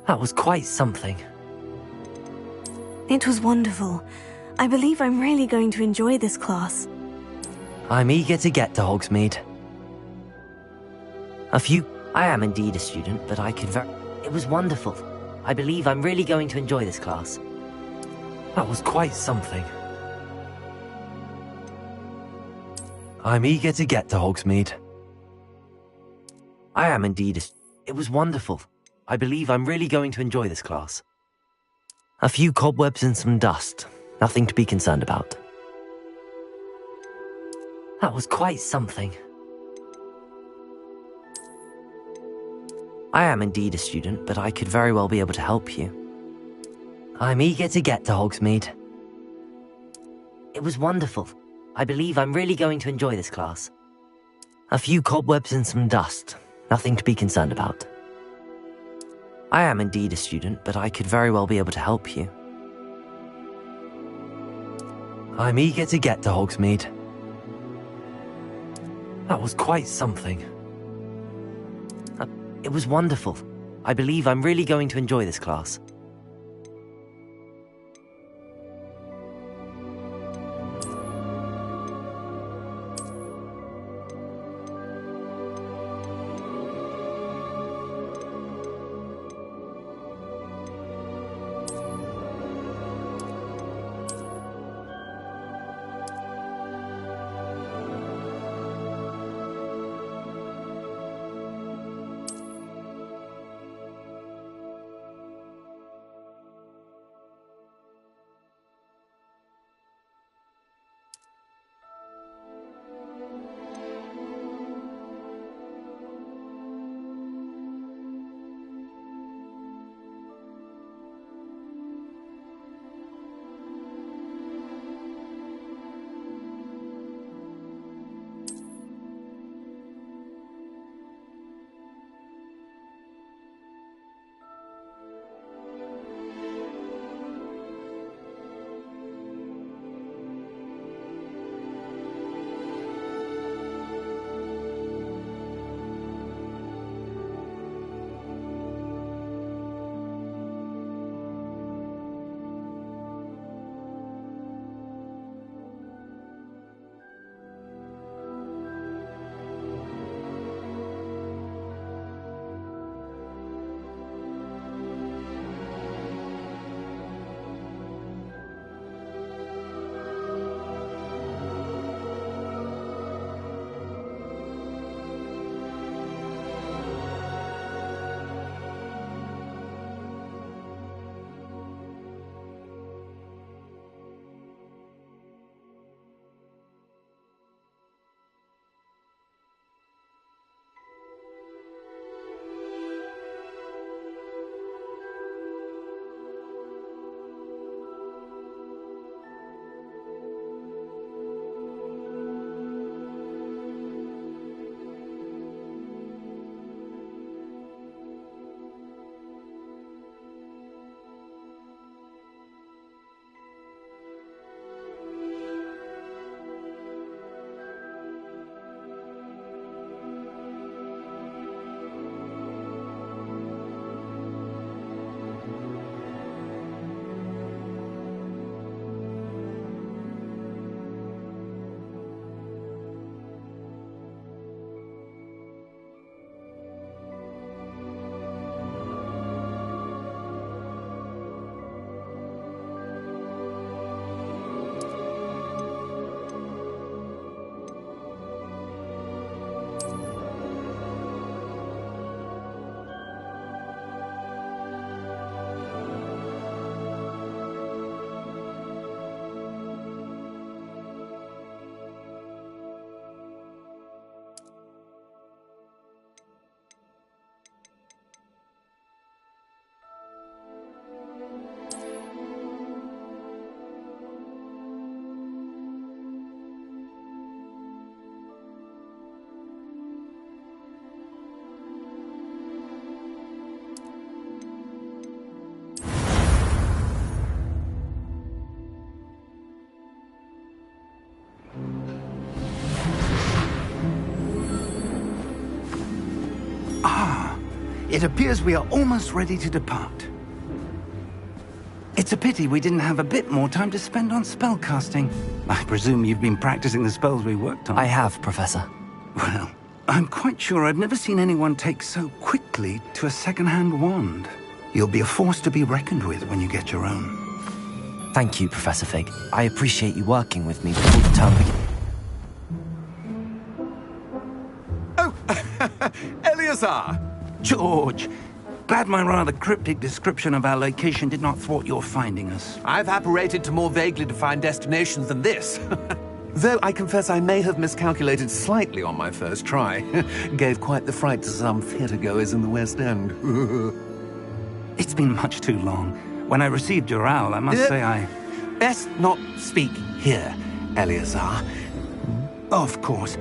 That was quite something. It was wonderful. I believe I'm really going to enjoy this class. I'm eager to get to Hogsmeade. I am indeed a student, but I could It was wonderful. I believe I'm really going to enjoy this class. That was quite something. I'm eager to get to Hogsmeade. I am indeed It was wonderful. I believe I'm really going to enjoy this class. A few cobwebs and some dust. Nothing to be concerned about. That was quite something. I am indeed a student, but I could very well be able to help you. I'm eager to get to Hogsmeade. It was wonderful. I believe I'm really going to enjoy this class. A few cobwebs and some dust. Nothing to be concerned about. I am indeed a student, but I could very well be able to help you. I'm eager to get to Hogsmeade. That was quite something. It was wonderful. I believe I'm really going to enjoy this class. It appears we are almost ready to depart. It's a pity we didn't have a bit more time to spend on spellcasting. I presume you've been practicing the spells we worked on. I have, Professor. Well, I'm quite sure I've never seen anyone take so quickly to a second-hand wand. You'll be a force to be reckoned with when you get your own. Thank you, Professor Fig. I appreciate you working with me before the term begins. Oh, Eleazar! George! Glad my rather cryptic description of our location did not thwart your finding us. I've apparated to more vaguely defined destinations than this. Though I confess I may have miscalculated slightly on my first try. Gave quite the fright to some theatregoers in the West End. It's been much too long. When I received your owl, I must say I... Best not speak here, Eleazar. Of course.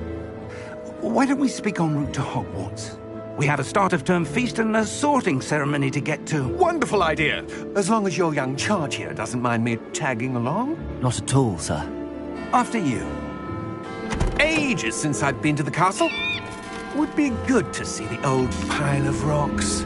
Why don't we speak en route to Hogwarts? We have a start-of-term feast and a sorting ceremony to get to. Wonderful idea! As long as your young charge here doesn't mind me tagging along. Not at all, sir. After you. Ages since I've been to the castle. Would be good to see the old pile of rocks.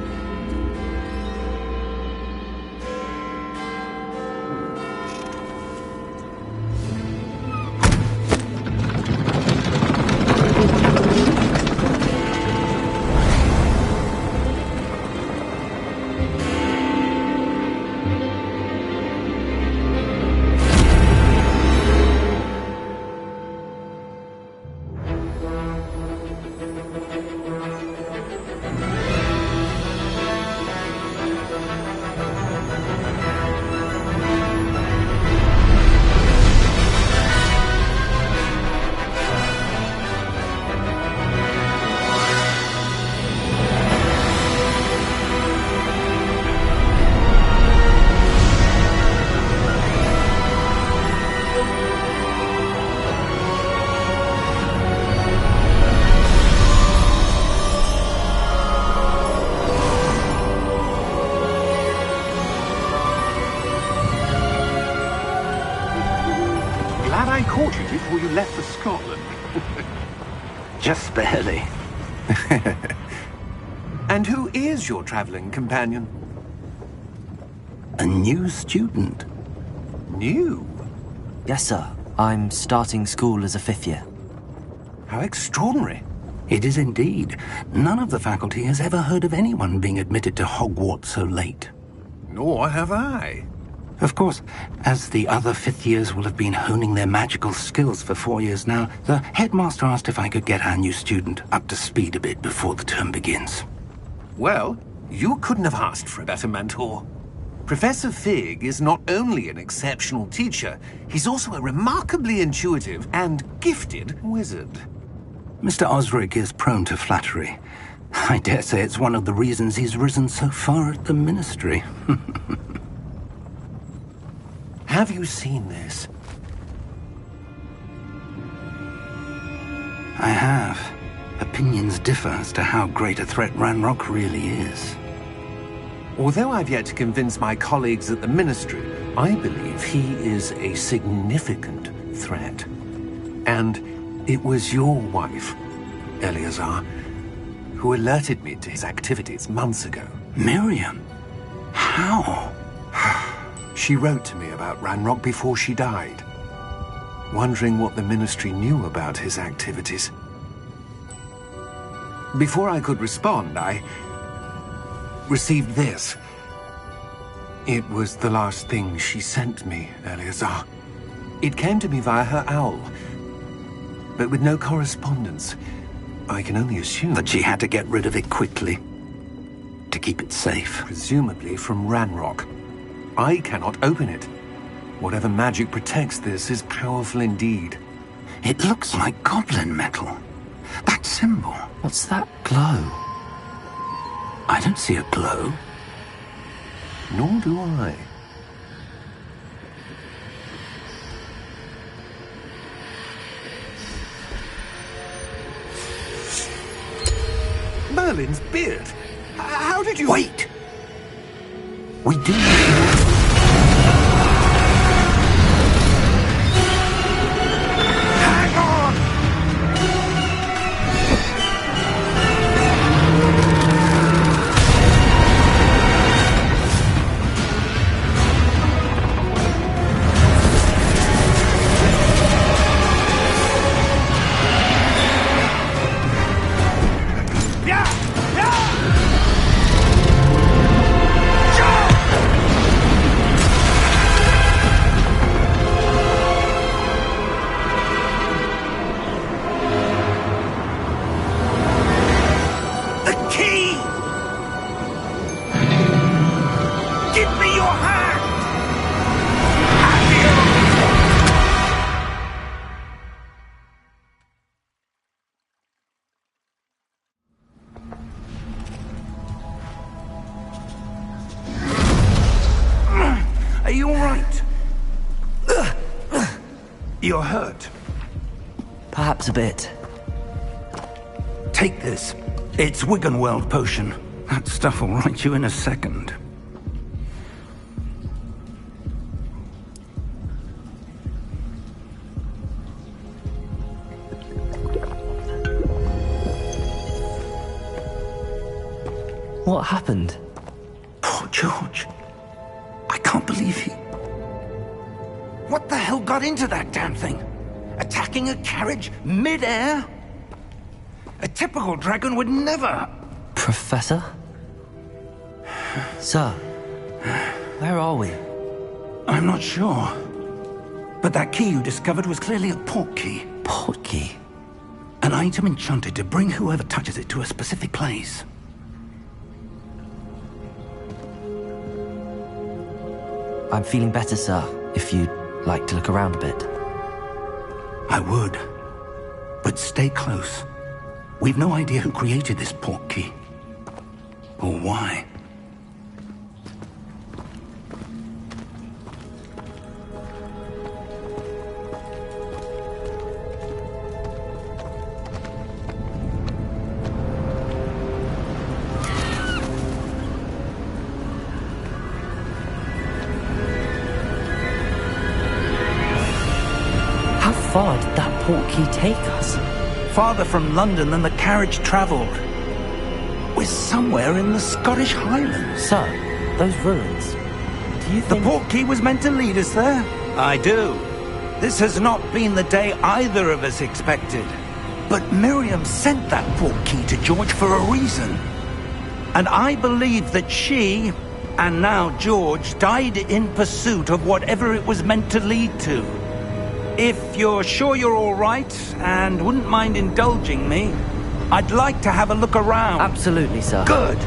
Glad I caught you before you left for Scotland. Just barely. And who is your traveling companion? A new student. New? Yes, sir. I'm starting school as a 5th year. How extraordinary. It is indeed. None of the faculty has ever heard of anyone being admitted to Hogwarts so late. Nor have I. Of course, as the other 5th years will have been honing their magical skills for 4 years now, the headmaster asked if I could get our new student up to speed a bit before the term begins. Well, you couldn't have asked for a better mentor. Professor Fig is not only an exceptional teacher, he's also a remarkably intuitive and gifted wizard. Mr. Osric is prone to flattery. I dare say it's one of the reasons he's risen so far at the Ministry. Have you seen this? I have. Opinions differ as to how great a threat Ranrock really is. Although I've yet to convince my colleagues at the Ministry, I believe he is a significant threat. And it was your wife, Eleazar, who alerted me to his activities months ago. Miriam? How? She wrote to me about Ranrock before she died, wondering what the Ministry knew about his activities. Before I could respond, I received this. It was the last thing she sent me, Eleazar. It came to me via her owl, but with no correspondence. I can only assume That she had to get rid of it quickly, to keep it safe. presumably from Ranrock. I cannot open it. Whatever magic protects this is powerful indeed. It looks like goblin metal. That symbol. What's that glow? I don't see a glow. Nor do I. Merlin's beard. How did you... Wait! We do... Hang on! You're hurt. Perhaps a bit. Take this. It's Wiggenweld potion. That stuff will right you in a second. What happened? Poor George. I can't believe he... What the hell got into that damn thing? Attacking a carriage mid-air? A typical dragon would never... Professor? Sir, where are we? I'm not sure. But that key you discovered was clearly a port key. Port key? An item enchanted to bring whoever touches it to a specific place. I'm feeling better, sir, if you'd like to look around a bit. I would. But stay close. We've no idea who created this port key. Or why. How far did that port key take us? Farther from London than the carriage travelled. We're somewhere in the Scottish Highlands. Sir, those ruins. Do you The think... port key was meant to lead us there? I do. This has not been the day either of us expected. But Miriam sent that port key to George for a reason. And I believe that she, and now George, died in pursuit of whatever it was meant to lead to. If you're sure you're all right, and wouldn't mind indulging me, I'd like to have a look around. Absolutely, sir. Good.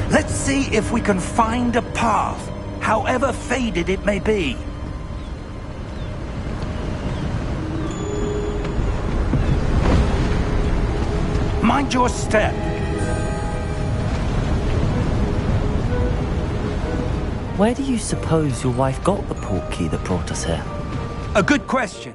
Let's see if we can find a path, however faded it may be. Mind your step. Where do you suppose your wife got the port key that brought us here? A good question.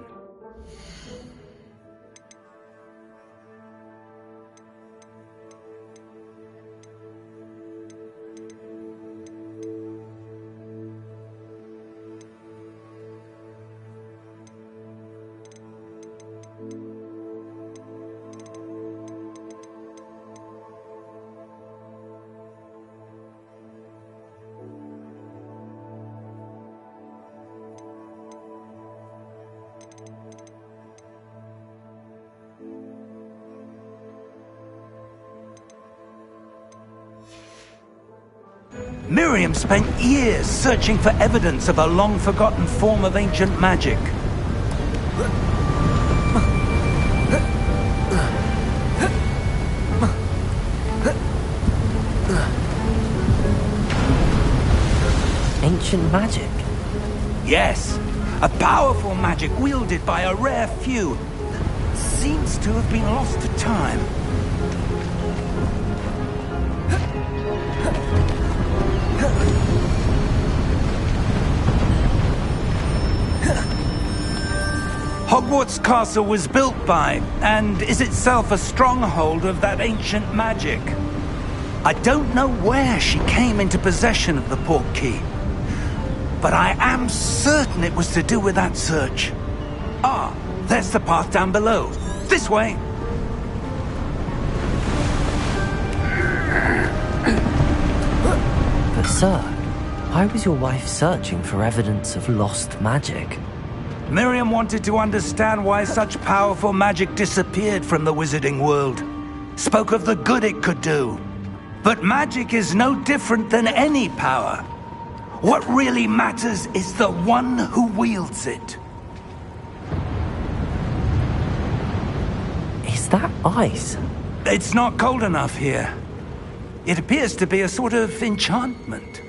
Miriam spent years searching for evidence of a long-forgotten form of ancient magic. Ancient magic? Yes, a powerful magic wielded by a rare few that seems to have been lost to time. Hogwarts Castle was built by, and is itself a stronghold of that ancient magic. I don't know where she came into possession of the port key, but I am certain it was to do with that search. Ah, there's the path down below. This way! But sir, why was your wife searching for evidence of lost magic? Miriam wanted to understand why such powerful magic disappeared from the wizarding world. Spoke of the good it could do. But magic is no different than any power. What really matters is the one who wields it. Is that ice? It's not cold enough here. It appears to be a sort of enchantment.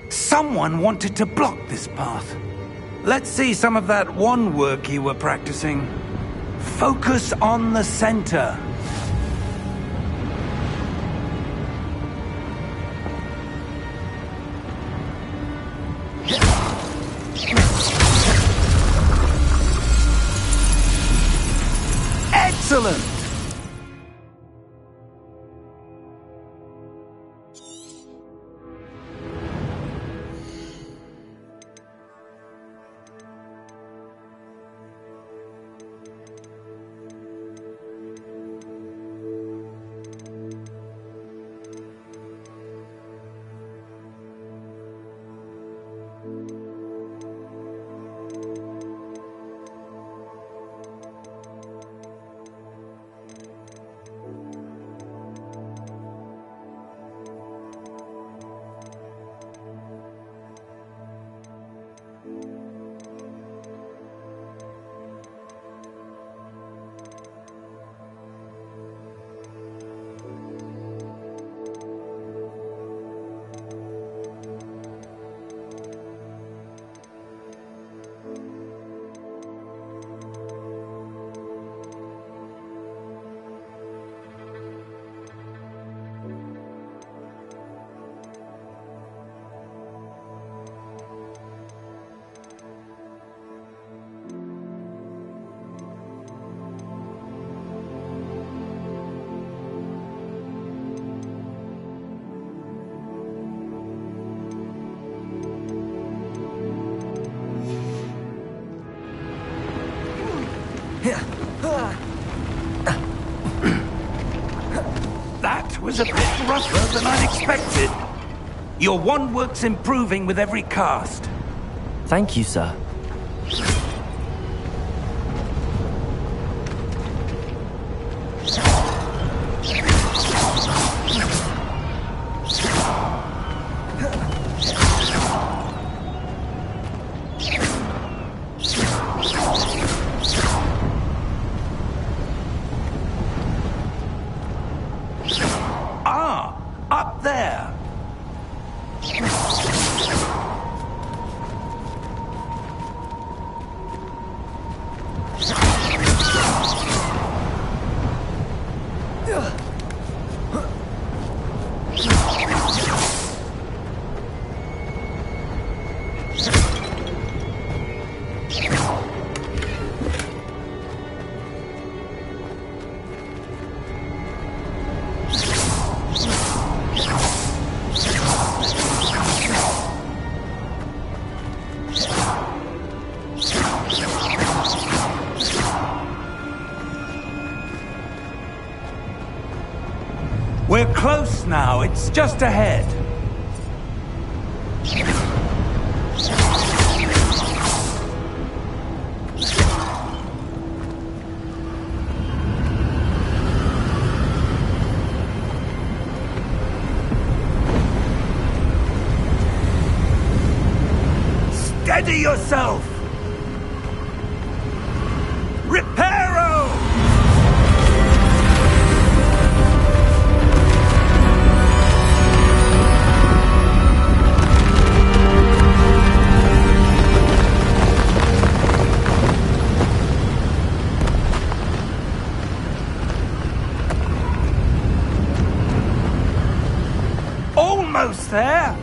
Someone wanted to block this path. Let's see some of that wand work you were practicing. Focus on the center. Excellent! That was a bit rougher than I'd expected. Your wand work's improving with every cast. Thank you, sir. Up there! We're close now. It's just ahead. Steady yourself! Reparo! Almost there!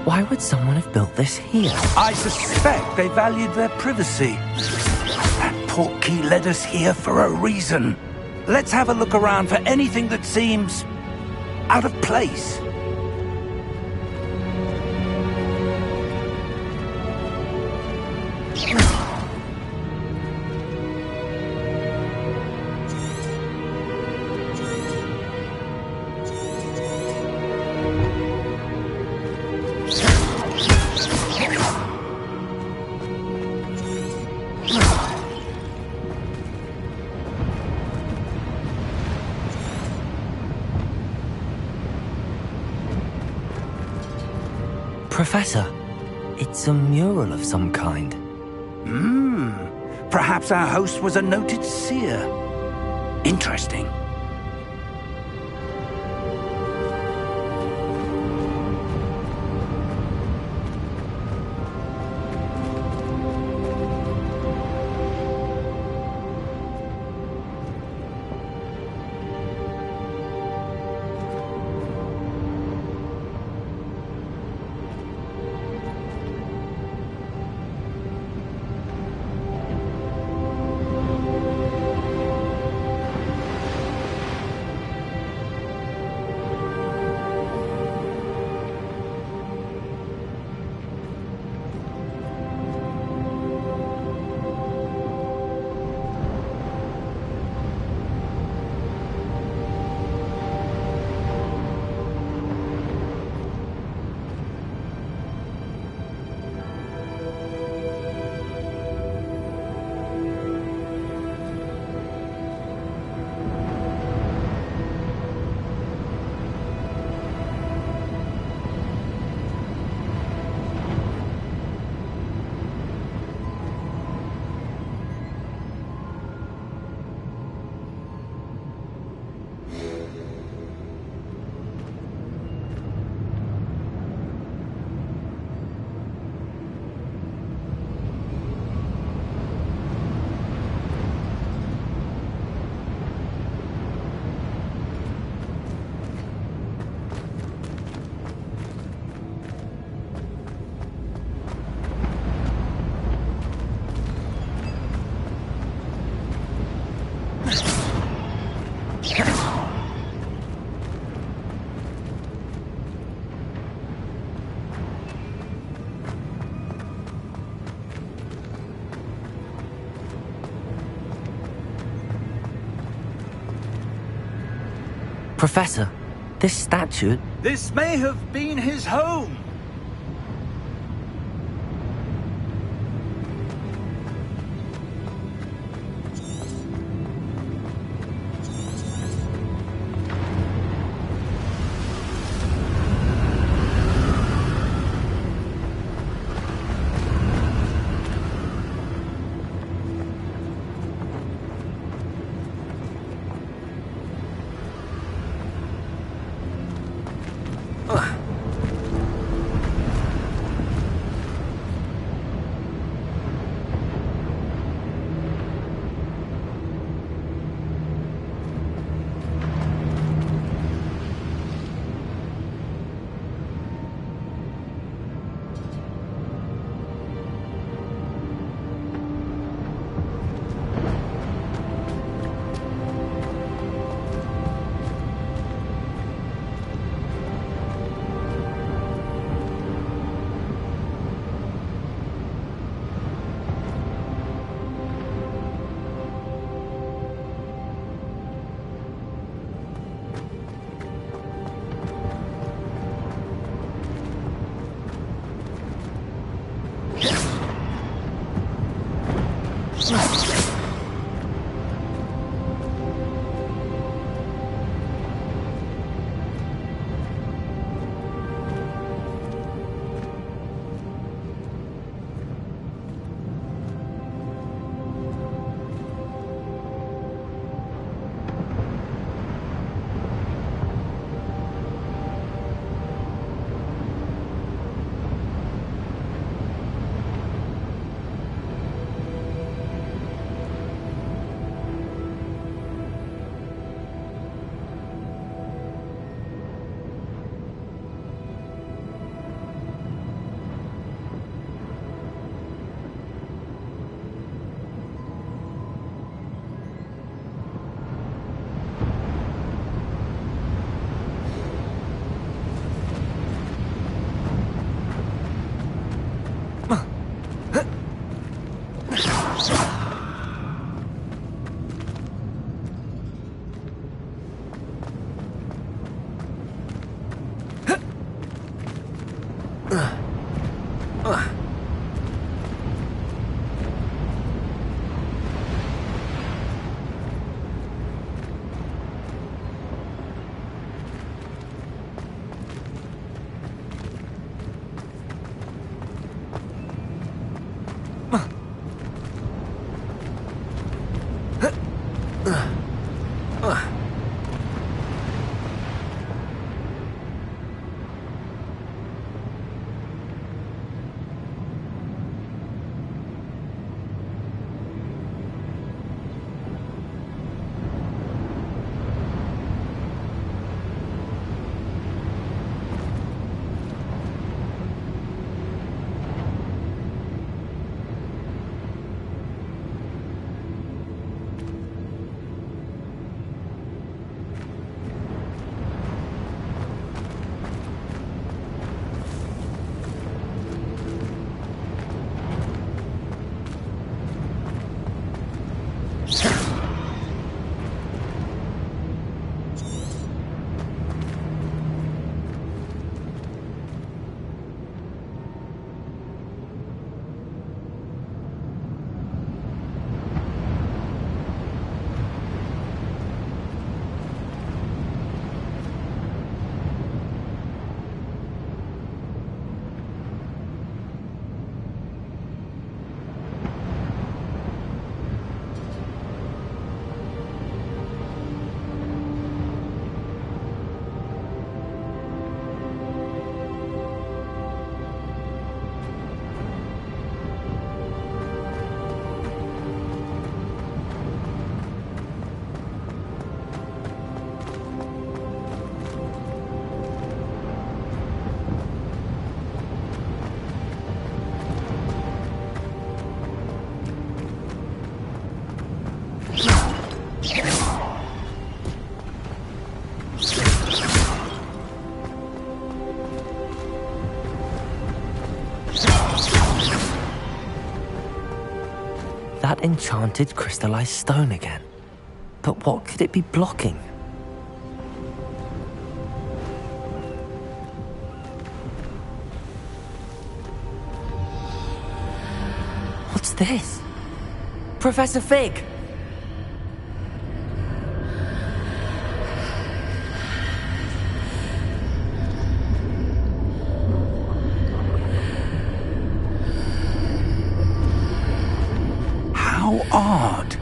Why would someone have built this here? I suspect they valued their privacy. That portkey led us here for a reason. Let's have a look around for anything that seems out of place. Professor, it's a mural of some kind. Perhaps our host was a noted seer. Interesting. Professor, this statue... This may have been his home. That enchanted crystallized stone again. But what could it be blocking? What's this? Professor Fig! How odd.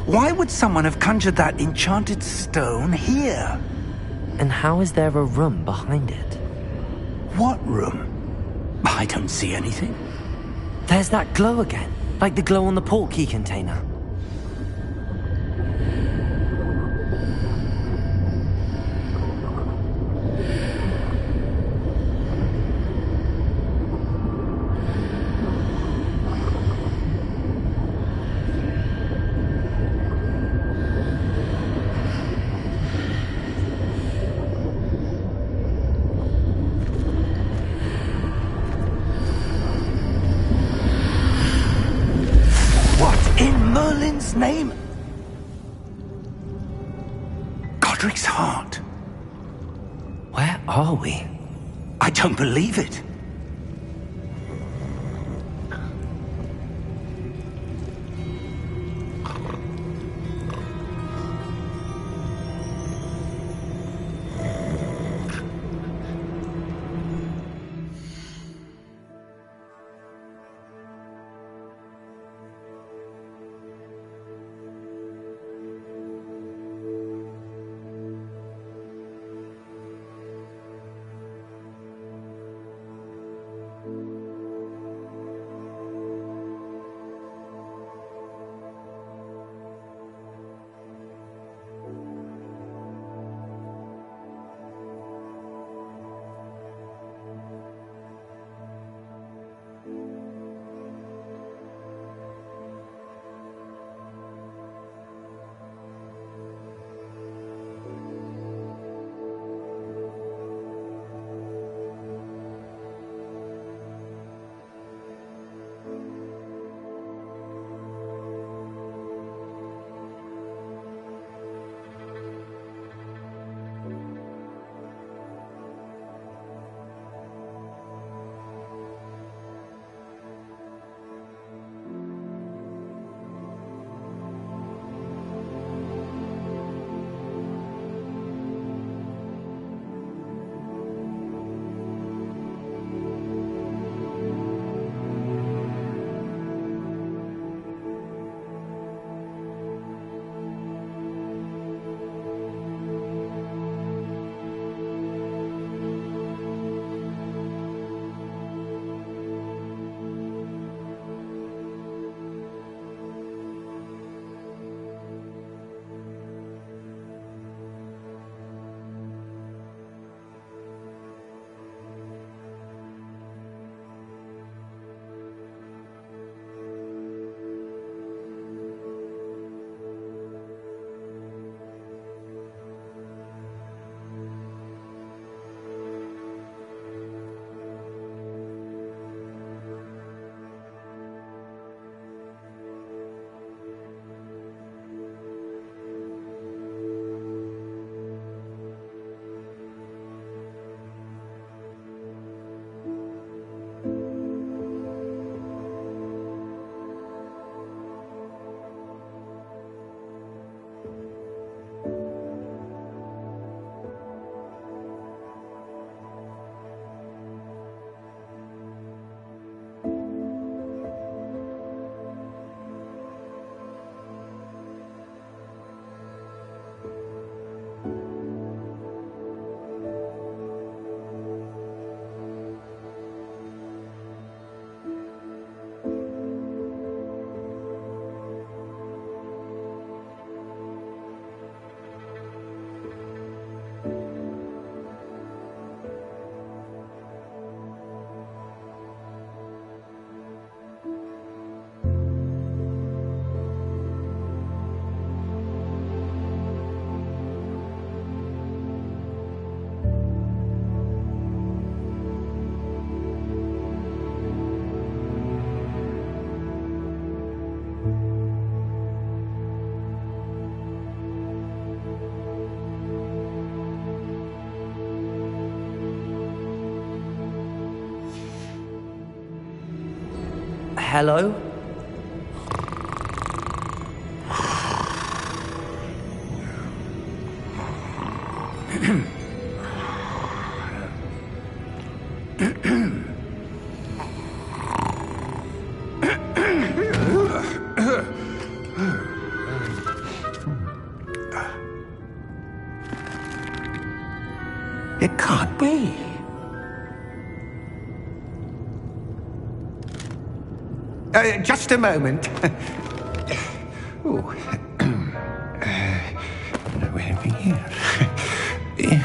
Why would someone have conjured that enchanted stone here? And how is there a room behind it? What room? I don't see anything. There's that glow again, like the glow on the portkey container. Name? Godric's heart. Where are we? I don't believe it. Hello? It can't be. Just a moment. Oh. Here.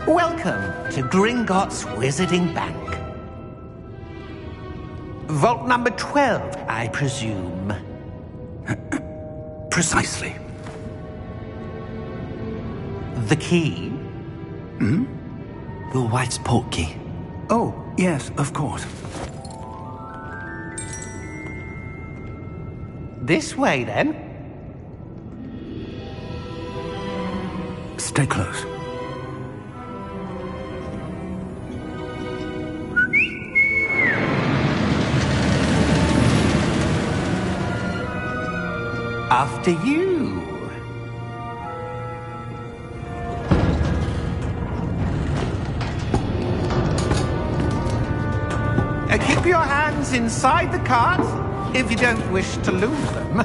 Welcome to Gringotts Wizarding Bank. Vault number 12, I presume. Precisely. The key? Hmm? Your wife's portkey. Oh, yes, of course. This way, then. Stay close. After you. Keep your hands inside the cart if you don't wish to lose them.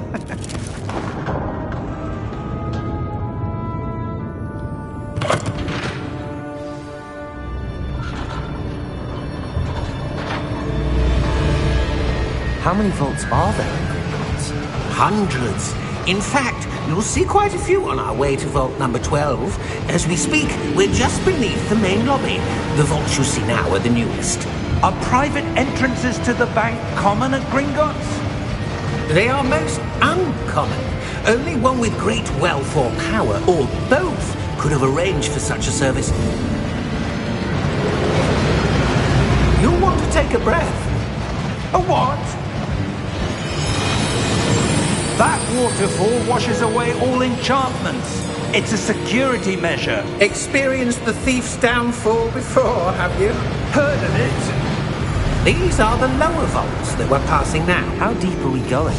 How many vaults are there in Gringotts? Hundreds. In fact, you'll see quite a few on our way to vault number 12. As we speak, we're just beneath the main lobby. The vaults you see now are the newest. Are private entrances to the bank common at Gringotts? They are most uncommon. Only one with great wealth or power, or both, could have arranged for such a service. You'll want to take a breath. A what? That waterfall washes away all enchantments. It's a security measure. Experienced the thief's downfall before, have you? Heard of it? These are the lower vaults that we're passing now. How deep are we going?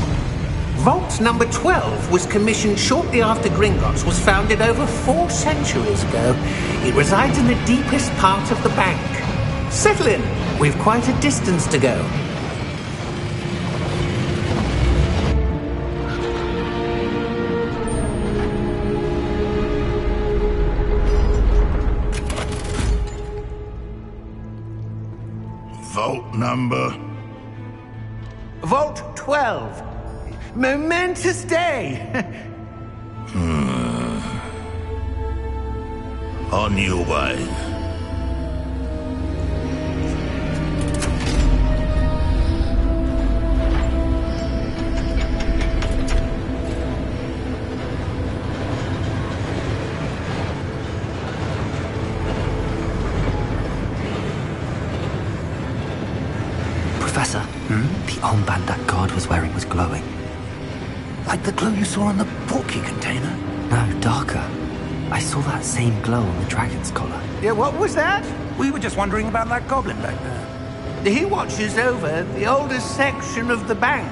Vault number 12 was commissioned shortly after Gringotts was founded over 4 centuries ago. It resides in the deepest part of the bank. Settle in. We've quite a distance to go. Vault number? Vault 12. Momentous day. On your way. Professor, the armband that guard was wearing was glowing. Like the glow you saw on the portkey container? No, darker. I saw that same glow on the dragon's collar. Yeah, what was that? We were just wondering about that goblin back there. He watches over the oldest section of the bank.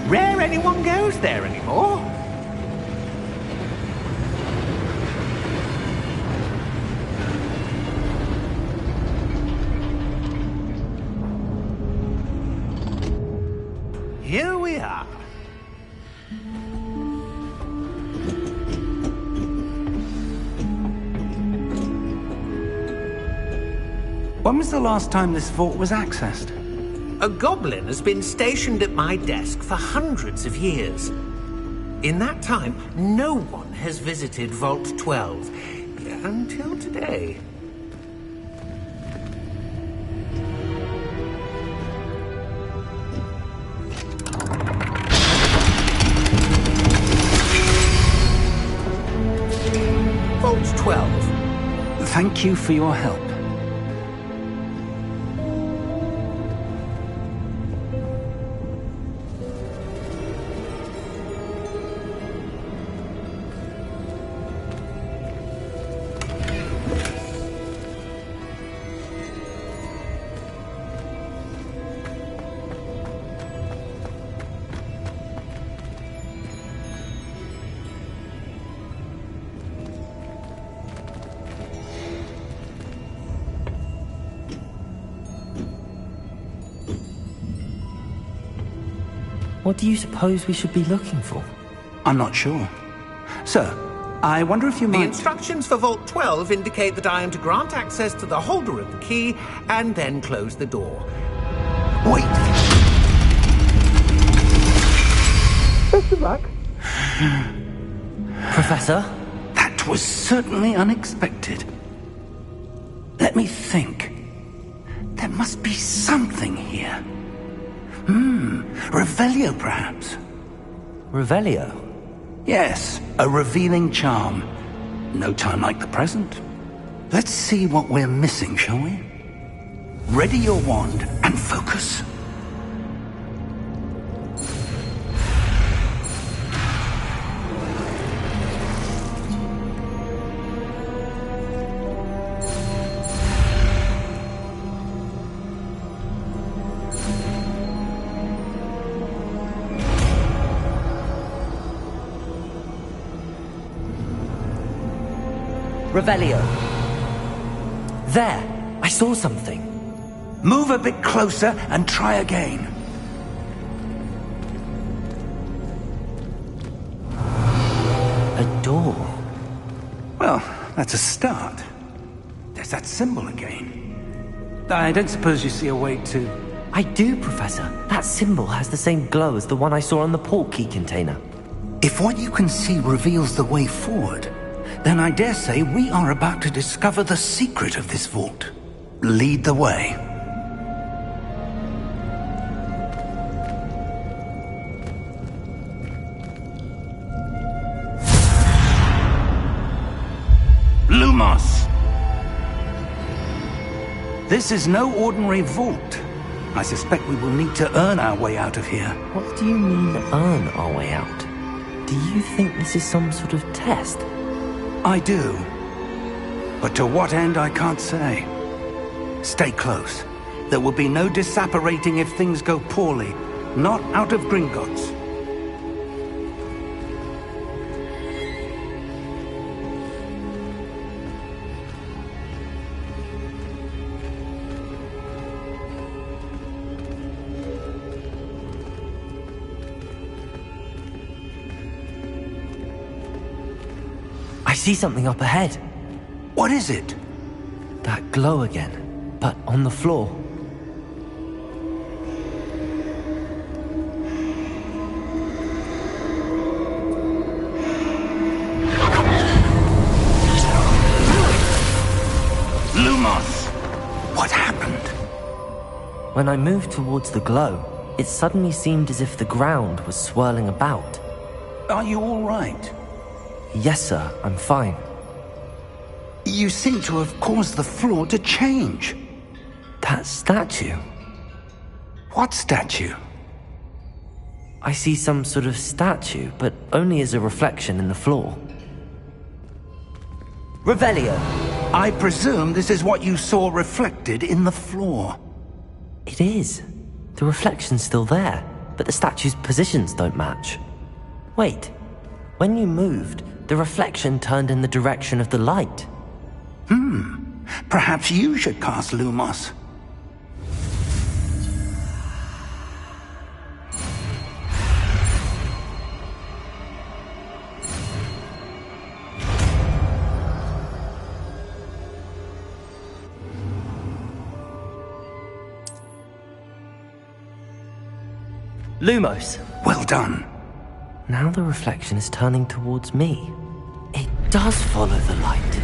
Rare anyone goes there anymore. Here we are. When was the last time this vault was accessed? A goblin has been stationed at my desk for hundreds of years. In that time, no one has visited Vault 12 until today. Vault 12. Thank you for your help. What do you suppose we should be looking for? I'm not sure. Sir, I wonder if you The might... instructions for Vault 12 indicate that I am to grant access to the holder of the key and then close the door. Wait! Best of luck. Professor? That was certainly unexpected. Let me think. There must be something here. Revelio, perhaps? Revelio? Yes, a revealing charm. No time like the present. Let's see what we're missing, shall we? Ready your wand and focus. Revelio. There! I saw something. Move a bit closer and try again. A door. Well, that's a start. There's that symbol again. I don't suppose you see a way to... I do, Professor. That symbol has the same glow as the one I saw on the port key container. If what you can see reveals the way forward, then I dare say we are about to discover the secret of this vault. Lead the way. Lumos! This is no ordinary vault. I suspect we will need to earn our way out of here. What do you mean, earn our way out? Do you think this is some sort of test? I do. But to what end, I can't say. Stay close. There will be no disapparating if things go poorly. Not out of Gringotts. I see something up ahead. What is it? That glow again, but on the floor. Lumos! What happened? When I moved towards the glow, it suddenly seemed as if the ground was swirling about. Are you all right? Yes, sir, I'm fine. You seem to have caused the floor to change. That statue. What statue? I see some sort of statue, but only as a reflection in the floor. Revelio! I presume this is what you saw reflected in the floor. It is. The reflection's still there, but the statue's positions don't match. Wait. When you moved, the reflection turned in the direction of the light. Perhaps you should cast Lumos. Lumos! Well done. Now the reflection is turning towards me. It does follow the light.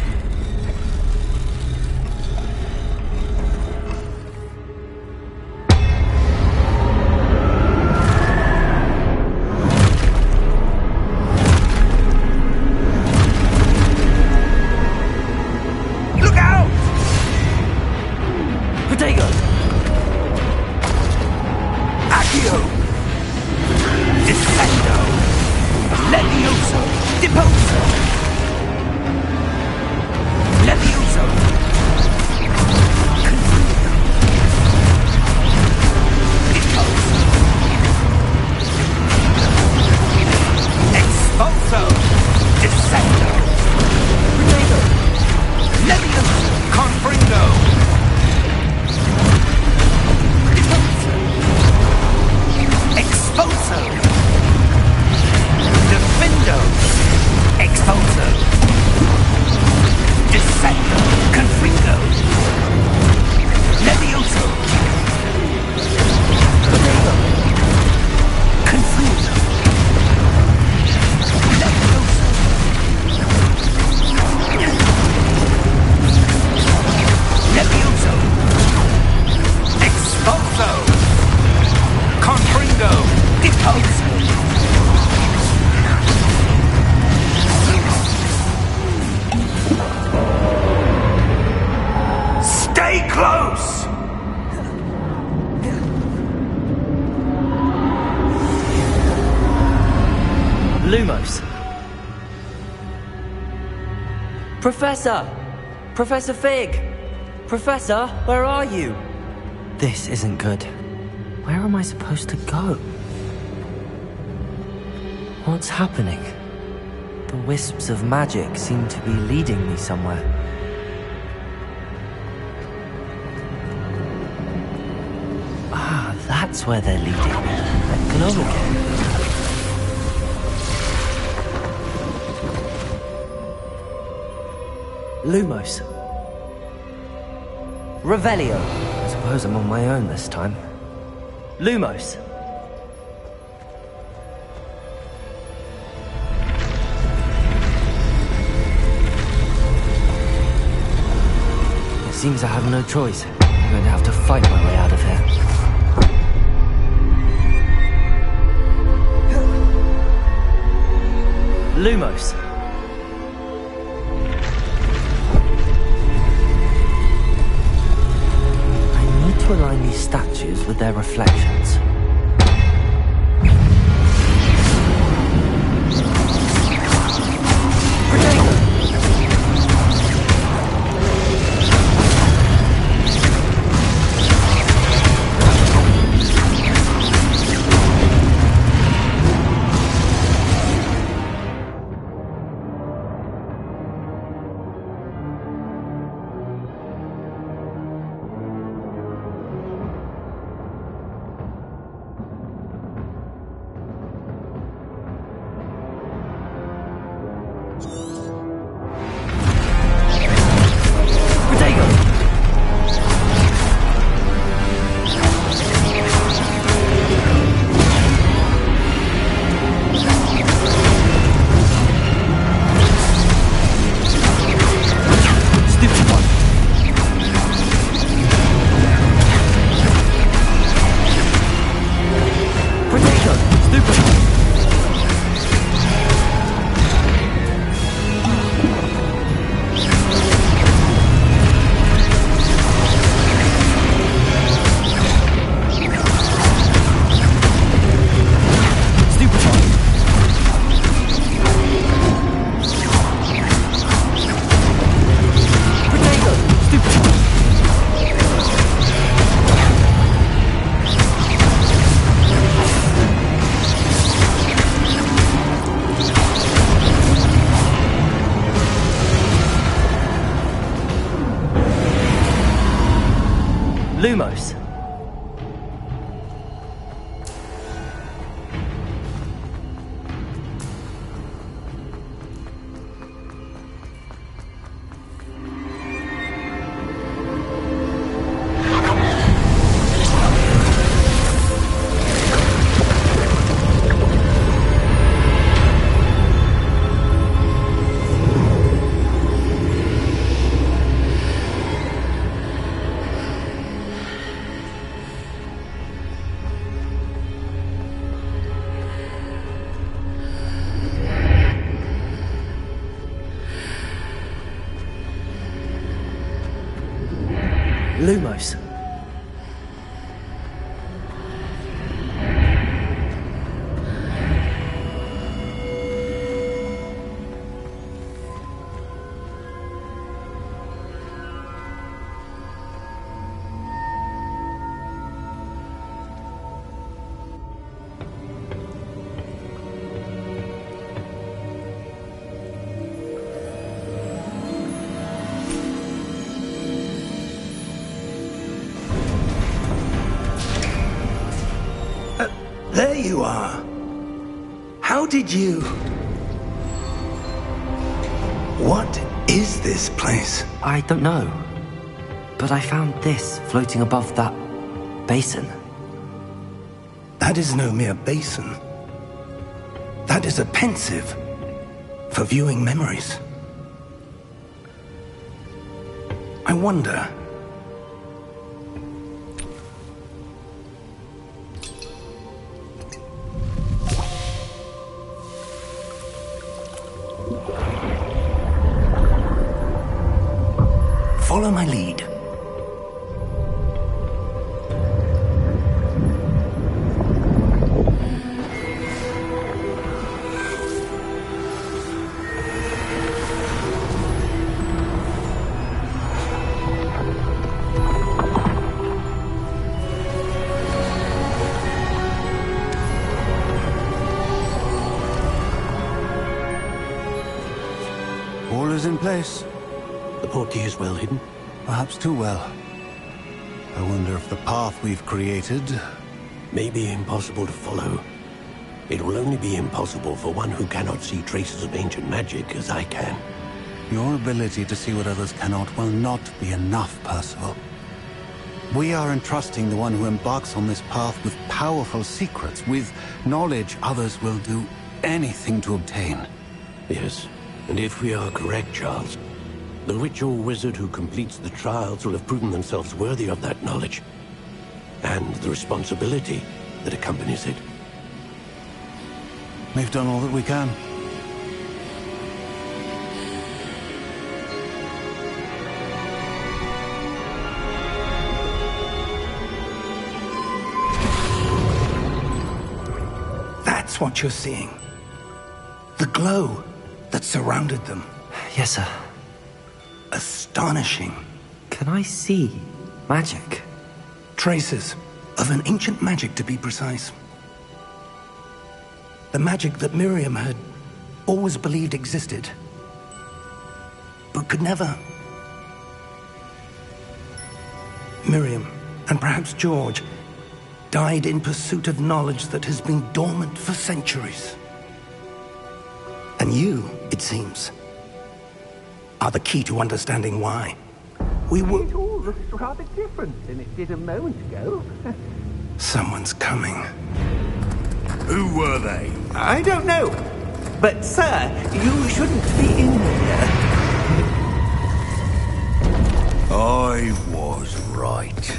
Look out! Protego! Accio! Descendo! Levioso! Deposo! Professor! Professor Fig! Professor, where are you? This isn't good. Where am I supposed to go? What's happening? The wisps of magic seem to be leading me somewhere. Ah, that's where they're leading me. That glow again. Lumos. Revelio. I suppose I'm on my own this time. Lumos. It seems I have no choice. I'm going to have to fight my way out of here. Lumos. To align these statues with their reflections. Lumos. Lumos. There you are. How did you... What is this place? I don't know. But I found this floating above that basin. That is no mere basin. That is a pensive for viewing memories. I wonder... Follow my lead. is in place. The portkey is well hidden? Perhaps too well. I wonder if the path we've created... may be impossible to follow. It will only be impossible for one who cannot see traces of ancient magic as I can. Your ability to see what others cannot will not be enough, Percival. We are entrusting the one who embarks on this path with powerful secrets, with knowledge others will do anything to obtain. Yes, and if we are correct, Charles, the ritual wizard who completes the trials will have proven themselves worthy of that knowledge, and the responsibility that accompanies it. We've done all that we can. That's what you're seeing. The glow that surrounded them. Yes, sir. Astonishing. Can I see magic? Traces of an ancient magic, to be precise. The magic that Miriam had always believed existed, but could never. Miriam, and perhaps George, died in pursuit of knowledge that has been dormant for centuries. And you, it seems, are the key to understanding why. It all looks rather different than it did a moment ago. Someone's coming. Who were they? I don't know. But, sir, you shouldn't be in here. I was right.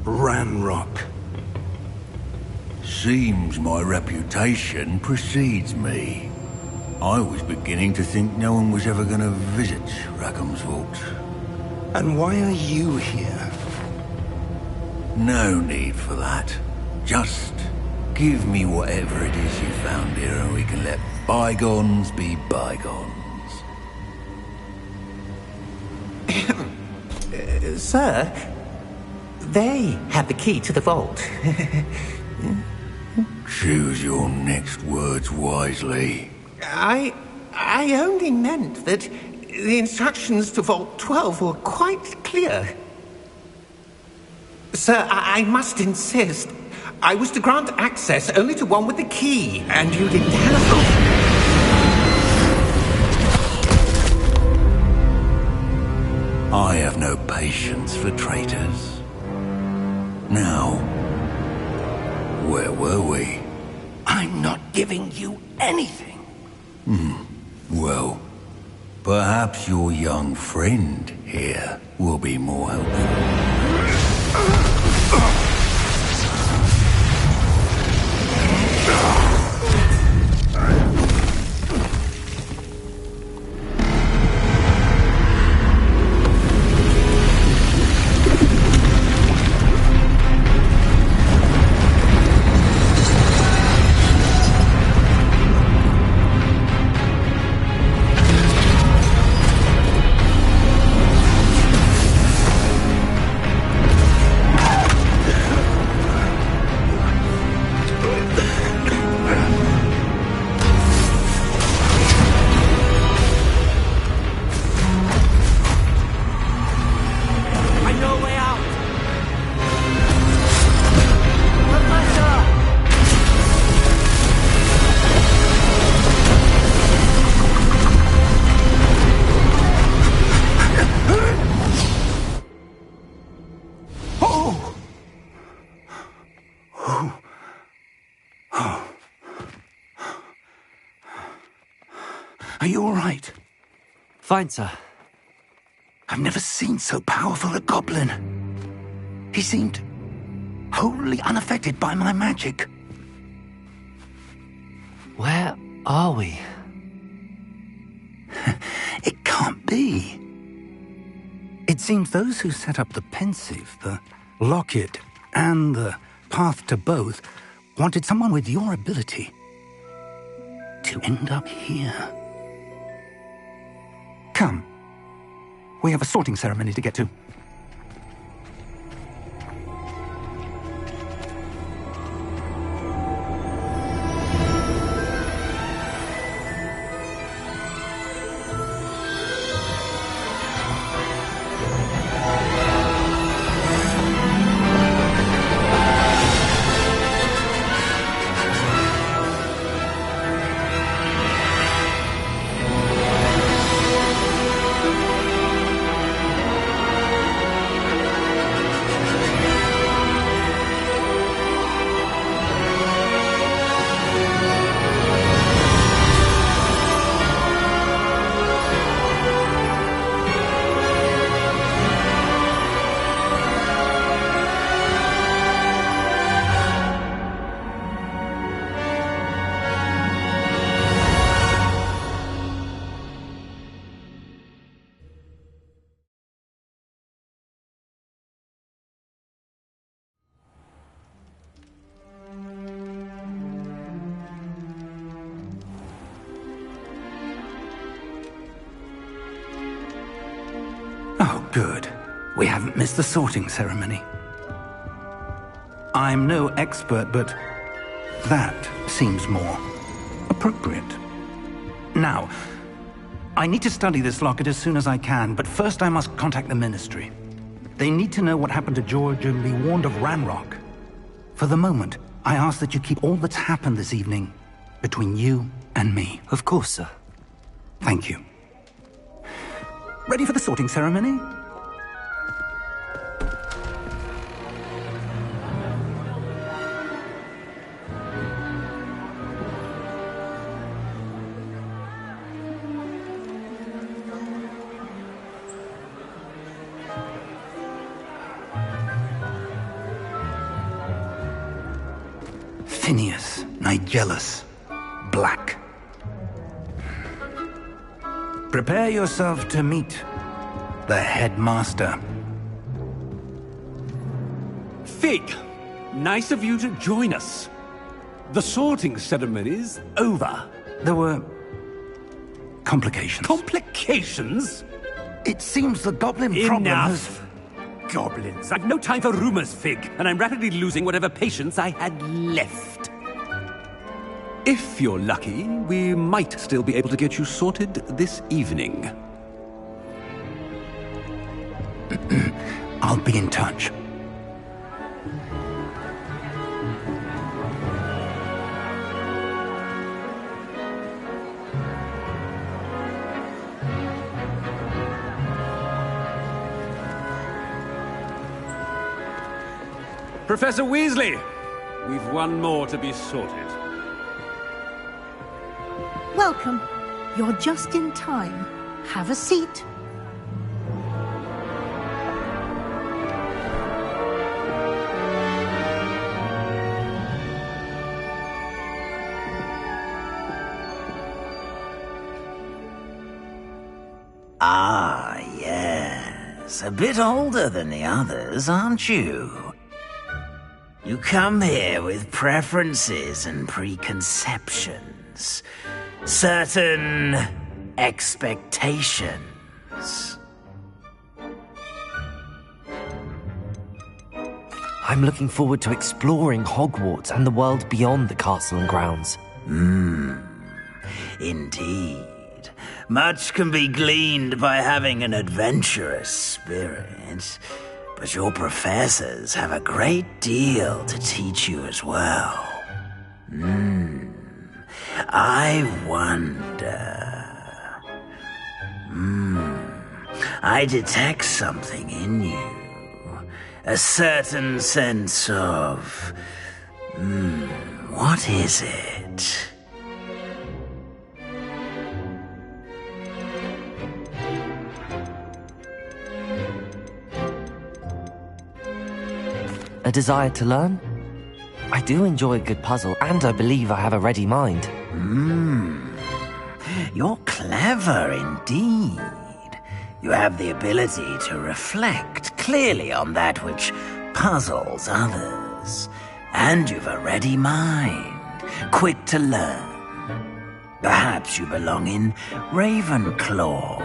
Ranrock. Seems my reputation precedes me. I was beginning to think no one was ever going to visit Rackham's Vault. And why are you here? No need for that. Just give me whatever it is you found here and we can let bygones be bygones. Sir, they have the key to the vault. Choose your next words wisely. I only meant that the instructions to Vault 12 were quite clear. Sir, I must insist. I was to grant access only to one with the key, and you didn't telephone. I have no patience for traitors. Now, where were we? I'm not giving you anything. Well, perhaps your young friend here will be more helpful. Are you all right? Fine, sir. I've never seen so powerful a goblin. He seemed wholly unaffected by my magic. Where are we? It can't be. It seems those who set up the pensive, the locket, and the path to both wanted someone with your ability to end up here. Come. We have a sorting ceremony to get to. Oh, good. We haven't missed the sorting ceremony. I'm no expert, but that seems more appropriate. Now, I need to study this locket as soon as I can, but first I must contact the Ministry. They need to know what happened to George and be warned of Ranrock. For the moment, I ask that you keep all that's happened this evening between you and me. Of course, sir. Thank you. Ready for the sorting ceremony? Phineas, Nigellus, Black. Prepare yourself to meet the headmaster. Fig, nice of you to join us. The sorting ceremony's over. There were complications. Complications? It seems the goblin problem has... Enough! Goblins. I've no time for rumors, Fig, and I'm rapidly losing whatever patience I had left. If you're lucky, we might still be able to get you sorted this evening. I'll be in touch. Professor Weasley, we've one more to be sorted. Welcome. You're just in time. Have a seat. Ah, yes. A bit older than the others, aren't you? You come here with preferences and preconceptions. Certain expectations. I'm looking forward to exploring Hogwarts and the world beyond the castle and grounds. Indeed. Much can be gleaned by having an adventurous spirit, but your professors have a great deal to teach you as well. I wonder... I detect something in you. A certain sense of... what is it? A desire to learn? I do enjoy a good puzzle, and I believe I have a ready mind. You're clever indeed. You have the ability to reflect clearly on that which puzzles others. And you've a ready mind, quick to learn. Perhaps you belong in Ravenclaw.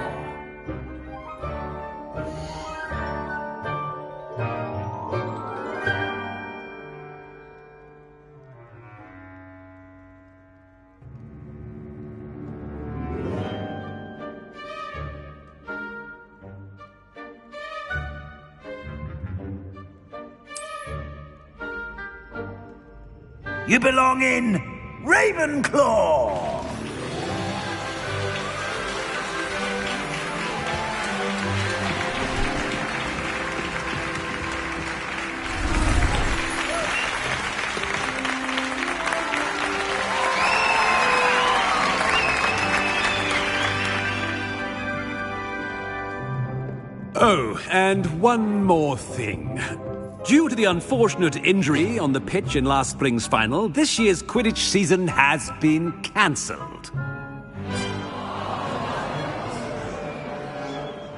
You belong in Ravenclaw! Oh, and one more thing. Due to the unfortunate injury on the pitch in last spring's final, this year's Quidditch season has been cancelled.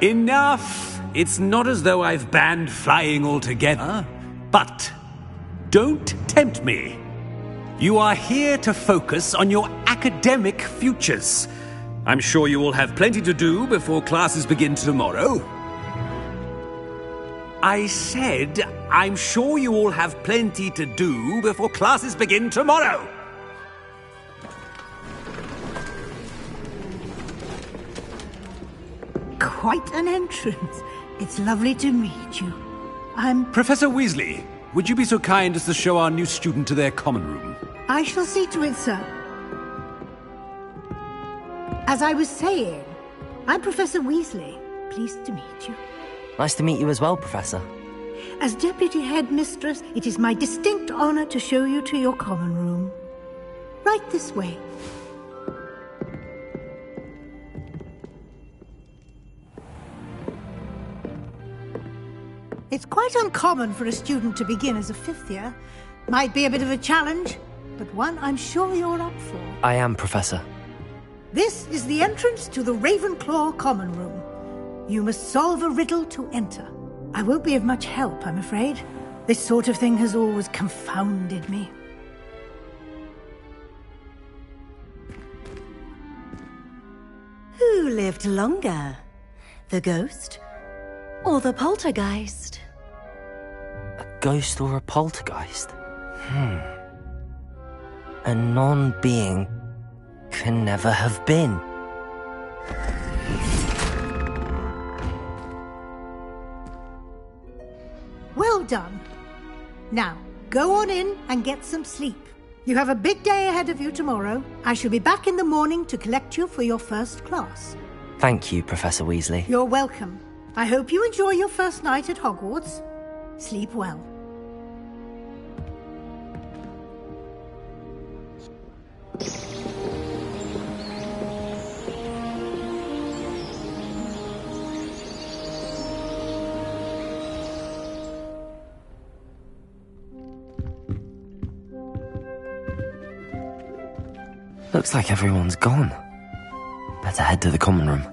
Enough! It's not as though I've banned flying altogether, but don't tempt me. You are here to focus on your academic futures. I'm sure you will have plenty to do before classes begin tomorrow. I said I'm sure you all have plenty to do before classes begin tomorrow. Quite an entrance. It's lovely to meet you. I'm... Professor Weasley, would you be so kind as to show our new student to their common room? I shall see to it, sir. As I was saying, I'm Professor Weasley. Pleased to meet you. Nice to meet you as well, Professor. As Deputy Headmistress, it is my distinct honor to show you to your common room. Right this way. It's quite uncommon for a student to begin as a fifth year. Might be a bit of a challenge, but one I'm sure you're up for. I am, Professor. This is the entrance to the Ravenclaw Common Room. You must solve a riddle to enter. I won't be of much help, I'm afraid. This sort of thing has always confounded me. Who lived longer? The ghost or the poltergeist? A ghost or a poltergeist? A non-being can never have been. Well done. Now, go on in and get some sleep. You have a big day ahead of you tomorrow. I shall be back in the morning to collect you for your first class. Thank you, Professor Weasley. You're welcome. I hope you enjoy your first night at Hogwarts. Sleep well. Looks like everyone's gone. Better head to the common room.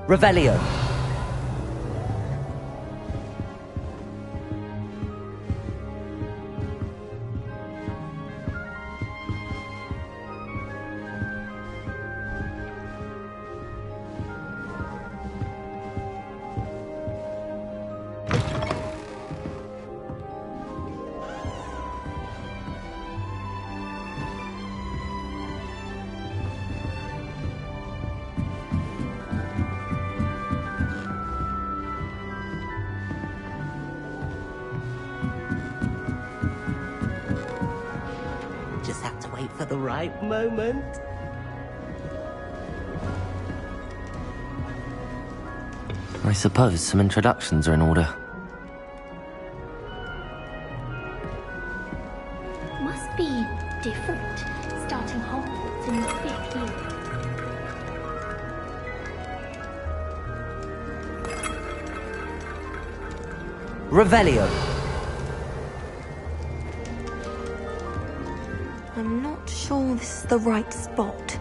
Revelio. Just have to wait for the right moment. I suppose some introductions are in order. Must be different, starting Hogwarts in the 5th year. Revelio. I'm not sure this is the right spot.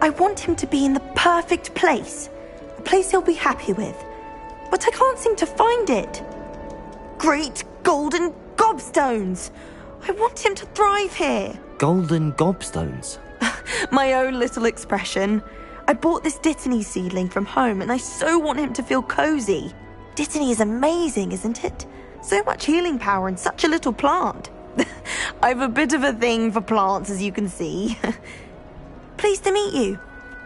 I want him to be in the perfect place. A place he'll be happy with. But I can't seem to find it. Great golden gobstones! I want him to thrive here. Golden gobstones? My own little expression. I bought this Dittany seedling from home and I so want him to feel cozy. Dittany is amazing, isn't it? So much healing power in such a little plant. I've a bit of a thing for plants, as you can see. Pleased to meet you.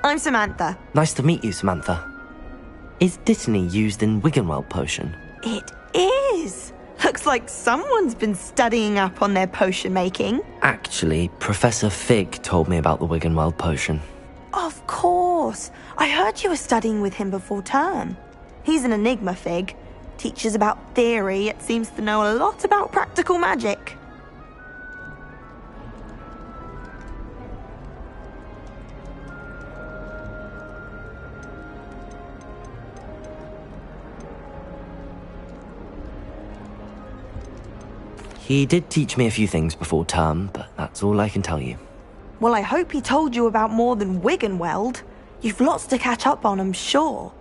I'm Samantha. Nice to meet you, Samantha. Is Dittany used in Wiggenweld potion? It is. Looks like someone's been studying up on their potion making. Actually, Professor Fig told me about the Wiggenweld potion. Of course. I heard you were studying with him before term. He's an enigma, Fig. Teaches about theory, yet seems to know a lot about practical magic. He did teach me a few things before term, but that's all I can tell you. Well, I hope he told you about more than Wiggenweld. You've lots to catch up on, I'm sure.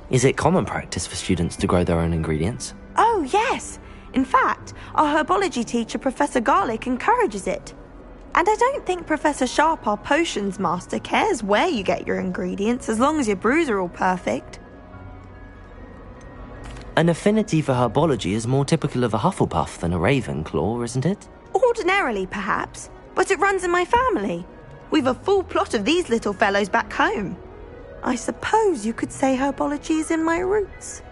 Is it common practice for students to grow their own ingredients? Oh, yes. In fact, our herbology teacher, Professor Garlick, encourages it. And I don't think Professor Sharp, our potions master, cares where you get your ingredients as long as your brews are all perfect. An affinity for herbology is more typical of a Hufflepuff than a Ravenclaw, isn't it? Ordinarily, perhaps, but it runs in my family. We've a full plot of these little fellows back home. I suppose you could say herbology is in my roots.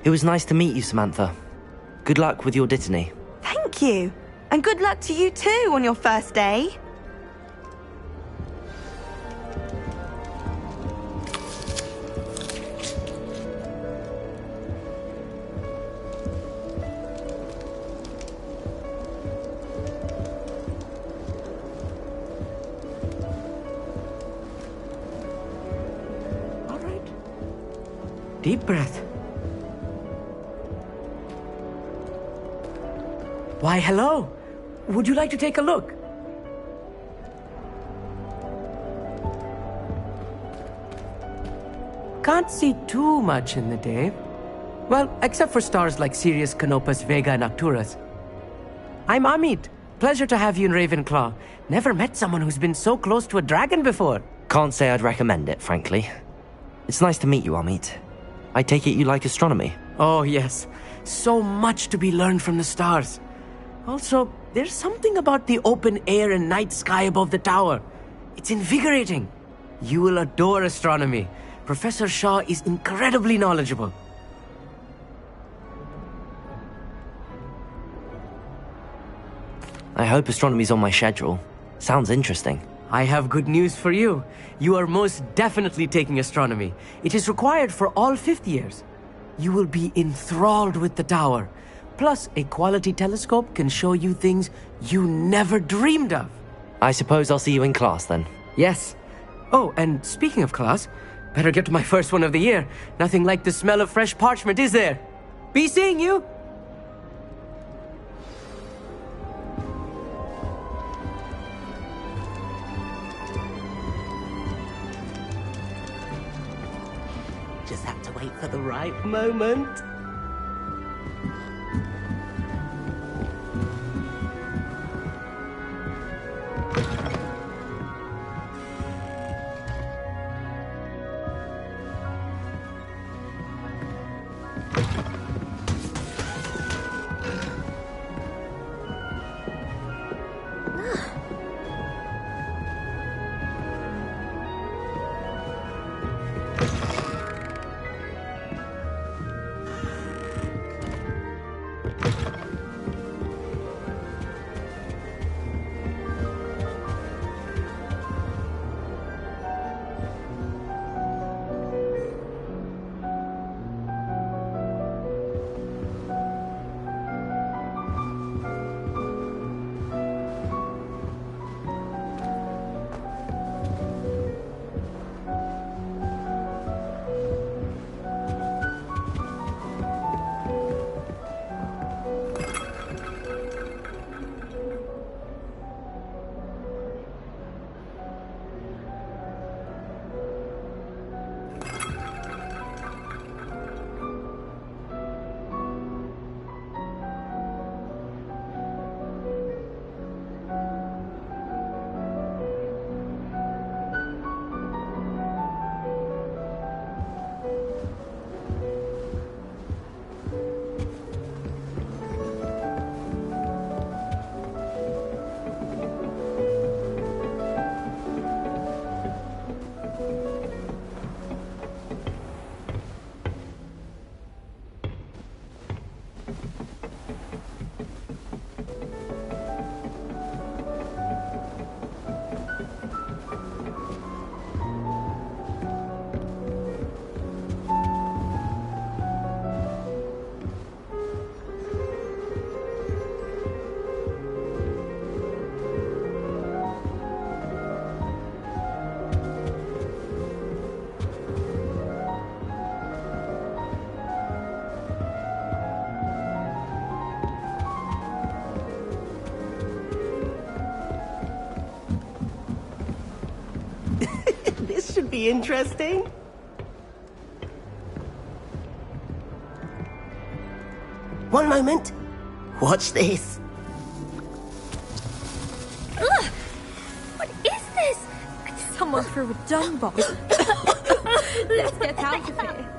It was nice to meet you, Samantha. Good luck with your dittany. Thank you. And good luck to you too on your first day. All right. Deep breath. Why, hello. Would you like to take a look? Can't see too much in the day. Well, except for stars like Sirius, Canopus, Vega, and Arcturus. I'm Amit. Pleasure to have you in Ravenclaw. Never met someone who's been so close to a dragon before. Can't say I'd recommend it, frankly. It's nice to meet you, Amit. I take it you like astronomy? Oh, yes. So much to be learned from the stars. Also, there's something about the open air and night sky above the tower. It's invigorating. You will adore astronomy. Professor Shaw is incredibly knowledgeable. I hope astronomy's on my schedule. Sounds interesting. I have good news for you. You are most definitely taking astronomy. It is required for all fifth years. You will be enthralled with the tower. Plus, a quality telescope can show you things you never dreamed of. I suppose I'll see you in class then. Yes. Oh, and speaking of class, better get to my first one of the year. Nothing like the smell of fresh parchment, is there? Be seeing you! Just have to wait for the right moment. be interesting. One moment. Watch this. Ugh! What is this? Someone threw a dung bomb. Let's get out of here.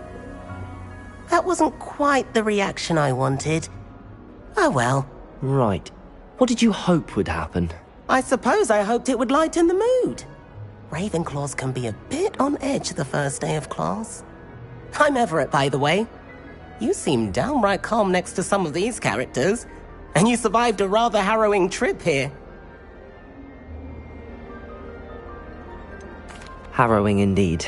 That wasn't quite the reaction I wanted. Oh well. Right. What did you hope would happen? I suppose I hoped it would lighten the mood. Ravenclaws can be a bit on edge the first day of class. I'm Everett, by the way. You seem downright calm next to some of these characters, and you survived a rather harrowing trip here. Harrowing indeed.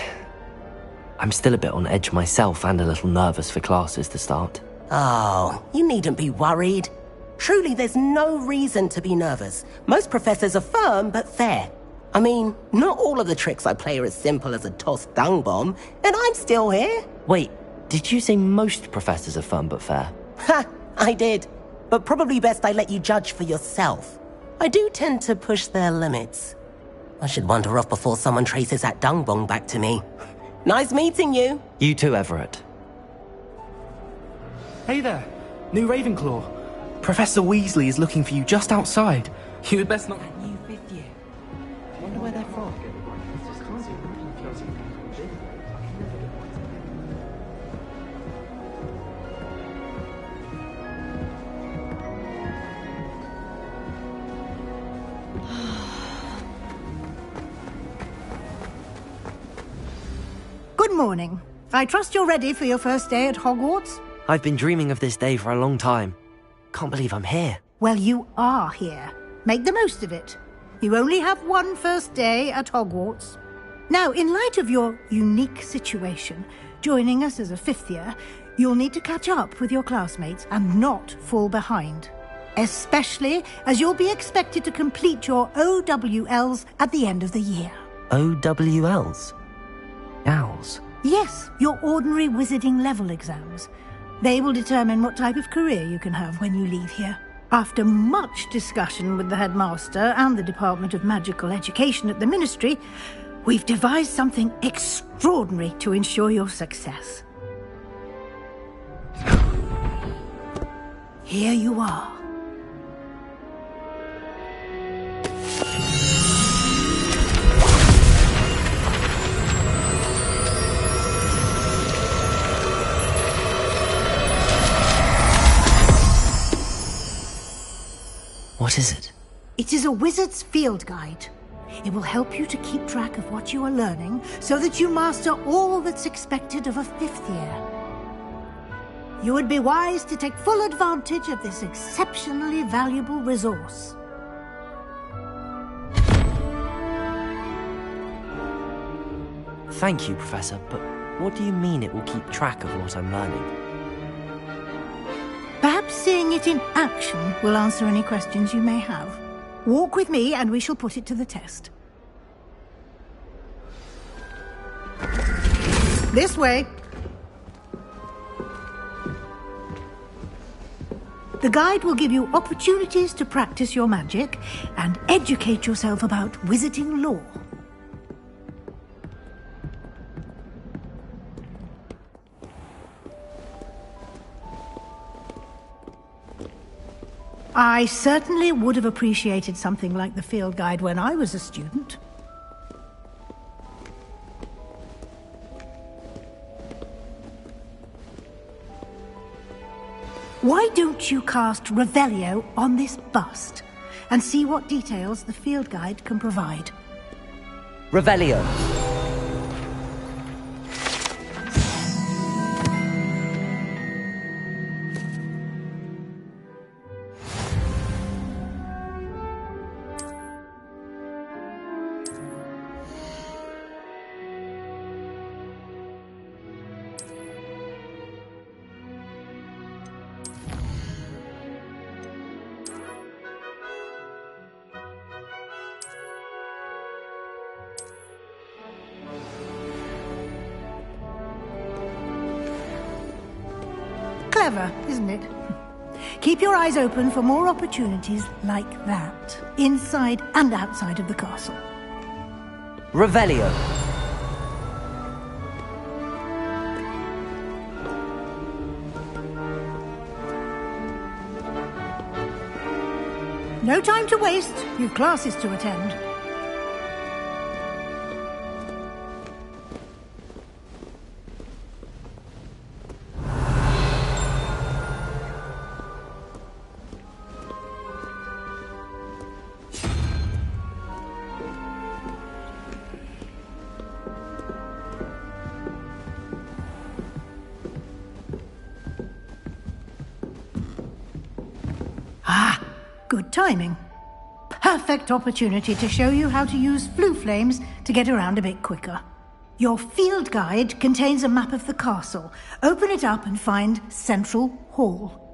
I'm still a bit on edge myself and a little nervous for classes to start. Oh, you needn't be worried. Truly, there's no reason to be nervous. Most professors are firm but fair. I mean, not all of the tricks I play are as simple as a tossed dung bomb, and I'm still here. Wait, did you say most professors are firm but fair? Ha, I did. But probably best I let you judge for yourself. I do tend to push their limits. I should wander off before someone traces that dung bomb back to me. Nice meeting you. You too, Everett. Hey there, new Ravenclaw. Professor Weasley is looking for you just outside. You had best not... That new fifth year. I wonder where they're from. Good morning. I trust you're ready for your first day at Hogwarts? I've been dreaming of this day for a long time. Can't believe I'm here. Well, you are here. Make the most of it. You only have one first day at Hogwarts. Now, in light of your unique situation, joining us as a fifth year, you'll need to catch up with your classmates and not fall behind. Especially as you'll be expected to complete your OWLs at the end of the year. OWLs? Owls? Yes, your ordinary wizarding level exams. They will determine what type of career you can have when you leave here. After much discussion with the headmaster and the Department of Magical Education at the Ministry, we've devised something extraordinary to ensure your success. Here you are. What is it? It is a wizard's field guide. It will help you to keep track of what you are learning so that you master all that's expected of a fifth year. You would be wise to take full advantage of this exceptionally valuable resource. Thank you, Professor, but what do you mean it will keep track of what I'm learning? Perhaps seeing it in action will answer any questions you may have. Walk with me and we shall put it to the test. This way. The guide will give you opportunities to practice your magic and educate yourself about wizarding lore. I certainly would have appreciated something like the field guide when I was a student. Why don't you cast Revelio on this bust and see what details the field guide can provide? Revelio. Clever, isn't it? Keep your eyes open for more opportunities like that, inside and outside of the castle. Revelio. No time to waste. You've classes to attend. Good timing. Perfect opportunity to show you how to use flue flames to get around a bit quicker. Your field guide contains a map of the castle. Open it up and find Central Hall.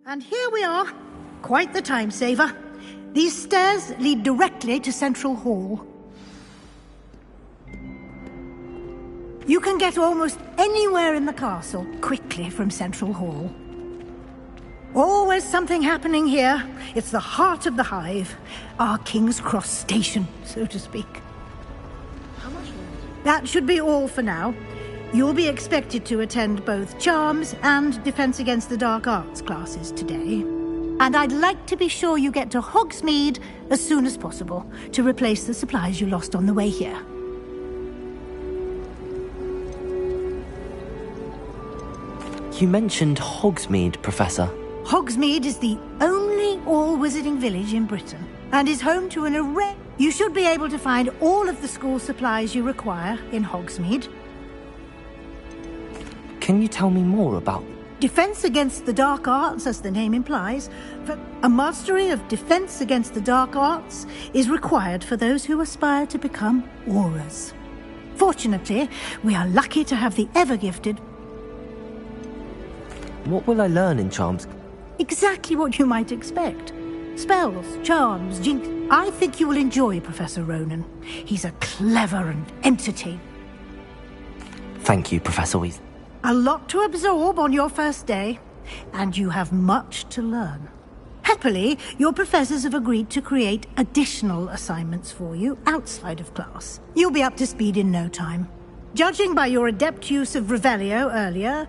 And here we are. Quite the time saver. These stairs lead directly to Central Hall. You can get almost anywhere in the castle quickly from Central Hall. Always something happening here. It's the heart of the hive. Our King's Cross station, so to speak. How much? That should be all for now. You'll be expected to attend both Charms and Defense Against the Dark Arts classes today. And I'd like to be sure you get to Hogsmeade as soon as possible to replace the supplies you lost on the way here. You mentioned Hogsmeade, Professor. Hogsmeade is the only all-wizarding village in Britain and is home to an array. You should be able to find all of the school supplies you require in Hogsmeade. Can you tell me more about... Defense Against the Dark Arts, as the name implies. A mastery of Defense Against the Dark Arts is required for those who aspire to become Aurors. Fortunately, we are lucky to have the ever-gifted... What will I learn in Charms? Exactly what you might expect. Spells, charms, jinx... I think you will enjoy Professor Ronan. He's a clever and entertaining... Thank you, Professor Weasley. A lot to absorb on your first day, and you have much to learn. Happily, your professors have agreed to create additional assignments for you outside of class. You'll be up to speed in no time. Judging by your adept use of Revelio earlier,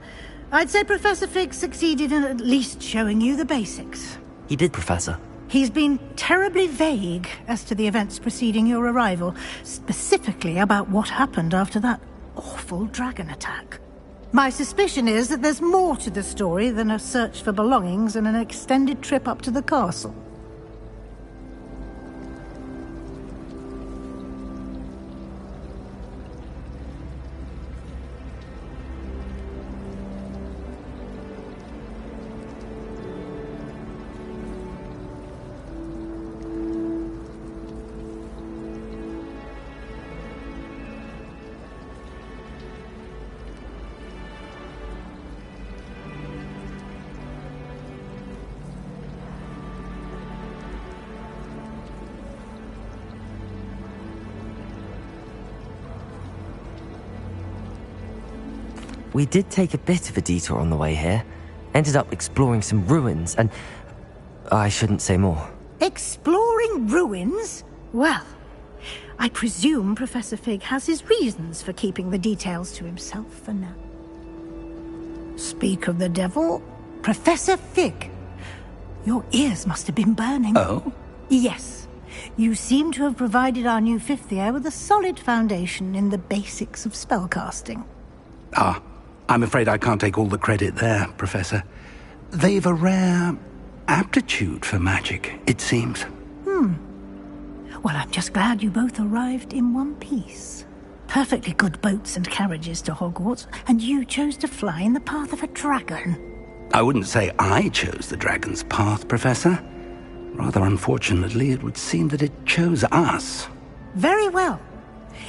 I'd say Professor Fig succeeded in at least showing you the basics. He did, Professor. He's been terribly vague as to the events preceding your arrival, specifically about what happened after that awful dragon attack. My suspicion is that there's more to the story than a search for belongings and an extended trip up to the castle. We did take a bit of a detour on the way here. Ended up exploring some ruins and... I shouldn't say more. Exploring ruins? Well, I presume Professor Fig has his reasons for keeping the details to himself for now. Speak of the devil, Professor Fig. Your ears must have been burning. Oh? Yes. You seem to have provided our new fifth year with a solid foundation in the basics of spellcasting. Ah, I'm afraid I can't take all the credit there, Professor. They've a rare aptitude for magic, it seems. Well, I'm just glad you both arrived in one piece. Perfectly good boats and carriages to Hogwarts, and you chose to fly in the path of a dragon. I wouldn't say I chose the dragon's path, Professor. Rather unfortunately, it would seem that it chose us. Very well.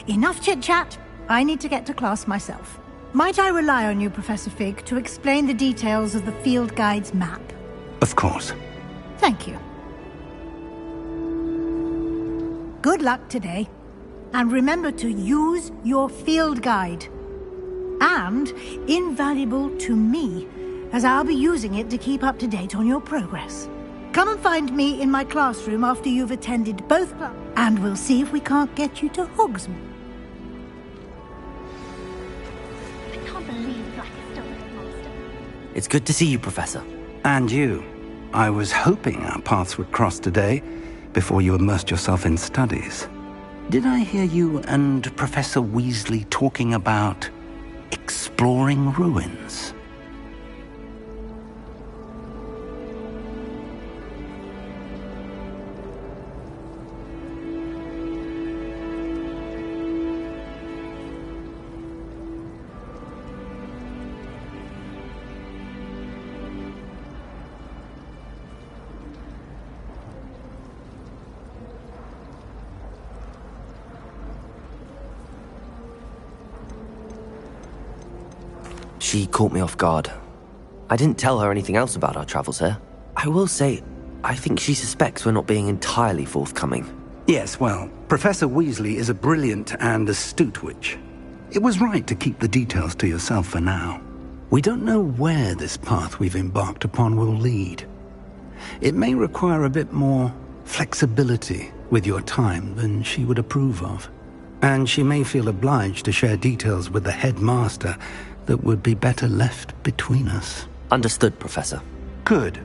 Enough chit-chat. I need to get to class myself. Might I rely on you, Professor Fig, to explain the details of the field guide's map? Of course. Thank you. Good luck today. And remember to use your field guide. And invaluable to me, as I'll be using it to keep up to date on your progress. Come and find me in my classroom after you've attended both classes, and we'll see if we can't get you to Hogsmeade. I can't believe Black is still the master. It's good to see you, Professor. And you. I was hoping our paths would cross today, before you immersed yourself in studies. Did I hear you and Professor Weasley talking about exploring ruins? She caught me off guard. I didn't tell her anything else about our travels here. I will say, I think she suspects we're not being entirely forthcoming. Yes, well, Professor Weasley is a brilliant and astute witch. It was right to keep the details to yourself for now. We don't know where this path we've embarked upon will lead. It may require a bit more flexibility with your time than she would approve of. And she may feel obliged to share details with the headmaster that would be better left between us. Understood, Professor. Good.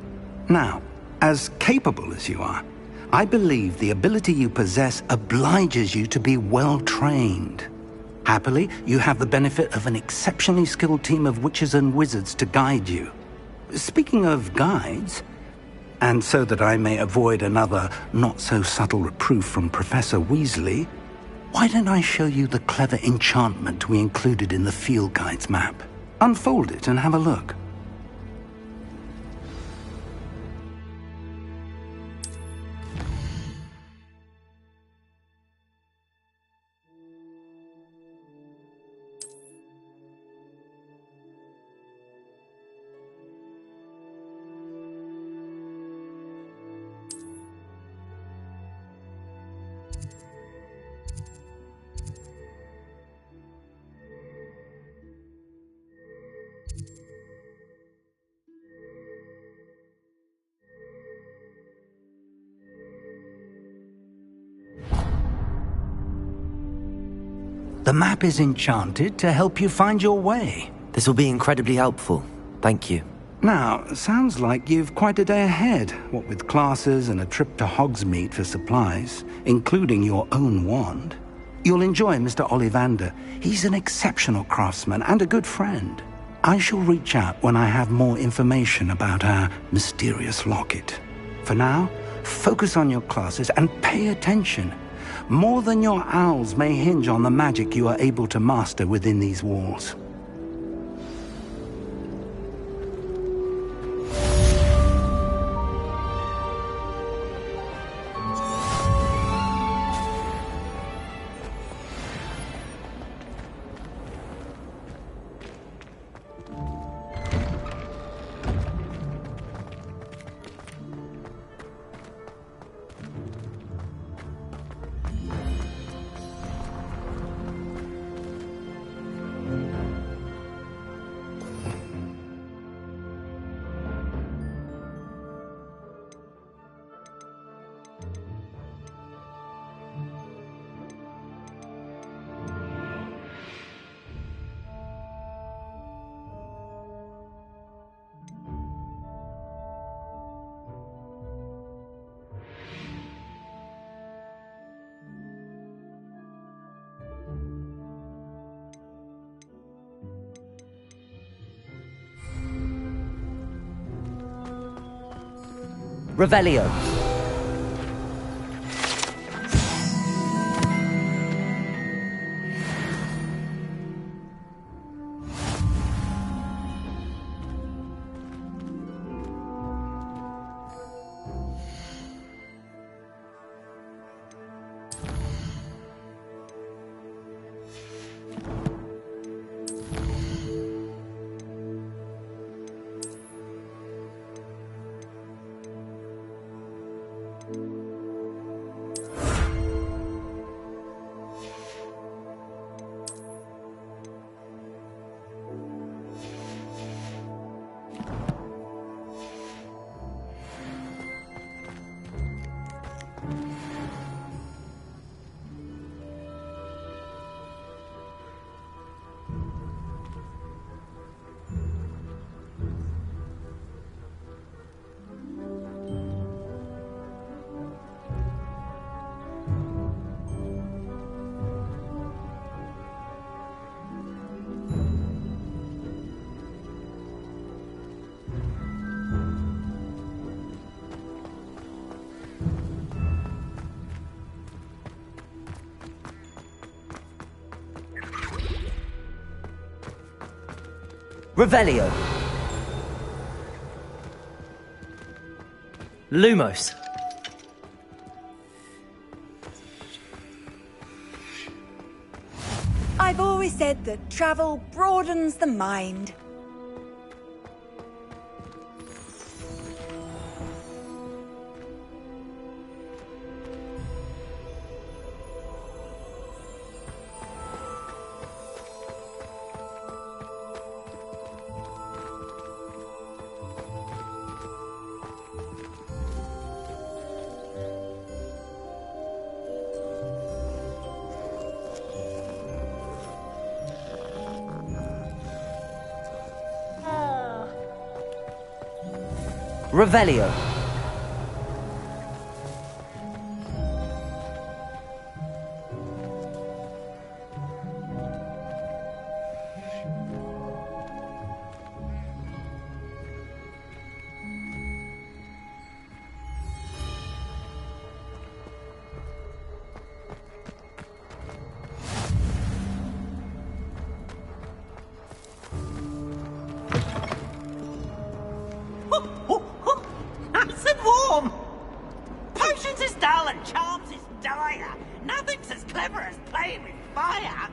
Now, as capable as you are, I believe the ability you possess obliges you to be well trained. Happily, you have the benefit of an exceptionally skilled team of witches and wizards to guide you. Speaking of guides, and so that I may avoid another not-so-subtle reproof from Professor Weasley, why don't I show you the clever enchantment we included in the field guide's map? Unfold it and have a look. The map is enchanted to help you find your way. This will be incredibly helpful. Thank you. Now, sounds like you've quite a day ahead, what with classes and a trip to Hogsmeade for supplies, including your own wand. You'll enjoy Mr. Ollivander. He's an exceptional craftsman and a good friend. I shall reach out when I have more information about our mysterious locket. For now, focus on your classes and pay attention. More than your owls may hinge on the magic you are able to master within these walls. Revelio. Revelio. Lumos. I've always said that travel broadens the mind. Revelio. Nice and warm! Potions is dull and charms is dire. Nothing's as clever as playing with fire.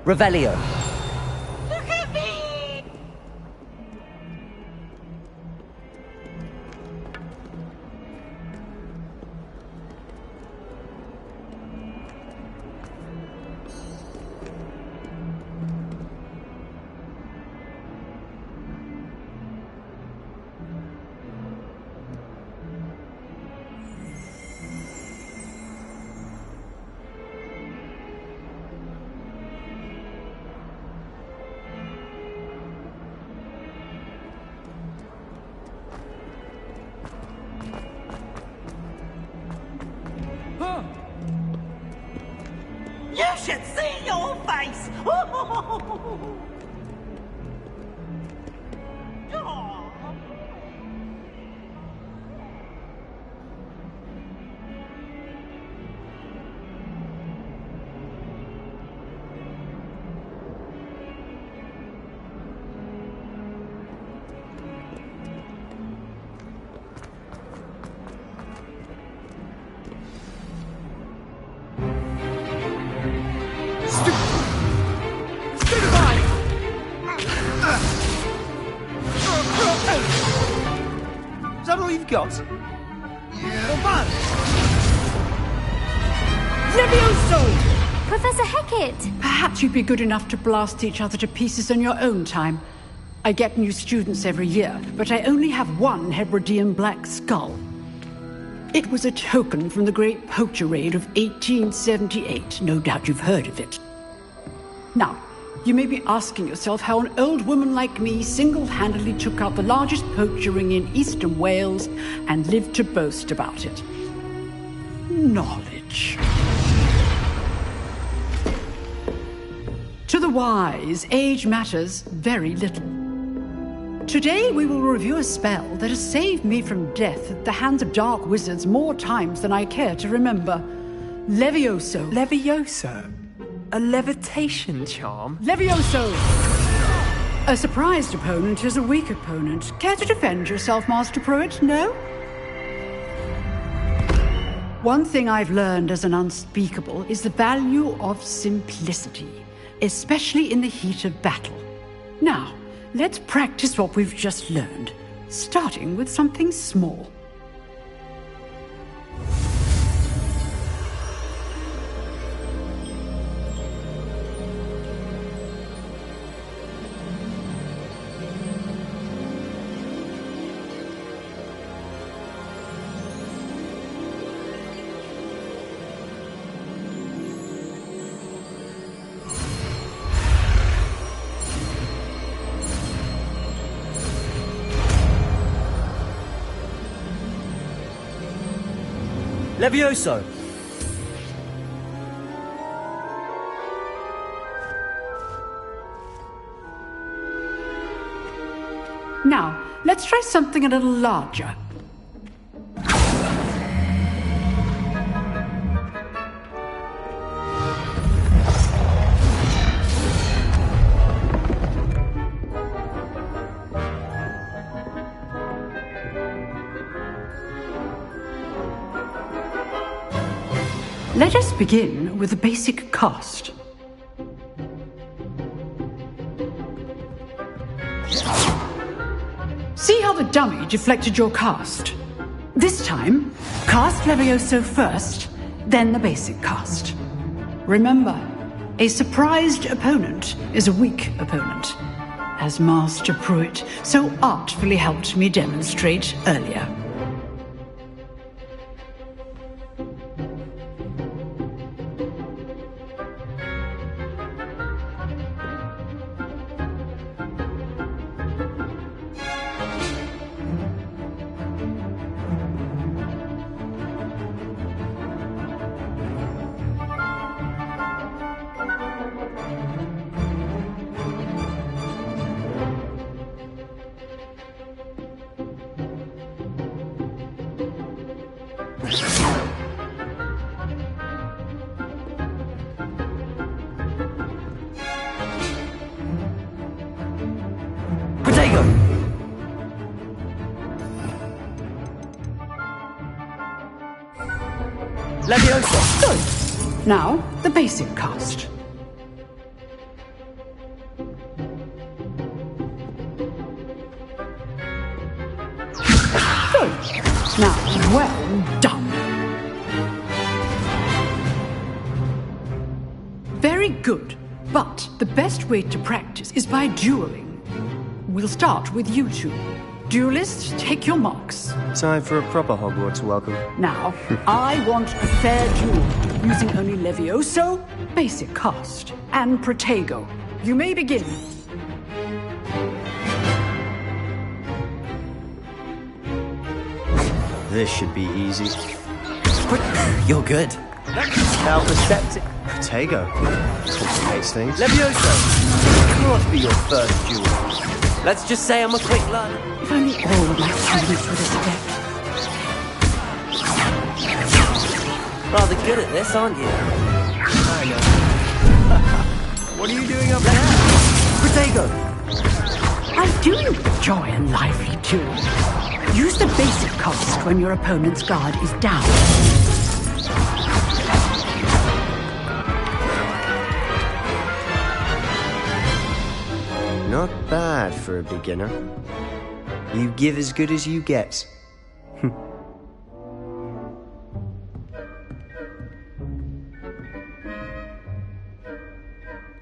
Revelio. Look at me! You should see your face! Is that all you've got? Levioso! Professor Hecat! Perhaps you'd be good enough to blast each other to pieces on your own time. I get new students every year, but I only have one Hebridean black skull. It was a token from the Great Poacher Raid of 1878. No doubt you've heard of it. Now, you may be asking yourself how an old woman like me single-handedly took out the largest poacher ring in eastern Wales and lived to boast about it. Knowledge. To the wise, age matters very little. Today we will review a spell that has saved me from death at the hands of dark wizards more times than I care to remember. Levioso. Levioso? A levitation charm? Levioso! A surprised opponent is a weak opponent. Care to defend yourself, Master Pruitt? No? One thing I've learned as an unspeakable is the value of simplicity, especially in the heat of battle. Now, let's practice what we've just learned, starting with something small. Levioso! Now, let's try something a little larger. Let us begin with the basic cast. See how the dummy deflected your cast? This time, cast Levioso first, then the basic cast. Remember, a surprised opponent is a weak opponent, as Master Pruitt so artfully helped me demonstrate earlier. Levioso! Good. Now, the basic cast. Good. Now, well done. Very good. But the best way to practice is by dueling. We'll start with you two. Duelists, take your marks. Time for a proper Hogwarts welcome. Now, I want a fair duel, using only Levioso, basic cast, and Protego. You may begin. This should be easy. You're good. Now Perceptive. Protego. Complicates things. Levioso! Can't be your first duel. Let's just say I'm a quick learner. If only all of my students were this adept. Rather good at this, aren't you? I know. What are you doing up there? Protego! I do enjoy a lively duel. Use the basic cast when your opponent's guard is down. Not bad for a beginner. You give as good as you get.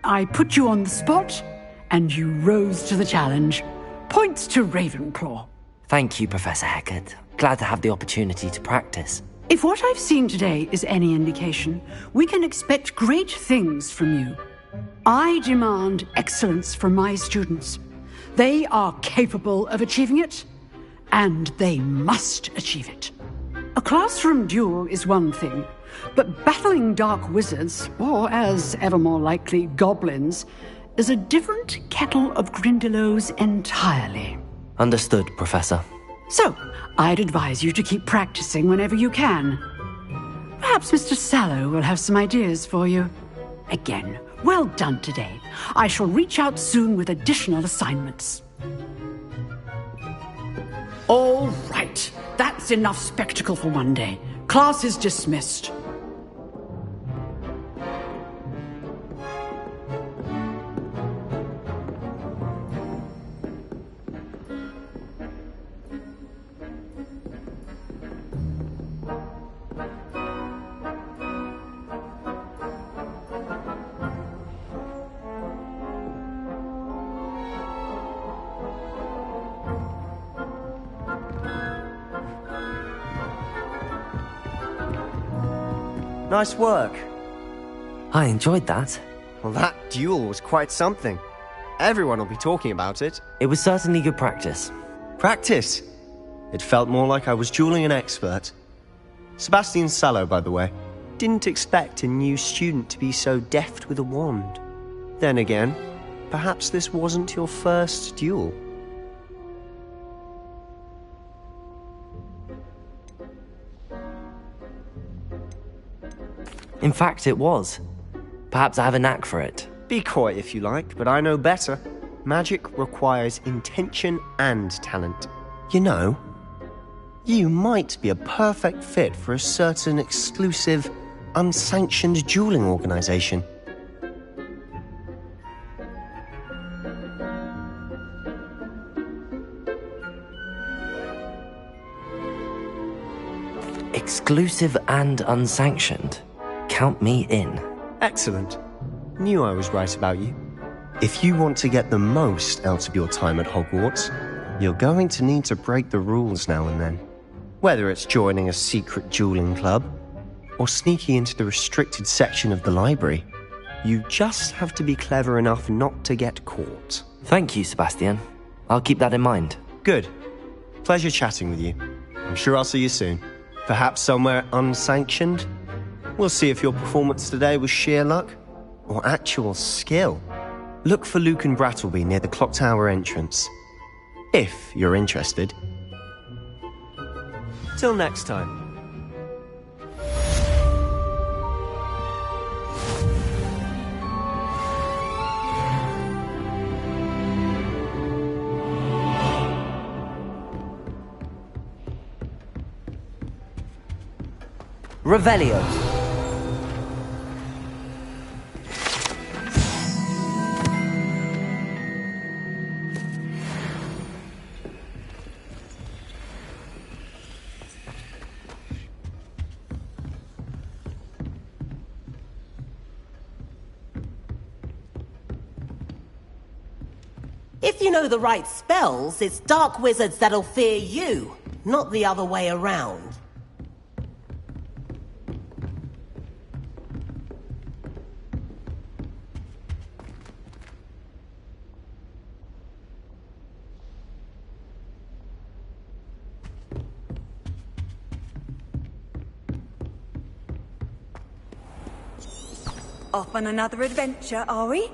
I put you on the spot, and you rose to the challenge. Points to Ravenclaw. Thank you, Professor Hecat. Glad to have the opportunity to practice. If what I've seen today is any indication, we can expect great things from you. I demand excellence from my students. They are capable of achieving it, and they must achieve it. A classroom duel is one thing, but battling dark wizards, or as ever more likely, goblins, is a different kettle of Grindylows entirely. Understood, Professor. So, I'd advise you to keep practicing whenever you can. Perhaps Mr. Sallow will have some ideas for you. Again, well done today. I shall reach out soon with additional assignments. All right. That's enough spectacle for one day. Class is dismissed. Nice work. I enjoyed that. Well, that duel was quite something. Everyone will be talking about it. It was certainly good practice. Practice? It felt more like I was dueling an expert. Sebastian Sallow, by the way. Didn't expect a new student to be so deft with a wand. Then again, perhaps this wasn't your first duel. In fact, it was. Perhaps I have a knack for it. Be coy if you like, but I know better. Magic requires intention and talent. You know, you might be a perfect fit for a certain exclusive, unsanctioned dueling organization. Exclusive and unsanctioned. Count me in. Excellent. Knew I was right about you. If you want to get the most out of your time at Hogwarts, you're going to need to break the rules now and then. Whether it's joining a secret dueling club, or sneaking into the restricted section of the library, you just have to be clever enough not to get caught. Thank you, Sebastian. I'll keep that in mind. Good. Pleasure chatting with you. I'm sure I'll see you soon. Perhaps somewhere unsanctioned? We'll see if your performance today was sheer luck or actual skill. Look for Luke and Brattleby near the clock tower entrance, if you're interested. Till next time. Revelio. If you know the right spells, it's dark wizards that'll fear you, not the other way around. Off on another adventure, are we?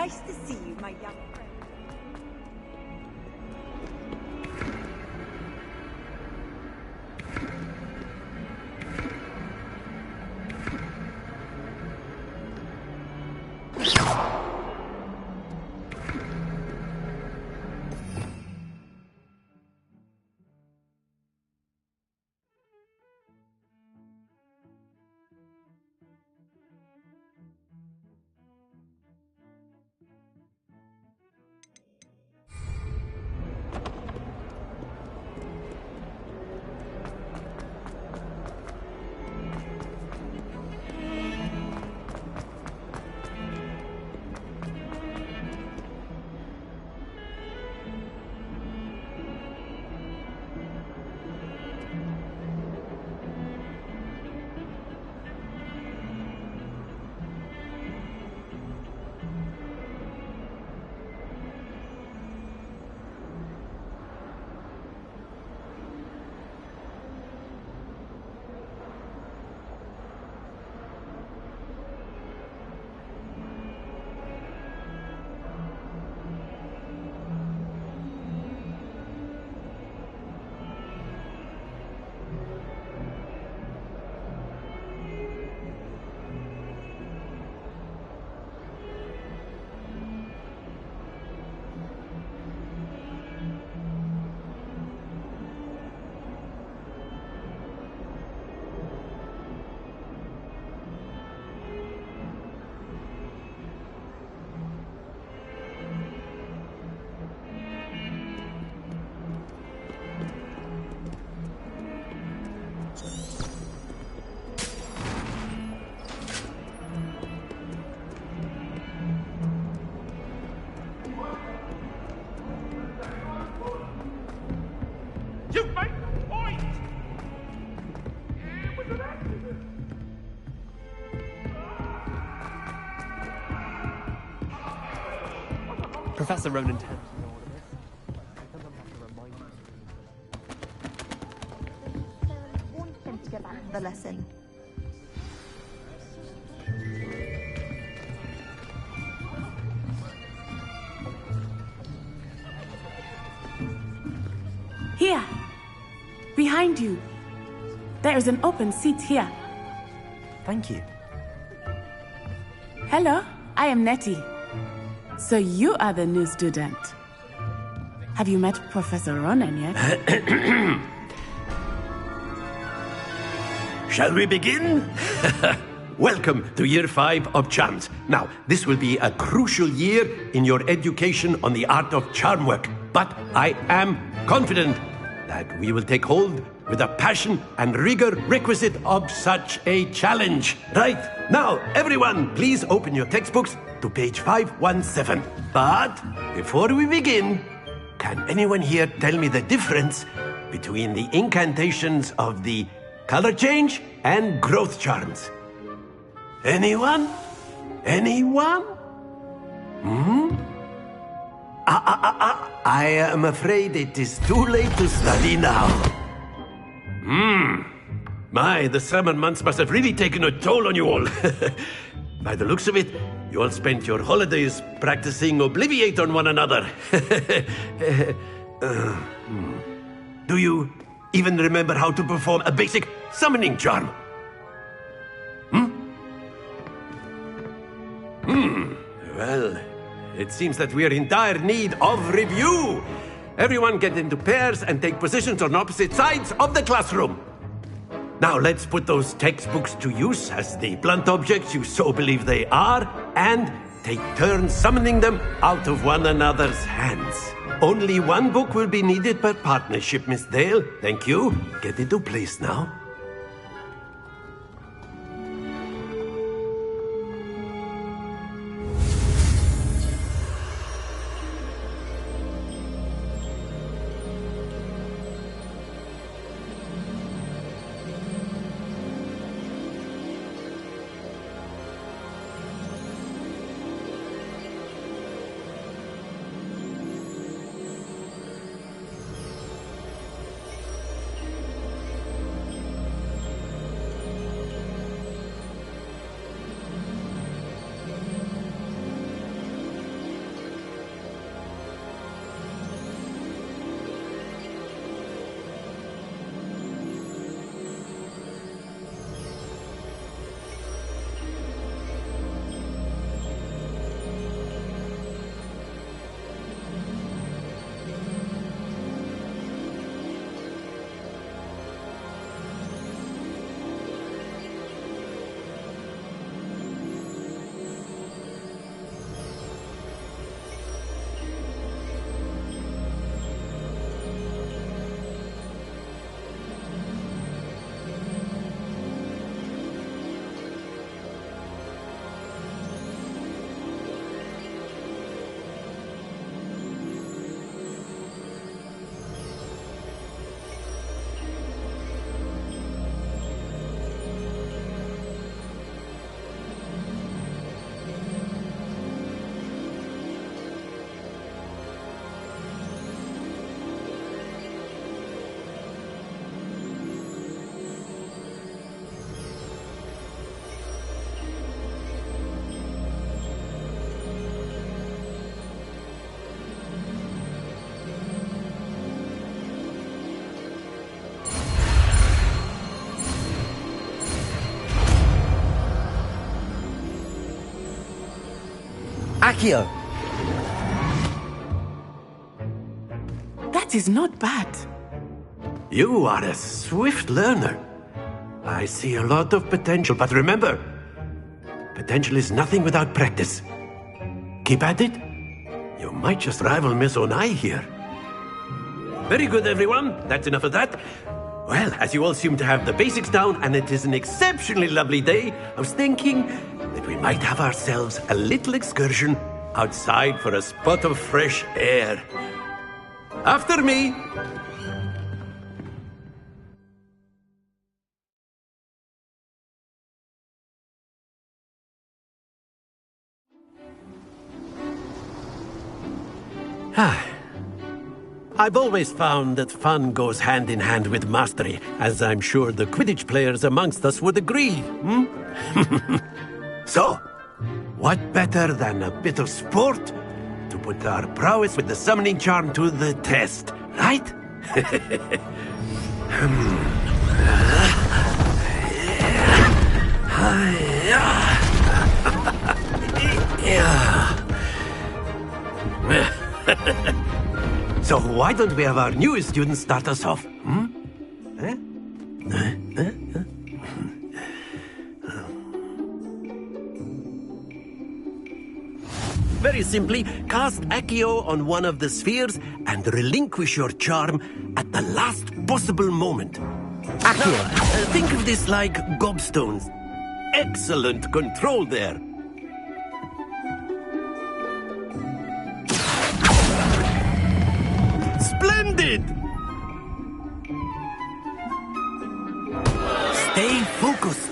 Nice to see you, my young friend. Professor Ronan tends I want him to get back to the lesson. Here! Behind you! There is an open seat here. Thank you. Hello, I am Nettie. So you are the new student. Have you met Professor Ronan yet? Shall we begin? Welcome to Year 5 of Charms. Now, this will be a crucial year in your education on the art of charm work. But I am confident that we will take hold with the passion and rigor requisite of such a challenge. Right, now, everyone, please open your textbooks to page 517. But before we begin, can anyone here tell me the difference between the incantations of the color change and growth charms? Anyone? Anyone? I am afraid it is too late to study now. My, the summer months must have really taken a toll on you all. By the looks of it, you all spent your holidays practicing Obliviate on one another. Do you even remember how to perform a basic summoning charm? Well, it seems that we are in dire need of review. Everyone get into pairs and take positions on opposite sides of the classroom. Now let's put those textbooks to use as the blunt objects you so believe they are, and take turns summoning them out of one another's hands. Only one book will be needed per partnership, Miss Dale. Thank you. Get into place now. Accio! That is not bad. You are a swift learner. I see a lot of potential, but remember, potential is nothing without practice. Keep at it. You might just rival Miss Onai here. Very good, everyone. That's enough of that. Well, as you all seem to have the basics down, and it is an exceptionally lovely day, I was thinking that we might have ourselves a little excursion outside for a spot of fresh air. After me! I've always found that fun goes hand in hand with mastery, as I'm sure the Quidditch players amongst us would agree. So, what better than a bit of sport to put our prowess with the summoning charm to the test, right? So why don't we have our newest student start us off? Very simply, cast Accio on one of the spheres and relinquish your charm at the last possible moment. Accio! Think of this like gobstones. Excellent control there. Splendid! Stay focused.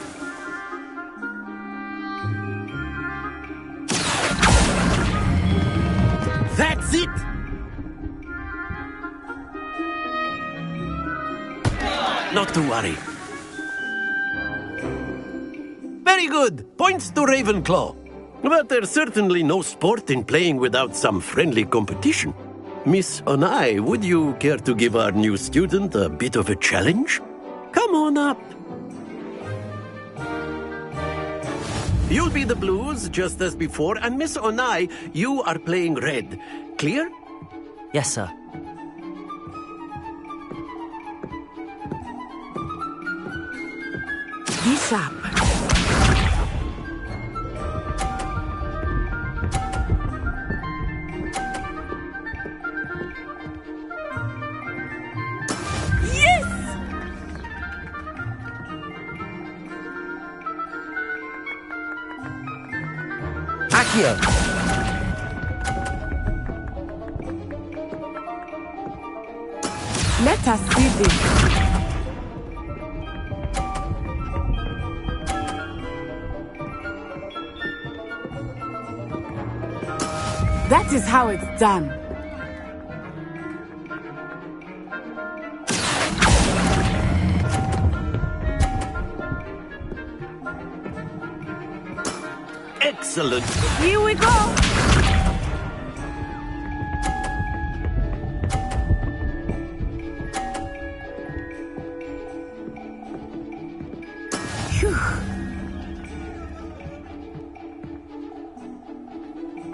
That's it! Not to worry. Very good. Points to Ravenclaw. But there's certainly no sport in playing without some friendly competition. Miss Onai, would you care to give our new student a bit of a challenge? Come on up. You'll be the blues, just as before, and Miss Onai, you are playing red. Clear? Yes, sir. Be sharp. Accio! Let us see this. That is how it's done. Excellent. Here we go.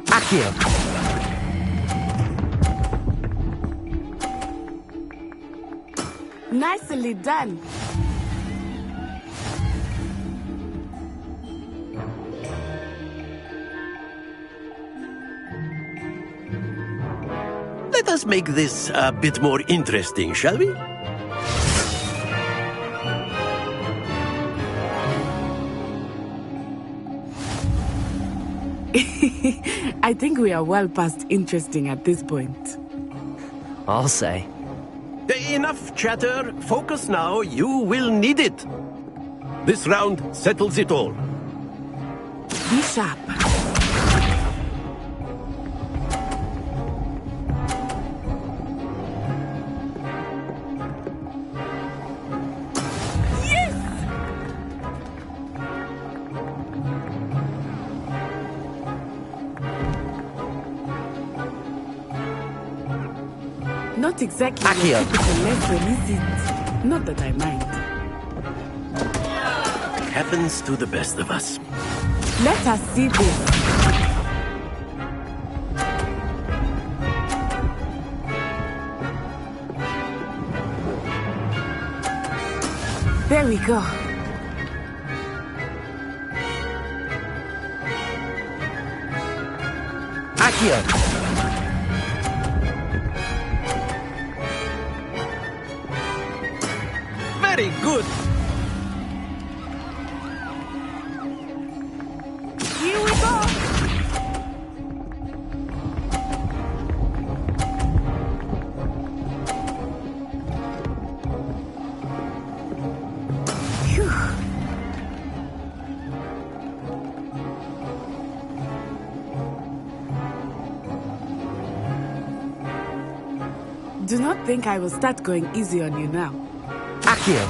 Accio! Nicely done. Let us make this a bit more interesting, shall we? I think we are well past interesting at this point. I'll say. Enough chatter. Focus now. You will need it. This round settles it all. Be sharp. Not exactly a typical lesson, is it? Not that I mind. Happens to the best of us. Let us see this. There we go. Accio! Very good! Here we go! Phew. Do not think I will start going easy on you now. Accio!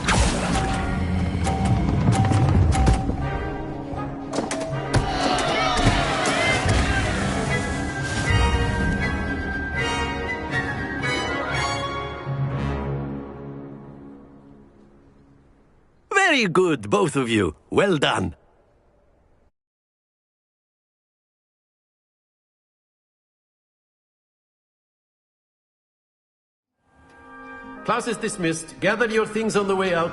Very good, both of you. Well done. Class is dismissed. Gather your things on the way out.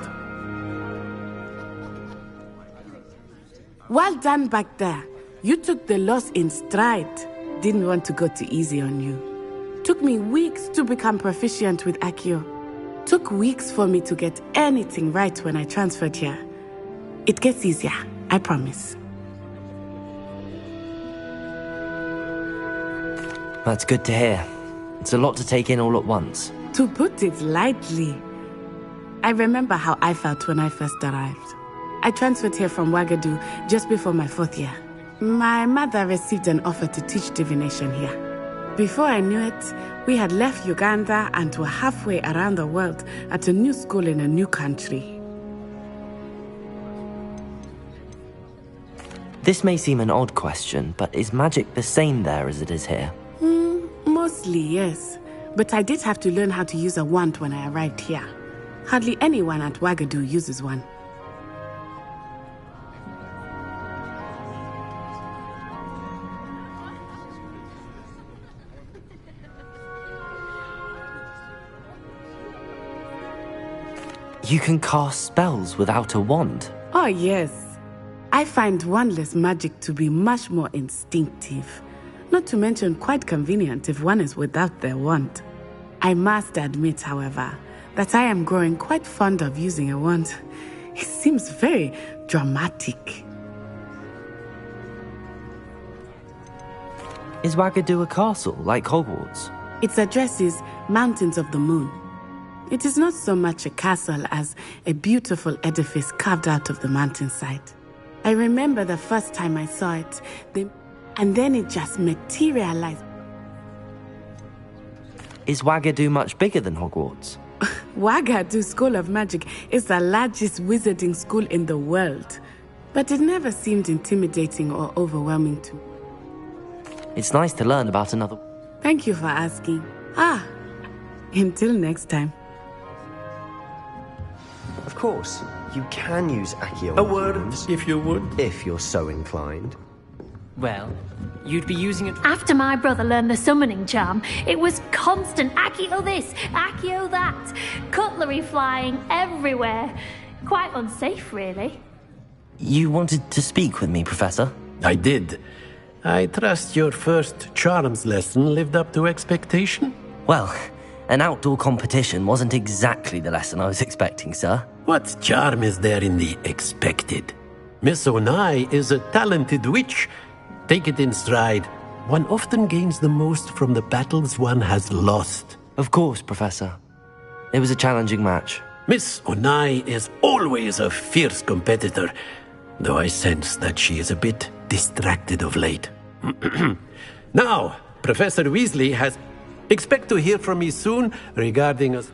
Well done back there. You took the loss in stride. Didn't want to go too easy on you. Took me weeks to become proficient with Accio. Took weeks for me to get anything right when I transferred here. It gets easier, I promise. That's good to hear. It's a lot to take in all at once. To put it lightly, I remember how I felt when I first arrived. I transferred here from Ouagadougou just before my 4th year. My mother received an offer to teach divination here. Before I knew it, we had left Uganda and were halfway around the world at a new school in a new country. This may seem an odd question, but is magic the same there as it is here? Mostly, yes. But I did have to learn how to use a wand when I arrived here. Hardly anyone at Ouagadougou uses one. You can cast spells without a wand? Oh, yes. I find wandless magic to be much more instinctive. Not to mention quite convenient if one is without their wand. I must admit, however, that I am growing quite fond of using a wand. It seems very dramatic. Is Ouagadougou a castle, like Hogwarts? Its address is Mountains of the Moon. It is not so much a castle as a beautiful edifice carved out of the mountainside. I remember the first time I saw it, and then it just materialized. Is Ouagadougou much bigger than Hogwarts? Ouagadougou School of Magic is the largest wizarding school in the world, but it never seemed intimidating or overwhelming to me. It's nice to learn about another... Thank you for asking. Until next time. Of course, you can use Accio. A word, if you would. If you're so inclined. Well, you'd be using it... After my brother learned the summoning charm, it was constant Accio this, Accio that. Cutlery flying everywhere. Quite unsafe, really. You wanted to speak with me, Professor? I did. I trust your first charms lesson lived up to expectation? Well, an outdoor competition wasn't exactly the lesson I was expecting, sir. What charm is there in the expected? Miss Onai is a talented witch. Take it in stride. One often gains the most from the battles one has lost. Of course, Professor. It was a challenging match. Miss Onai is always a fierce competitor, though I sense that she is a bit distracted of late. Now, Professor Weasley has... Expect to hear from me soon regarding us.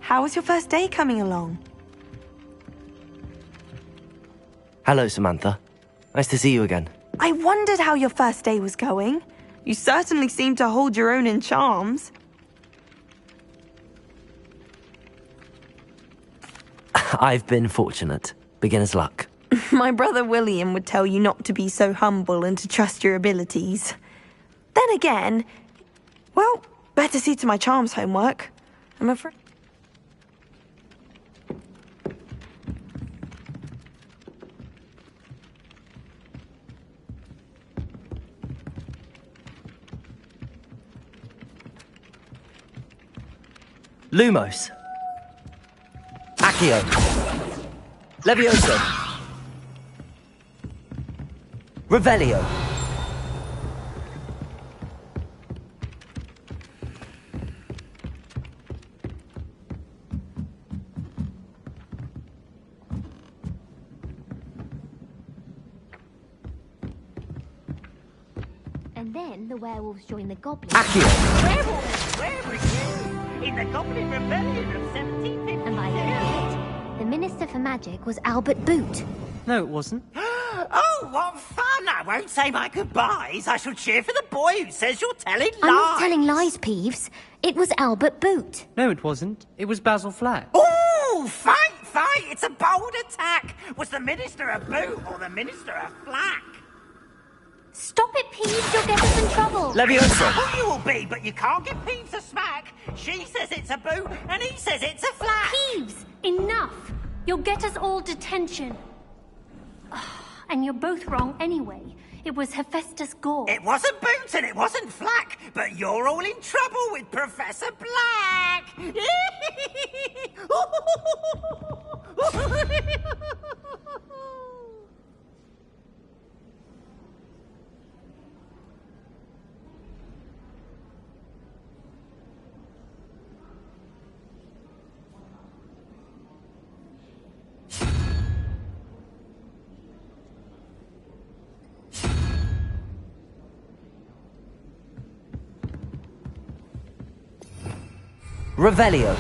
How was your first day coming along? Hello, Samantha. Nice to see you again. I wondered how your first day was going. You certainly seem to hold your own in charms. I've been fortunate. Beginner's luck. My brother William would tell you not to be so humble and to trust your abilities. Then again, well, better see to my charms homework. I'm afraid... Lumos. Accio. Levioso. Revelio. And then the werewolves joined the goblins. Accio. Werewolves! Where were you? In the Goblin Rebellion of 1750. And by the end of it, the Minister for Magic was Albert Boot. No, it wasn't. Oh, what fun! I won't say my goodbyes. I shall cheer for the boy who says you're telling lies. I'm not telling lies, Peeves. It was Albert Boot. No, it wasn't. It was Basil Flack. Oh, fight! It's a bold attack. Was the Minister a boot or the Minister a flack? Stop it, Peeves. You'll get us in trouble. Levioso. Oh, you will be, but you can't give Peeves a smack. She says it's a boot, and he says it's a flack. Peeves, enough. You'll get us all detention. And you're both wrong anyway. It was Hephaestus Gore. It wasn't boot and it wasn't flack, but you're all in trouble with Professor Black. Revelio.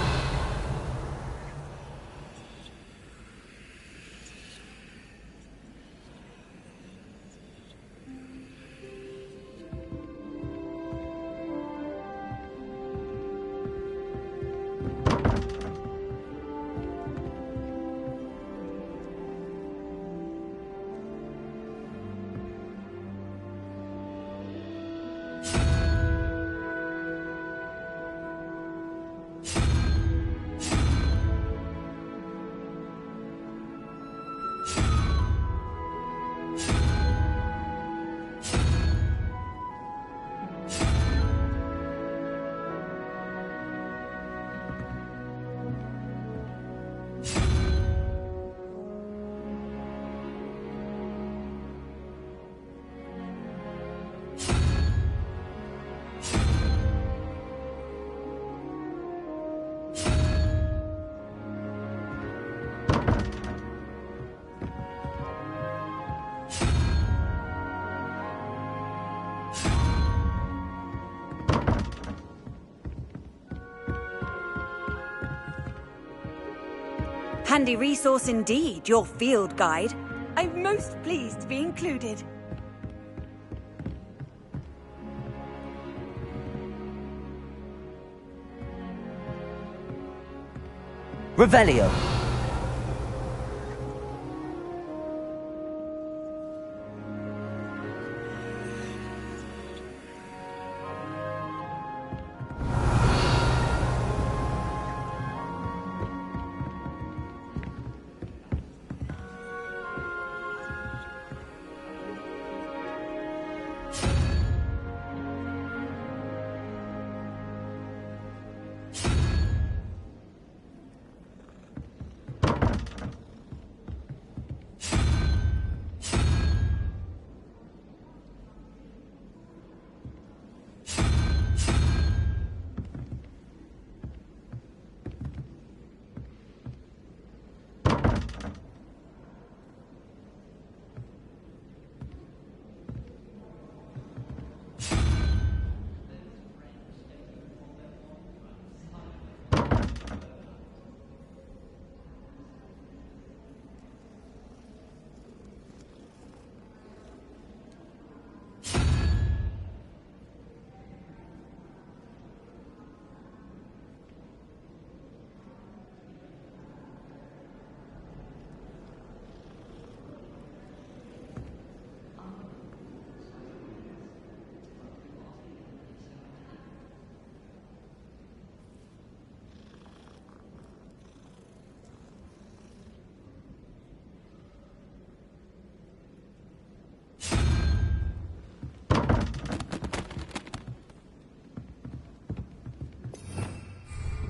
Handy resource indeed, your field guide. I'm most pleased to be included. Revelio.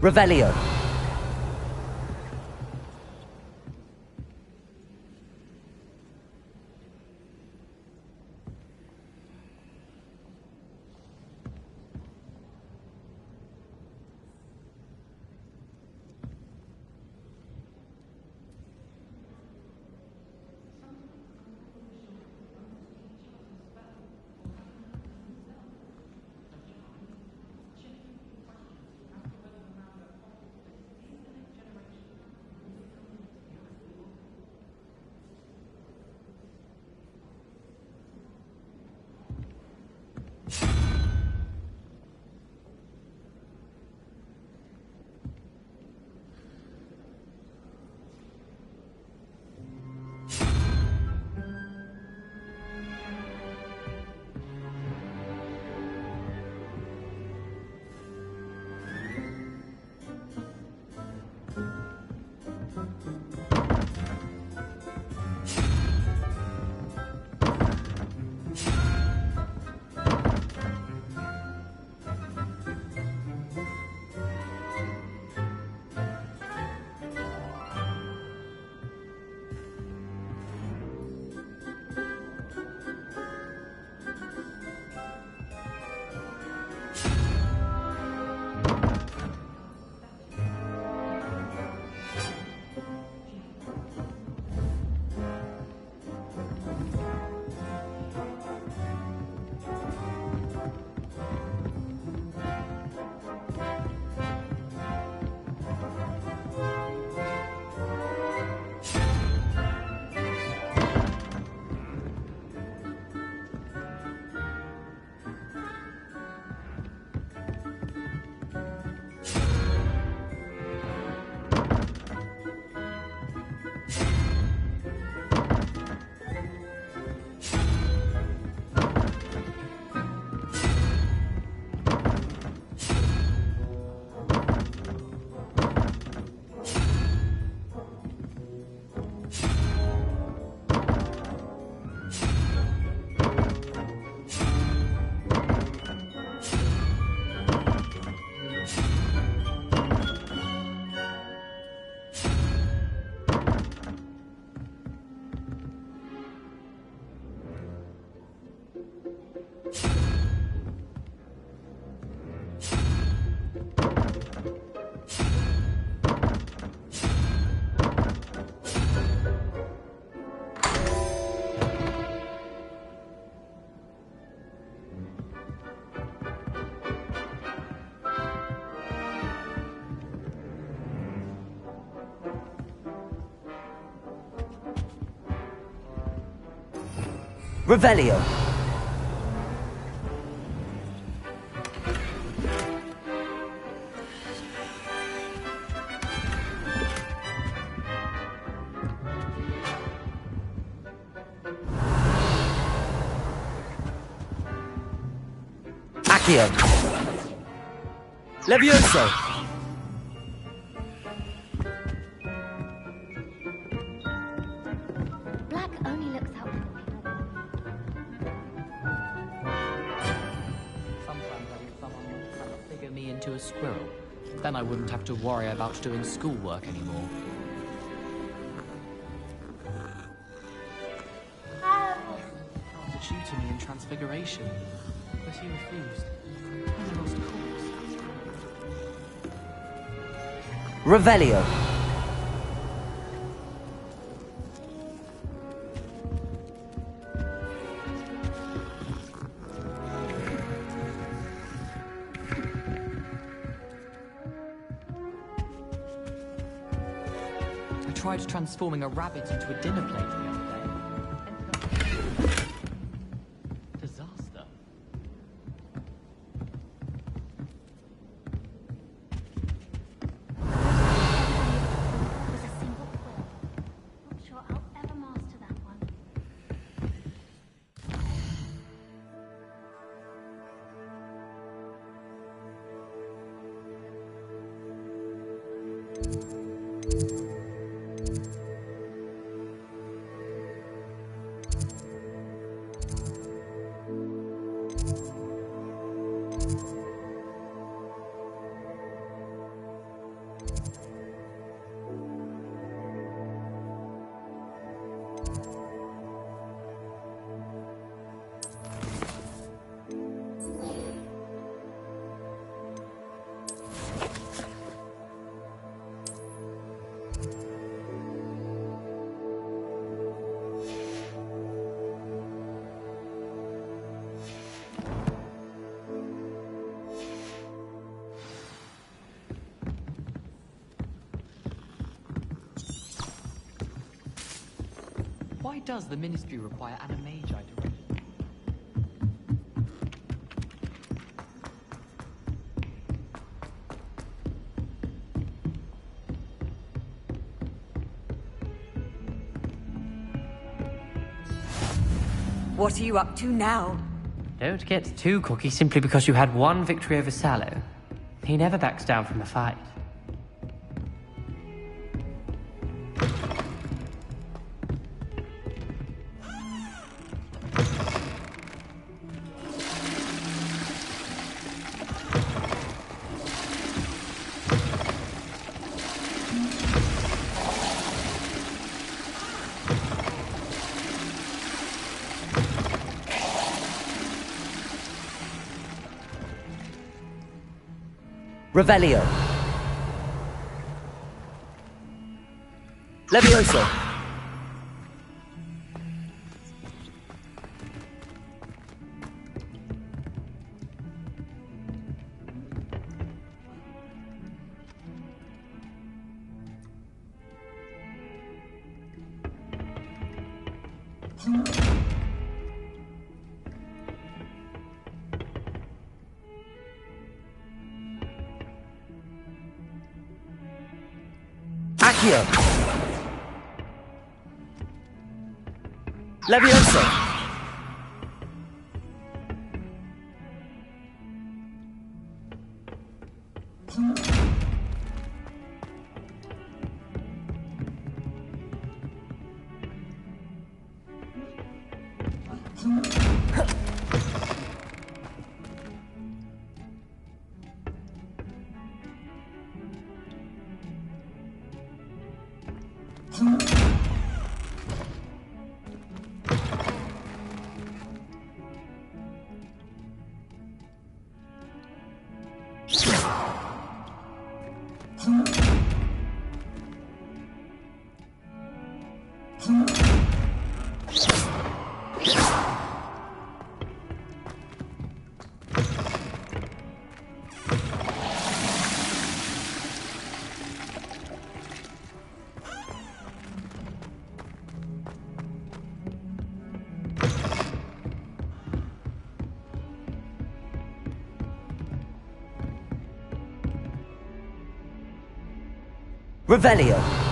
Revelio. Revelio. Accio. Levioso. Black only looks out for Sometimes I wish someone would try to figure me into a squirrel. Then I wouldn't have to worry about doing schoolwork anymore. Tried to tutor me in Transfiguration, but he refused. I lost course. Revelio. I tried transforming a rabbit into a dinner plate the other day. Disaster. was a single quill. Not sure I'll ever master that one. Why does the Ministry require Animagi to run? What are you up to now? Don't get too cocky simply because you had one victory over Sallow. He never backs down from a fight. Revelio. Levioso. Accio. Levioso. Revelio.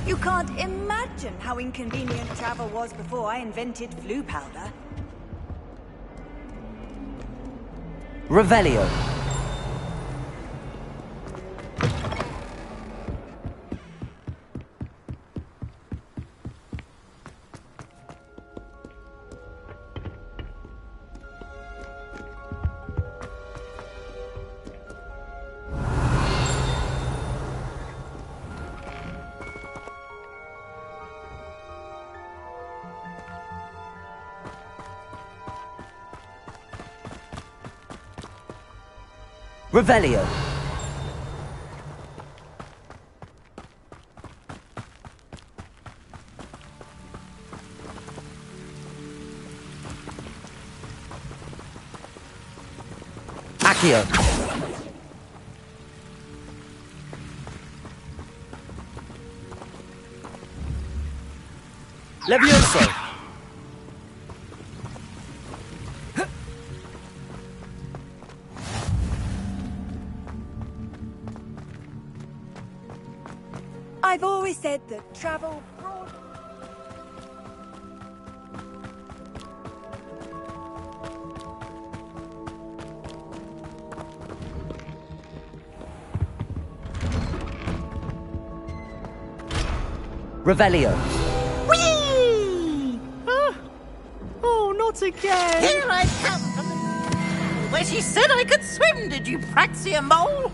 You can't imagine how inconvenient travel was before I invented flu powder. Revelio. Revelio. Accio. Levioso. I've always said that travel broad... Revelio. Whee! Oh, not again! Here I come from the where she said I could swim, did you praxia mole?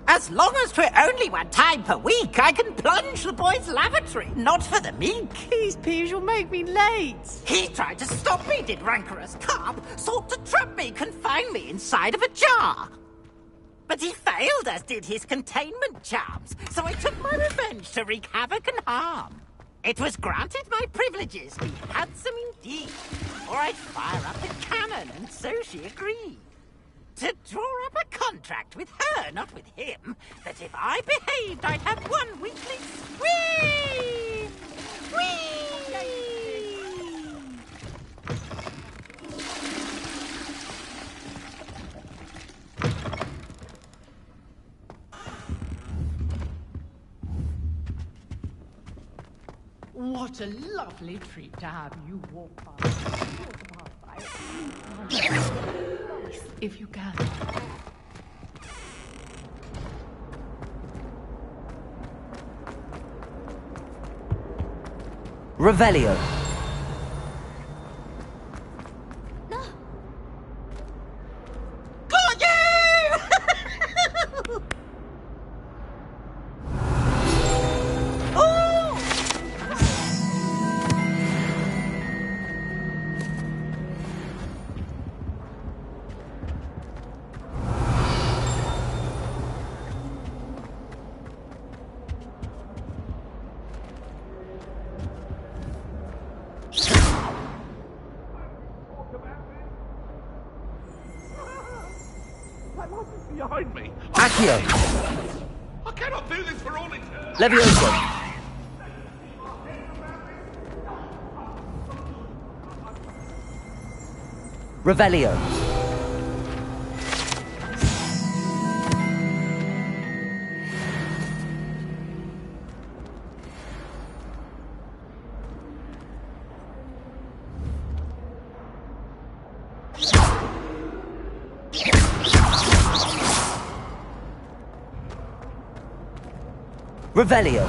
As long as 'twere only one time per week, I can plunge the boy's lavatory, not for the meek. These peeves will make me late. He tried to stop me, did rancorous carp, sought to trap me, confine me inside of a jar. But he failed, as did his containment charms, so I took my revenge to wreak havoc and harm. It was granted my privileges, be handsome indeed, or I'd fire up the cannon, and so she agreed. To draw up a contract with her, not with him, that if I behaved, I'd have one weekly whee! Whee! What a lovely treat to have you walk by. If you can. Revelio. Got you! Behind me. Accio. I cannot do this for all eternity. Levioso. Revelio. Revelio.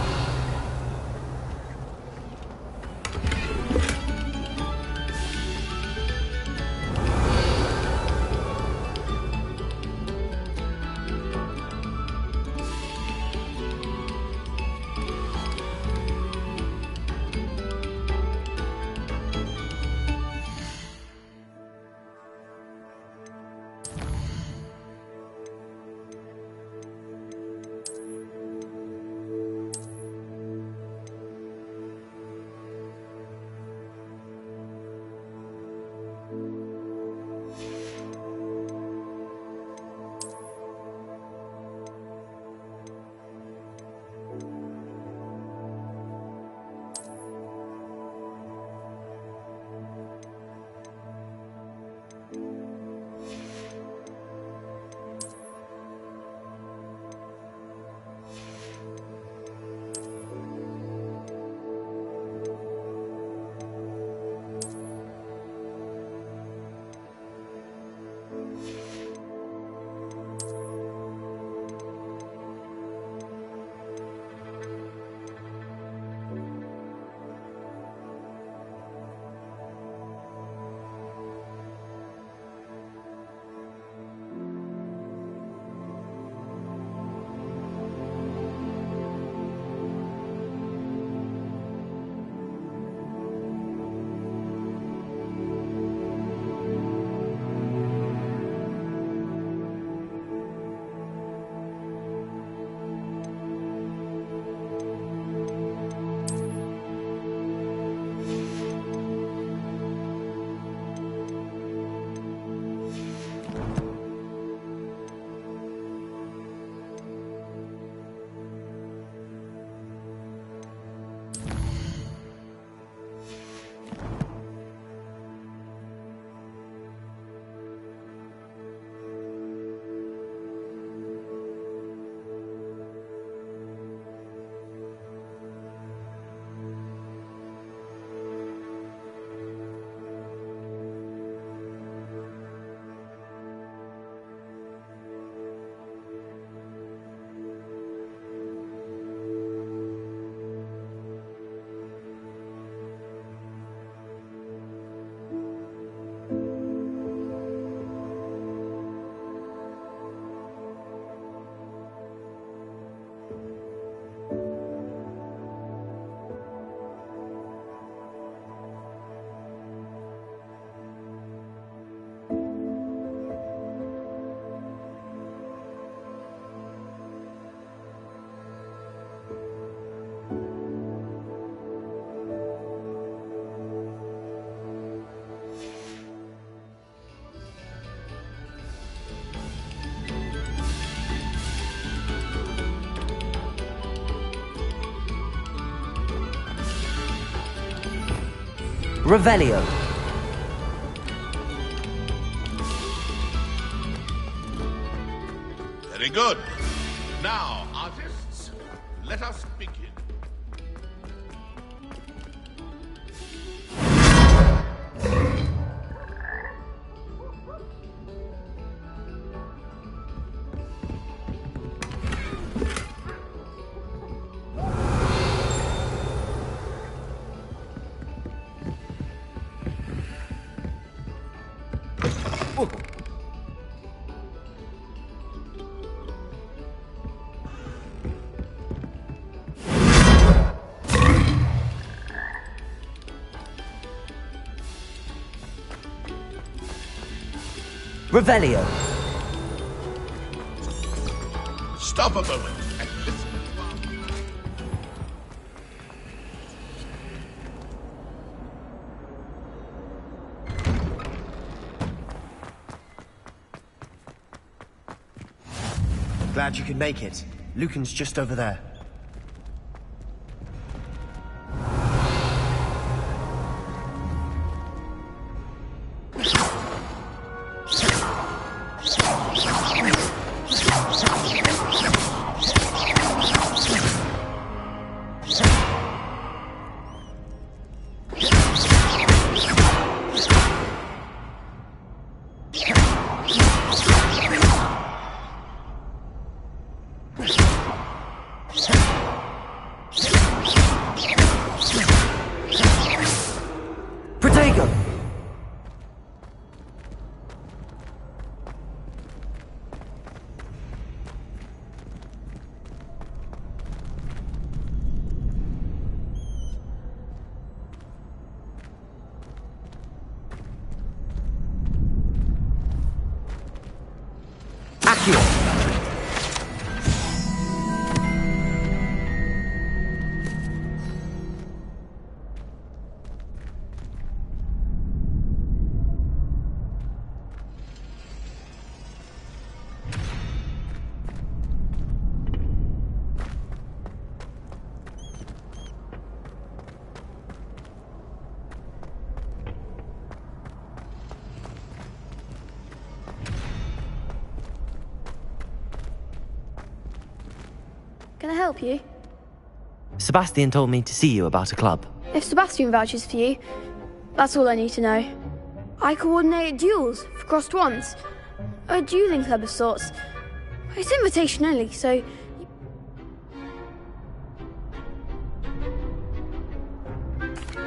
Revelio. Very good. Now, artists, let us begin. Revelio. Stop a moment and listen. Glad you could make it. Lucan's just over there. Can I help you? Sebastian told me to see you about a club. If Sebastian vouches for you, that's all I need to know. I coordinate duels for crossed ones. A dueling club of sorts. It's invitation only, so...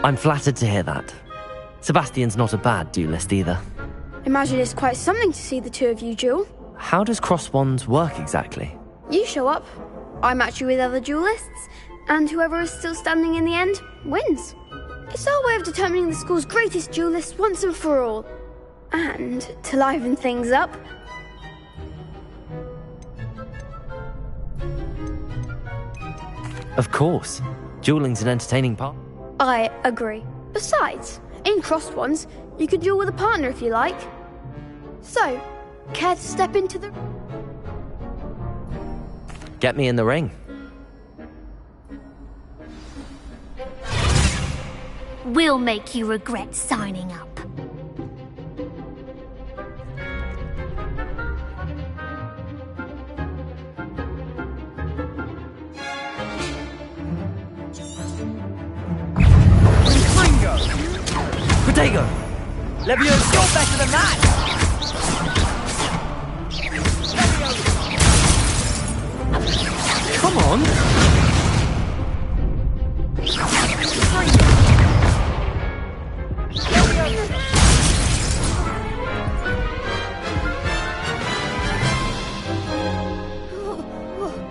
I'm flattered to hear that. Sebastian's not a bad duelist either. Imagine it's quite something to see the two of you duel. How does cross wands work exactly? You show up, I match you with other duelists, and whoever is still standing in the end wins. It's our way of determining the school's greatest duelist once and for all. And to liven things up... Of course. Dueling's an entertaining part. I agree. Besides, in crossed ones, you can duel with a partner if you like. So, care to step into the... Get me in the ring. We'll make you regret signing up. Protego! Leviosa! You're better than that! Come on!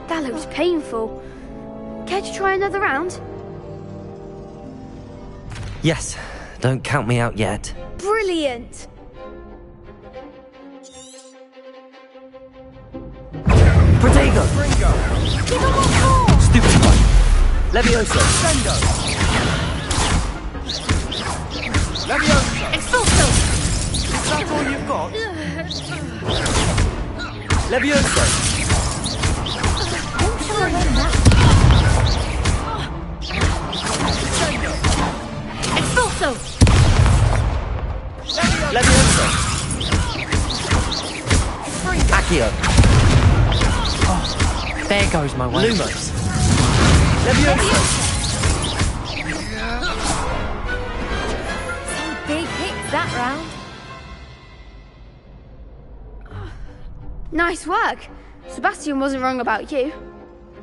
That looks painful. Care to try another round? Yes, don't count me out yet. Brilliant! Protego! Give him one more! Stupid one! Leviosa! Sendo! Leviosa! Expulso! Is that all you've got? Leviosa! Expulso! Accio. Oh, there goes my way. Lumos. Leviosa. Some big hits that round. Nice work. Sebastian wasn't wrong about you.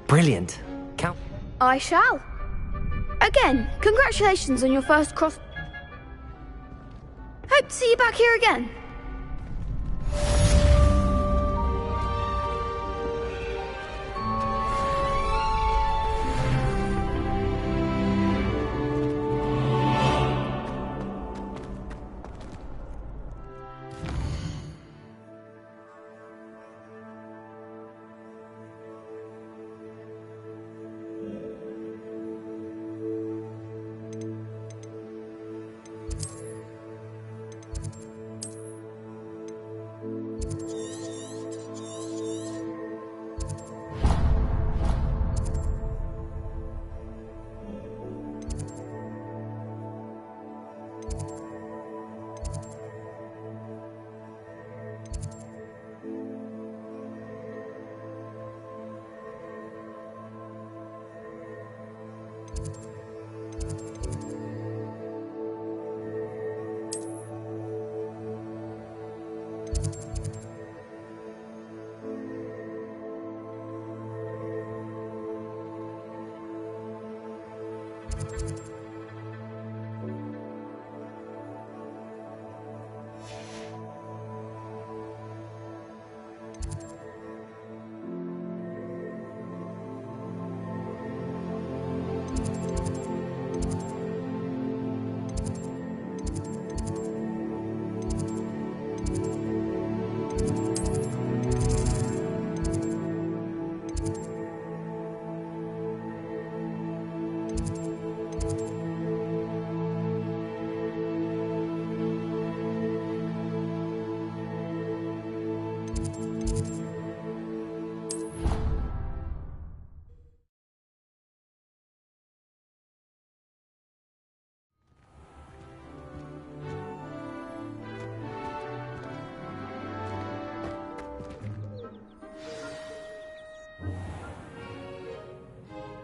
Brilliant. Count. I shall. Again, congratulations on your first cross... Hope to see you back here again.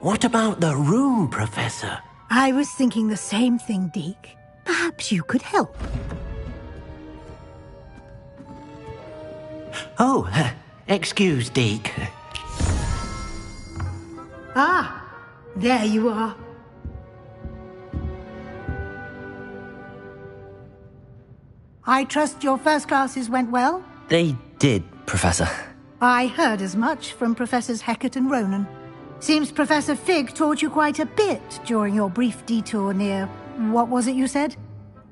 What about the room, Professor? I was thinking the same thing, Deke. Perhaps you could help. Oh, excuse, Deke. Ah, there you are. I trust your first classes went well? They did, Professor. I heard as much from Professors Hecat and Ronan. Seems Professor Fig taught you quite a bit during your brief detour near... what was it you said?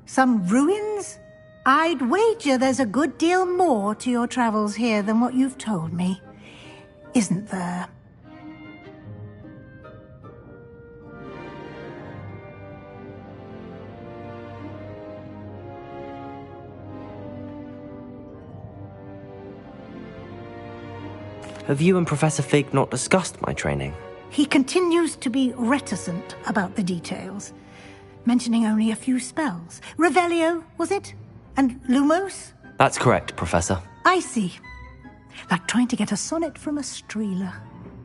Some ruins? I'd wager there's a good deal more to your travels here than what you've told me. Isn't there? Have you and Professor Fig not discussed my training? He continues to be reticent about the details, mentioning only a few spells. Revelio, was it? And Lumos? That's correct, Professor. I see. Like trying to get a sonnet from a streeler.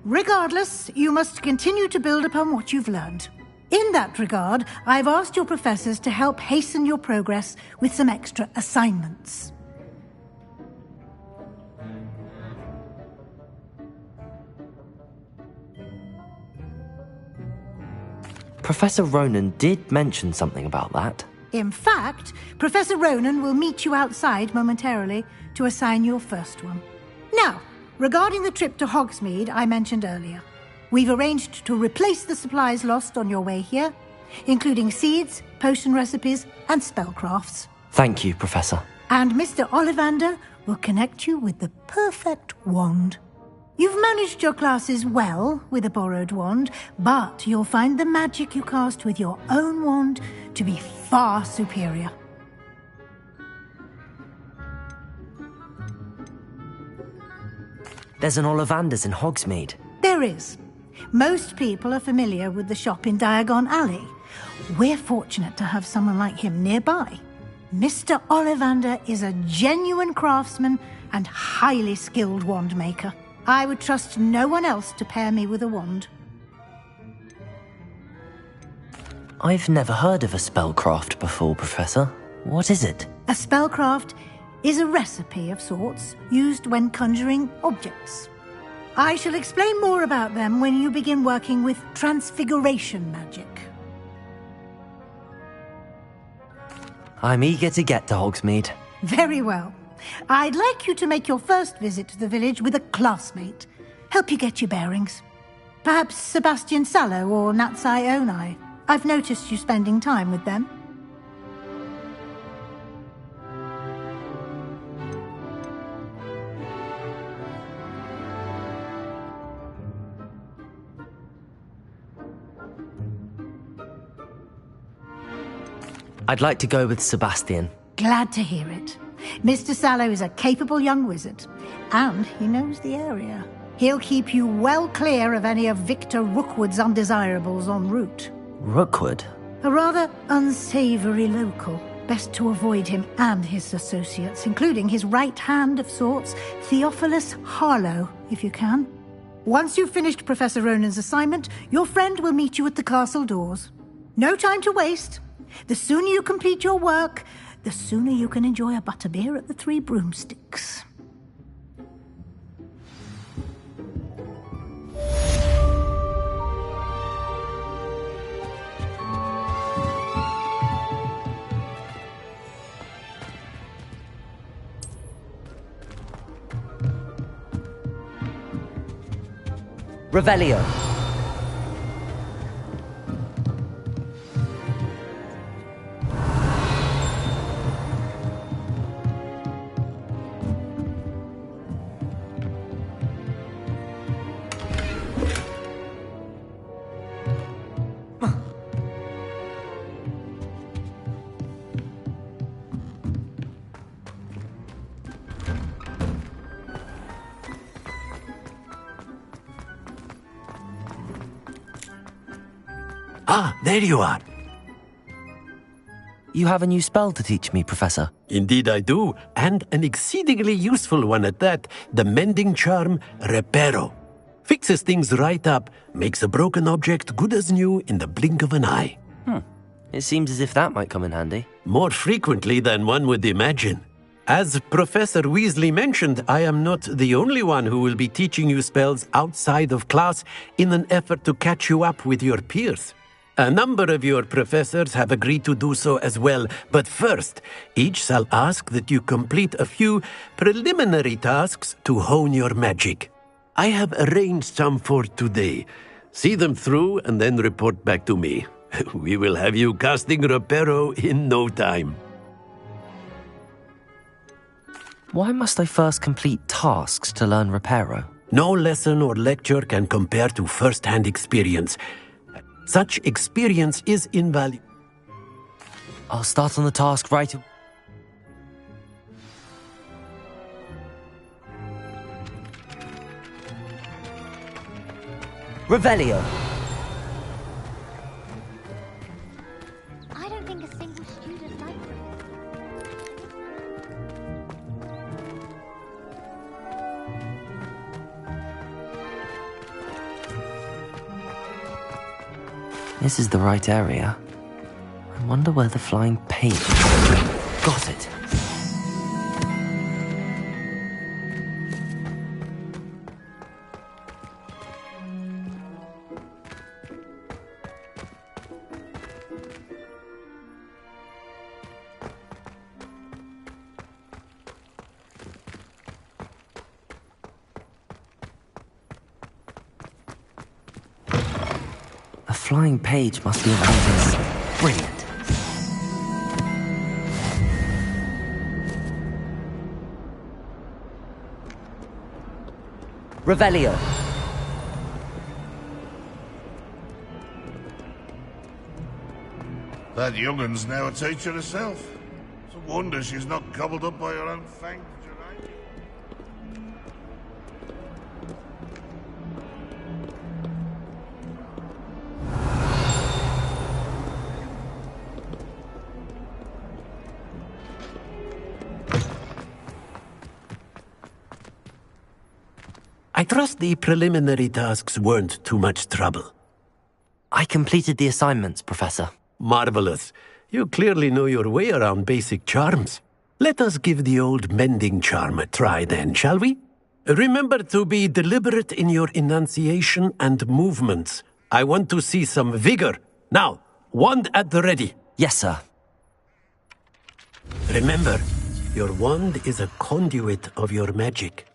Regardless, you must continue to build upon what you've learned. In that regard, I've asked your professors to help hasten your progress with some extra assignments. Professor Ronan did mention something about that. In fact, Professor Ronan will meet you outside momentarily to assign your first one. Now, regarding the trip to Hogsmeade I mentioned earlier, we've arranged to replace the supplies lost on your way here, including seeds, potion recipes, and spellcrafts. Thank you, Professor. And Mr. Ollivander will connect you with the perfect wand. You've managed your classes well with a borrowed wand, but you'll find the magic you cast with your own wand to be far superior. There's an Ollivander's in Hogsmeade. There is. Most people are familiar with the shop in Diagon Alley. We're fortunate to have someone like him nearby. Mr. Ollivander is a genuine craftsman and highly skilled wand maker. I would trust no one else to pair me with a wand. I've never heard of a spellcraft before, Professor. What is it? A spellcraft is a recipe of sorts used when conjuring objects. I shall explain more about them when you begin working with transfiguration magic. I'm eager to get to Hogsmeade. Very well. I'd like you to make your first visit to the village with a classmate. Help you get your bearings. Perhaps Sebastian Sallow or Natsai Onai. I've noticed you spending time with them. I'd like to go with Sebastian. Glad to hear it. Mr. Sallow is a capable young wizard, and he knows the area. He'll keep you well clear of any of Victor Rookwood's undesirables en route. Rookwood? A rather unsavory local. Best to avoid him and his associates, including his right hand of sorts, Theophilus Harlow, if you can. Once you've finished Professor Ronan's assignment, your friend will meet you at the castle doors. No time to waste. The sooner you complete your work, the sooner you can enjoy a butterbeer at the Three Broomsticks. Revelio. Ah, there you are. You have a new spell to teach me, Professor. Indeed I do, and an exceedingly useful one at that. The mending charm, Reparo. Fixes things right up, makes a broken object good as new in the blink of an eye. It seems as if that might come in handy. More frequently than one would imagine. As Professor Weasley mentioned, I am not the only one who will be teaching you spells outside of class in an effort to catch you up with your peers. A number of your professors have agreed to do so as well, but first, each shall ask that you complete a few preliminary tasks to hone your magic. I have arranged some for today. See them through and then report back to me. We will have you casting Reparo in no time. Why must I first complete tasks to learn Reparo? No lesson or lecture can compare to first-hand experience. Such experience is invaluable. I'll start on the task right away. Revelio. I don't think a single student likes it. This is the right area. I wonder where the flying page... Got it. A flying page must be around this. Brilliant. Revelio. That young'un's now a teacher herself. It's a wonder she's not gobbled up by her own fanged geranium. I trust the preliminary tasks weren't too much trouble. I completed the assignments, Professor. Marvelous. You clearly know your way around basic charms. Let us give the old mending charm a try then, shall we? Remember to be deliberate in your enunciation and movements. I want to see some vigor. Now, wand at the ready. Yes, sir. Remember, your wand is a conduit of your magic.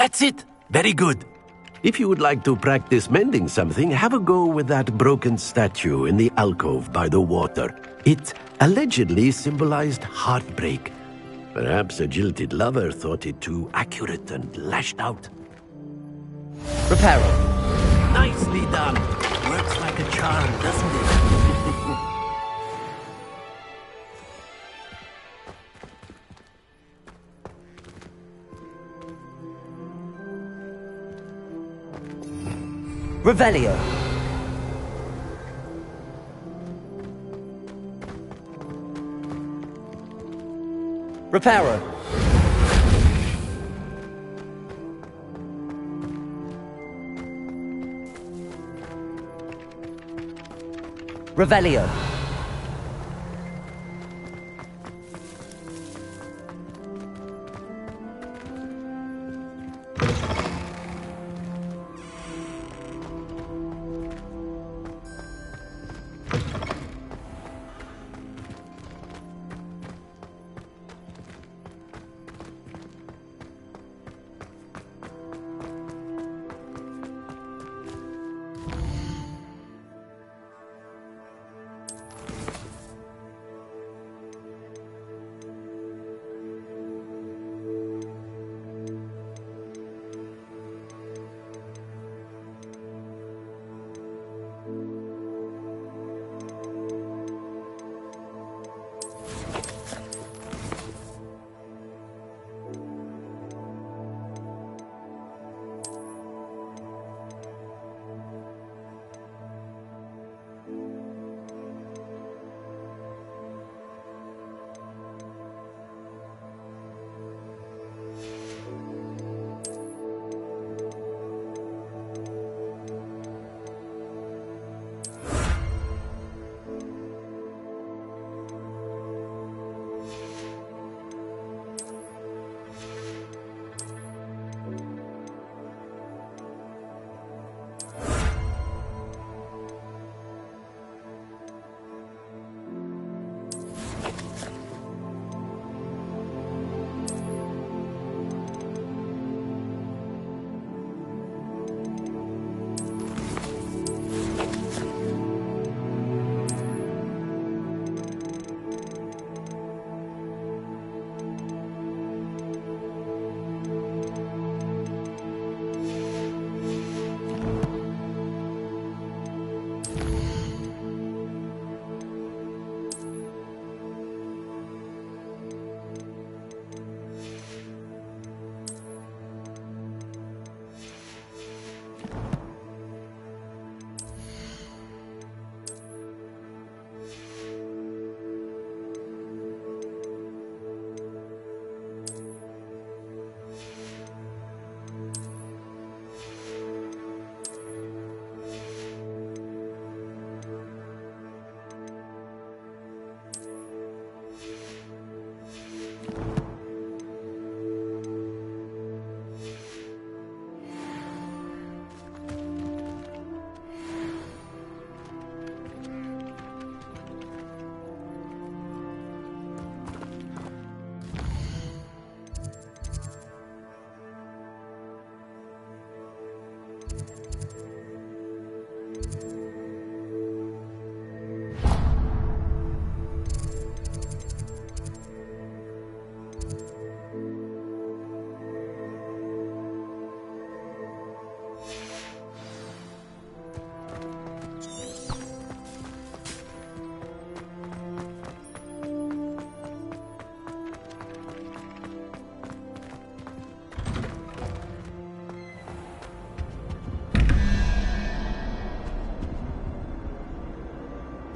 That's it! Very good. If you would like to practice mending something, have a go with that broken statue in the alcove by the water. It allegedly symbolized heartbreak. Perhaps a jilted lover thought it too accurate and lashed out. Reparo. Nicely done. Works like a charm, doesn't it? Revelio. Reparo. Revelio.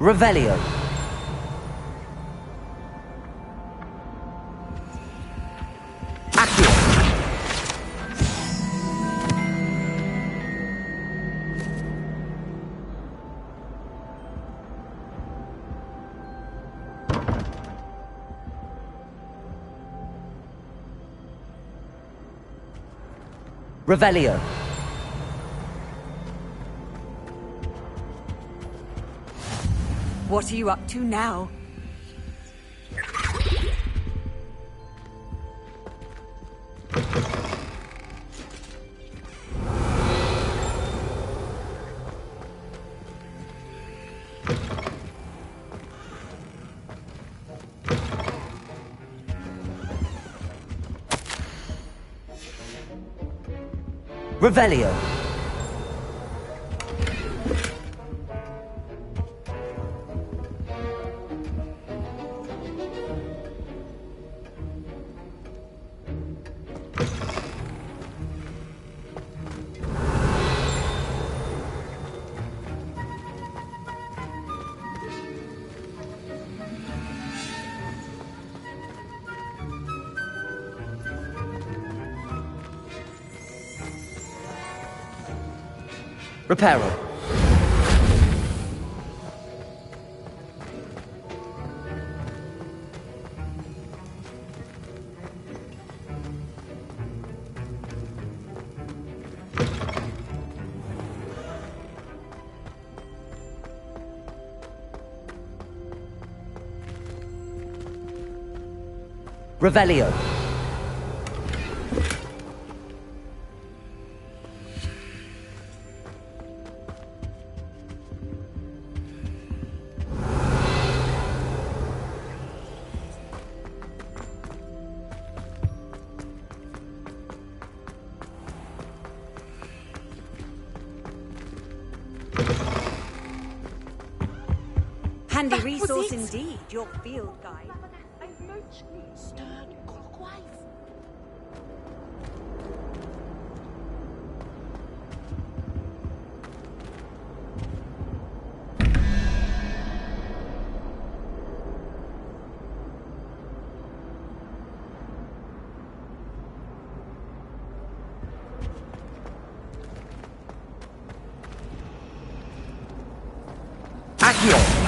Revelio. Accio. Revelio. What are you up to now? Revelio. Reparo. Revelio. Handy resource indeed, your field guide. Accio.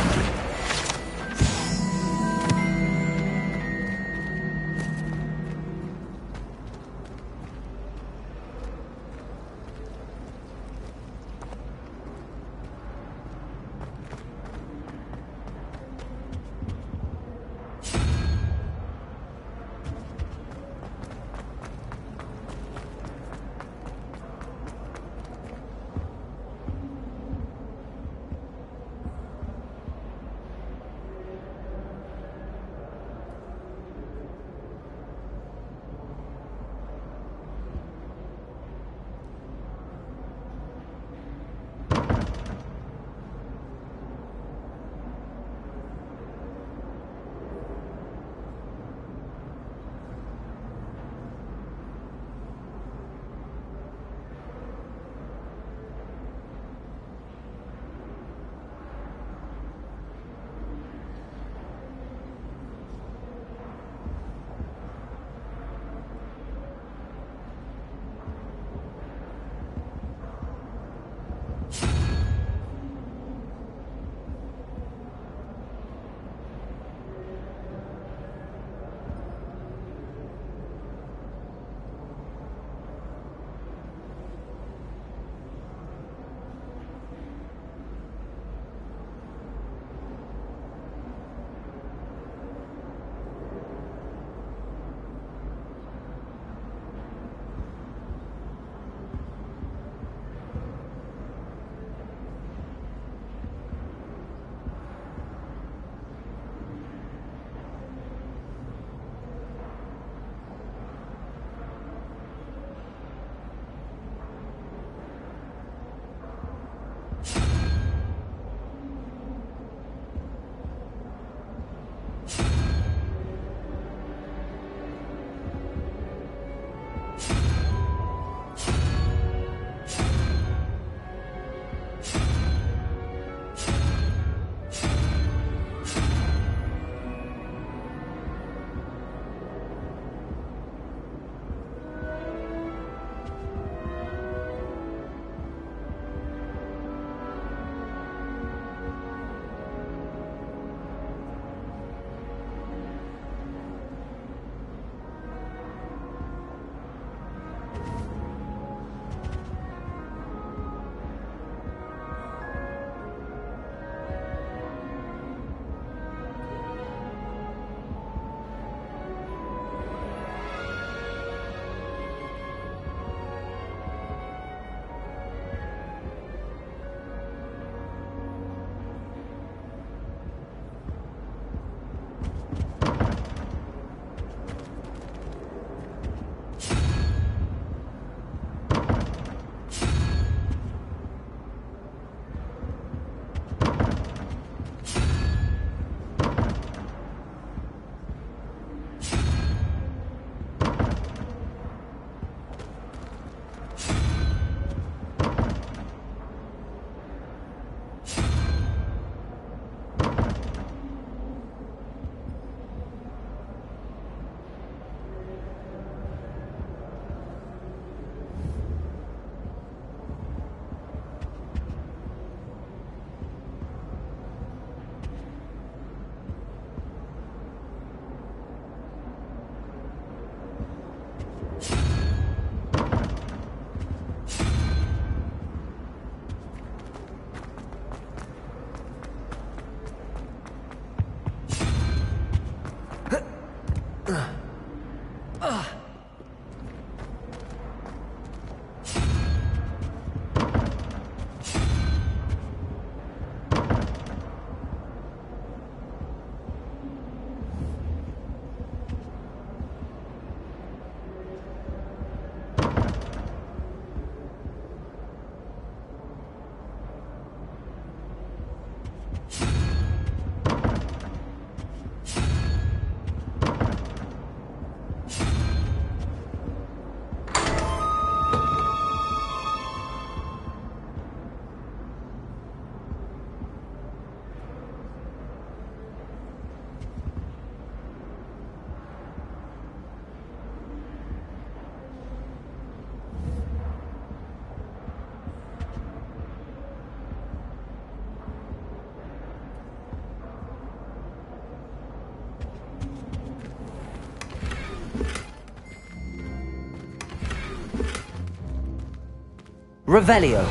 Revelio.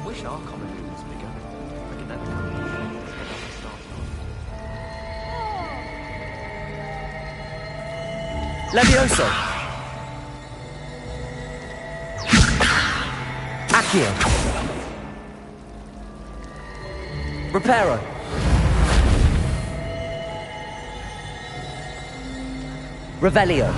Wish our common room was bigger. I could then head off the start. Levioso. Accio. Reparo. Revelio.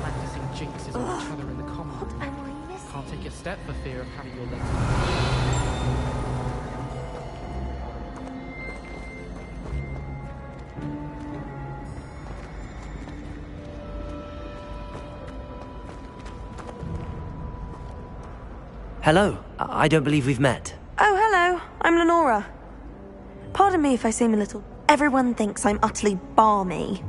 Practicing jinxes on each other in the common room. Can't take a step for fear of having your legs. Hello. I don't believe we've met. Oh, hello. I'm Lenora. Pardon me if I seem a little... Everyone thinks I'm utterly balmy.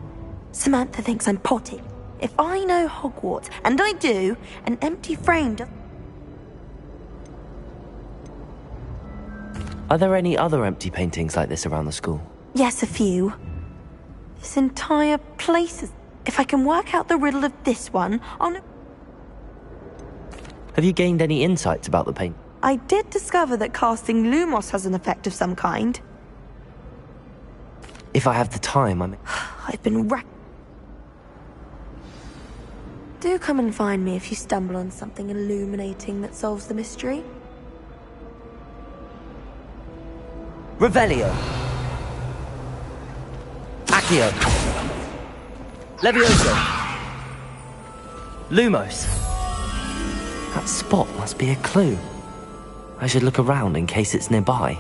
Samantha thinks I'm potty. If I know Hogwarts, and I do, an empty frame does... Are there any other empty paintings like this around the school? Yes, a few. This entire place is... If I can work out the riddle of this one, I'll know... Have you gained any insights about the paint? I did discover that casting Lumos has an effect of some kind. If I have the time, I've been Do come and find me if you stumble on something illuminating that solves the mystery. Revelio. Accio. Levioso. Lumos. That spot must be a clue. I should look around in case it's nearby.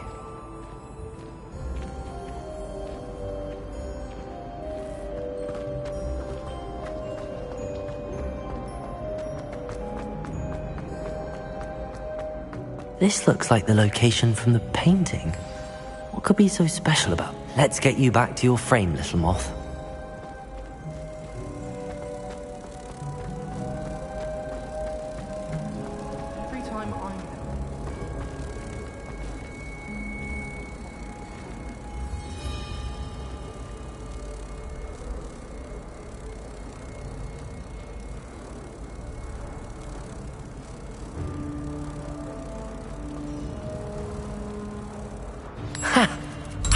This looks like the location from the painting. What could be so special about it? Let's get you back to your frame, little moth. Every time I'm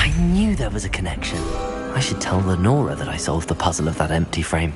I knew there was a connection. I should tell Lenora that I solved the puzzle of that empty frame.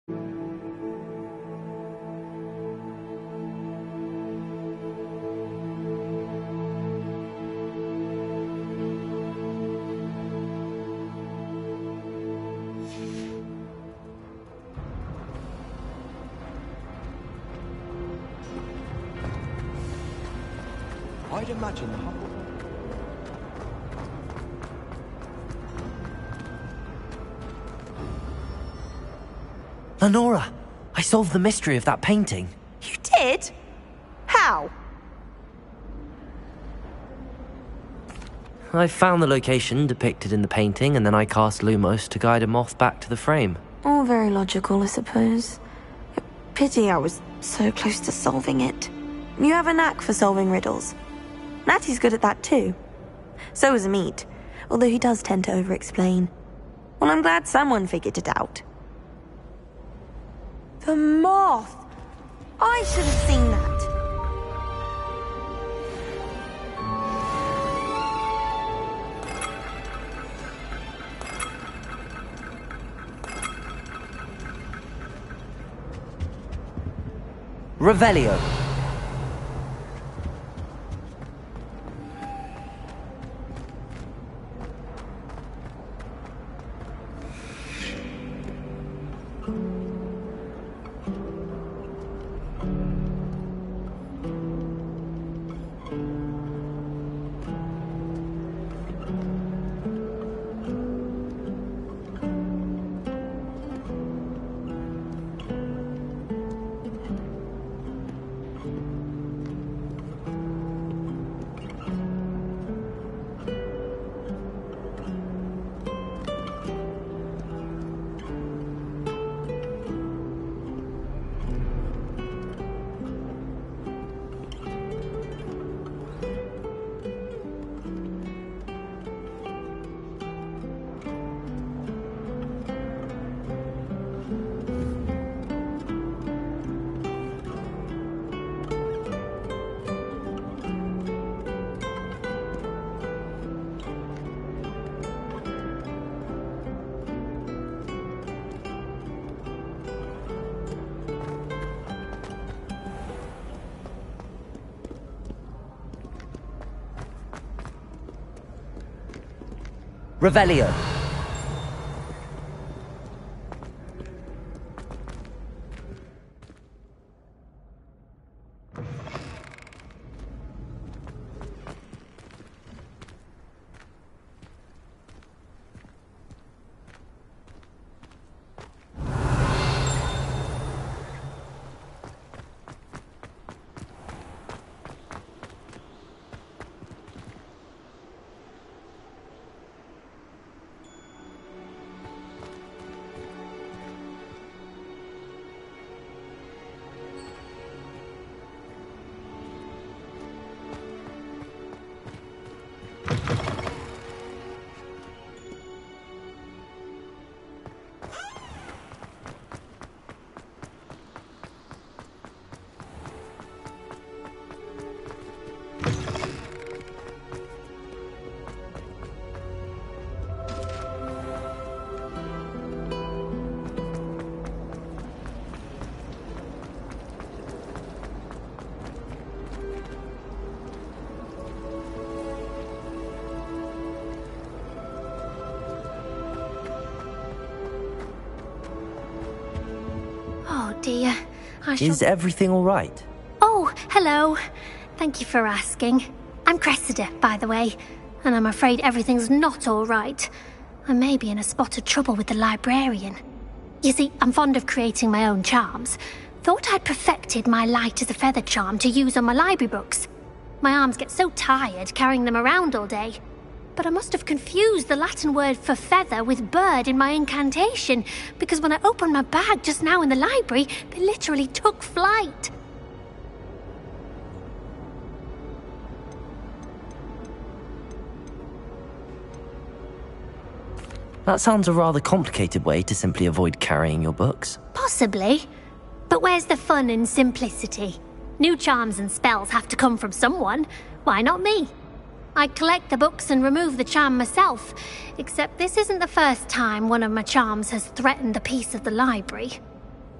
I'd imagine the humble... Lenora, I solved the mystery of that painting. You did? How? I found the location depicted in the painting, and then I cast Lumos to guide a moth back to the frame. All very logical, I suppose. Pity I was so close to solving it. You have a knack for solving riddles. Natty's good at that too. So is Amit, although he does tend to over-explain. Well, I'm glad someone figured it out. The moth! I should have seen that. Revelio. Revelio. Dear, Is everything all right? Oh, hello. Thank you for asking. I'm Cressida, by the way, and I'm afraid everything's not all right. I may be in a spot of trouble with the librarian. You see, I'm fond of creating my own charms. Thought I'd perfected my light as a feather charm to use on my library books. My arms get so tired carrying them around all day. But I must have confused the Latin word for feather with bird in my incantation, because when I opened my bag just now in the library, they literally took flight. That sounds a rather complicated way to simply avoid carrying your books. Possibly. But where's the fun in simplicity? New charms and spells have to come from someone. Why not me? I collect the books and remove the charm myself, except this isn't the first time one of my charms has threatened the peace of the library.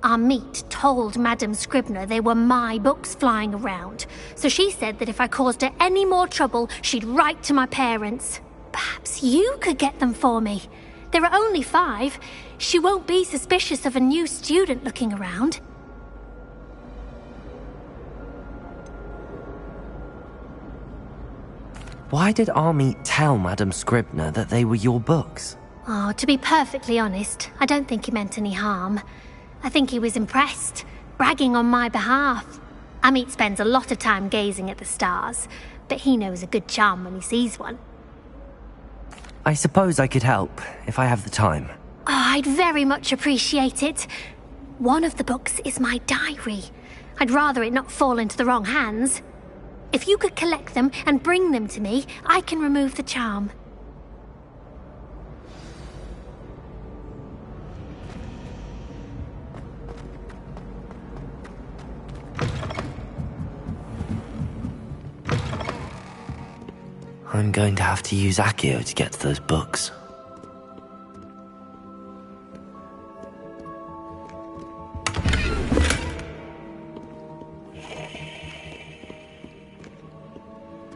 Amit told Madame Scribner they were my books flying around, so she said that if I caused her any more trouble, she'd write to my parents. Perhaps you could get them for me. There are only 5. She won't be suspicious of a new student looking around. Why did Amit tell Madame Scribner that they were your books? Oh, to be perfectly honest, I don't think he meant any harm. I think he was impressed, bragging on my behalf. Amit spends a lot of time gazing at the stars, but he knows a good charm when he sees one. I suppose I could help, if I have the time. Oh, I'd very much appreciate it. One of the books is my diary. I'd rather it not fall into the wrong hands. If you could collect them and bring them to me, I can remove the charm. I'm going to have to use Accio to get to those books.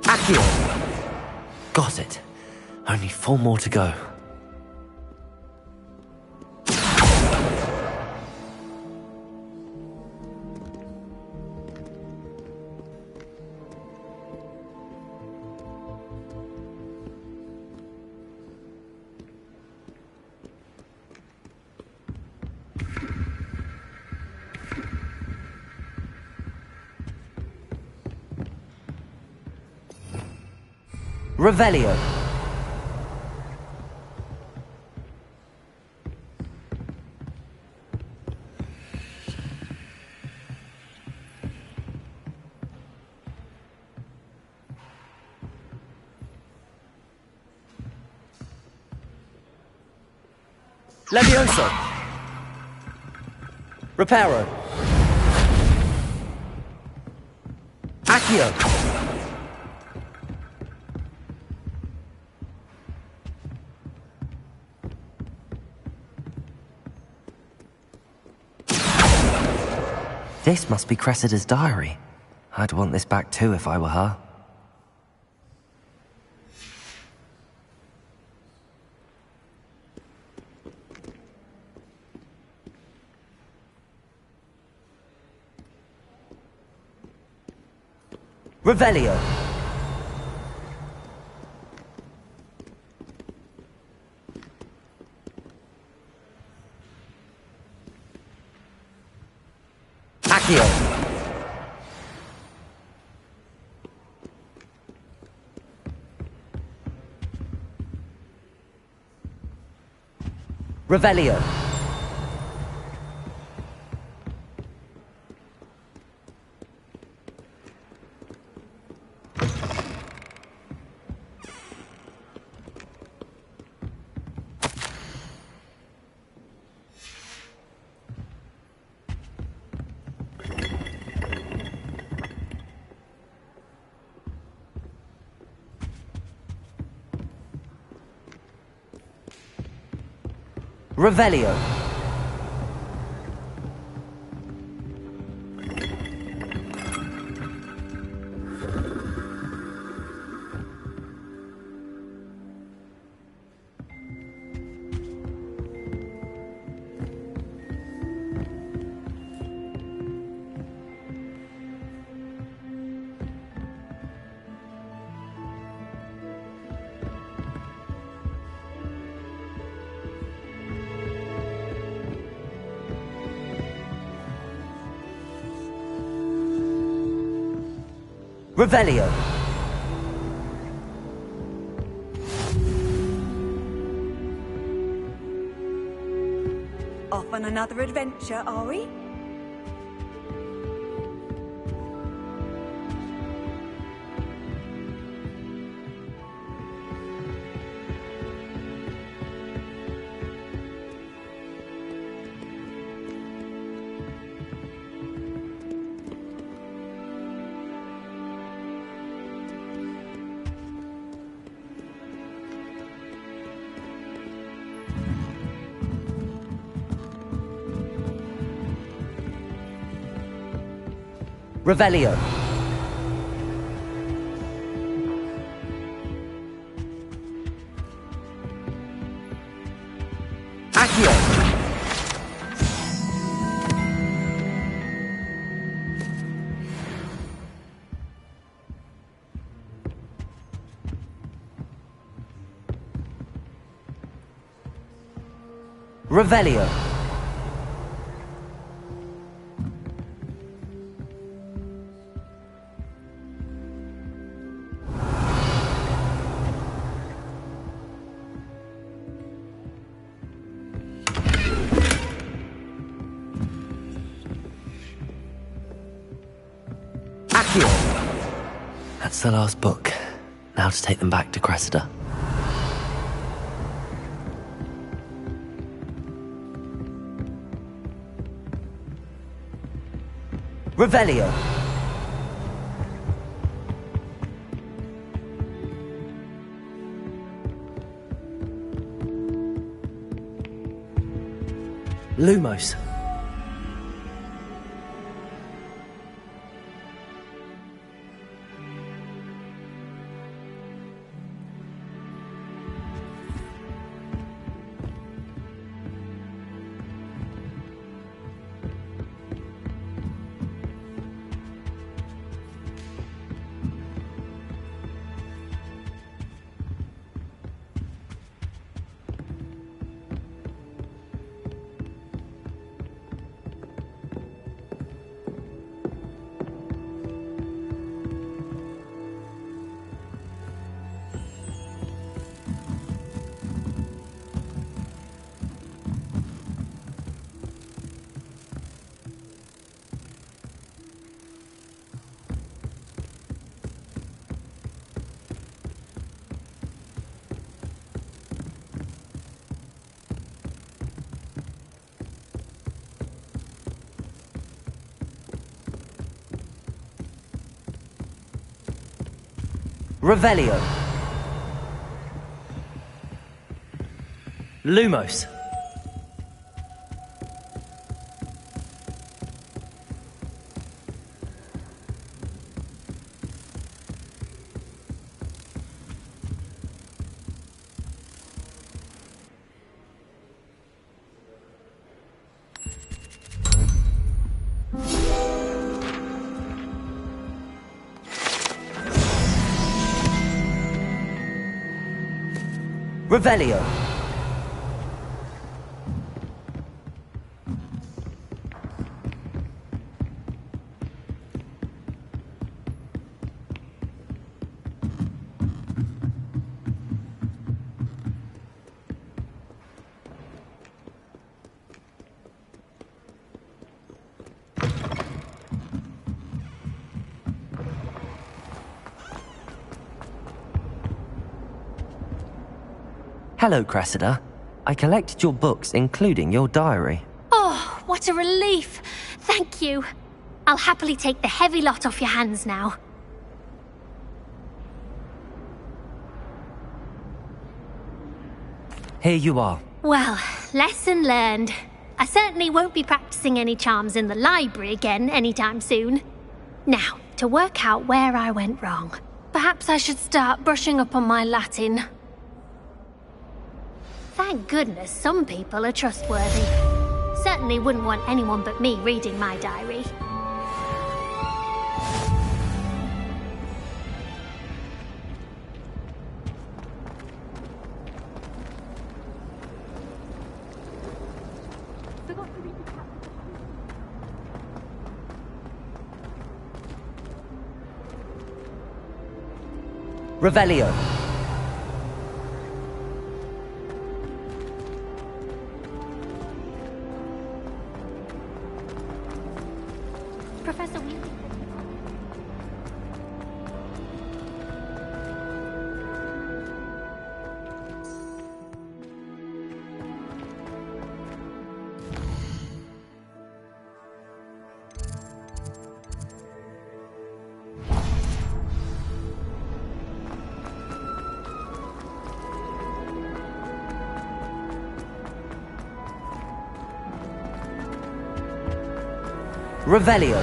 Accio! Got it. Only 4 more to go. Revelio. Levioso. Reparo. Accio. This must be Cressida's diary. I'd want this back too if I were her. Revelio. Accio. Revelio. Revelio. Revelio. Off on another adventure, are we? Revelio. Accio. Revelio. Accio. That's the last book. Now to take them back to Cressida. Revelio. Lumos. Revelio. Lumos. Revelio. Hello, Cressida. I collected your books, including your diary. Oh, what a relief. Thank you. I'll happily take the heavy lot off your hands now. Here you are. Well, lesson learned. I certainly won't be practicing any charms in the library again anytime soon. Now, to work out where I went wrong. Perhaps I should start brushing up on my Latin. Thank goodness some people are trustworthy. Certainly wouldn't want anyone but me reading my diary. Revelio. Professor Weasley. Revelio.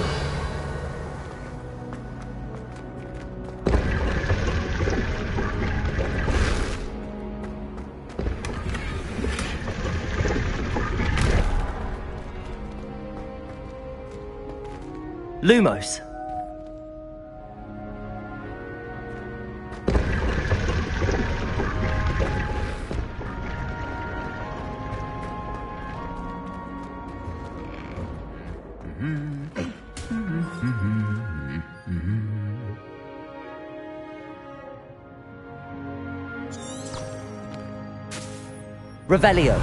Lumos. Revelio.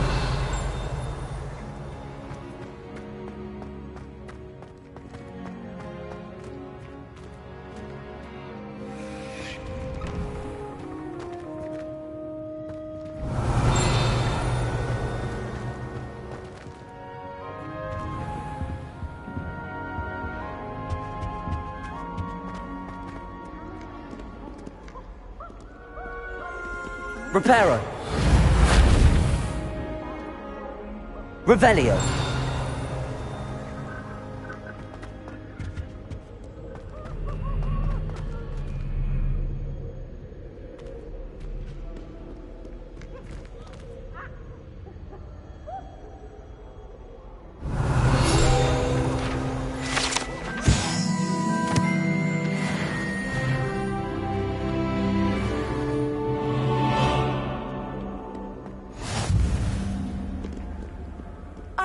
Reparo. Revelio.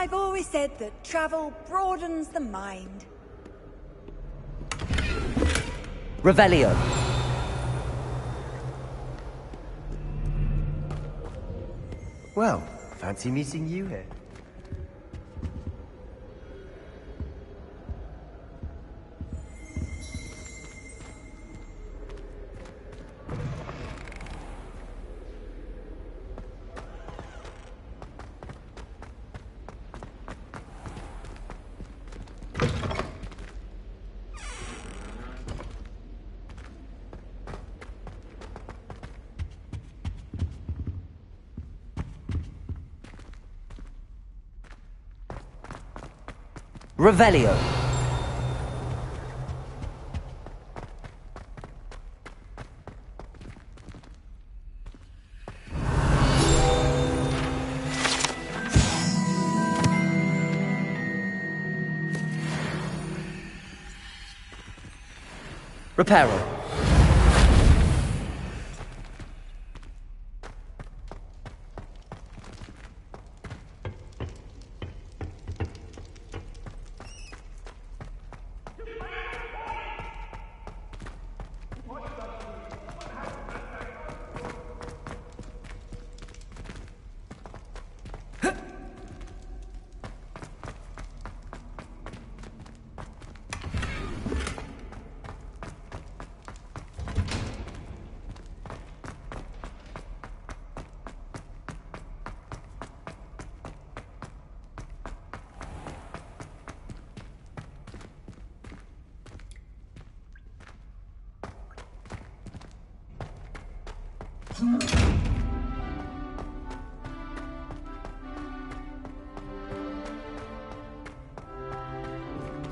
I've always said that travel broadens the mind. Revelio. Well, fancy meeting you here. Revelio. Reparo.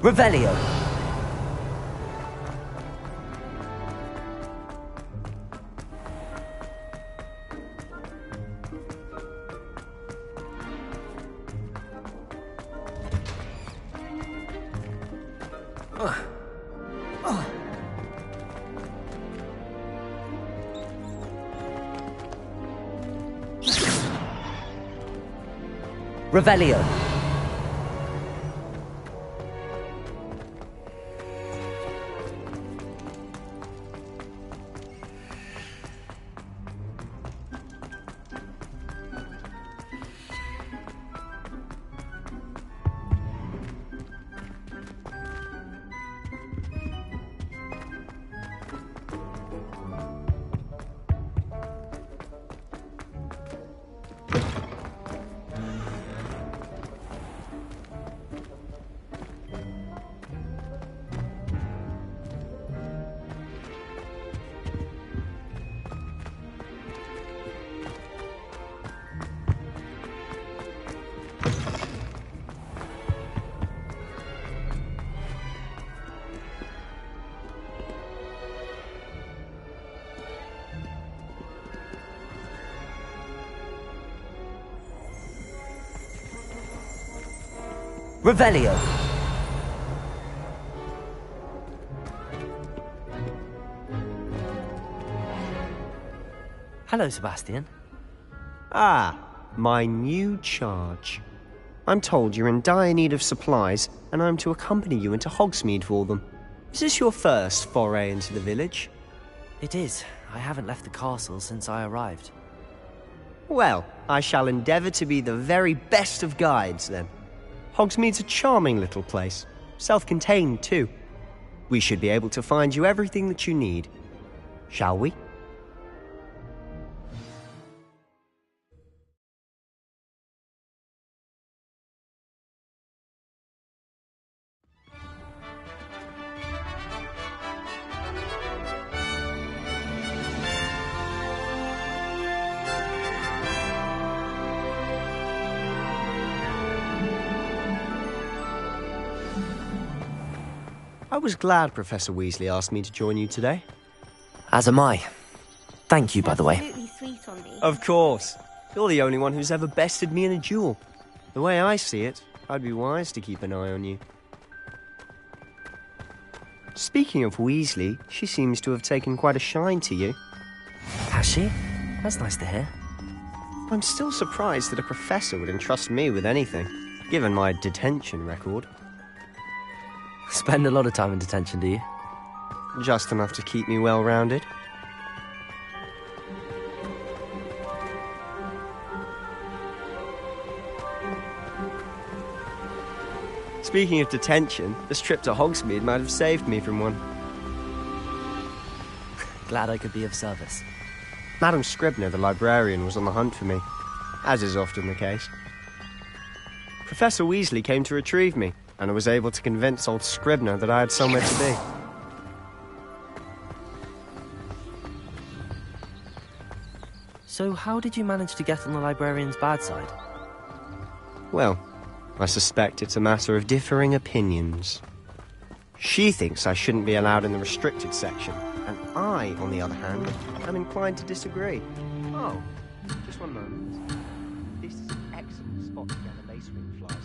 Revelio. Revelio. Revelio. Hello, Sebastian. Ah, my new charge. I'm told you're in dire need of supplies, and I'm to accompany you into Hogsmeade for them. Is this your first foray into the village? It is. I haven't left the castle since I arrived. Well, I shall endeavour to be the very best of guides, then. Hogsmeade's a charming little place. Self-contained, too. We should be able to find you everything that you need. Shall we? I was glad Professor Weasley asked me to join you today. As am I. Thank you, by the way. Absolutely sweet on me. Of course. You're the only one who's ever bested me in a duel. The way I see it, I'd be wise to keep an eye on you. Speaking of Weasley, she seems to have taken quite a shine to you. Has she? That's nice to hear. I'm still surprised that a professor would entrust me with anything, given my detention record. Spend a lot of time in detention, do you? Just enough to keep me well-rounded. Speaking of detention, this trip to Hogsmeade might have saved me from one. Glad I could be of service. Madam Scribner, the librarian, was on the hunt for me, as is often the case. Professor Weasley came to retrieve me, and I was able to convince old Scribner that I had somewhere to be. So how did you manage to get on the librarian's bad side? Well, I suspect it's a matter of differing opinions. She thinks I shouldn't be allowed in the restricted section, and I, on the other hand, am inclined to disagree. Oh, just one moment. This is an excellent spot to gather lacewing flies.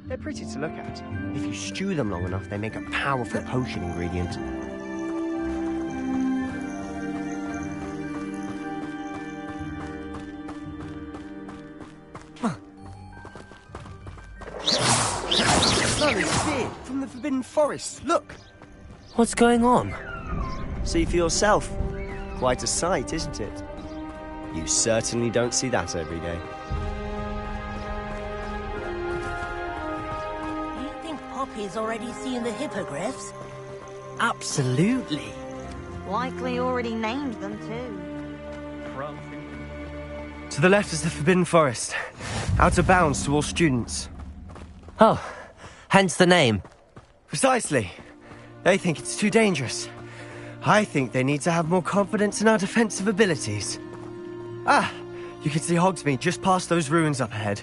They're pretty to look at. If you stew them long enough, they make a powerful potion ingredient. From the Forbidden Forest, look! What's going on? See for yourself. Quite a sight, isn't it? You certainly don't see that every day. You think Poppy's already seen the hippogriffs? Absolutely. Likely already named them too. To the left is the Forbidden Forest. Out of bounds to all students. Oh, hence the name. Precisely. They think it's too dangerous. I think they need to have more confidence in our defensive abilities. Ah, you can see Hogsmeade just past those ruins up ahead.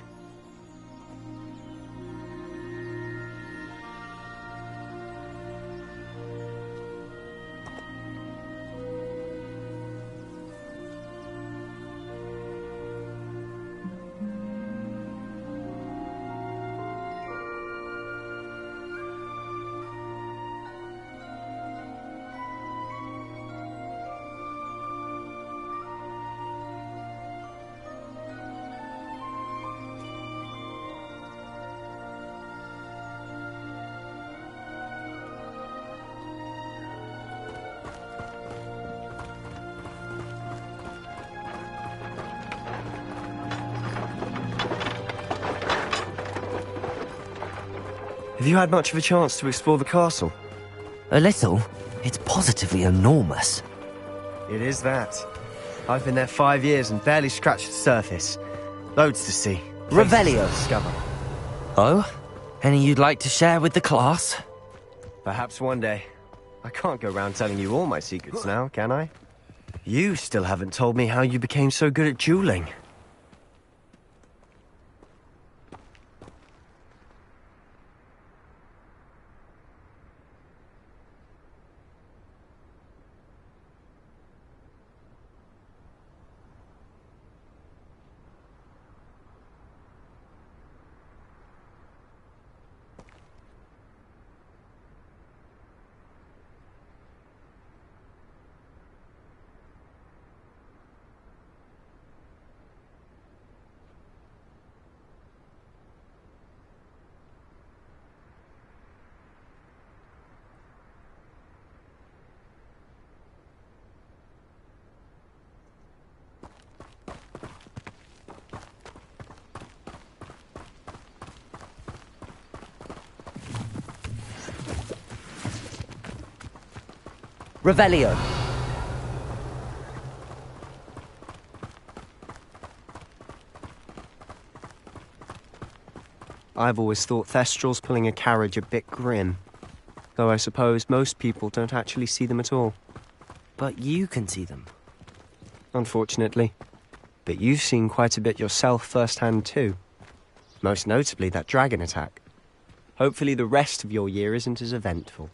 Have you had much of a chance to explore the castle? A little. It's positively enormous. It is that. I've been there 5 years and barely scratched the surface. Loads to see. Revelio. To discover. Oh? Any you'd like to share with the class? Perhaps one day. I can't go around telling you all my secrets now, can I? You still haven't told me how you became so good at dueling. Revelio. I've always thought Thestrals pulling a carriage a bit grim. Though I suppose most people don't actually see them at all. But you can see them. Unfortunately. But you've seen quite a bit yourself firsthand too. Most notably that dragon attack. Hopefully the rest of your year isn't as eventful.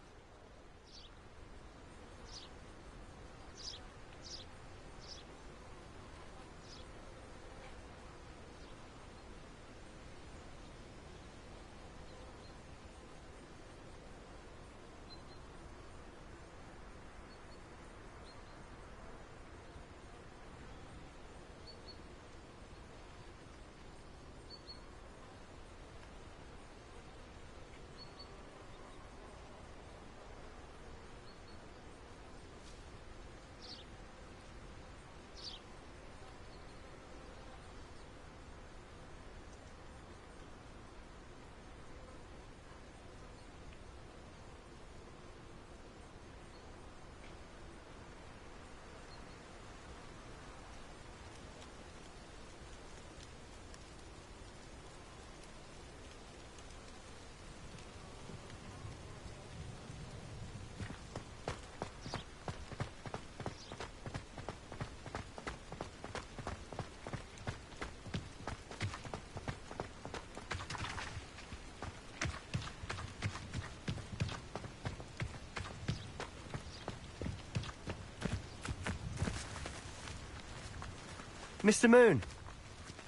Mr. Moon.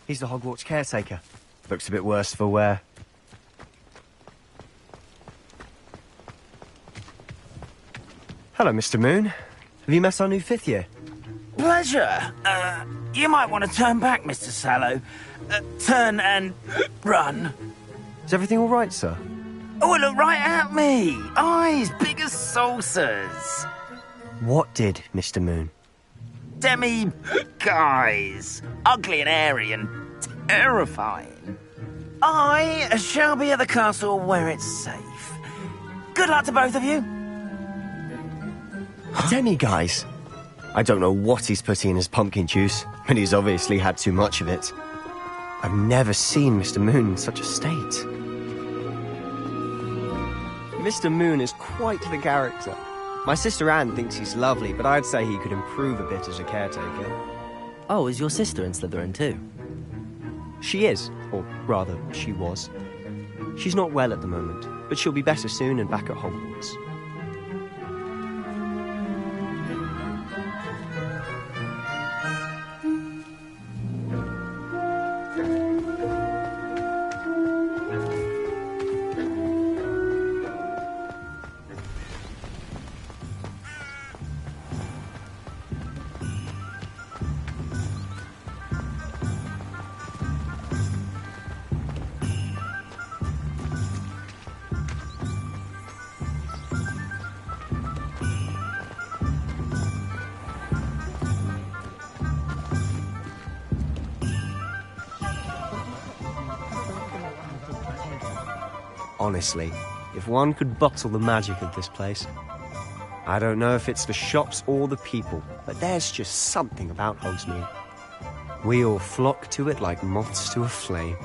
He's the Hogwarts caretaker. Looks a bit worse for wear. Hello, Mr. Moon. Have you met our new 5th year? Pleasure. You might want to turn back, Mr. Sallow. Turn and run. Is everything all right, sir? Oh, look right at me. Eyes big as saucers. What did, Mr. Moon? Guys. Ugly and hairy and terrifying. I shall be at the castle where it's safe. Good luck to both of you. Demi-guys. I don't know what he's putting in his pumpkin juice, but he's obviously had too much of it. I've never seen Mr. Moon in such a state. Mr. Moon is quite the character. My sister Anne thinks he's lovely, but I'd say he could improve a bit as a caretaker. Oh, is your sister in Slytherin too? She is, or rather, she was. She's not well at the moment, but she'll be better soon and back at Hogwarts. Honestly, if one could bottle the magic of this place. I don't know if it's the shops or the people, but there's just something about Hogsmeade. We all flock to it like moths to a flame.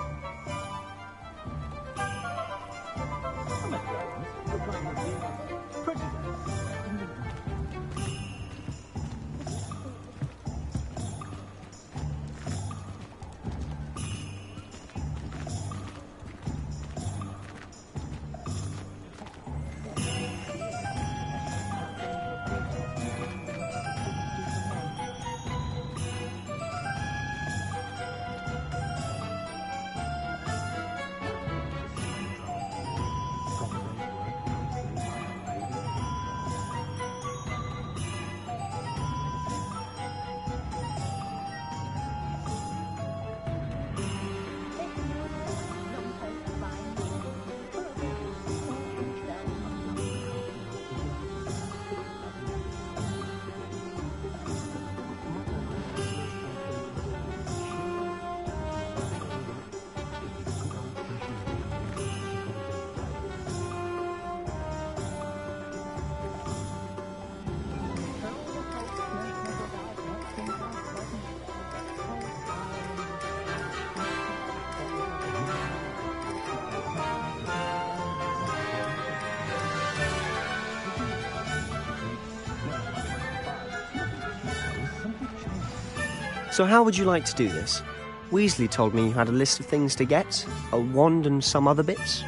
So how would you like to do this? Weasley told me you had a list of things to get, a wand and some other bits.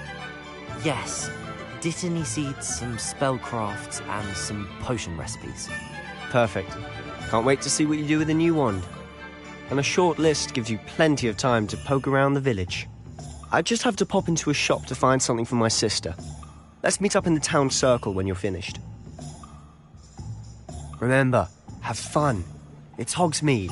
Yes. Dittany seeds, some spellcrafts, and some potion recipes. Perfect. Can't wait to see what you do with the new wand. And a short list gives you plenty of time to poke around the village. I just have to pop into a shop to find something for my sister. Let's meet up in the town circle when you're finished. Remember, have fun. It's Hogsmeade.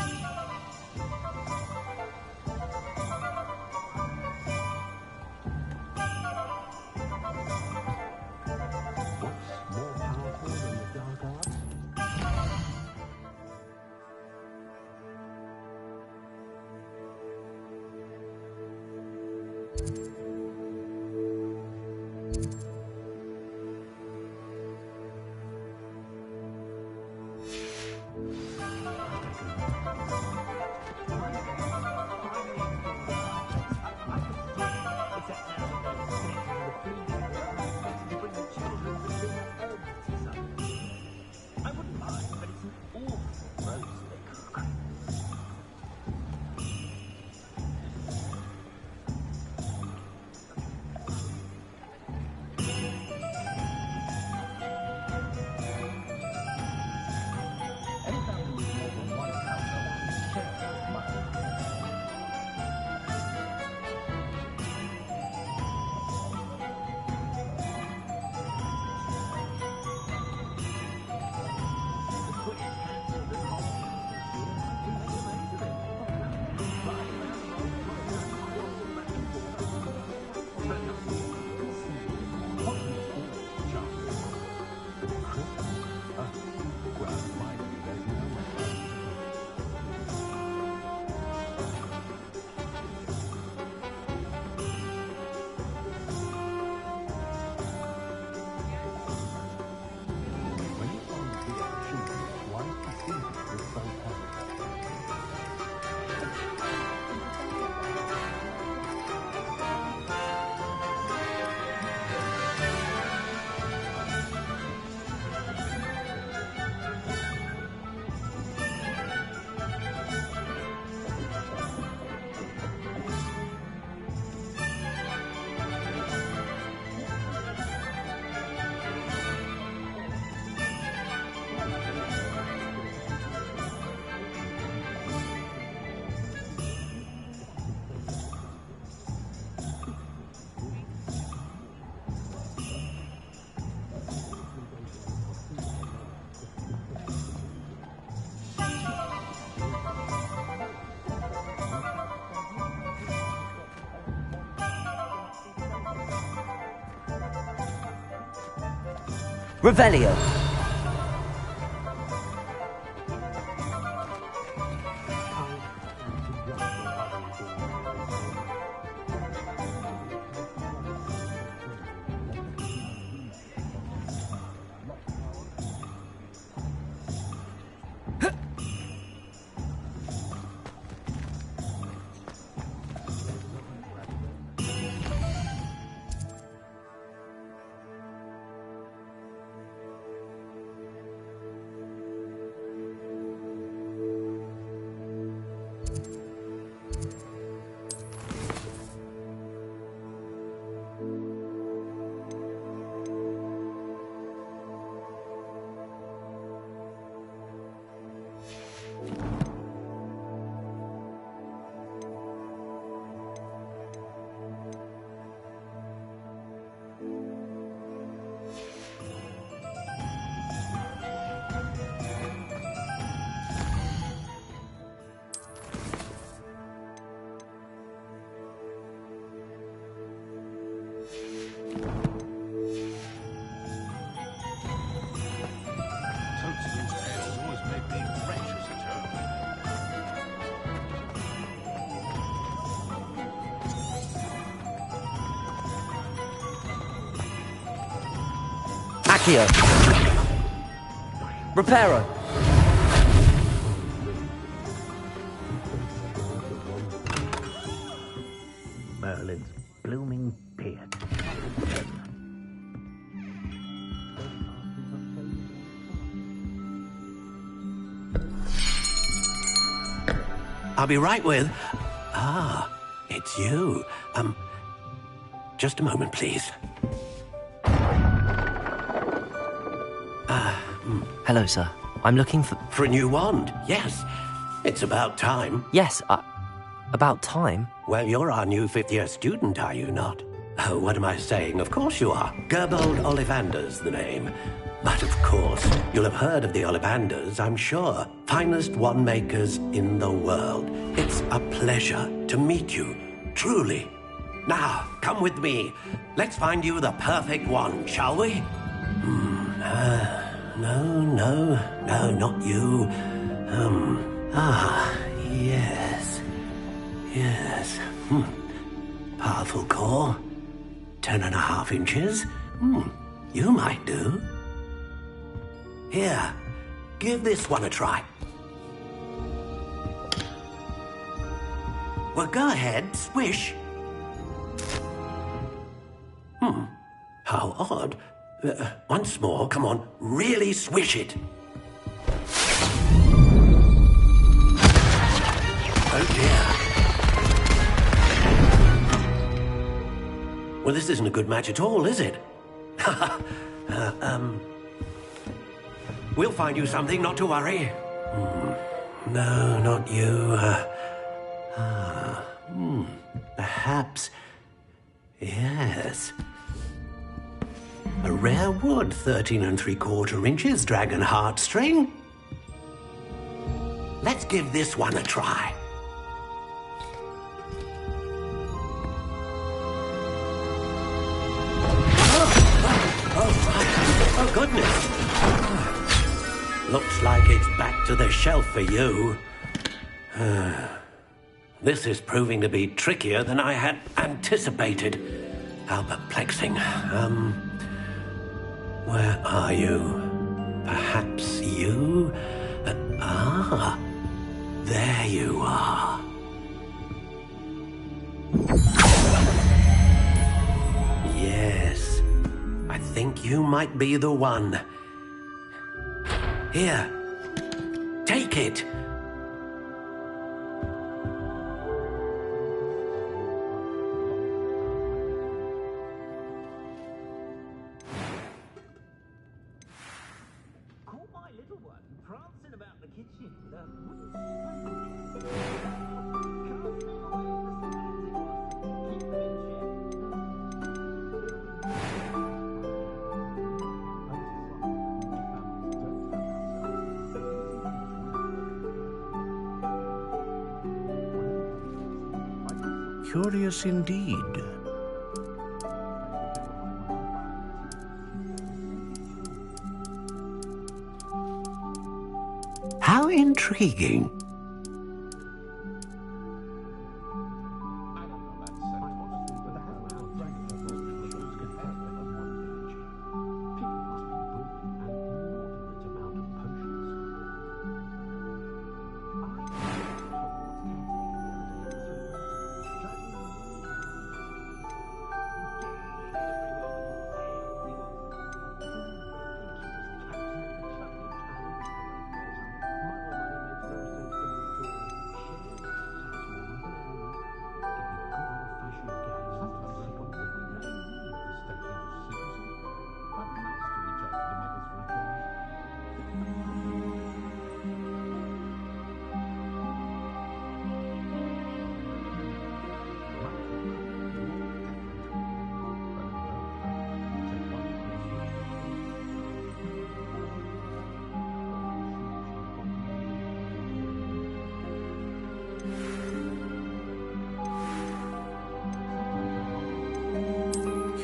Revelio. Accio. Reparo. Merlin's blooming beard. I'll be right with... Ah, it's you. Just a moment, please. Hello, sir. I'm looking for... For a new wand, yes. It's about time. Yes, about time? Well, you're our new fifth-year student, are you not? Oh, what am I saying? Of course you are. Gerbold Ollivander's the name. But of course, you'll have heard of the Ollivanders, I'm sure. Finest wand makers in the world. It's a pleasure to meet you, truly. Now, come with me. Let's find you the perfect wand, shall we? No, not you. Yes. Powerful core. 10.5 inches. You might do. Here, give this one a try. Well, go ahead, swish. How odd. Once more, come on, really swish it. Oh dear. Well, this isn't a good match at all, is it? We'll find you something, not to worry. No, not you. Perhaps... Yes. A rare wood, 13 3/4 inches, dragon heartstring. Let's give this one a try. Oh, goodness. Looks like it's back to the shelf for you. This is proving to be trickier than I had anticipated. How perplexing. Where are you? Perhaps you? There you are. Yes, I think you might be the one. Here, take it. Curious indeed. How intriguing.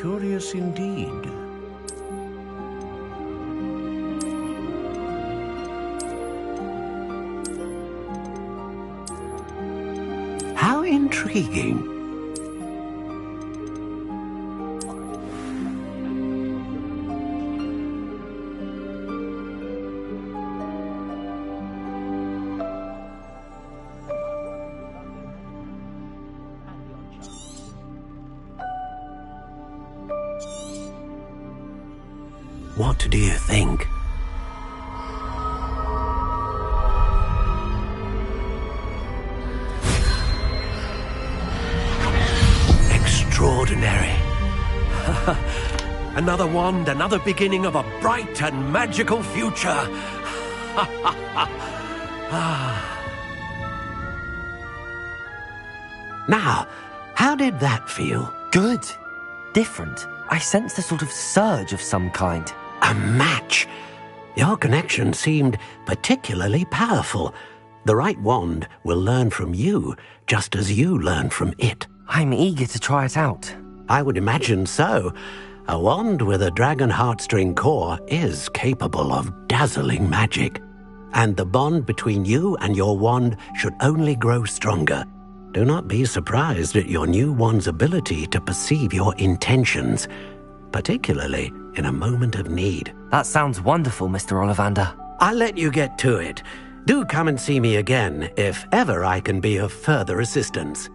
Curious indeed. How intriguing. What do you think? extraordinary. Another wand, another beginning of a bright and magical future. Now, how did that feel? Good. Different. I sensed a sort of surge of some kind. A match. Your connection seemed particularly powerful. The right wand will learn from you, just as you learn from it. I'm eager to try it out. I would imagine so. A wand with a dragon heartstring core is capable of dazzling magic. And the bond between you and your wand should only grow stronger. Do not be surprised at your new wand's ability to perceive your intentions, particularly in a moment of need. That sounds wonderful, Mr. Ollivander. I'll let you get to it. Do come and see me again if ever I can be of further assistance.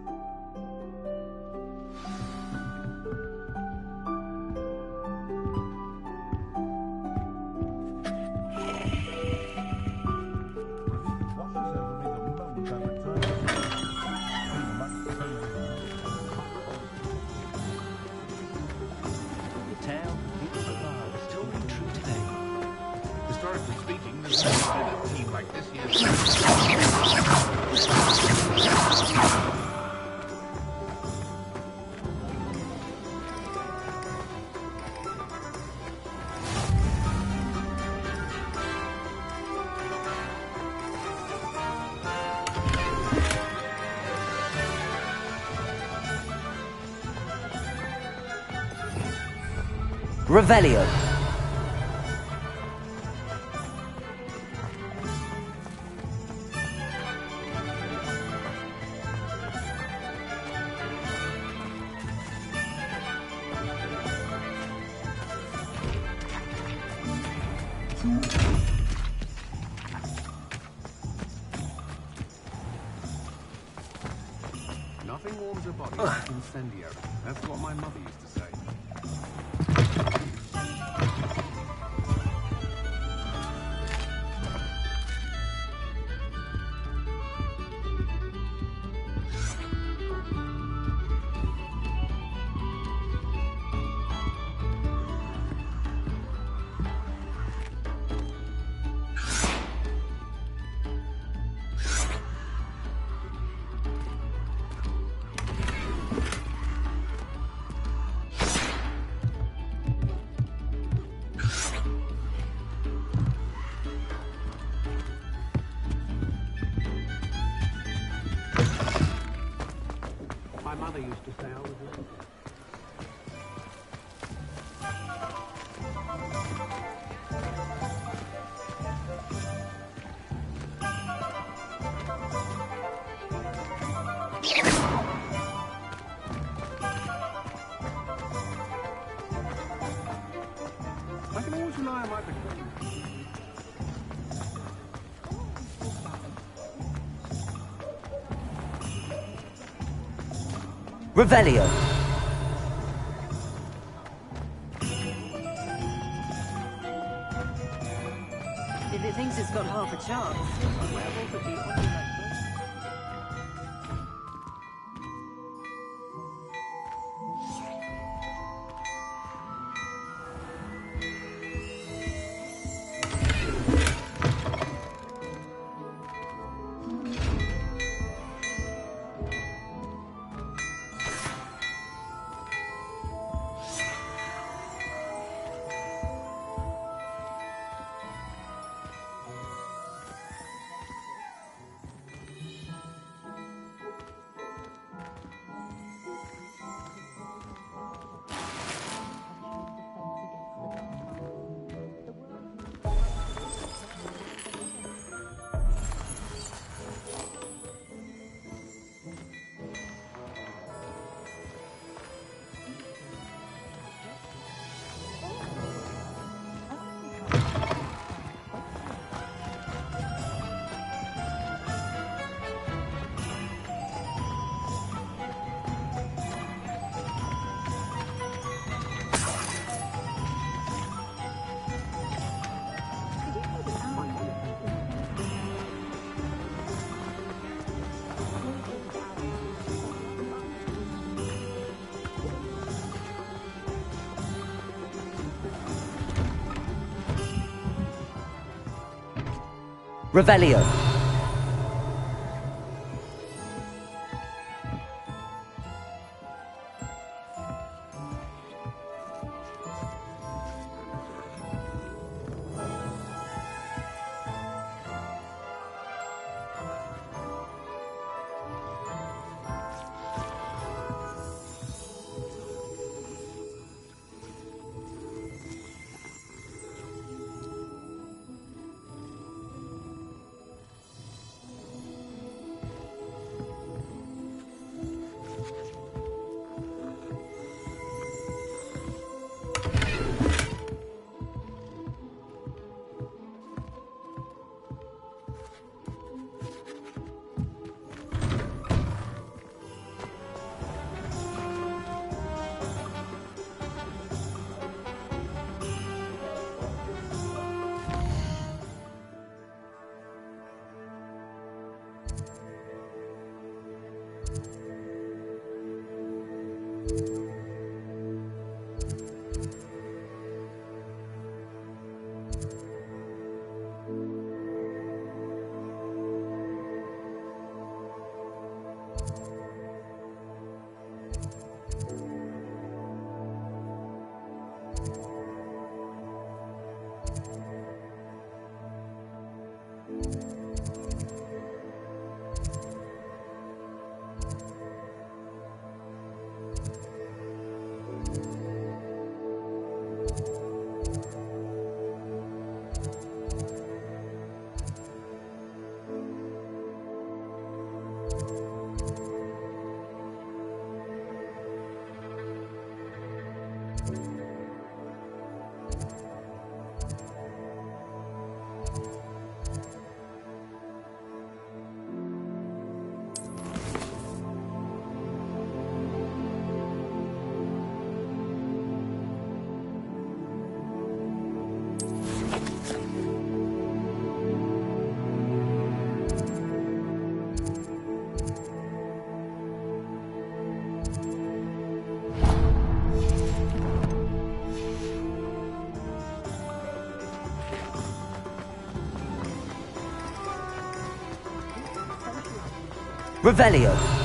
Revelio. Nothing warms a body like incendiary. That's what my mother used to say. My mother used to say I was a... I can always rely on my protection. Revelio. If it thinks it's got half a chance, a werewolf would be automatic. Revelio. Revelio.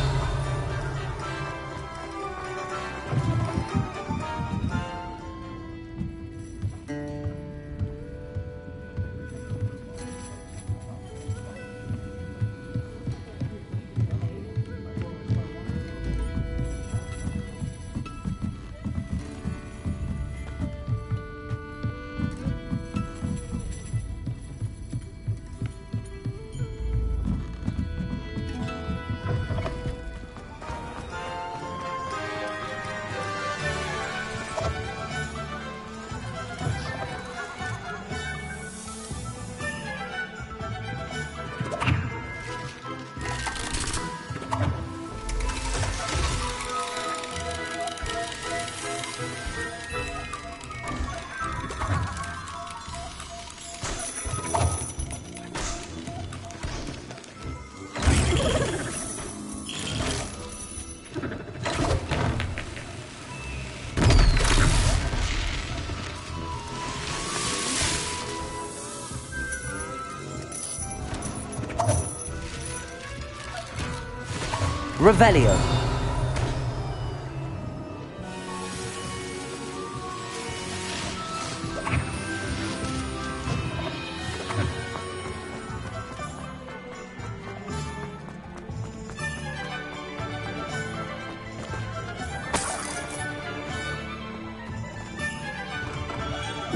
Revelio.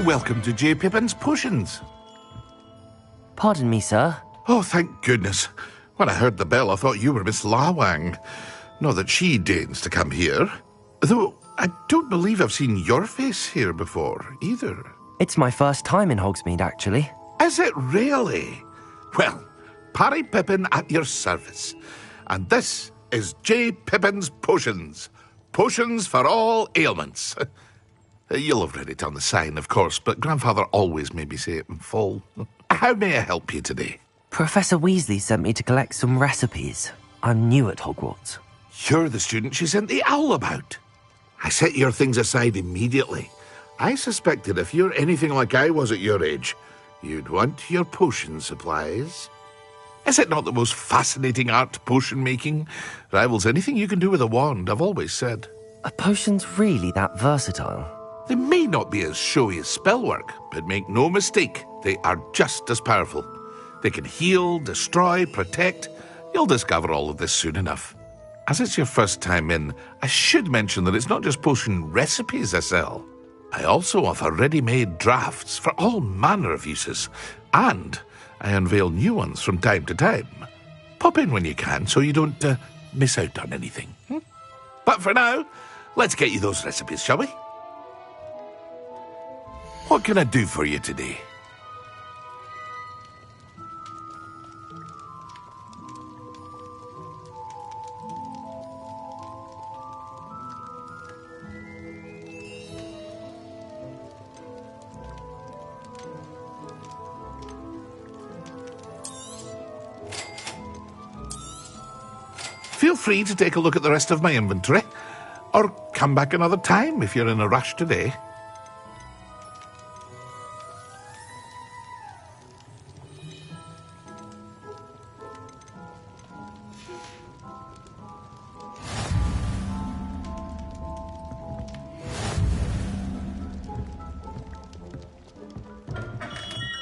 Welcome to J. Pippin's Potions. Pardon me, sir. Oh, thank goodness. When I heard the bell, I thought you were Miss Lawang. Not that she deigns to come here. Though, I don't believe I've seen your face here before, either. It's my first time in Hogsmeade, actually. Is it really? Well, Parry Pippin at your service. And this is J. Pippin's Potions. Potions for all ailments. You'll have read it on the sign, of course, but Grandfather always made me say it in full. How may I help you today? Professor Weasley sent me to collect some recipes. I'm new at Hogwarts. You're the student she sent the owl about. I set your things aside immediately. I suspected if you're anything like I was at your age, You'd want your potion supplies. Is it not the most fascinating art, potion making? Rivals anything you can do with a wand, I've always said. Are potions really that versatile? They may not be as showy as spellwork, but make no mistake, they are just as powerful. They can heal, destroy, protect. You'll discover all of this soon enough. As it's your first time in, I should mention that it's not just potion recipes I sell. I also offer ready-made drafts for all manner of uses, and I unveil new ones from time to time. Pop in when you can so you don't miss out on anything. But for now, let's get you those recipes, shall we? What can I do for you today? Feel free to take a look at the rest of my inventory, or come back another time if you're in a rush today.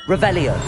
Revelio.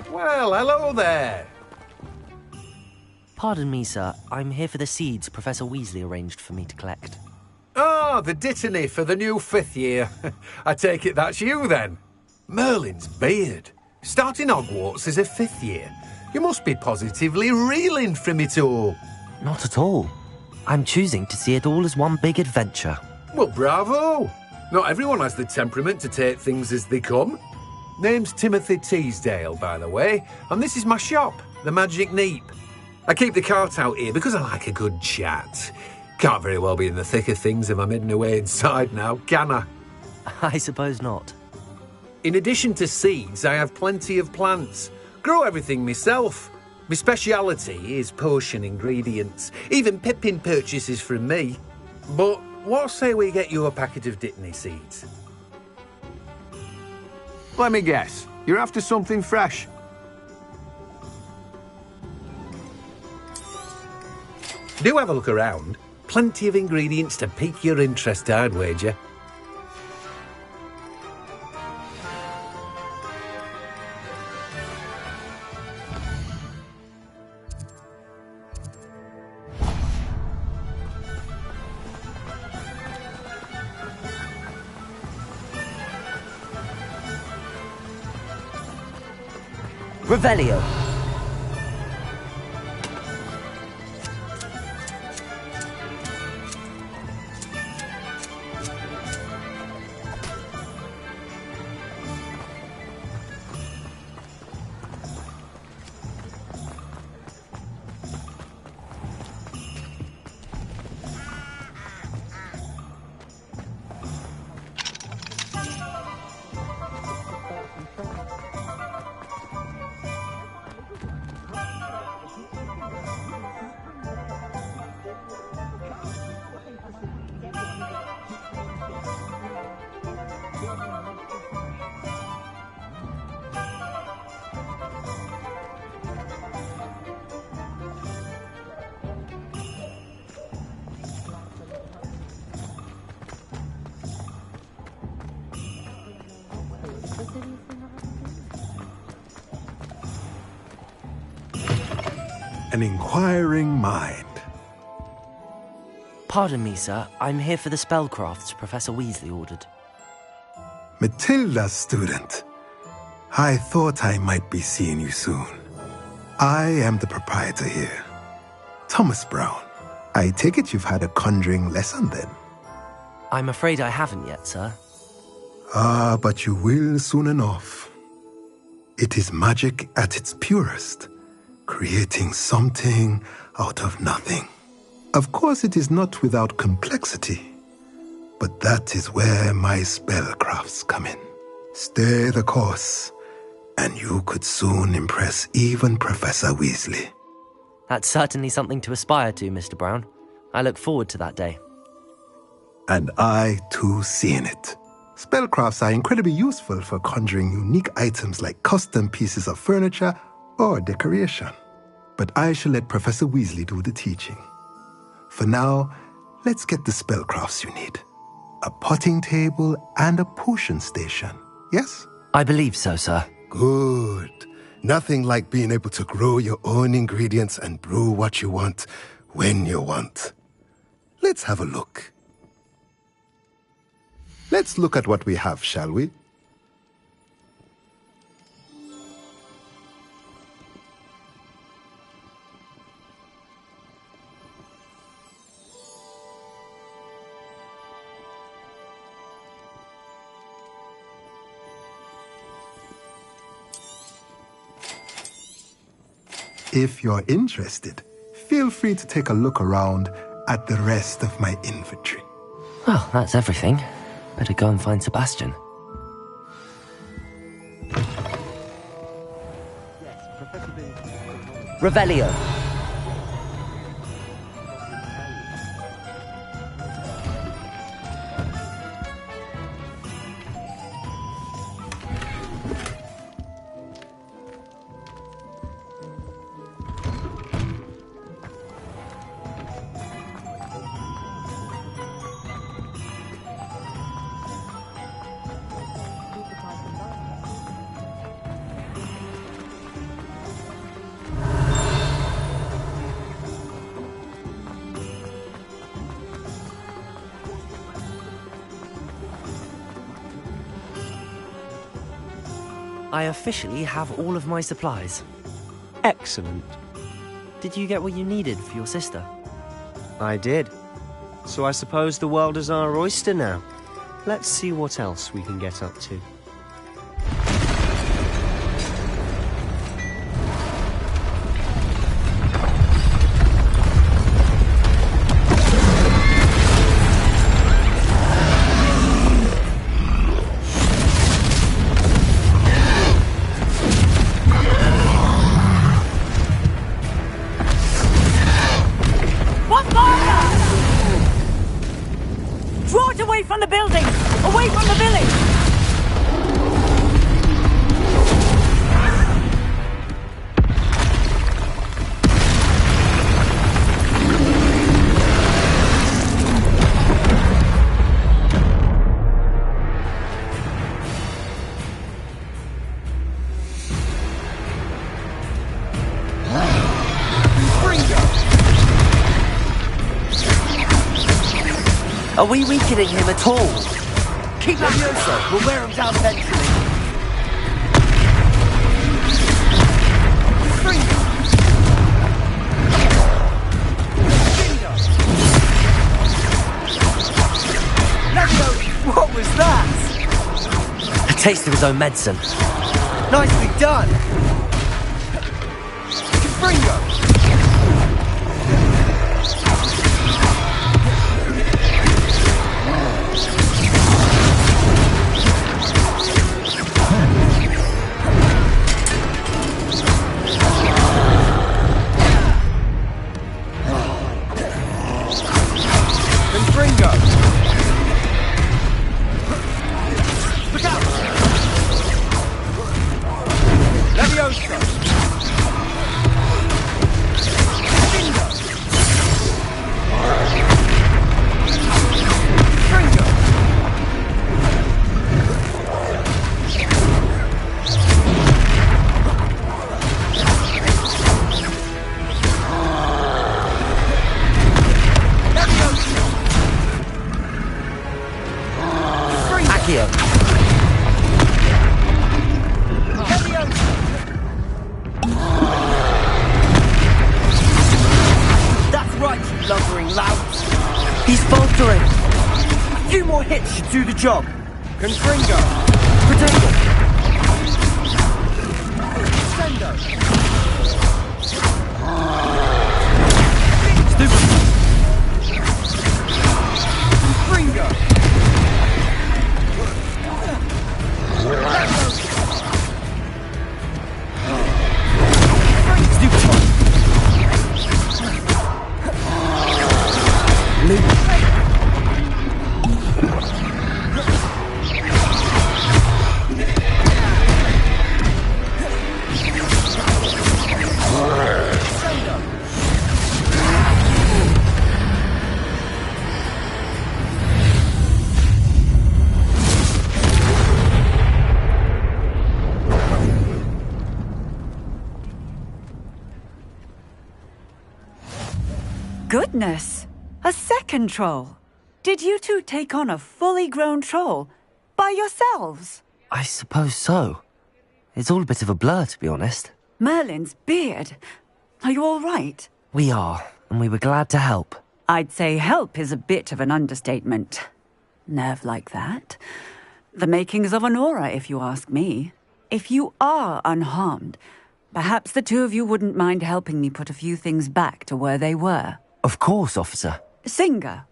Well, hello there. Pardon me, sir. I'm here for the seeds Professor Weasley arranged for me to collect. Ah, the dittany for the new 5th year. I take it that's you, then. Merlin's beard. Starting Hogwarts as a 5th year. You must be positively reeling from it all. Not at all. I'm choosing to see it all as one big adventure. Well, bravo. Not everyone has the temperament to take things as they come. Name's Timothy Teasdale, by the way, and this is my shop, the Magic Neep. I keep the cart out here because I like a good chat. Can't very well be in the thick of things if I'm hidden away inside now, can I? I suppose not. In addition to seeds, I have plenty of plants. Grow everything myself. My speciality is potion ingredients. Even Pippin purchases from me. But what say we get you a packet of dittany seeds? Let me guess. You're after something fresh. Do have a look around. Plenty of ingredients to pique your interest, I'd wager. Revelio. an inquiring mind. Pardon me, sir. I'm here for the spellcrafts Professor Weasley ordered. Matilda's student. I thought I might be seeing you soon. I am the proprietor here. Thomas Brown. I take it you've had a conjuring lesson then? I'm afraid I haven't yet, sir. Ah, but you will soon enough. It is magic at its purest, creating something out of nothing. Of course, it is not without complexity, but that is where my spellcrafts come in. Stay the course, and you could soon impress even Professor Weasley. That's certainly something to aspire to, Mr. Brown. I look forward to that day. And I, too, seeing it. Spellcrafts are incredibly useful for conjuring unique items like custom pieces of furniture or decoration. But I shall let Professor Weasley do the teaching. For now, let's get the spellcrafts you need. A potting table and a potion station, yes? I believe so, sir. Good. Nothing like being able to grow your own ingredients and brew what you want when you want. Let's have a look. Let's look at what we have, shall we? If you're interested, feel free to take a look around at the rest of my inventory. Well, that's everything. Better go and find Sebastian. Revelio. I officially have all of my supplies. Excellent. Did you get what you needed for your sister? I did. So I suppose the world is our oyster now. Let's see what else we can get up to. From the building! Away from the village! Are we weakening him at all? Keep Leviosa! We'll wear him down eventually. Levio! What was that? A taste of his own medicine. Nicely done! Confringo! He's faltering. A few more hits should do the job. Confringo. Potato. Sendo. Stupid. Confringo. Goodness! A second troll! Did you two take on a fully grown troll by yourselves? I suppose so. It's all a bit of a blur, to be honest. Merlin's beard. Are you all right? We are, and we were glad to help. I'd say help is a bit of an understatement. Nerve like that. The makings of an aura, if you ask me. If you are unharmed, perhaps the two of you wouldn't mind helping me put a few things back to where they were. Of course, officer. Singer.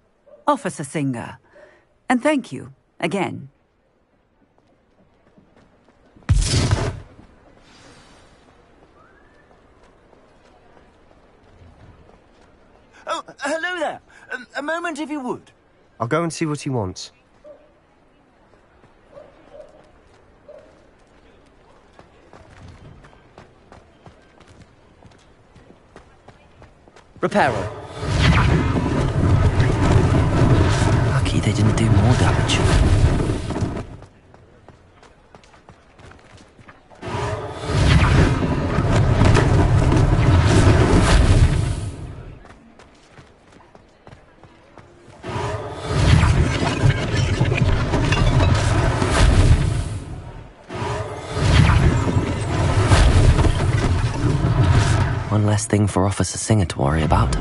Officer Singer. And thank you, again. Oh, hello there. A moment, if you would. I'll go and see what he wants. Reparo. Lucky they didn't do more damage. One less thing for Officer Singer to worry about.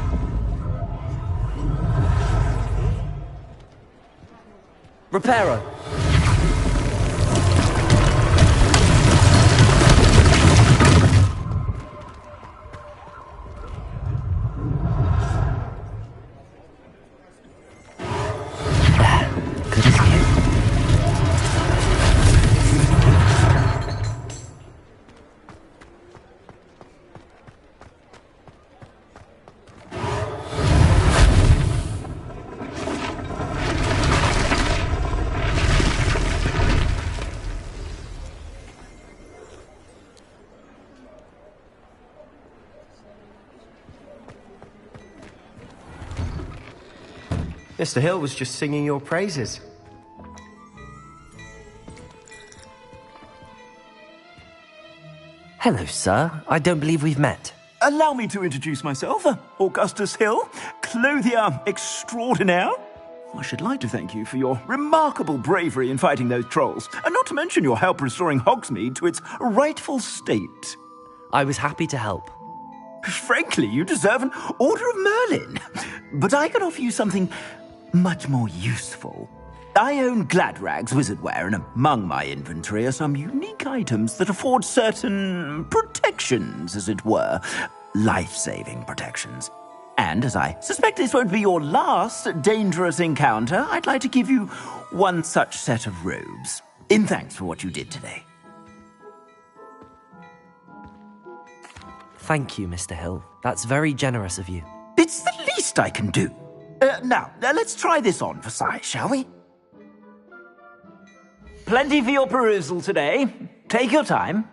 Reparo. Good as new. Mr. Hill was just singing your praises. Hello, sir. I don't believe we've met. Allow me to introduce myself, Augustus Hill, clothier extraordinaire. I should like to thank you for your remarkable bravery in fighting those trolls, and not to mention your help restoring Hogsmeade to its rightful state. I was happy to help. Frankly, you deserve an Order of Merlin. But I can offer you something much more useful. I own Gladrag's wizardware, and among my inventory are some unique items that afford certain protections, as it were. Life-saving protections. And as I suspect this won't be your last dangerous encounter, I'd like to give you one such set of robes, in thanks for what you did today. Thank you, Mr. Hill. That's very generous of you. It's the least I can do. Now, let's try this on for size, shall we? Plenty for your perusal today. Take your time.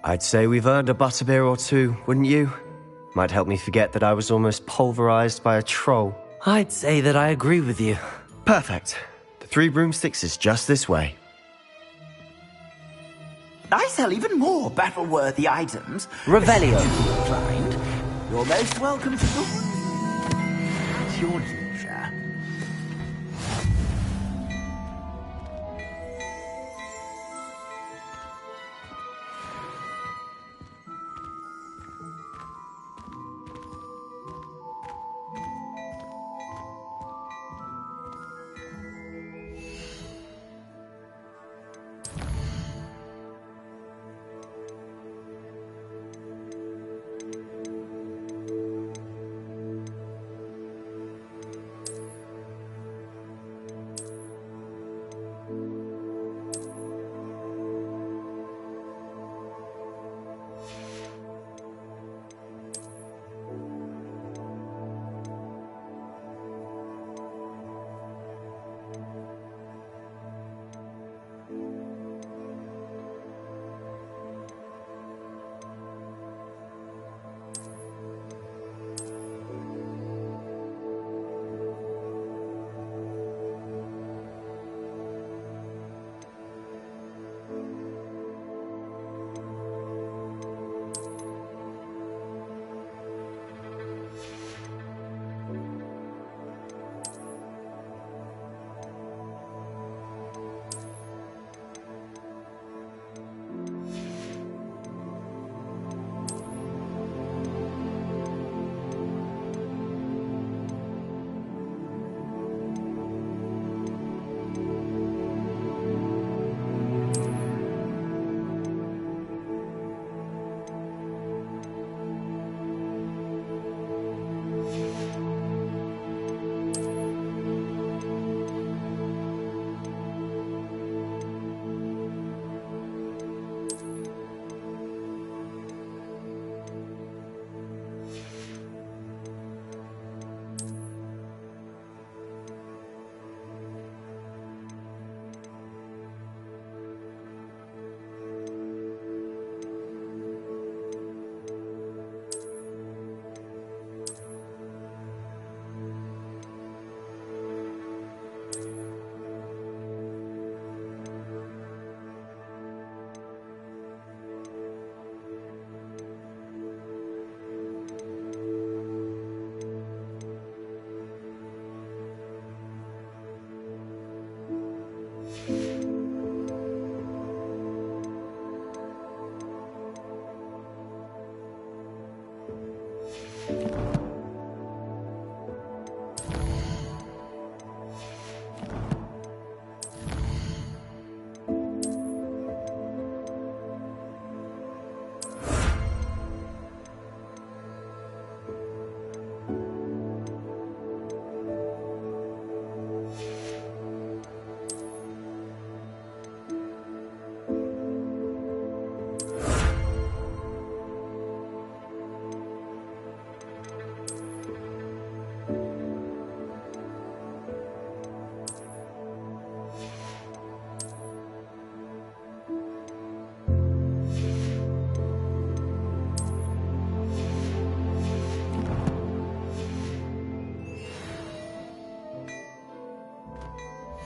I'd say we've earned a butterbeer or two, wouldn't you? Might help me forget that I was almost pulverized by a troll. I'd say that I agree with you. Perfect. The 3 broomsticks is just this way. I sell even more battle-worthy items. Revelio. Inclined. You're most welcome to at your leisure.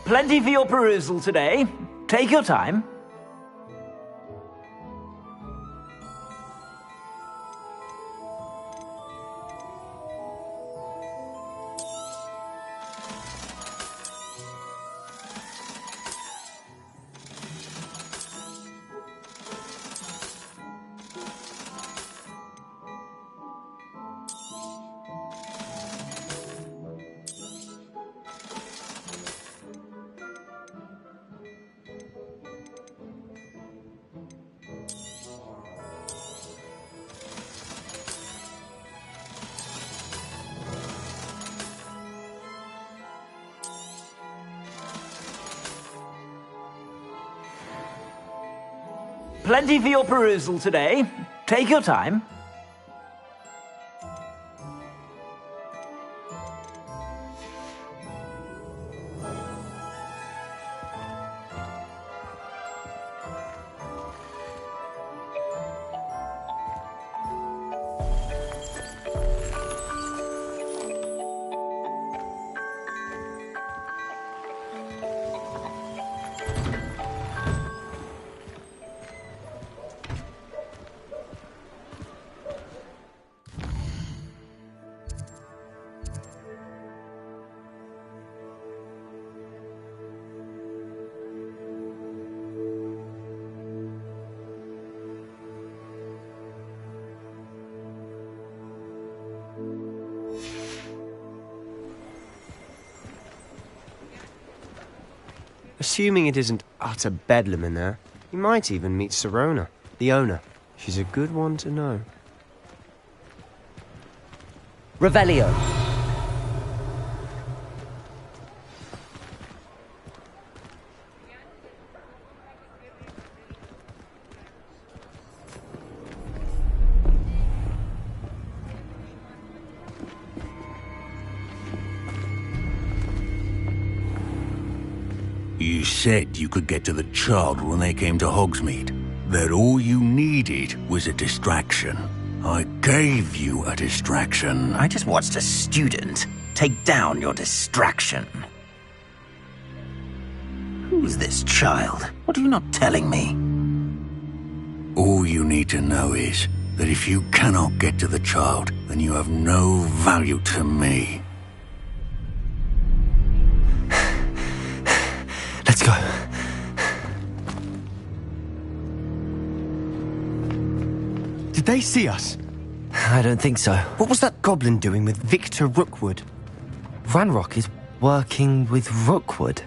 Plenty for your perusal today. Take your time. Plenty for your perusal today. Take your time. Assuming it isn't utter bedlam in there, you might even meet Sirona, the owner. She's a good one to know. Revelio. You said you could get to the child when they came to Hogsmeade. That all you needed was a distraction. I gave you a distraction. I just watched a student take down your distraction. Who's this child? What are you not telling me? All you need to know is that if you cannot get to the child, then you have no value to me. Let's go. Did they see us? I don't think so. What was that goblin doing with Victor Rookwood? Ranrock is working with Rookwood.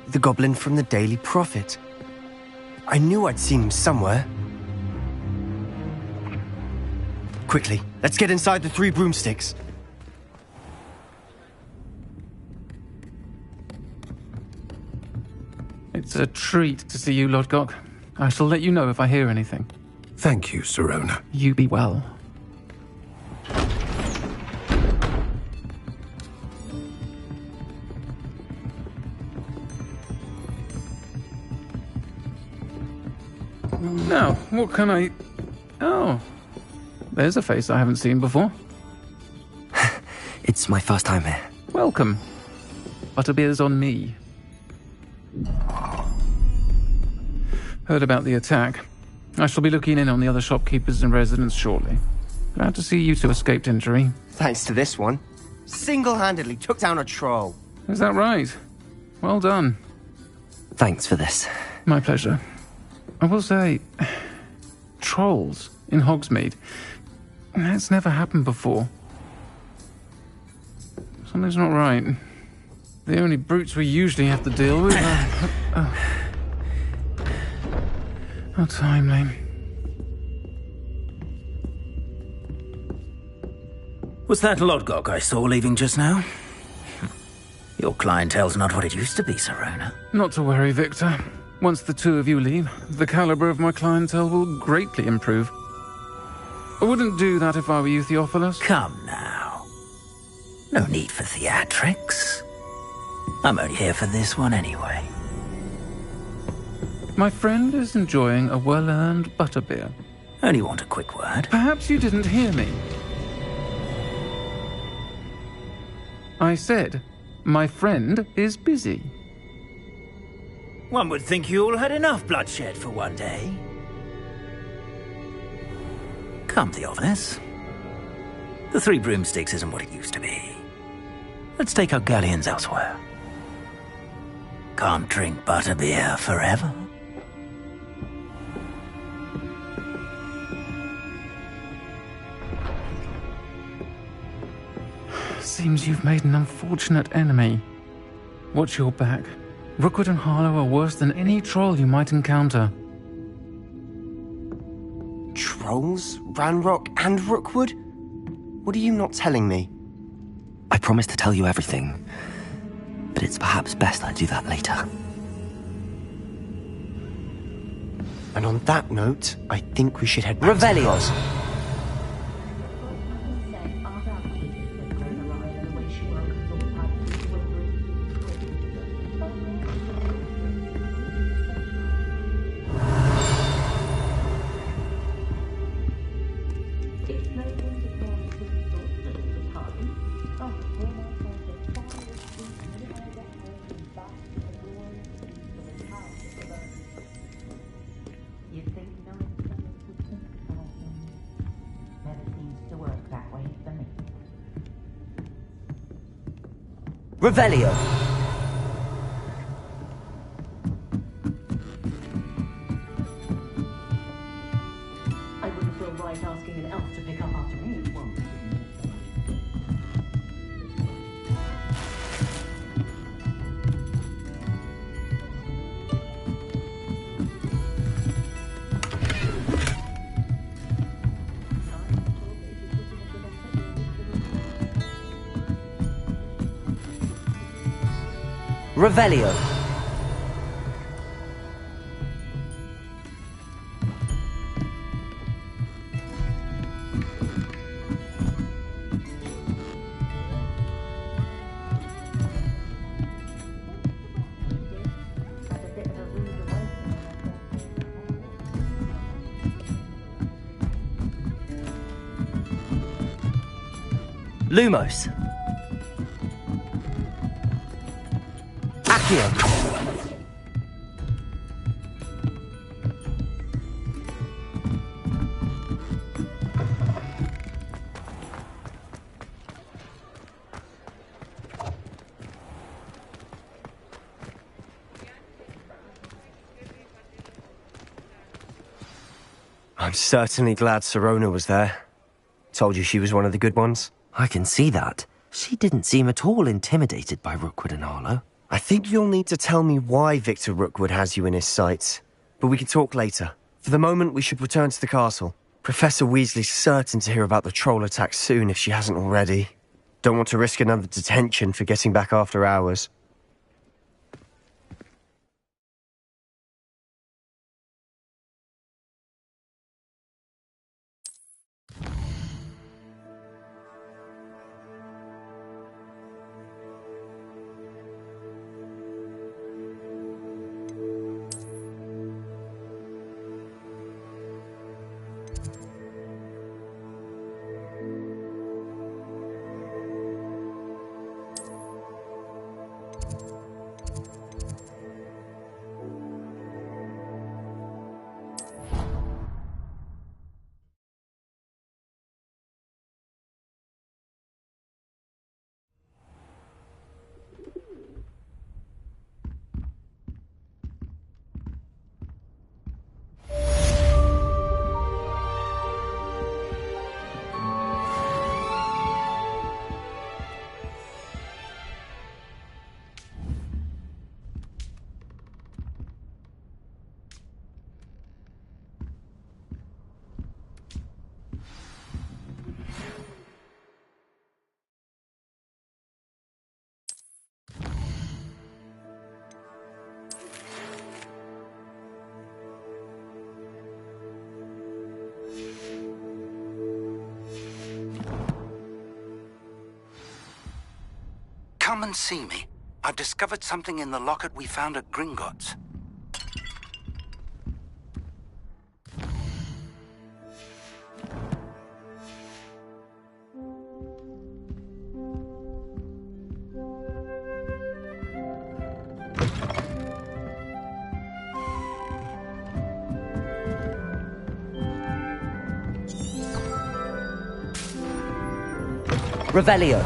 The goblin from the Daily Prophet. I knew I'd seen him somewhere. Quickly, let's get inside the 3 broomsticks. It's a treat to see you, Lodgok. I shall let you know if I hear anything. Thank you, Sirona. You be well. Now, what can I... Oh, there's a face I haven't seen before. It's my first time here. Welcome. Butterbeer's on me. Heard about the attack. I shall be looking in on the other shopkeepers and residents shortly. Glad to see you two escaped injury. Thanks to this one. Single-handedly took down a troll. Is that right? Well done. Thanks for this. My pleasure. I will say, trolls in Hogsmeade. That's never happened before. Something's not right. The only brutes we usually have to deal with are... How timely. Was that Lodgok I saw leaving just now? Your clientele's not what it used to be, Sirona. Not to worry, Victor. Once the two of you leave, the caliber of my clientele will greatly improve. I wouldn't do that if I were you, Theophilus. Come now. No need for theatrics. I'm only here for this one anyway. My friend is enjoying a well-earned butterbeer. Only want a quick word. Perhaps you didn't hear me. I said, my friend is busy. One would think you all had enough bloodshed for one day. Come, Theophilus. The 3 broomsticks isn't what it used to be. Let's take our galleons elsewhere. Can't drink butterbeer forever. Seems you've made an unfortunate enemy. Watch your back. Rookwood and Harlow are worse than any troll you might encounter. Trolls? Ranrock and Rookwood? What are you not telling me? I promised to tell you everything, but it's perhaps best I do that later. And on that note, I think we should head back Revelio. to Revelio. I wouldn't feel right asking an elf to pick up after me, won't you? Revelio. Lumos. Accio. I'm certainly glad Sirona was there. Told you she was one of the good ones. I can see that. She didn't seem at all intimidated by Rookwood and Arlo. I think you'll need to tell me why Victor Rookwood has you in his sights. But we can talk later. For the moment, we should return to the castle. Professor Weasley's certain to hear about the troll attack soon if she hasn't already. Don't want to risk another detention for getting back after hours. Come and see me. I've discovered something in the locket we found at Gringotts. Revelio.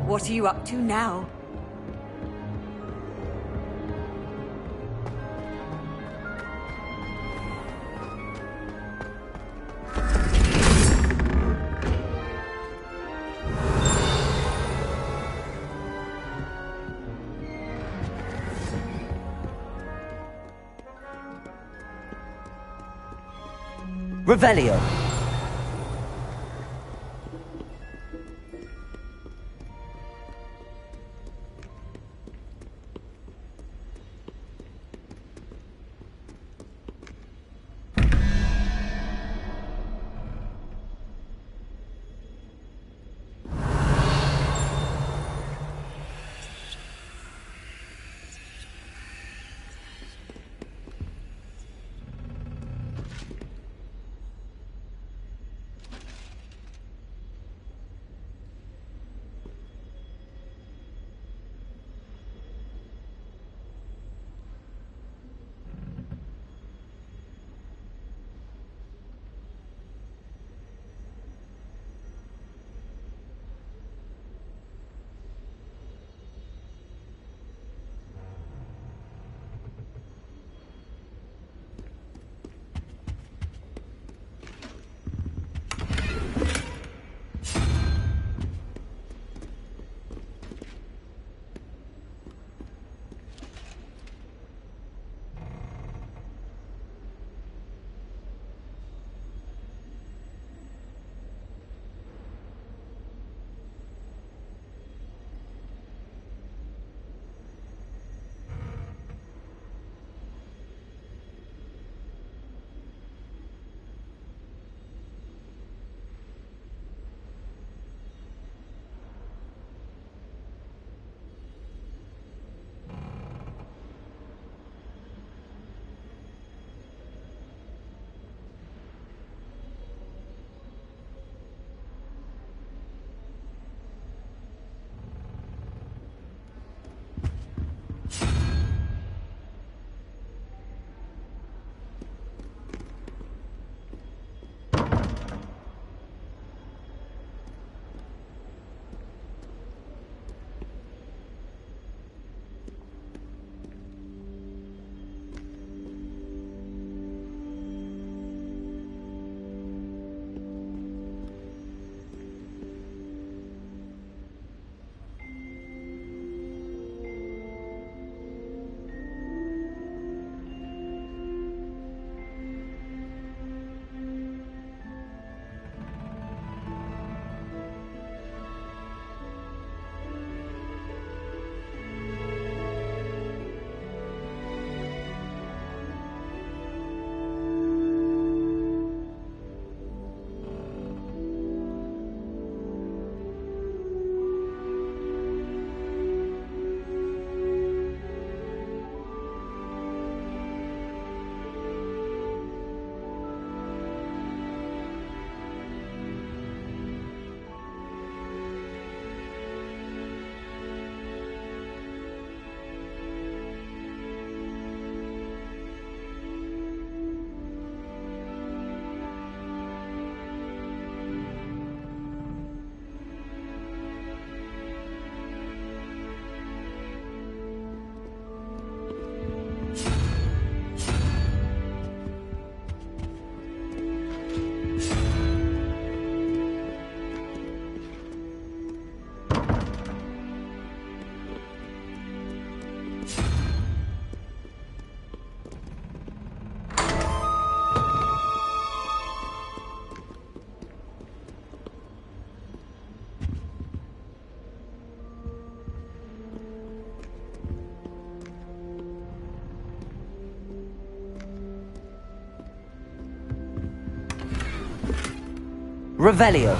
What are you up to now? Revelio. Revelio.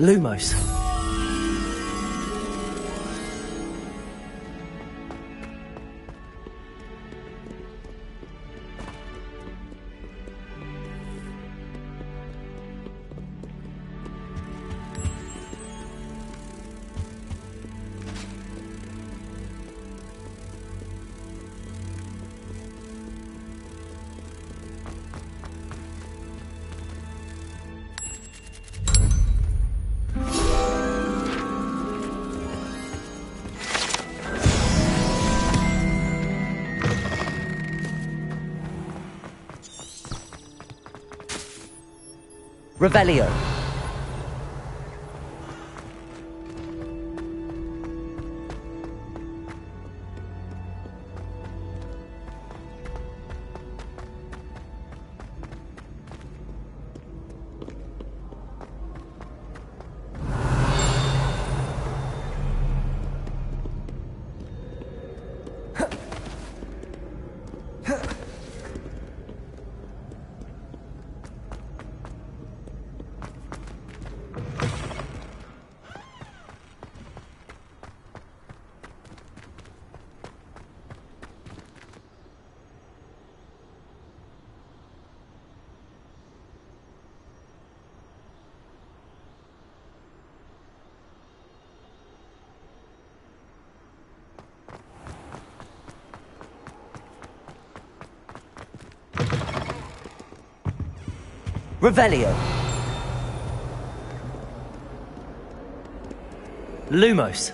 Lumos. Revelio. Revelio. Lumos.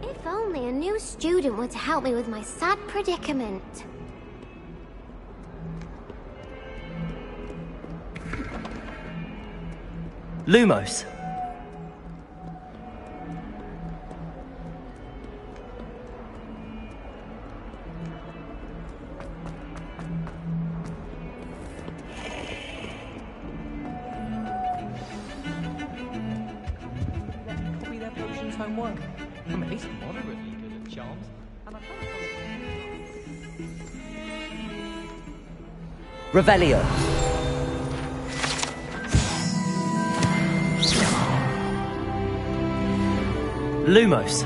If only a new student were to help me with my sad predicament. Lumos. Copy their potions homework. I'm at least moderately good at charms, and I can't Revelio. Lumos.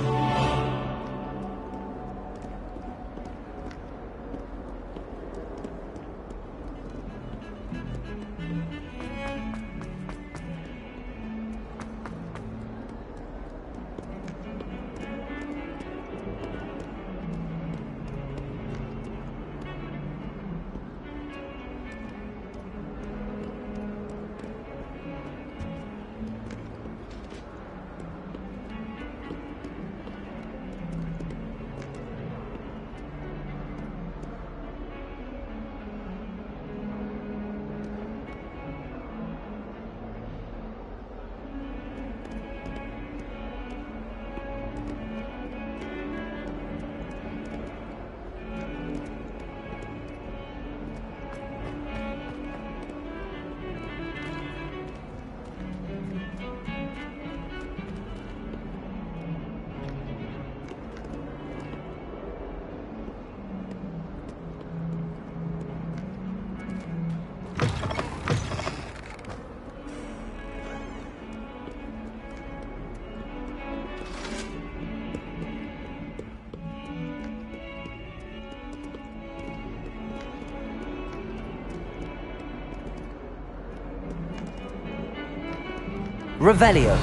Revelio.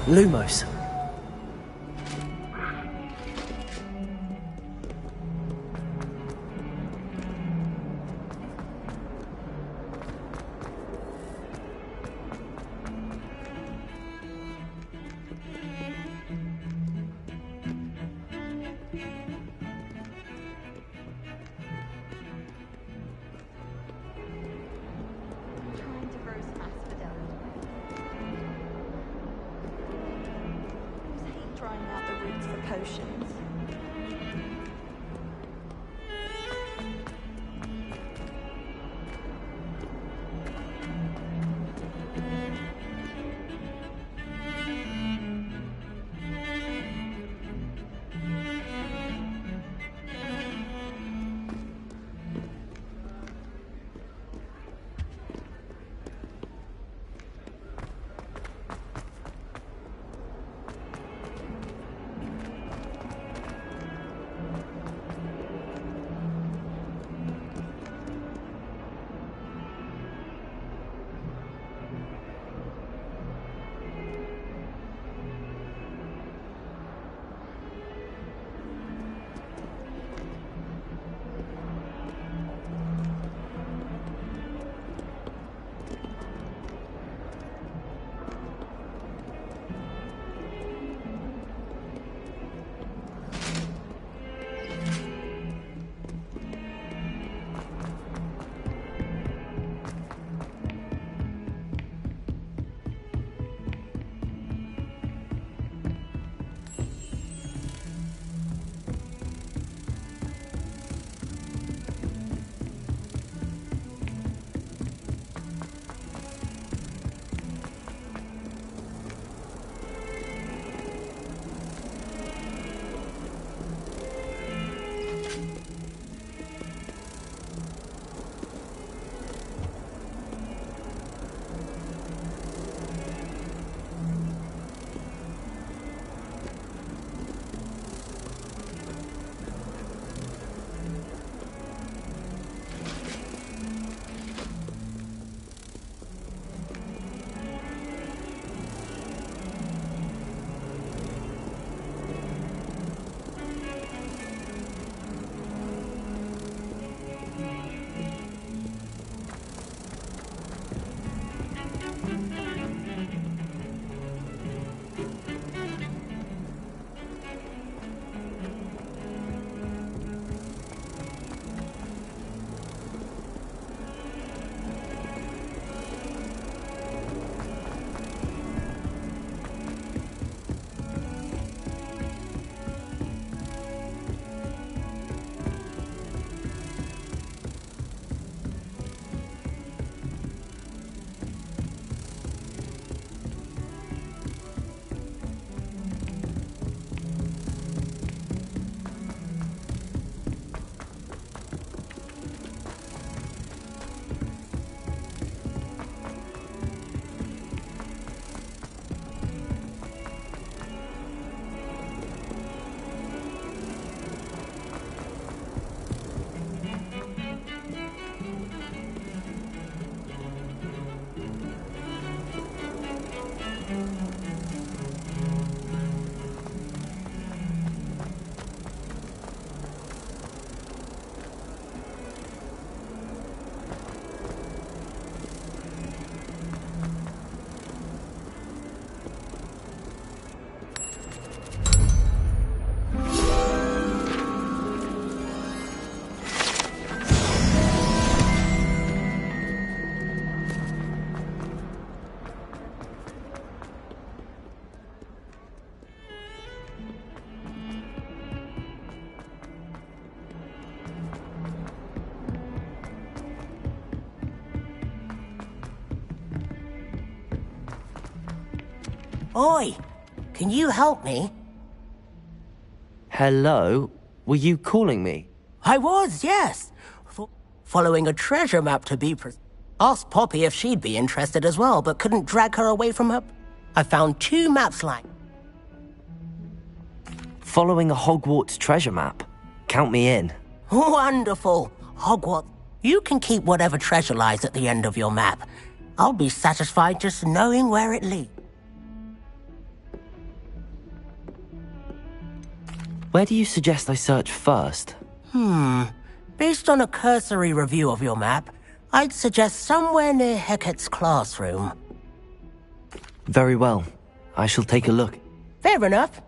Lumos. potions. Oi, can you help me? Hello? Were you calling me? I was, yes. Following a treasure map to be asked Poppy if she'd be interested as well, but couldn't drag her away from her. I found 2 maps like... Following a Hogwarts treasure map? Count me in. Wonderful. Hogwarts. You can keep whatever treasure lies at the end of your map. I'll be satisfied just knowing where it leads. Where do you suggest I search first? Based on a cursory review of your map, I'd suggest somewhere near Hecat's classroom. Very well. I shall take a look. Fair enough.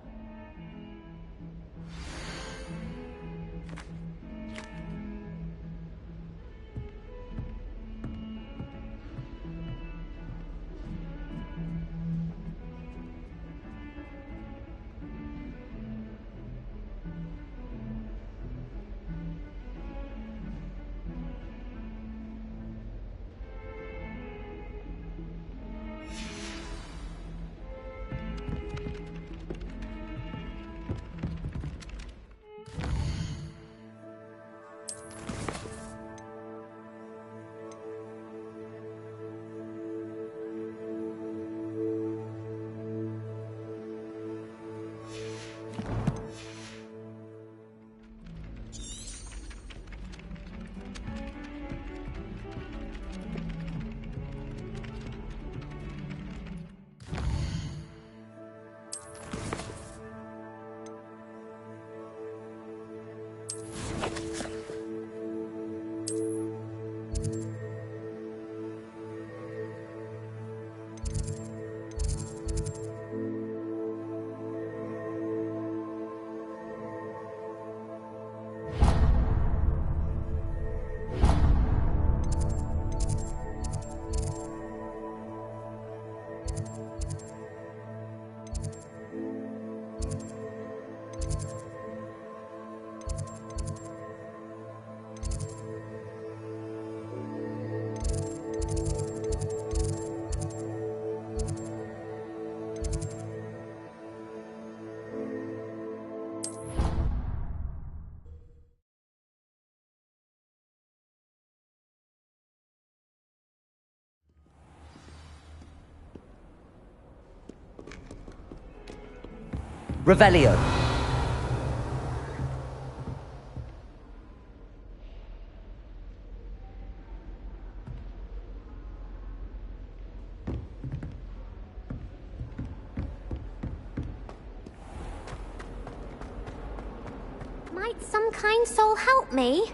Revelio. Might some kind soul help me?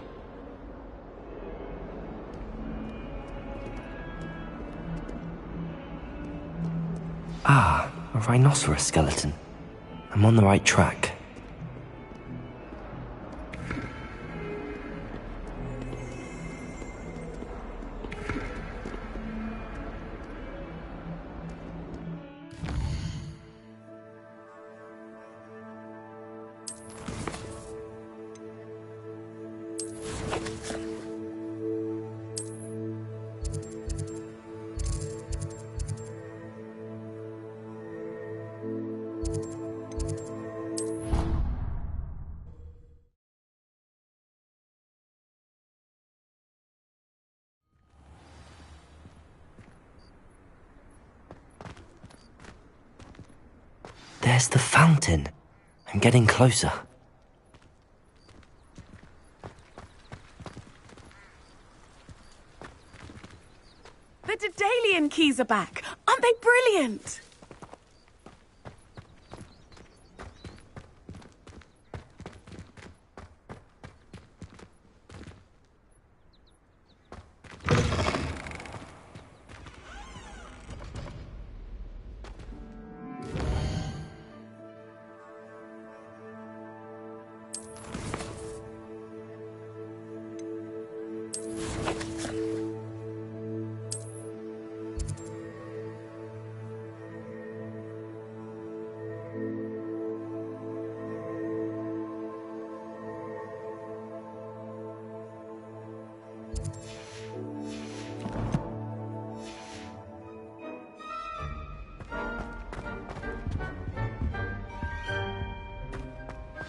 Ah, a rhinoceros skeleton. I'm on the right track. There's the fountain. I'm getting closer. The Daedalian keys are back. Aren't they brilliant?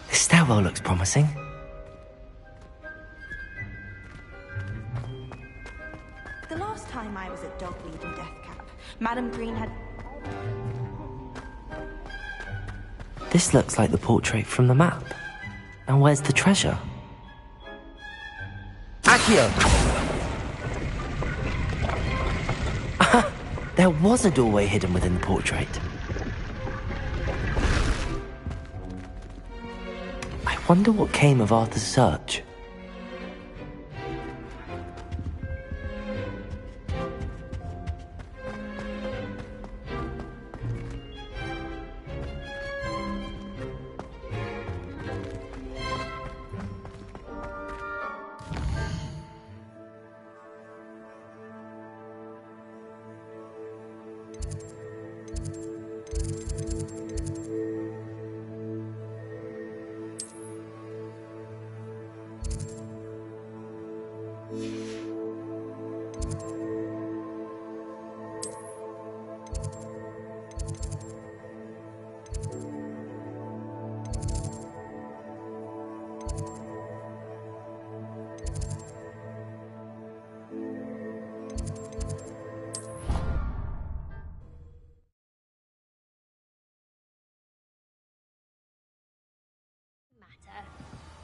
This stairwell looks promising. The last time I was at Dogweed and Deathcap, Madam Green had... This looks like the portrait from the map. And where's the treasure? Accio! There was a doorway hidden within the portrait. I wonder what came of Arthur's search.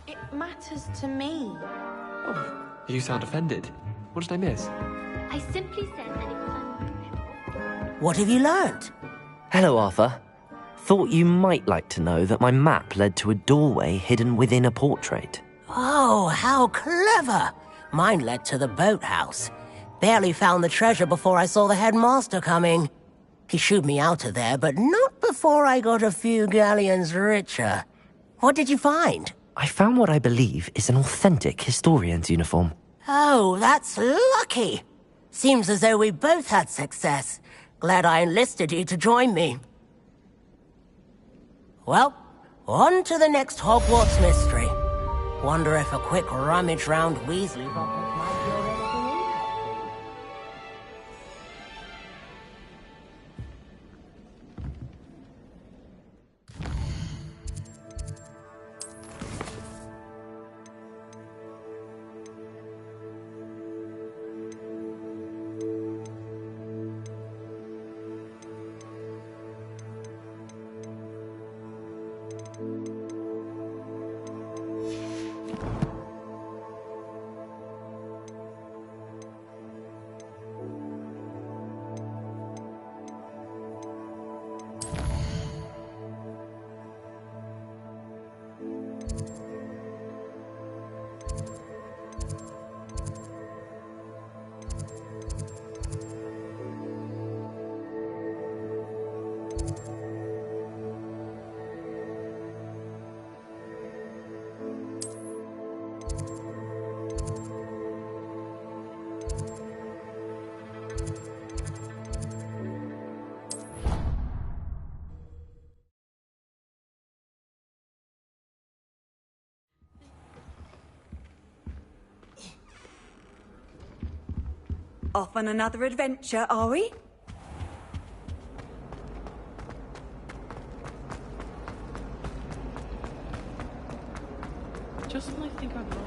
It matters to me. Oh, you sound offended. What did I miss? I simply said that it was unusual. What have you learned? Hello, Arthur. Thought you might like to know that my map led to a doorway hidden within a portrait. Oh, how clever! Mine led to the boathouse. Barely found the treasure before I saw the headmaster coming. He shooed me out of there, but not before I got a few galleons richer. What did you find? I found what I believe is an authentic historian's uniform. Oh, that's lucky. Seems as though we both had success. Glad I enlisted you to join me. Well, on to the next Hogwarts mystery. Wonder if a quick rummage round Weasley's office might yield anything interesting. Off on another adventure, are we? Just when I think I'm not.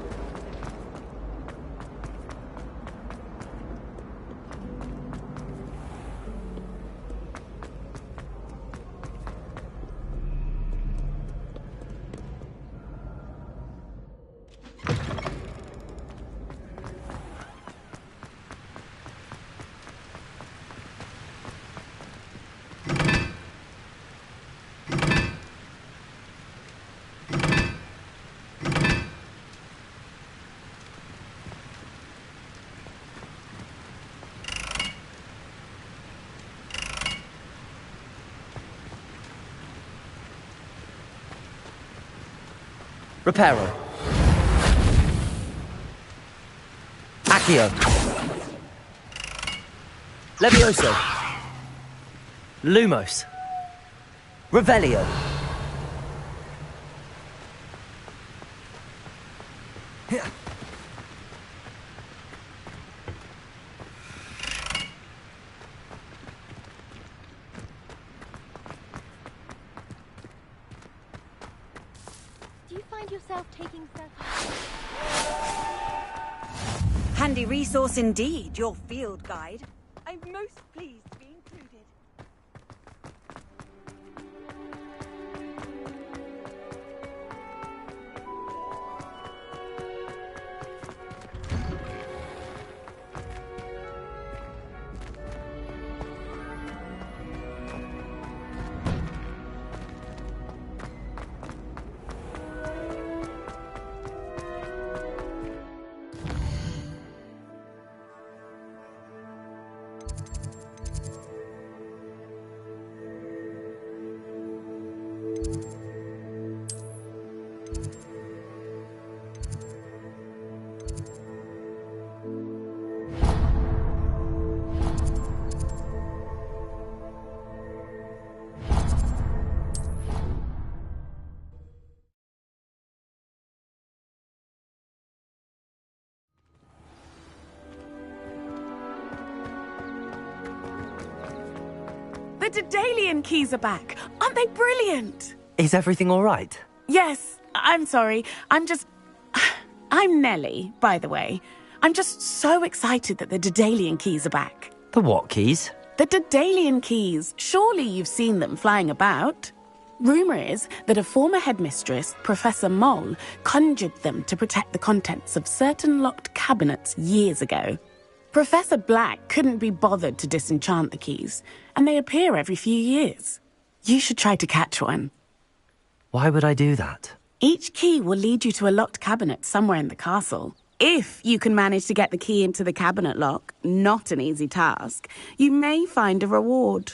Reparo. Accio. Levioso. Lumos. Revelio. Do you find yourself taking Handy resource indeed, your field guide. I'm most pleased to be included. The Daedalian keys are back. Aren't they brilliant? Is everything all right? Yes, I'm sorry. I'm Nellie, by the way. I'm just so excited that the Daedalian keys are back. The what keys? The Daedalian keys. Surely you've seen them flying about. Rumour is that a former headmistress, Professor Moll, conjured them to protect the contents of certain locked cabinets years ago. Professor Black couldn't be bothered to disenchant the keys, and they appear every few years. You should try to catch one. Why would I do that? Each key will lead you to a locked cabinet somewhere in the castle. If you can manage to get the key into the cabinet lock, not an easy task, you may find a reward.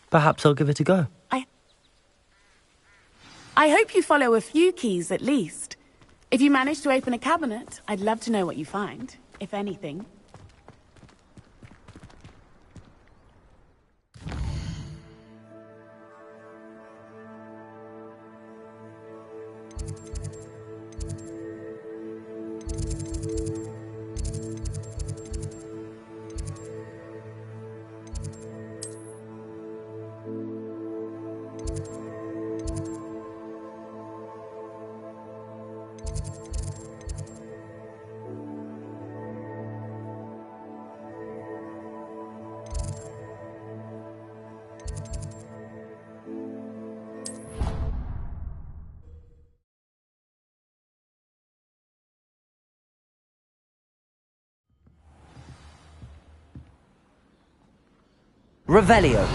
Perhaps I'll give it a go. I hope you follow a few keys at least. If you manage to open a cabinet, I'd love to know what you find, if anything. Revelio.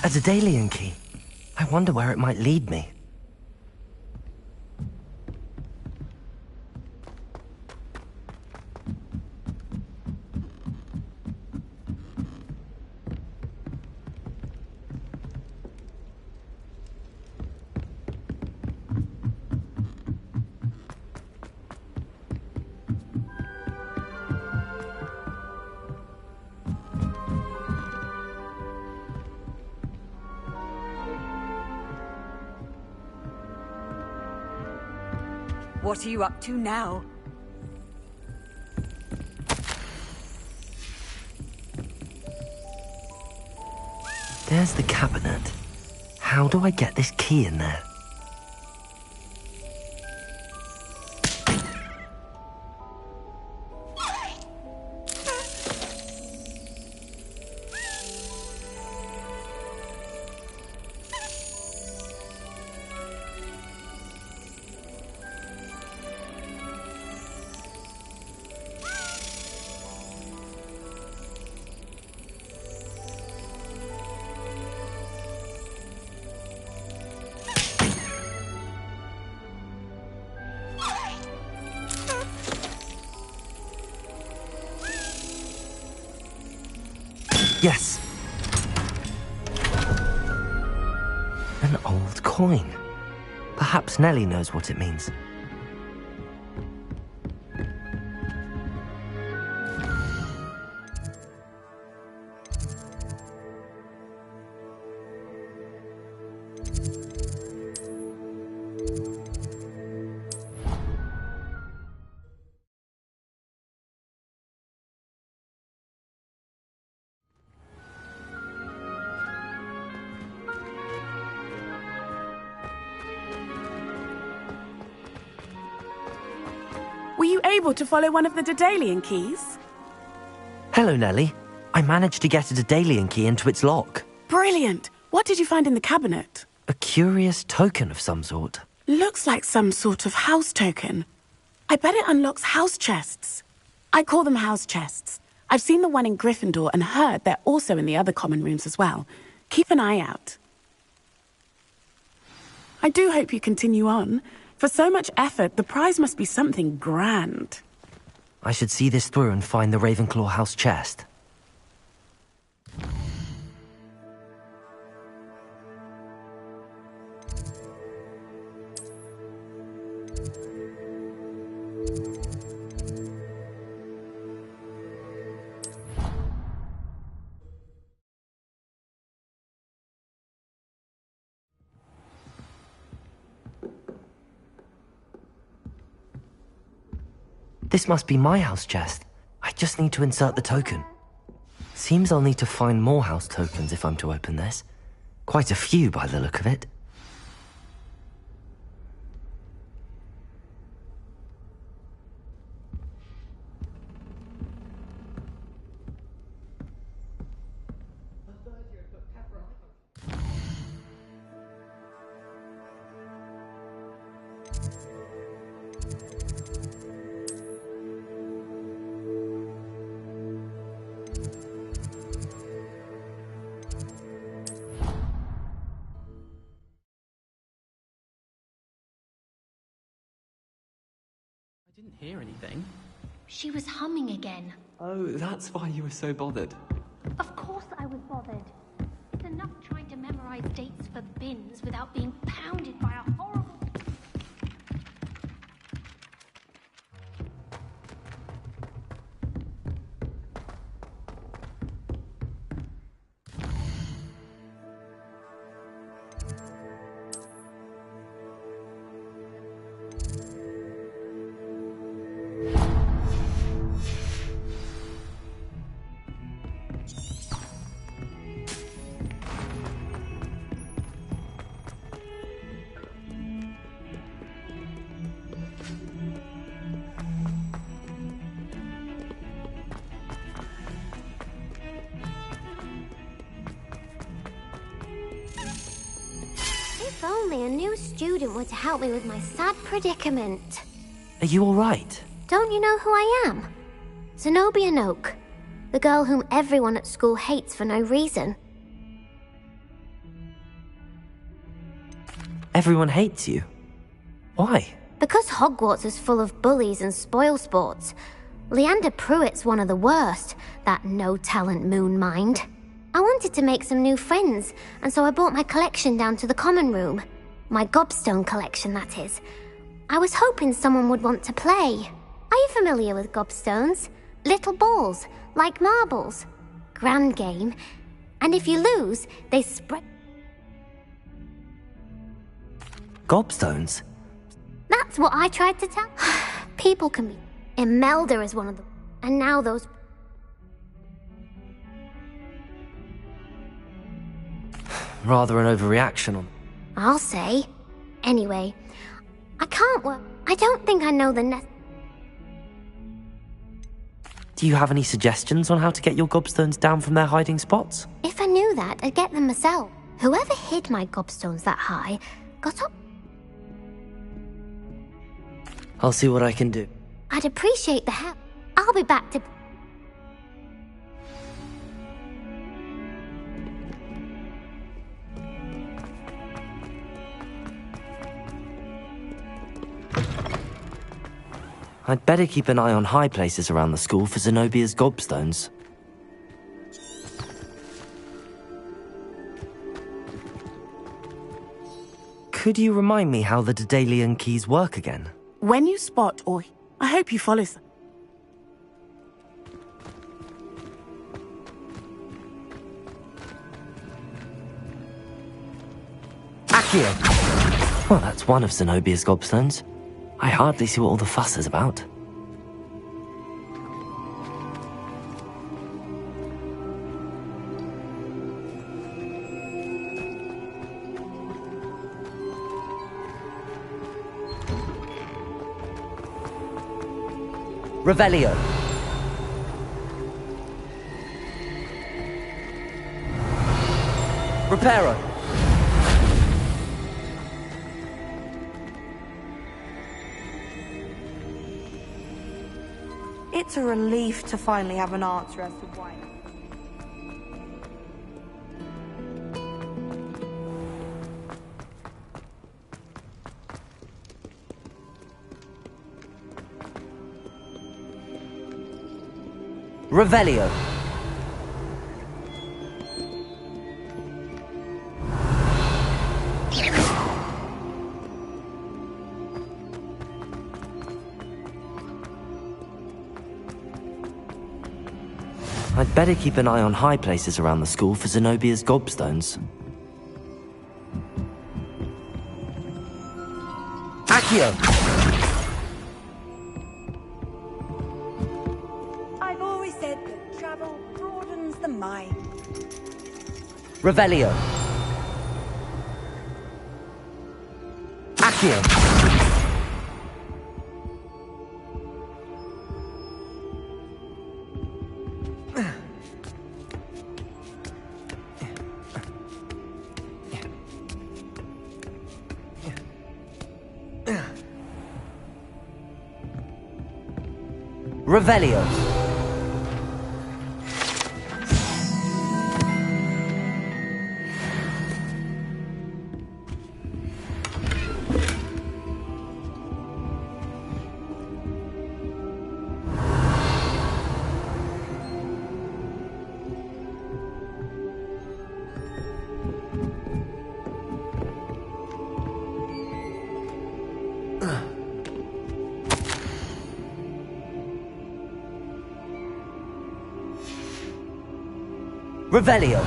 A Daedalian key. I wonder where it might lead me. What are you up to now? There's the cabinet. How do I get this key in there? Yes. An old coin. Perhaps Nellie knows what it means. Were you able to follow one of the Daedalian keys? Hello, Nellie. I managed to get a Daedalian key into its lock. Brilliant! What did you find in the cabinet? A curious token of some sort. Looks like some sort of house token. I bet it unlocks house chests. I call them house chests. I've seen the one in Gryffindor and heard they're also in the other common rooms as well. Keep an eye out. I do hope you continue on. For so much effort, the prize must be something grand. I should see this through and find the Ravenclaw house chest. This must be my house chest. I just need to insert the token. Seems I'll need to find more house tokens if I'm to open this. Quite a few by the look of it. I didn't hear anything. She was humming again. Oh, that's why you were so bothered. Of course I was bothered. It's enough trying to memorize dates for bins without being pounded by a horrible... If only a new student were to help me with my sad predicament. Are you all right? Don't you know who I am? Zenobia Noak, the girl whom everyone at school hates for no reason. everyone hates you. Why? Because Hogwarts is full of bullies and spoilsports. Leander Pruitt's one of the worst, that no-talent moon mind. I wanted to make some new friends, and so I brought my collection down to the common room. My gobstone collection, that is. I was hoping someone would want to play. Are you familiar with gobstones? Little balls, like marbles. Grand game. And if you lose, they spread... Gobstones? That's what I tried to tell. People can be... Imelda is one of them. And now those... Rather an overreaction on... I'll say. Anyway, I can't work. I don't think I know the Do you have any suggestions on how to get your gobstones down from their hiding spots? If I knew that, I'd get them myself. Whoever hid my gobstones that high got up. I'll see what I can do. I'd appreciate the help. I'll be back to... I'd better keep an eye on high places around the school for Zenobia's gobstones. Could you remind me how the Daedalian keys work again? When you spot or... I hope you follow some. Accio! Well, that's one of Zenobia's gobstones. I hardly see what all the fuss is about. Revelio. Reparo. It's a relief to finally have an answer as to why. Revelio. I'd better keep an eye on high places around the school for Zenobia's gobstones. Accio! I've always said that travel broadens the mind. Revelio. Accio! Revelio. Revelio.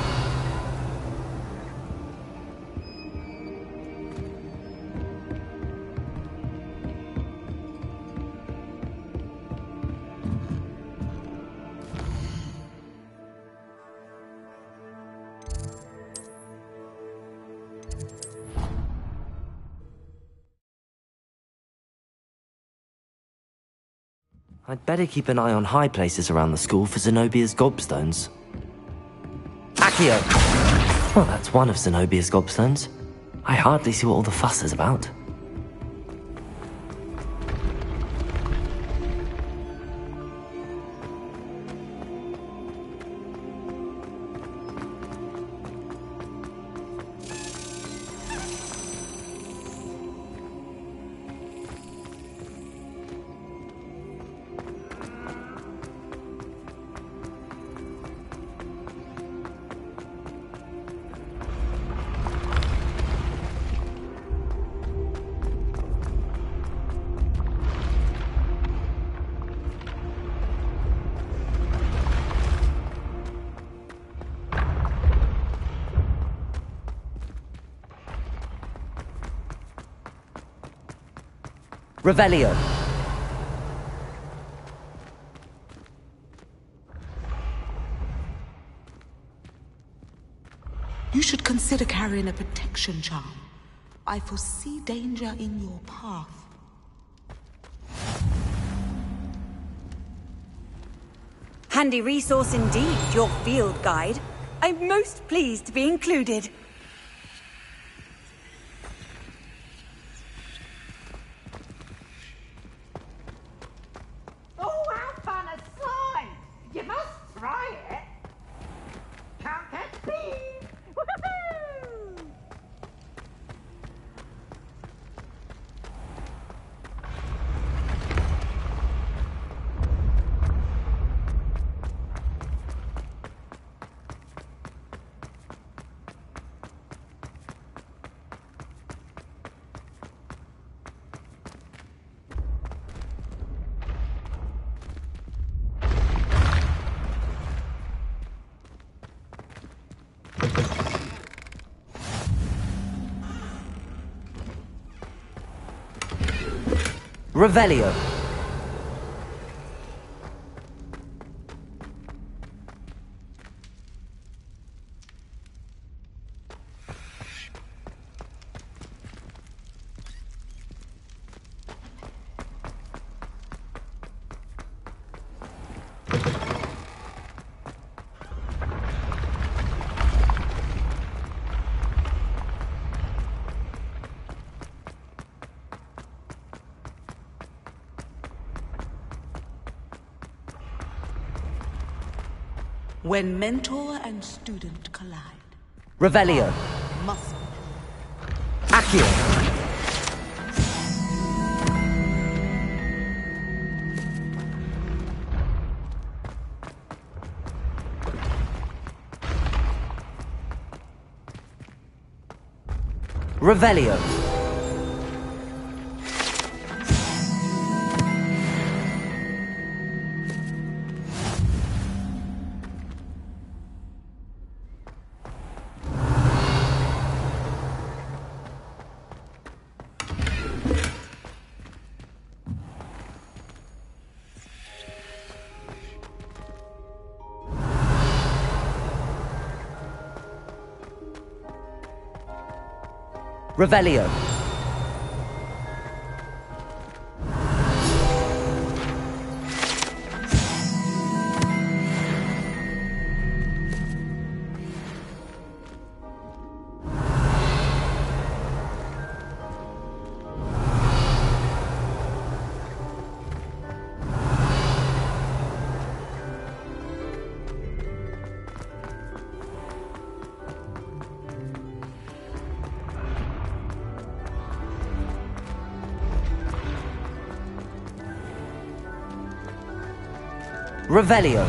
I'd better keep an eye on high places around the school for Zenobia's gobstones. Accio! Well, that's one of Zenobia's gobstones. I hardly see what all the fuss is about. Revelio. You should consider carrying a protection charm. I foresee danger in your path. Handy resource indeed, your field guide. I'm most pleased to be included. Oh, how fun a slide! You must try it. Can't catch me. Woohoo! Revelio. When mentor and student collide. Revelio. Must Accio. Revelio. Revelio. Revelio.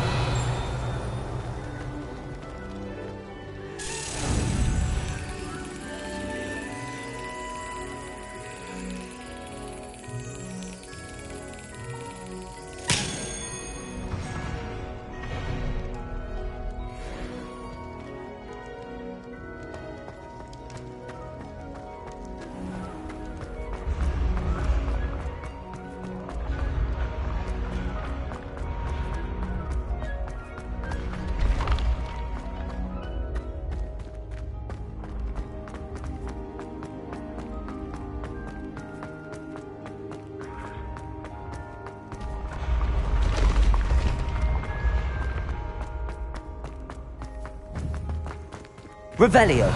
Revelio.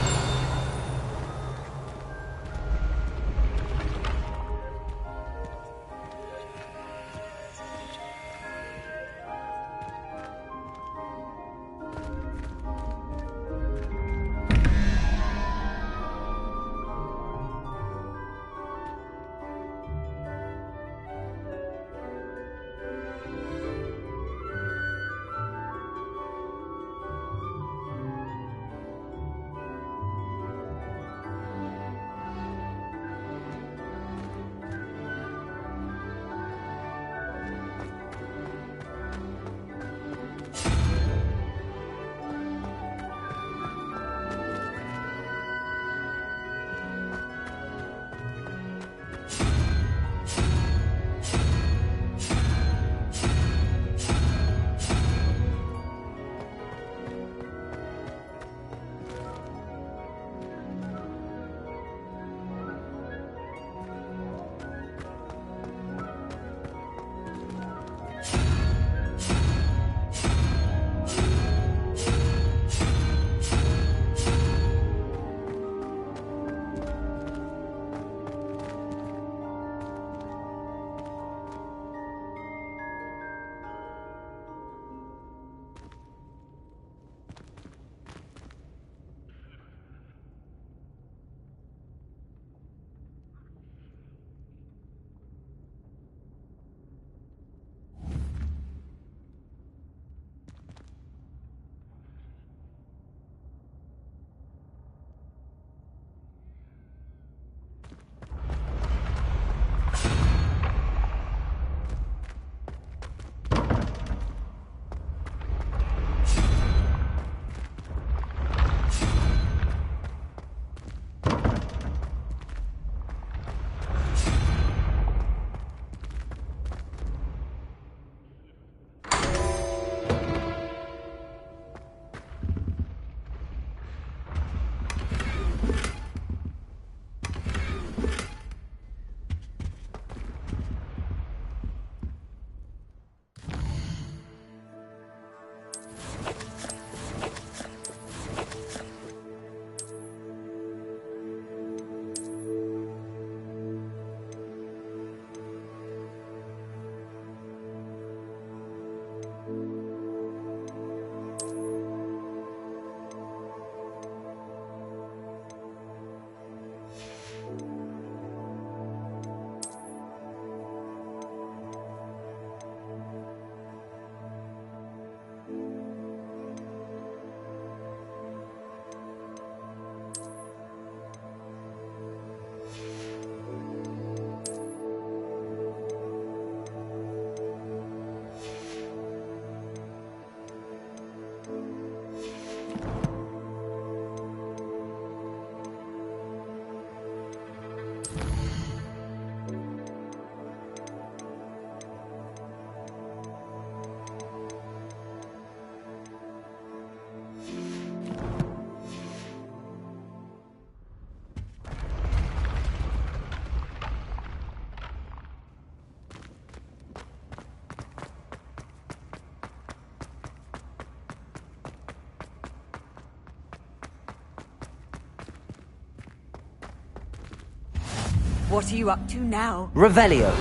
What are you up to now? Revelio.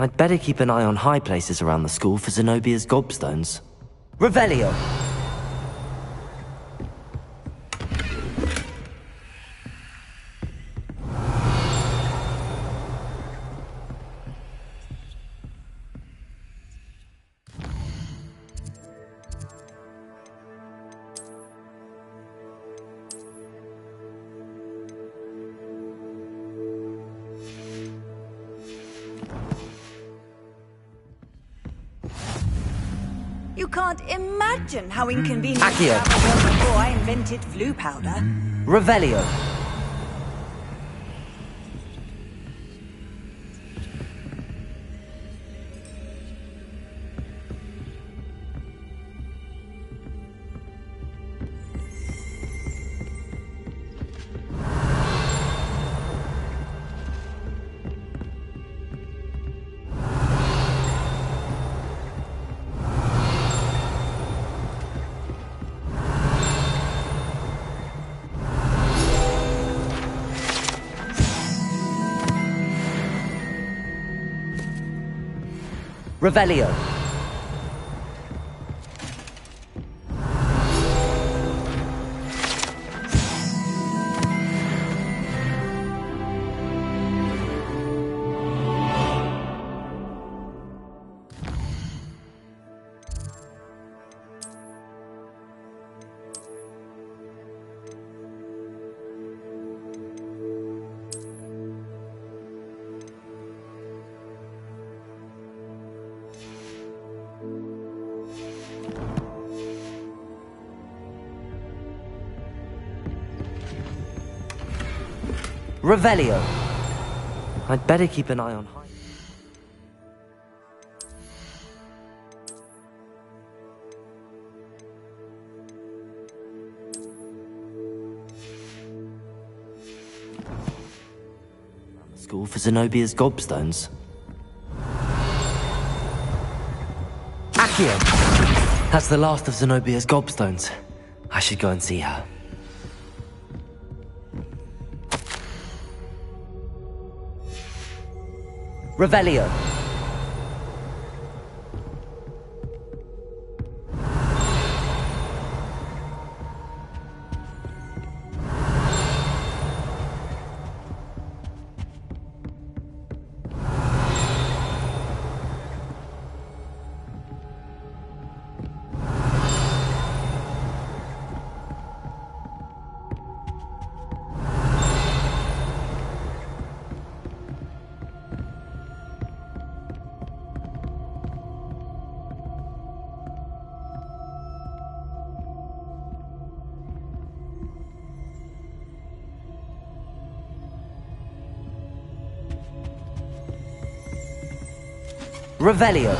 I'd better keep an eye on high places around the school for Zenobia's gobstones. Revelio! You can't imagine how inconvenient Accio. that was before I invented flu powder. Revelio! Revelio! Revelio! I'd better keep an eye on high... School for Zenobia's gobstones. Accio! That's the last of Zenobia's gobstones. I should go and see her. Revelio! Revelio!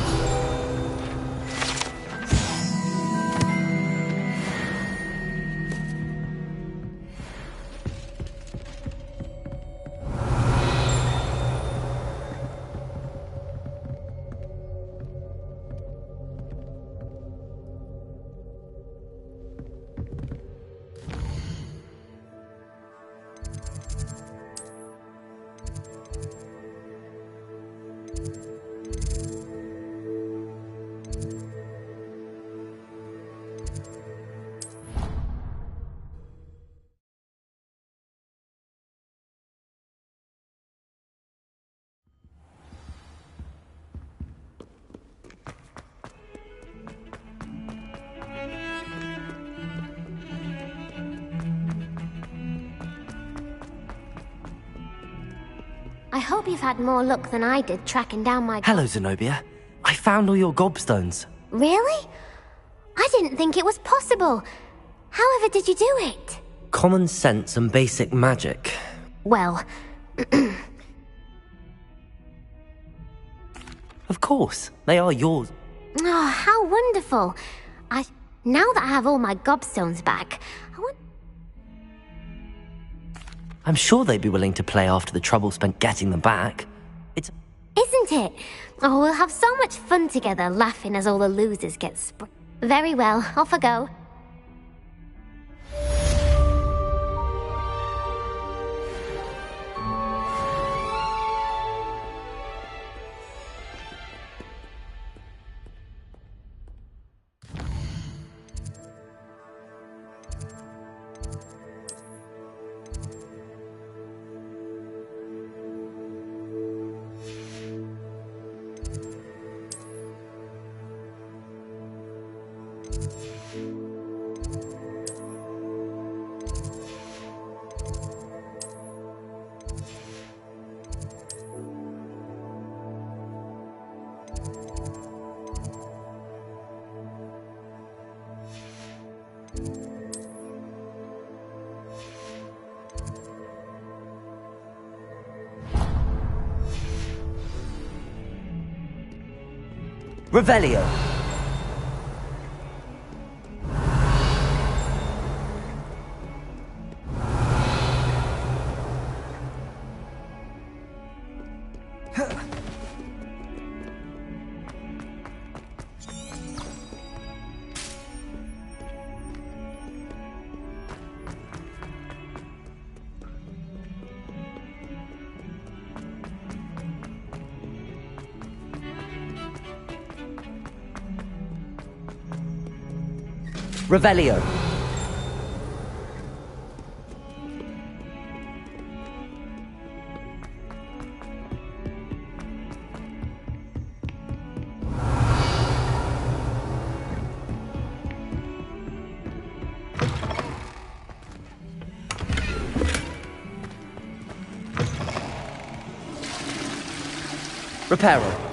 hope you've had more luck than I did tracking down my... Hello, Zenobia. I found all your gobstones. Really? I didn't think it was possible. However did you do it? Common sense and basic magic. Well... Of course, they are yours. Oh, how wonderful. Now that I have all my gobstones back, I'm sure they'd be willing to play after the trouble spent getting them back. Isn't it? Oh, we'll have so much fun together, laughing as all the losers get Very well, off I go. Revelio. Revelio. Reparo.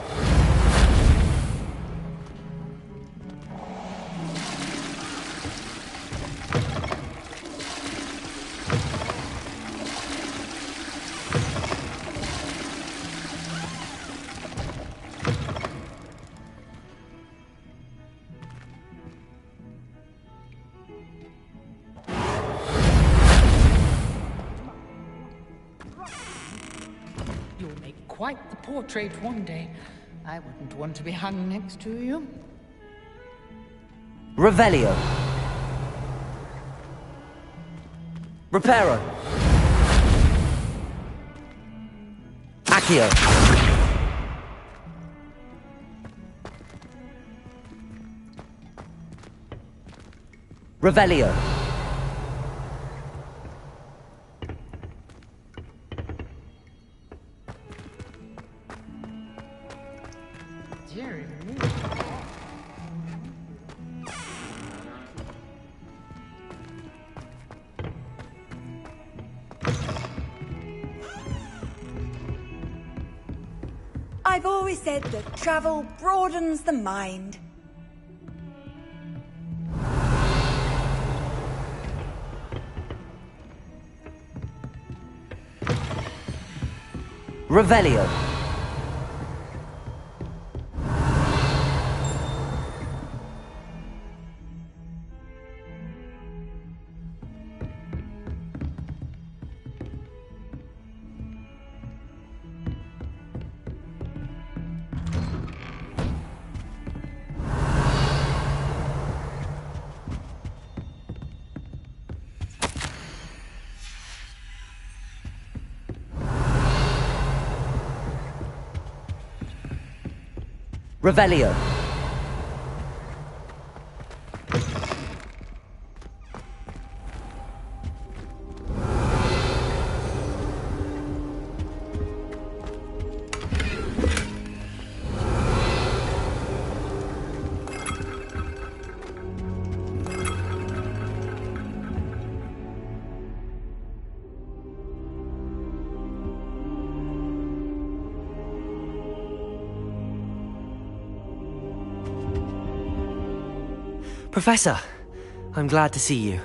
You'll make quite the portrait one day. I wouldn't want to be hung next to you. Revelio. Reparo. Accio. Revelio. Dear me. I've always said that travel broadens the mind. Revelio. Revelio. Professor, I'm glad to see you.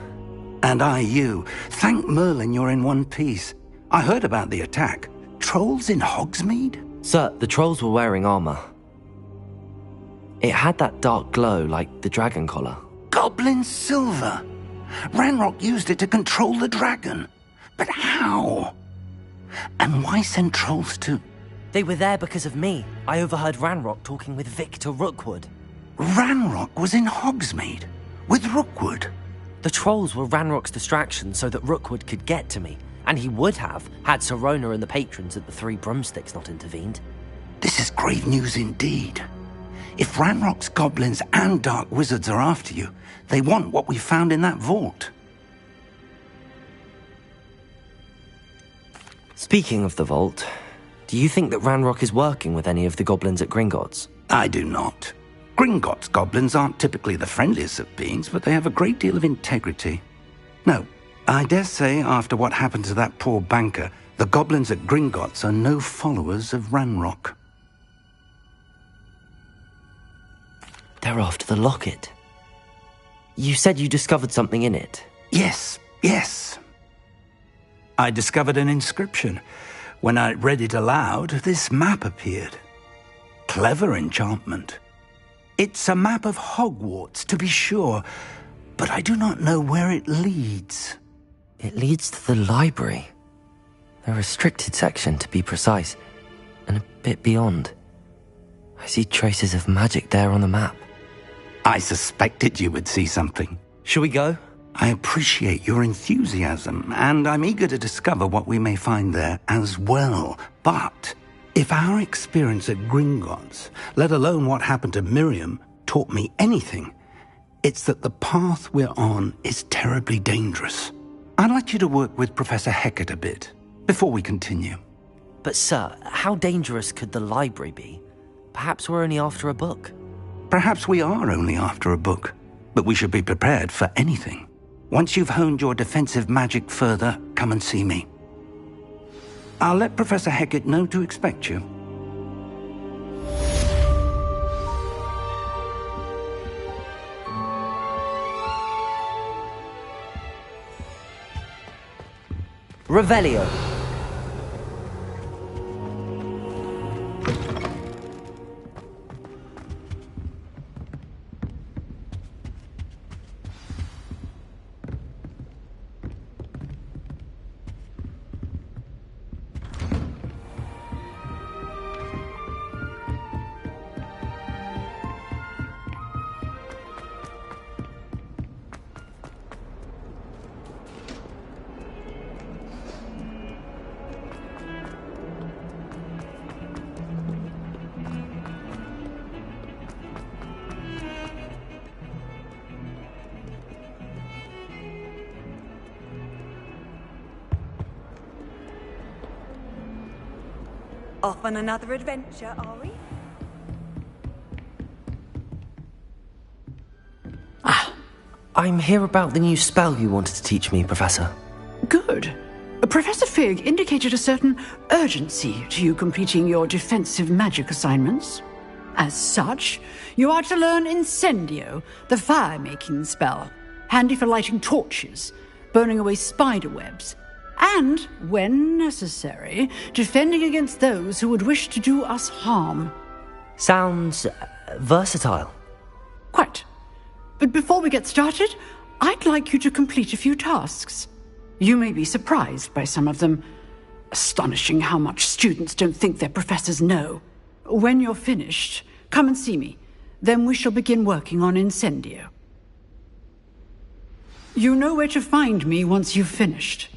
And I you. Thank Merlin you're in one piece. I heard about the attack. Trolls in Hogsmeade? Sir, the trolls were wearing armor. It had that dark glow like the dragon collar. Goblin silver. Ranrock used it to control the dragon. But how? And why send trolls to... They were there because of me. I overheard Ranrock talking with Victor Rookwood. Ranrock was in Hogsmeade? With Rookwood? The trolls were Ranrock's distraction so that Rookwood could get to me. And he would have, had Sirona and the patrons at the Three Broomsticks not intervened. This is grave news indeed. If Ranrock's goblins and dark wizards are after you, they want what we found in that vault. Speaking of the vault, do you think that Ranrock is working with any of the goblins at Gringotts? I do not. Gringotts goblins aren't typically the friendliest of beings, but they have a great deal of integrity. No, I dare say after what happened to that poor banker, the goblins at Gringotts are no followers of Ranrock. They're after the locket. You said you discovered something in it. Yes. I discovered an inscription. When I read it aloud, this map appeared. Clever enchantment. It's a map of Hogwarts, to be sure, but I do not know where it leads. It leads to the library. The restricted section, to be precise, and a bit beyond. I see traces of magic there on the map. I suspected you would see something. Shall we go? I appreciate your enthusiasm, and I'm eager to discover what we may find there as well. But if our experience at Gringotts, let alone what happened to Miriam, taught me anything, it's that the path we're on is terribly dangerous. I'd like you to work with Professor Hecat a bit, before we continue. But sir, how dangerous could the library be? Perhaps we're only after a book. Perhaps we are only after a book, but we should be prepared for anything. Once you've honed your defensive magic further, come and see me. I'll let Professor Hecat know to expect you. Revelio. Off on another adventure, are we? I'm here about the new spell you wanted to teach me, Professor. Good. Professor Fig indicated a certain urgency to you completing your defensive magic assignments. As such, you are to learn Incendio, the fire-making spell, handy for lighting torches, burning away spider webs, and, when necessary, defending against those who would wish to do us harm. Sounds versatile. Quite. But before we get started, I'd like you to complete a few tasks. You may be surprised by some of them. Astonishing how much students don't think their professors know. When you're finished, come and see me. Then we shall begin working on Incendio. You know where to find me once you've finished.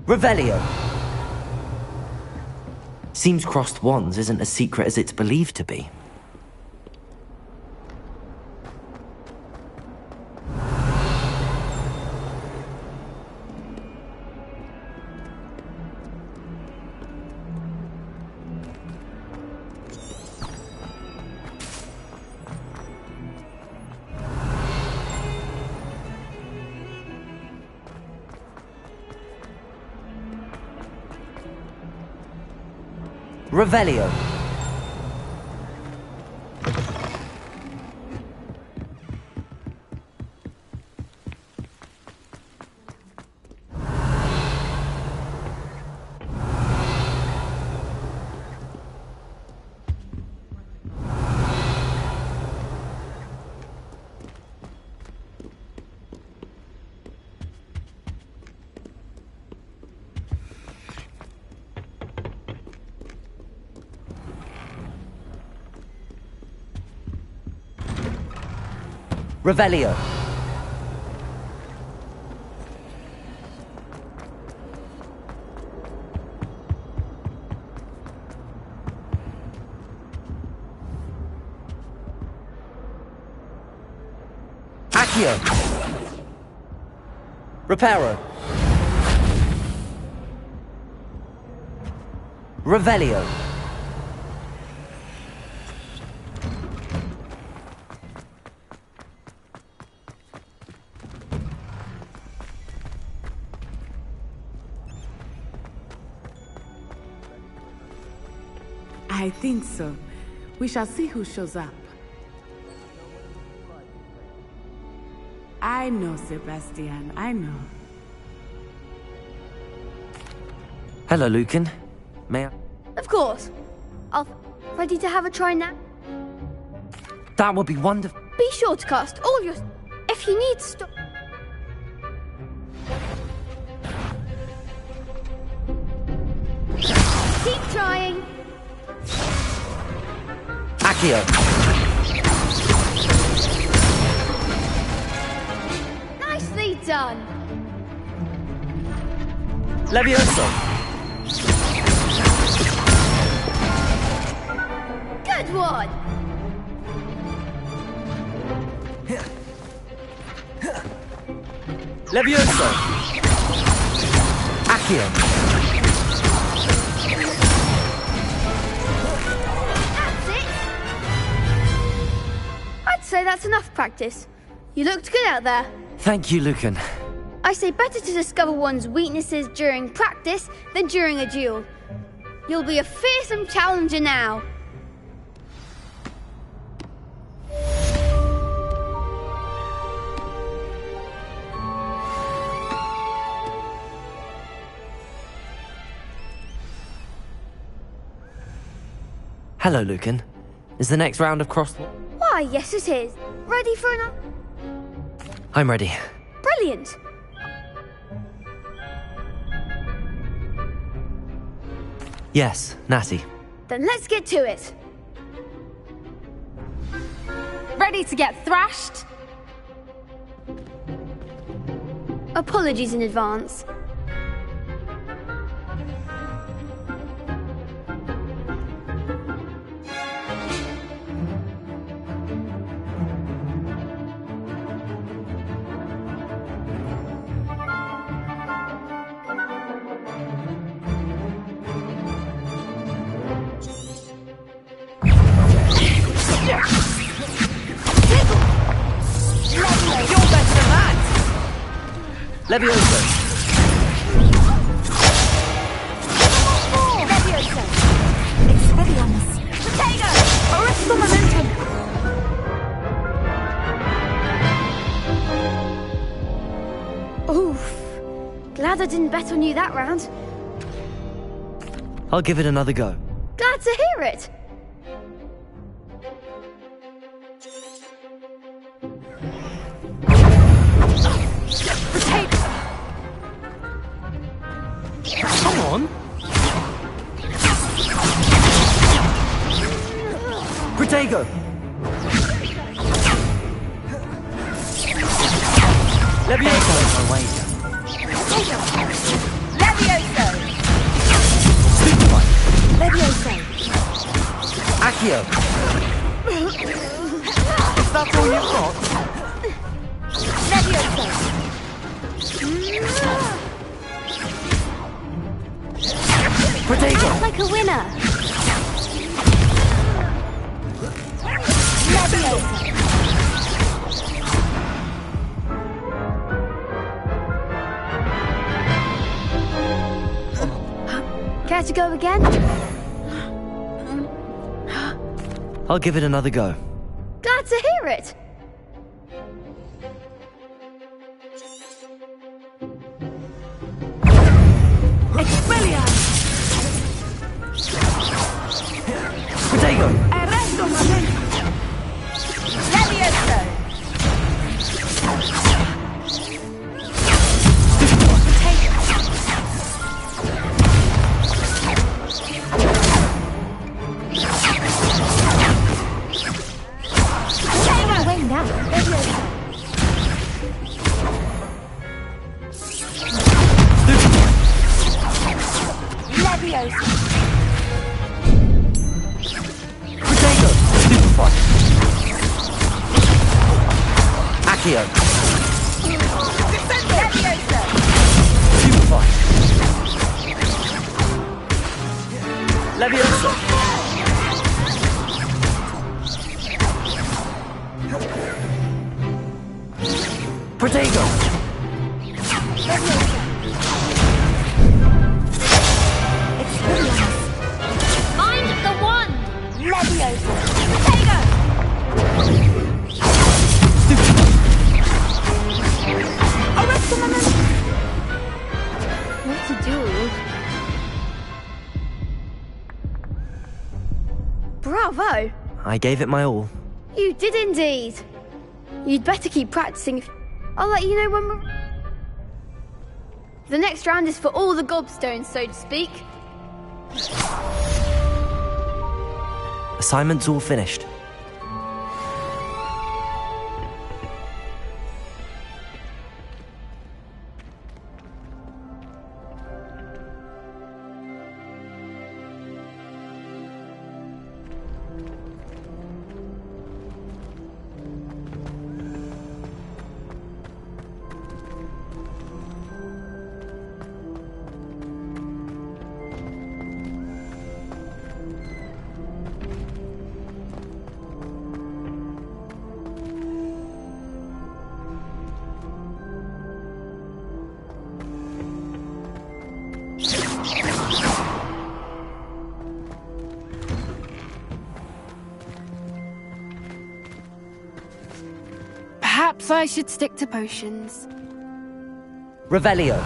Revelio. Seems crossed wands isn't as secret as it's believed to be. Revelio. Revelio. Accio. Reparo. Revelio. I think so. We shall see who shows up. I know, Sebastian, I know. Hello, Lucan. May I? Of course. Ready to have a try now? That would be wonderful. Be sure to cast all your... If you need to stop... Keep trying. Accio. Nicely done. Levioso. Good one. Levioso. Accio. I'd say that's enough practice. You looked good out there. Thank you, Lucan. I say better to discover one's weaknesses during practice than during a duel. You'll be a fearsome challenger now. Hello, Lucan. Is the next round of cross... Why, yes it is. Ready for another? I'm ready. Brilliant. Yes, Natty. Then let's get to it. Ready to get thrashed? Apologies in advance. Levioso. Levioso. Expelliarmus. Potato! Arrest the momentum! Oof. Glad I didn't bet on you that round. I'll give it another go. Glad to hear it. Come on! Protego! Levioso! My way. Levioso! Levioso! Accio! Is that all you've got? Levioso! Protego! Act like a winner. Levioso! Care to go again? I'll give it another go. Glad to hear it. Expelliarmus! Protego! Arresto momentum! Levioso! Way now. Levioso. Levioso! Protego! Stupefy! Accio! Levioso! Stupefy! Levioso! Protego! Mind the wand! Levioso! Protego! Arresto momentum! What to do? Bravo! I gave it my all. You did indeed. You'd better keep practicing. I'll let you know when we're... The next round is for all the gobstones, so to speak. Assignment's all finished. Perhaps I should stick to potions. Revelio.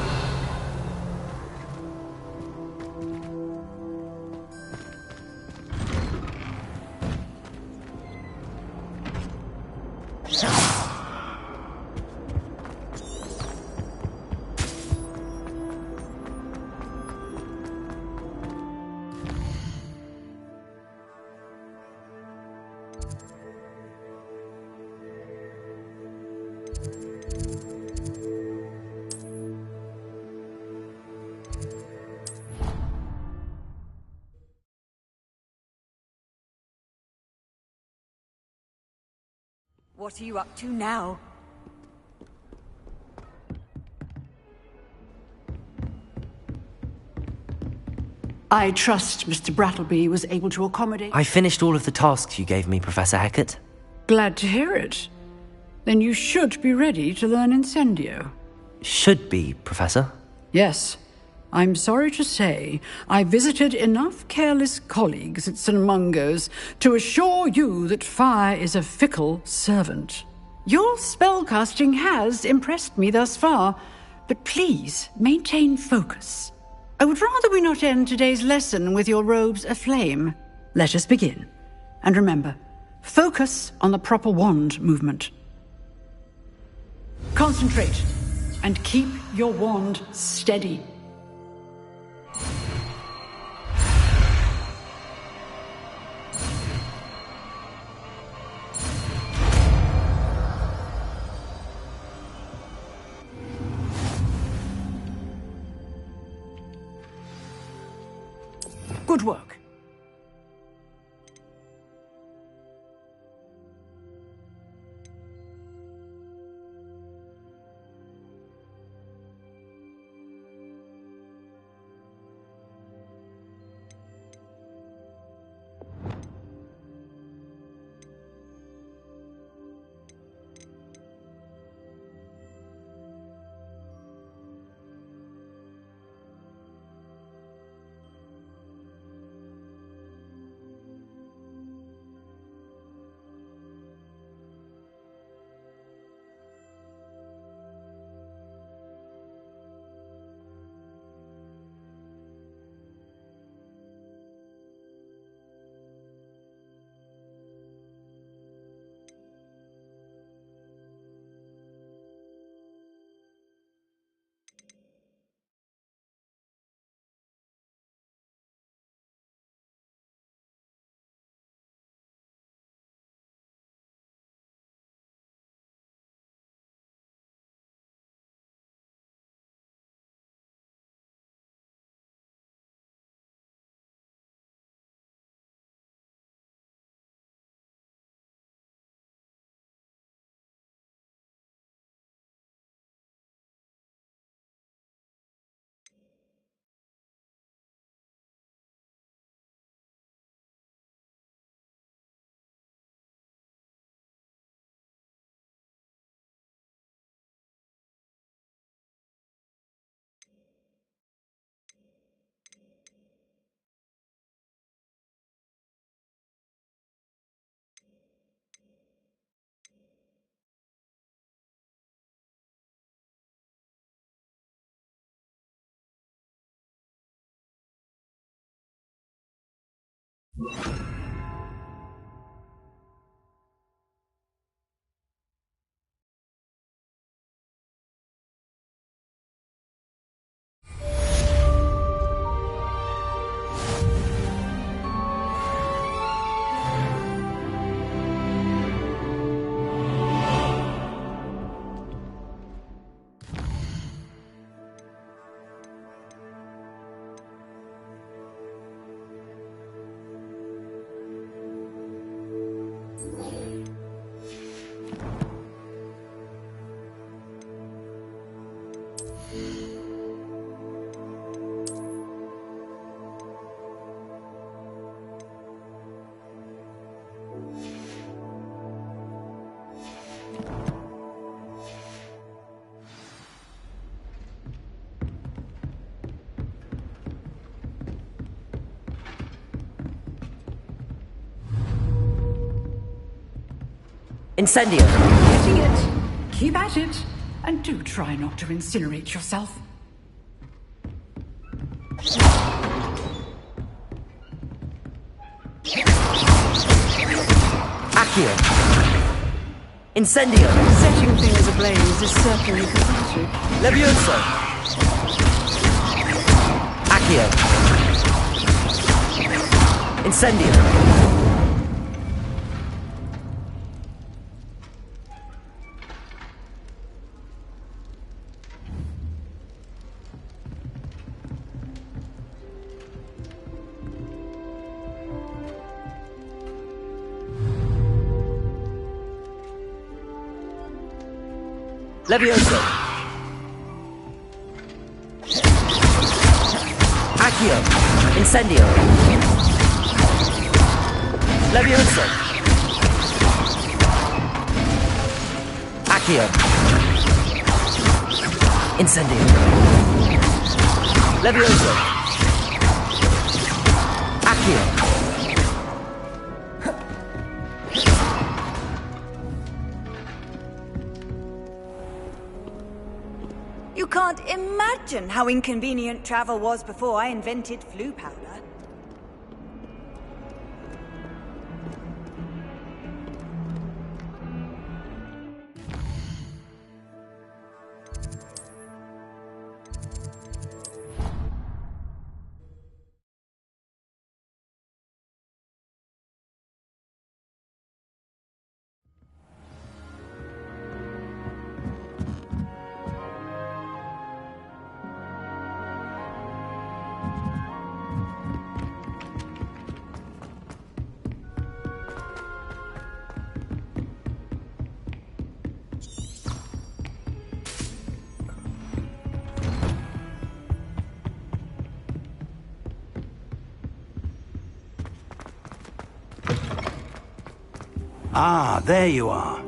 What are you up to now? I trust Mr. Brattleby was able to accommodate... I finished all of the tasks you gave me, Professor Hackett. Glad to hear it. Then you should be ready to learn Incendio. Should be, Professor. Yes. I'm sorry to say, I visited enough careless colleagues at St. Mungo's to assure you that fire is a fickle servant. Your spellcasting has impressed me thus far, but please maintain focus. I would rather we not end today's lesson with your robes aflame. Let us begin. And remember, focus on the proper wand movement. Concentrate, and keep your wand steady. Good work. Incendio! Getting it. Keep at it. And do try not to incinerate yourself. Accio! Incendio! Setting things ablaze is certainly cathartic. Levioso! Accio! Incendio! Levioso! Accio! Incendio! Levioso! Accio! Incendio! Levioso! Accio! You can't imagine how inconvenient travel was before I invented flu powder. Ah, there you are.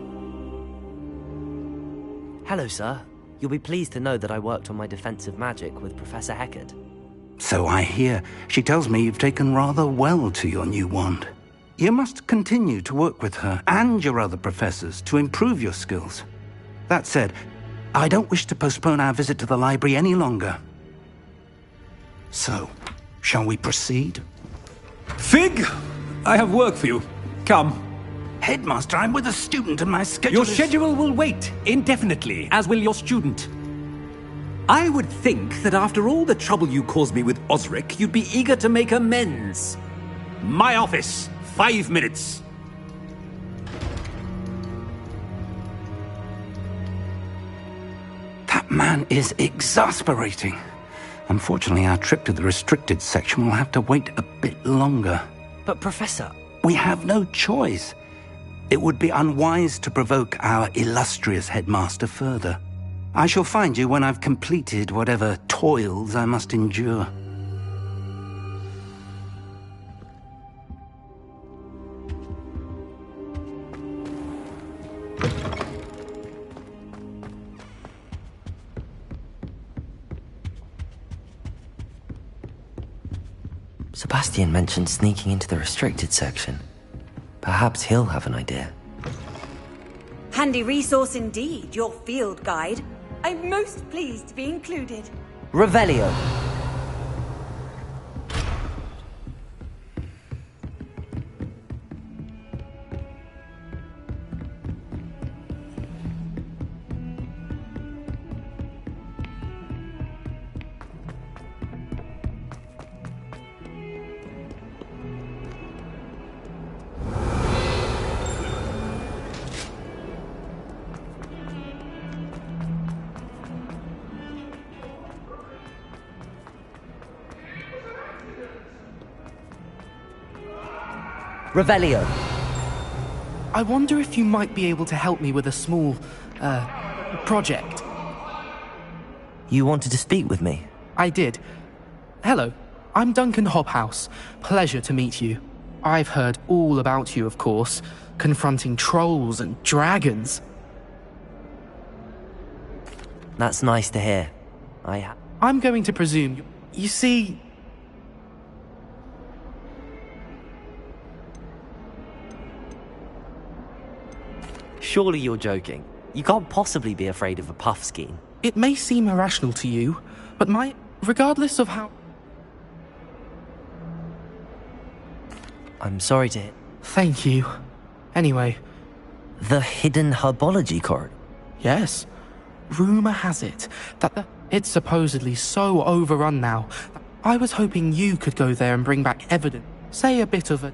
Hello, sir. You'll be pleased to know that I worked on my defensive magic with Professor Heckard. So I hear. She tells me you've taken rather well to your new wand. You must continue to work with her and your other professors to improve your skills. That said, I don't wish to postpone our visit to the library any longer. So, shall we proceed? Fig! I have work for you. Come. Headmaster, I'm with a student and my schedule Your schedule will wait indefinitely, as will your student. I would think that after all the trouble you caused me with Osric, you'd be eager to make amends. My office, 5 minutes. That man is exasperating. Unfortunately, our trip to the restricted section will have to wait a bit longer. But, Professor... We have no choice. It would be unwise to provoke our illustrious headmaster further. I shall find you when I've completed whatever toils I must endure. Sebastian mentioned sneaking into the restricted section. Perhaps he'll have an idea. Handy resource indeed, your field guide. I'm most pleased to be included. Revelio. Revelio. I wonder if you might be able to help me with a small, project. You wanted to speak with me? I did. Hello, I'm Duncan Hobhouse. Pleasure to meet you. I've heard all about you, of course, confronting trolls and dragons. That's nice to hear. I'm going to presume... You see... Surely you're joking. You can't possibly be afraid of a puffskein. It may seem irrational to you, but regardless of how... I'm sorry to... Thank you. Anyway... The hidden herbology corridor? Yes. Rumour has it that it's supposedly so overrun now that I was hoping you could go there and bring back evidence. Say a bit of a...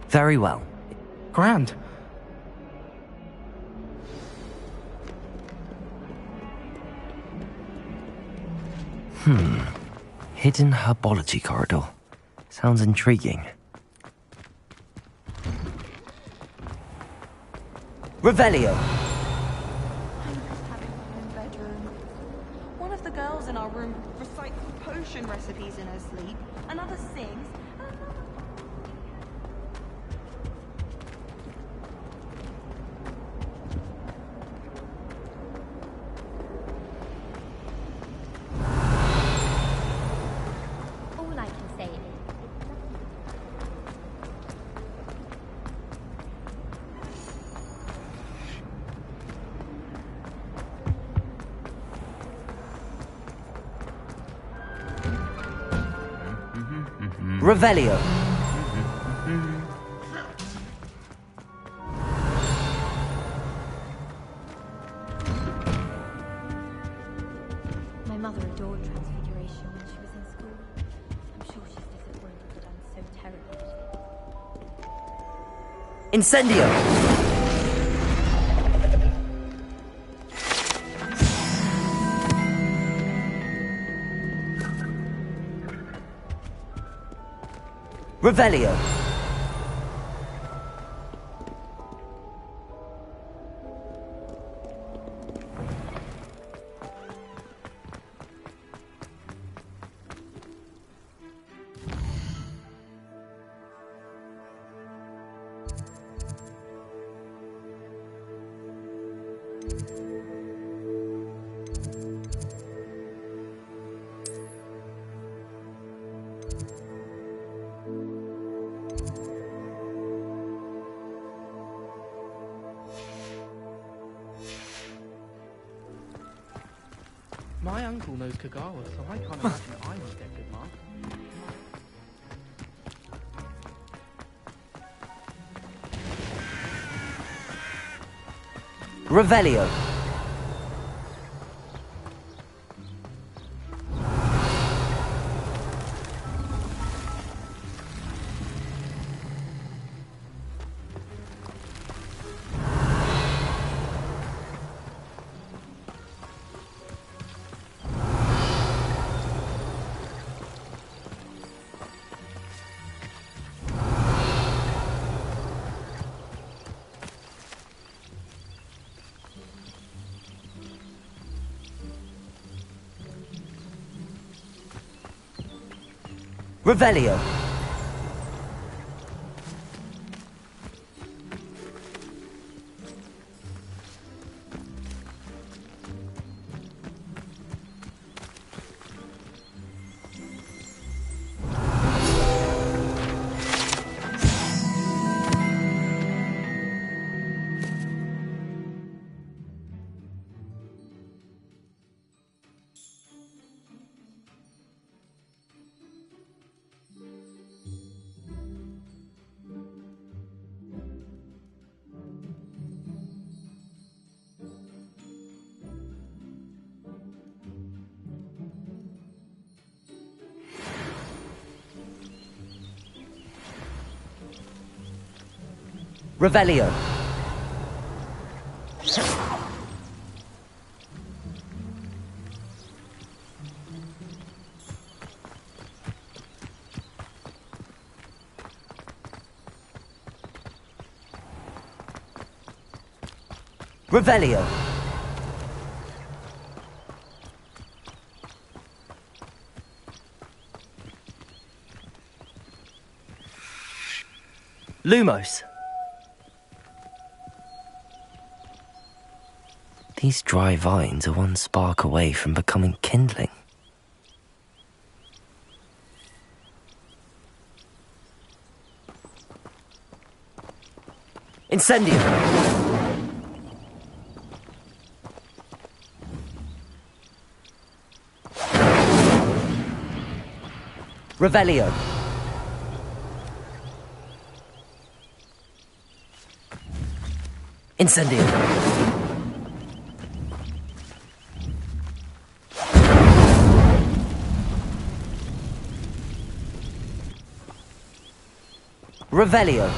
Very well. Grand. Hidden herbology corridor. Sounds intriguing. Revelio. One of the girls in our room recites potion recipes in her sleep. Another sings. All I can say is... Revelio. My mother adored Transfiguration when she was in school. I'm sure she's disappointed that I'm so terrible at it. Incendio. Revelio. My uncle knows Kagawa, so I can't imagine I won't get good marks. Revelio. Revelio. Revelio. Revelio. Lumos. These dry vines are one spark away from becoming kindling. Incendio! Revelio. Incendio. Revelio.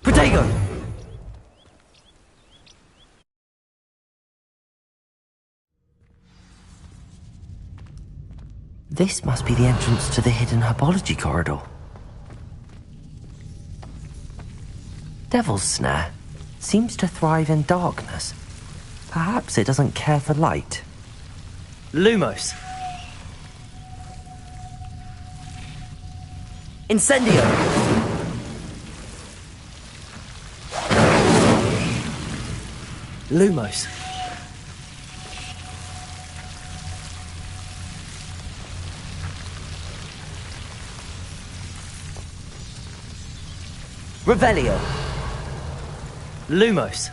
Protego. This must be the entrance to the hidden herbology corridor. Devil's Snare seems to thrive in darkness. Perhaps it doesn't care for light. Lumos. Incendio. Lumos. Revelio. Lumos.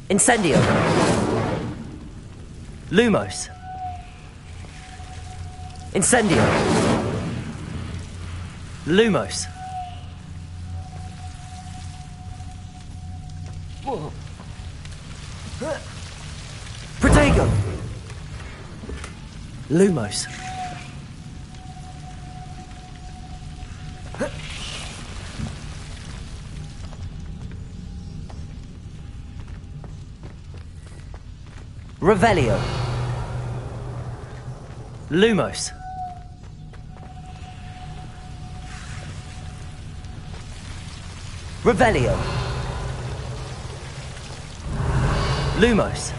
Incendio. Lumos. Incendio. Lumos. Protego. Lumos. Revelio. Lumos. Revelio. Lumos.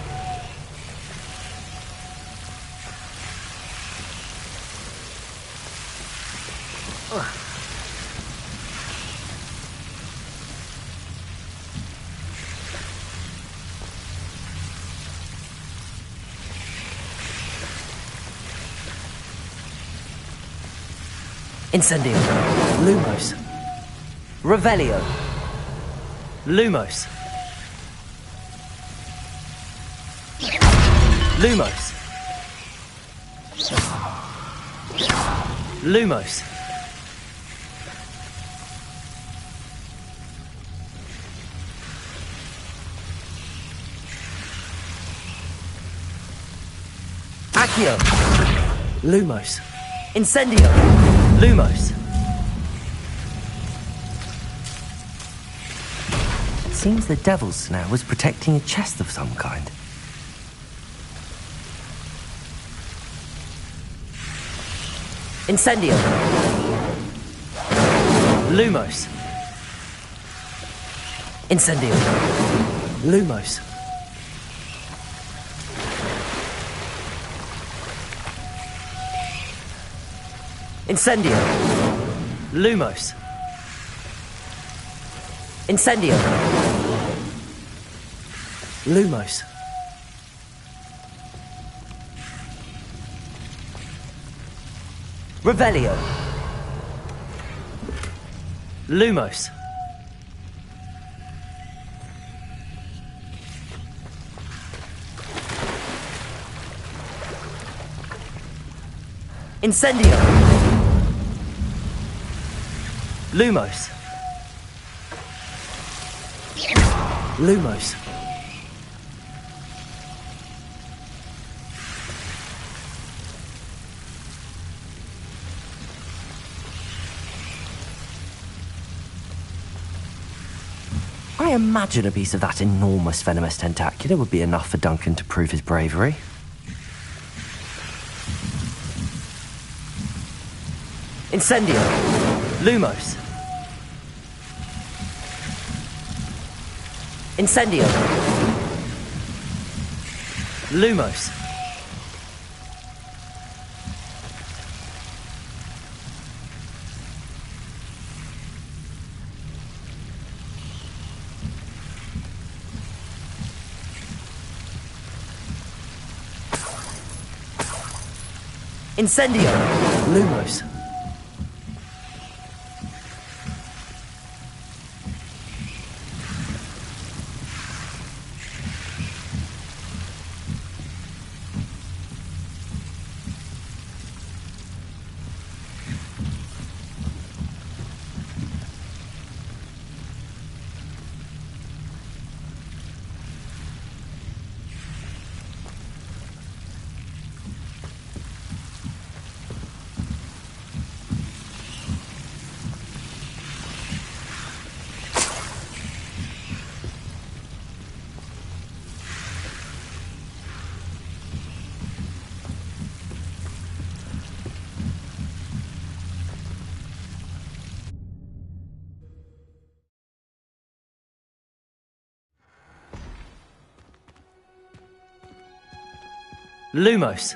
Incendio. Lumos. Revelio. Lumos. Lumos. Lumos. Accio. Lumos. Incendio. Lumos. Seems the Devil's Snare was protecting a chest of some kind. Incendio. Lumos. Incendio. Lumos. Incendio. Lumos. Incendio. Lumos. Revelio. Lumos. Incendio. Lumos. Lumos. imagine a piece of that enormous venomous tentacular would be enough for Duncan to prove his bravery. Incendio! Lumos! Incendio! Lumos! Incendio! Lumos! Lumos!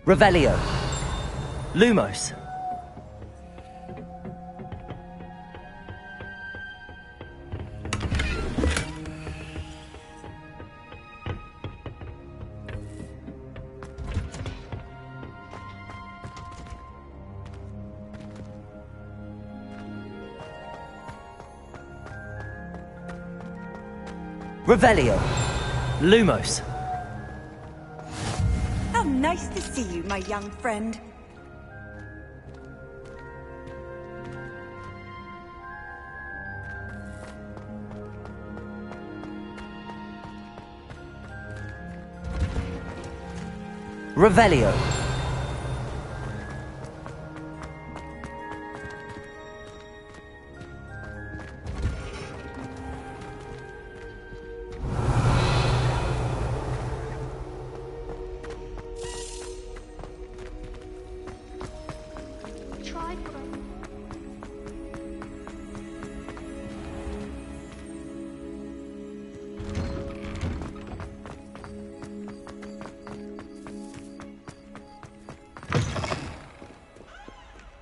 Revelio. Lumos. Revelio. Lumos. How nice to see you, my young friend. Revelio.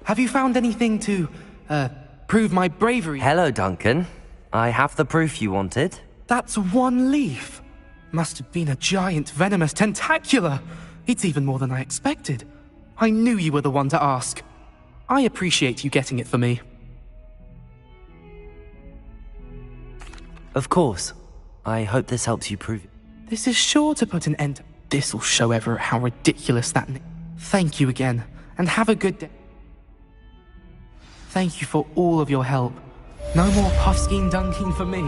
Have you found anything to, prove my bravery? Hello, Duncan. I have the proof you wanted. That's one leaf. Must have been a giant venomous tentacula. It's even more than I expected. I knew you were the one to ask. I appreciate you getting it for me. Of course. I hope this helps you prove it. This is sure to put an end to... This'll show Everett how ridiculous that... Thank you again, and have a good day. Thank you for all of your help. No more Puffskein dunking for me.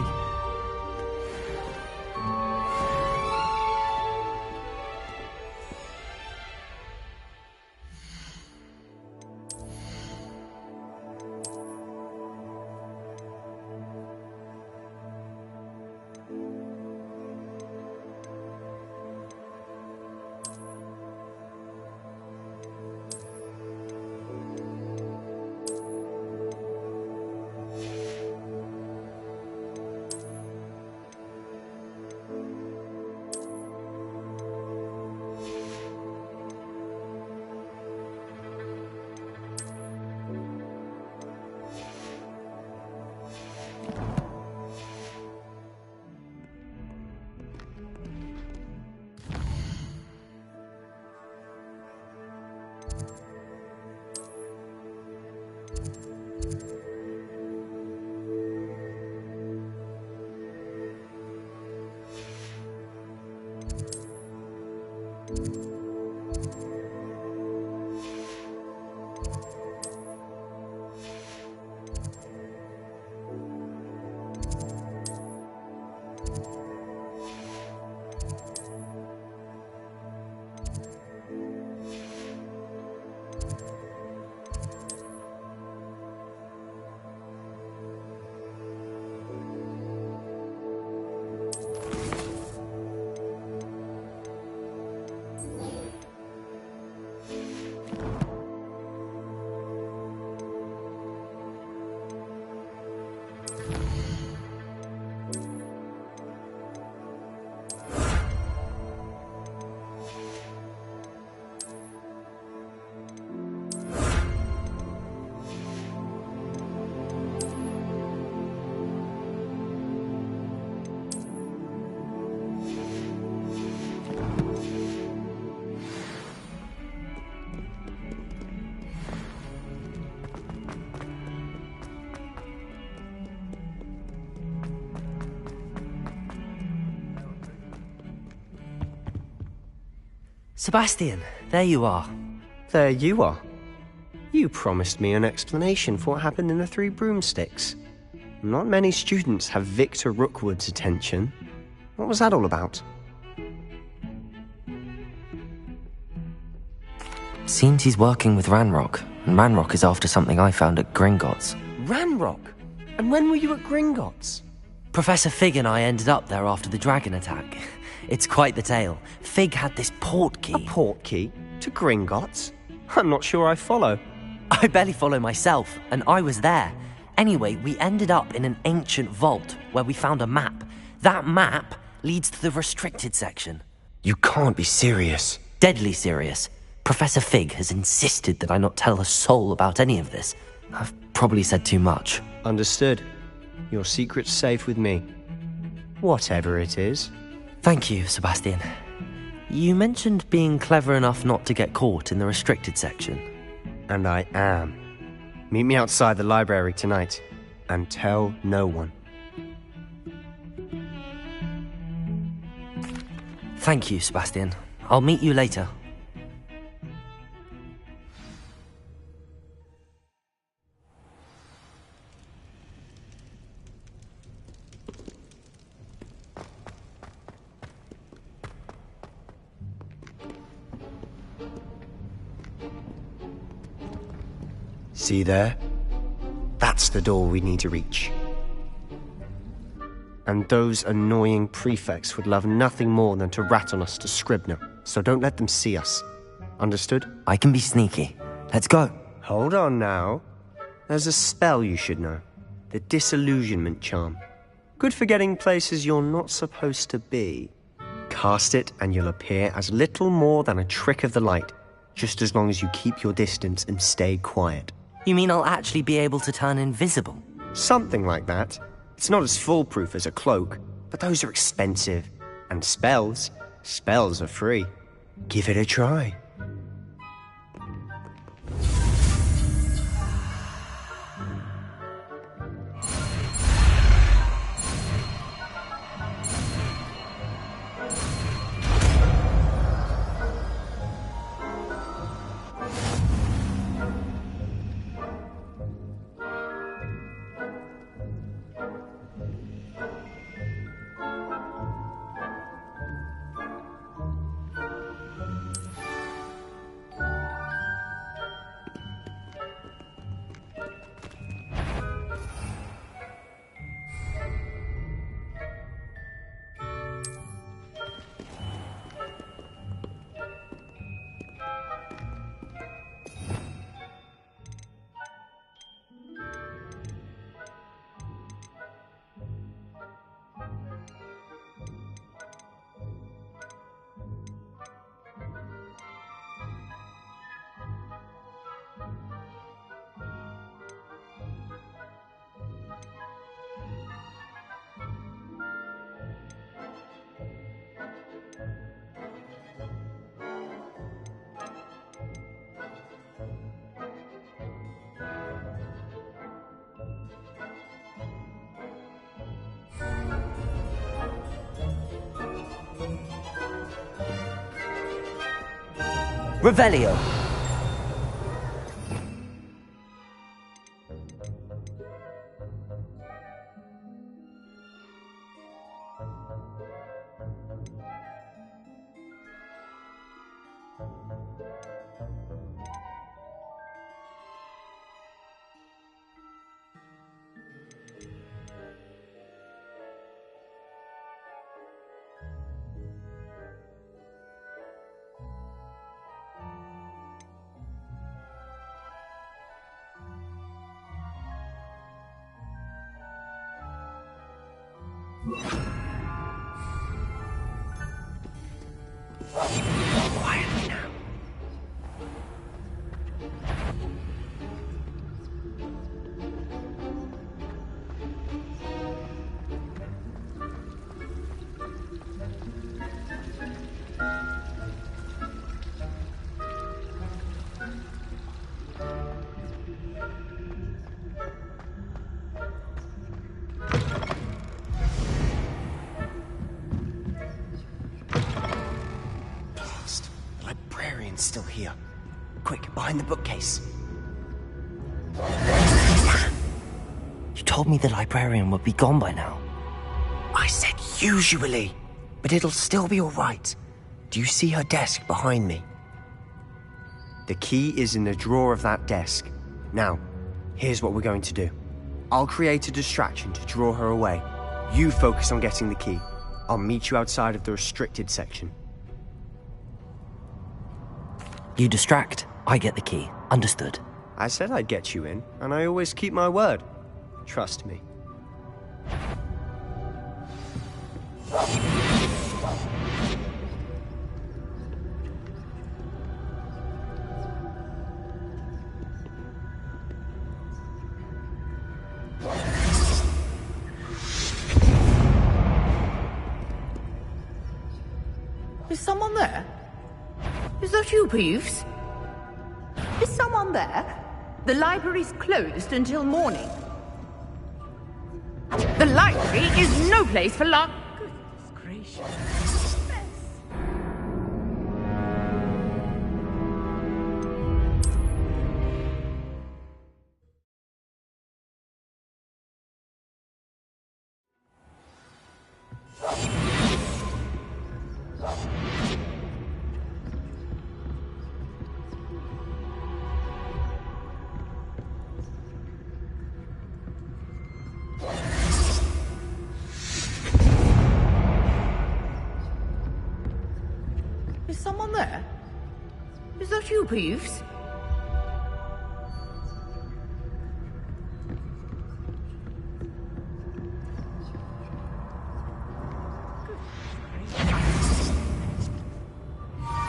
Sebastian, there you are. There you are. You promised me an explanation for what happened in the Three Broomsticks. Not many students have Victor Rookwood's attention. What was that all about? Seems he's working with Ranrock, and Ranrock is after something I found at Gringotts. Ranrock? And when were you at Gringotts? Professor Fig and I ended up there after the dragon attack. It's quite the tale. Fig had this portkey. A portkey? To Gringotts? I'm not sure I follow. I barely follow myself, and I was there. Anyway, we ended up in an ancient vault where we found a map. That map leads to the restricted section. You can't be serious. Deadly serious. Professor Fig has insisted that I not tell a soul about any of this. I've probably said too much. Understood. Your secret's safe with me. Whatever it is. Thank you, Sebastian. You mentioned being clever enough not to get caught in the restricted section. And I am. Meet me outside the library tonight, and tell no one. Thank you, Sebastian. I'll meet you later. See there? That's the door we need to reach. And those annoying prefects would love nothing more than to rat on us to Scribner, so don't let them see us. Understood? I can be sneaky. Let's go. Hold on now. There's a spell you should know. The Disillusionment Charm. Good for getting places you're not supposed to be. Cast it and you'll appear as little more than a trick of the light, just as long as you keep your distance and stay quiet. You mean I'll actually be able to turn invisible? Something like that. It's not as foolproof as a cloak, but those are expensive. And spells are free. Give it a try. Revelio. Quietly now. Still here. Quick, behind the bookcase. You told me the librarian would be gone by now. I said usually, but it'll still be all right. Do you see her desk behind me? The key is in the drawer of that desk. Now, here's what we're going to do. I'll create a distraction to draw her away. You focus on getting the key. I'll meet you outside of the restricted section. You distract, I get the key. Understood. I said I'd get you in, and I always keep my word. Trust me. Is someone there? Is that you, Peeves? Is someone there? The library's closed until morning. The library is no place for Goodness gracious. Is someone there? Is that you, Peeves?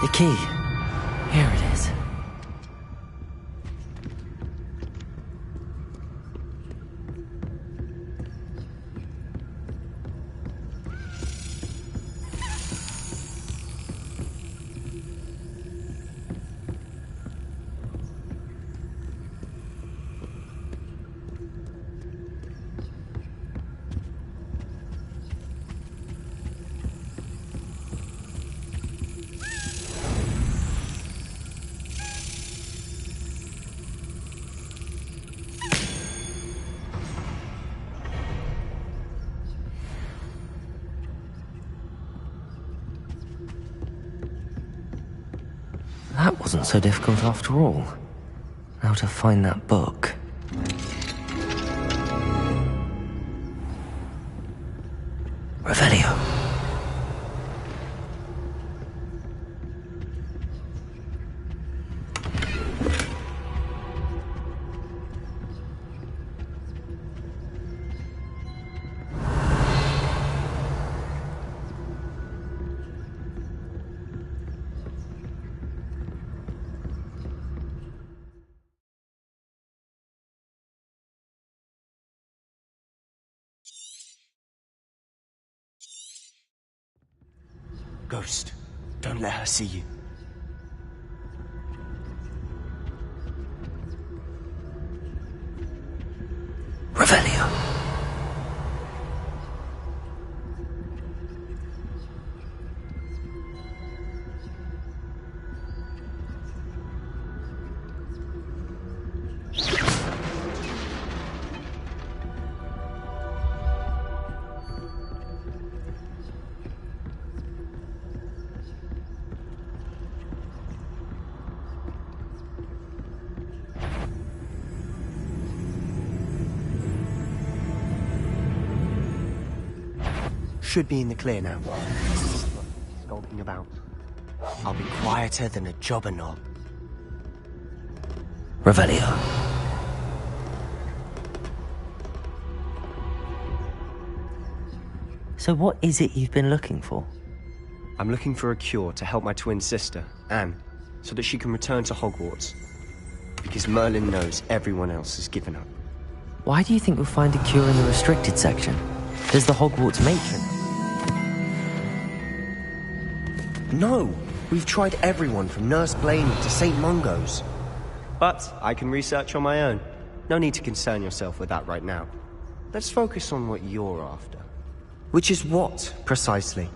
The key. Here it is. That wasn't so difficult after all. Now to find that book. Revelio. Ghost, don't let her see you. Revelio. should be in the clear now. Skulking about. I'll be quieter than a jobber knob. Revelio. So what is it you've been looking for? I'm looking for a cure to help my twin sister, Anne, so that she can return to Hogwarts. Because Merlin knows everyone else has given up. Why do you think we'll find a cure in the restricted section? There's the Hogwarts matron. No! We've tried everyone from Nurse Blaney to St. Mungo's. But I can research on my own. No need to concern yourself with that right now. Let's focus on what you're after. Which is what, precisely?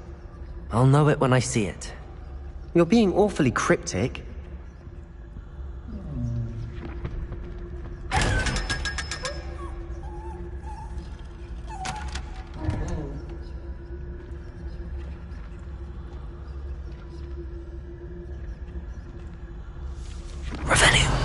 I'll know it when I see it. You're being awfully cryptic. Revelio.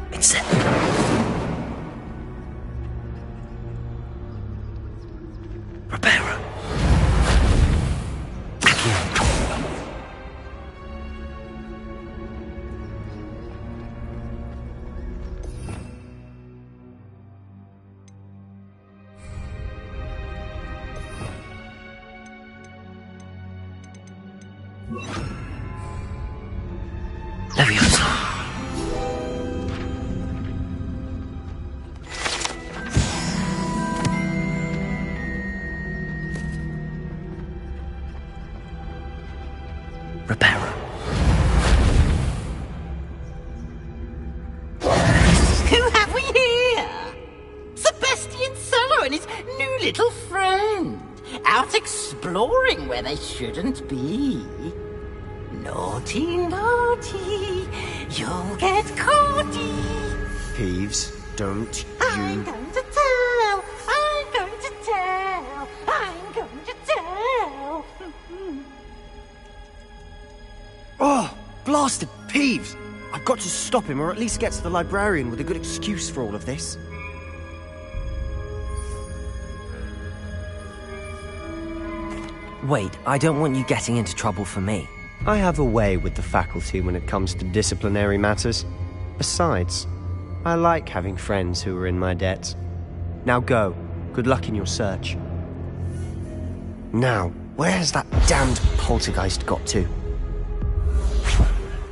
It's it. Prepare. Leviosa. Reparo. Who have we here? Sebastian Sallow and his new little friend. Out exploring where they shouldn't be. Naughty, naughty, you'll get caughty. Peeves, don't I'm you... going to tell, I'm going to tell, I'm going to tell. Oh, blasted Peeves! I've got to stop him, or at least get to the librarian with a good excuse for all of this. Wait, I don't want you getting into trouble for me. I have a way with the faculty when it comes to disciplinary matters. Besides, I like having friends who are in my debt. Now go. Good luck in your search. Now, where has that damned poltergeist got to?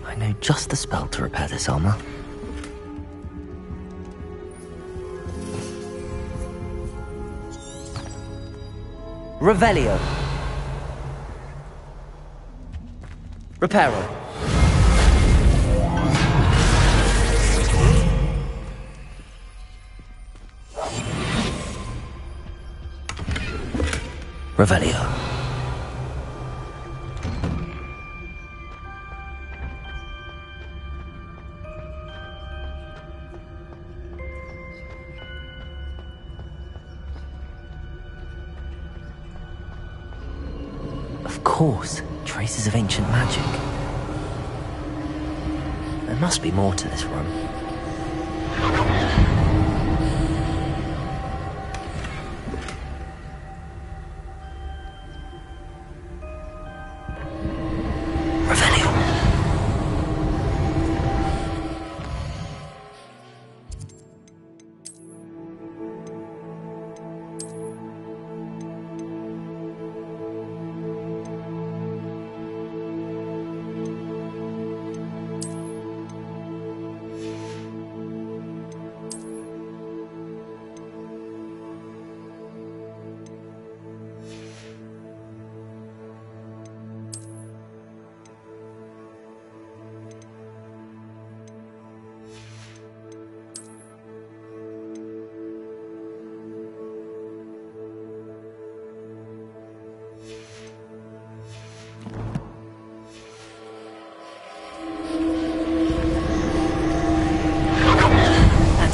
I know just the spell to repair this armor. Revelio. Reparo. Revelio. Of course, traces of ancient magic. There must be more to this room.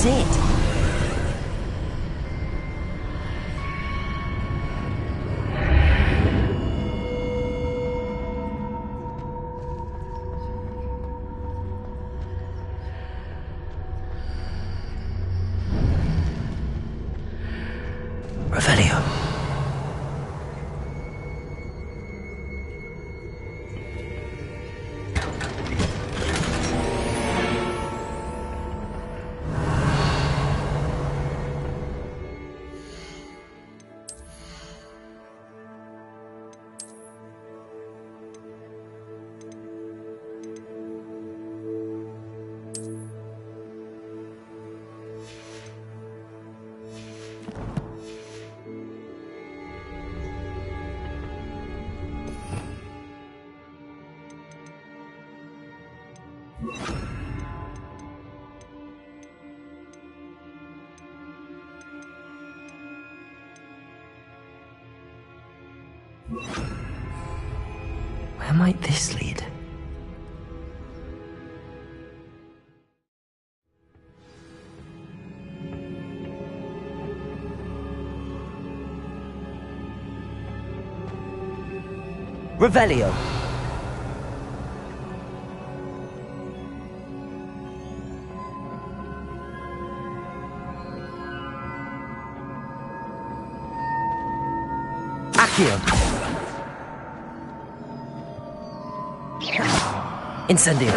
That's it. Revelio. Where might this lead? Revelio. Accio. Incendio.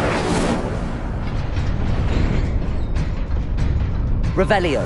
Revelio.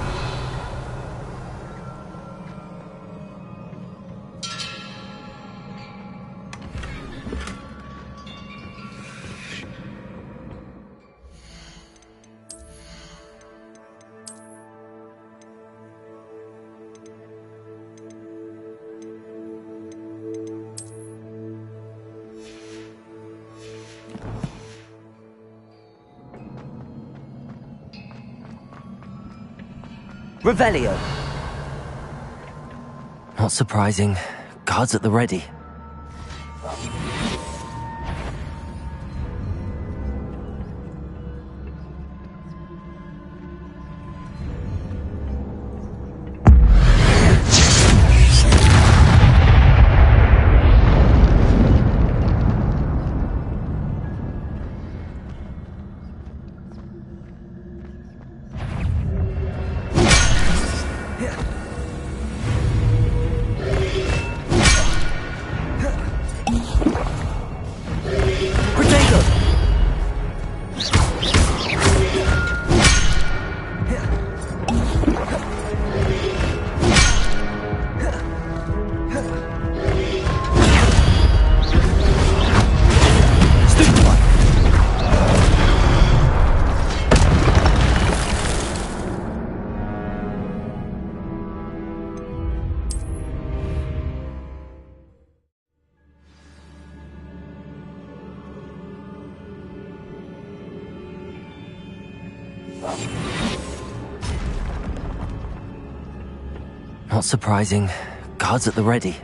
Revelio. Not surprising. Guards at the ready. Not surprising. Guards at the ready.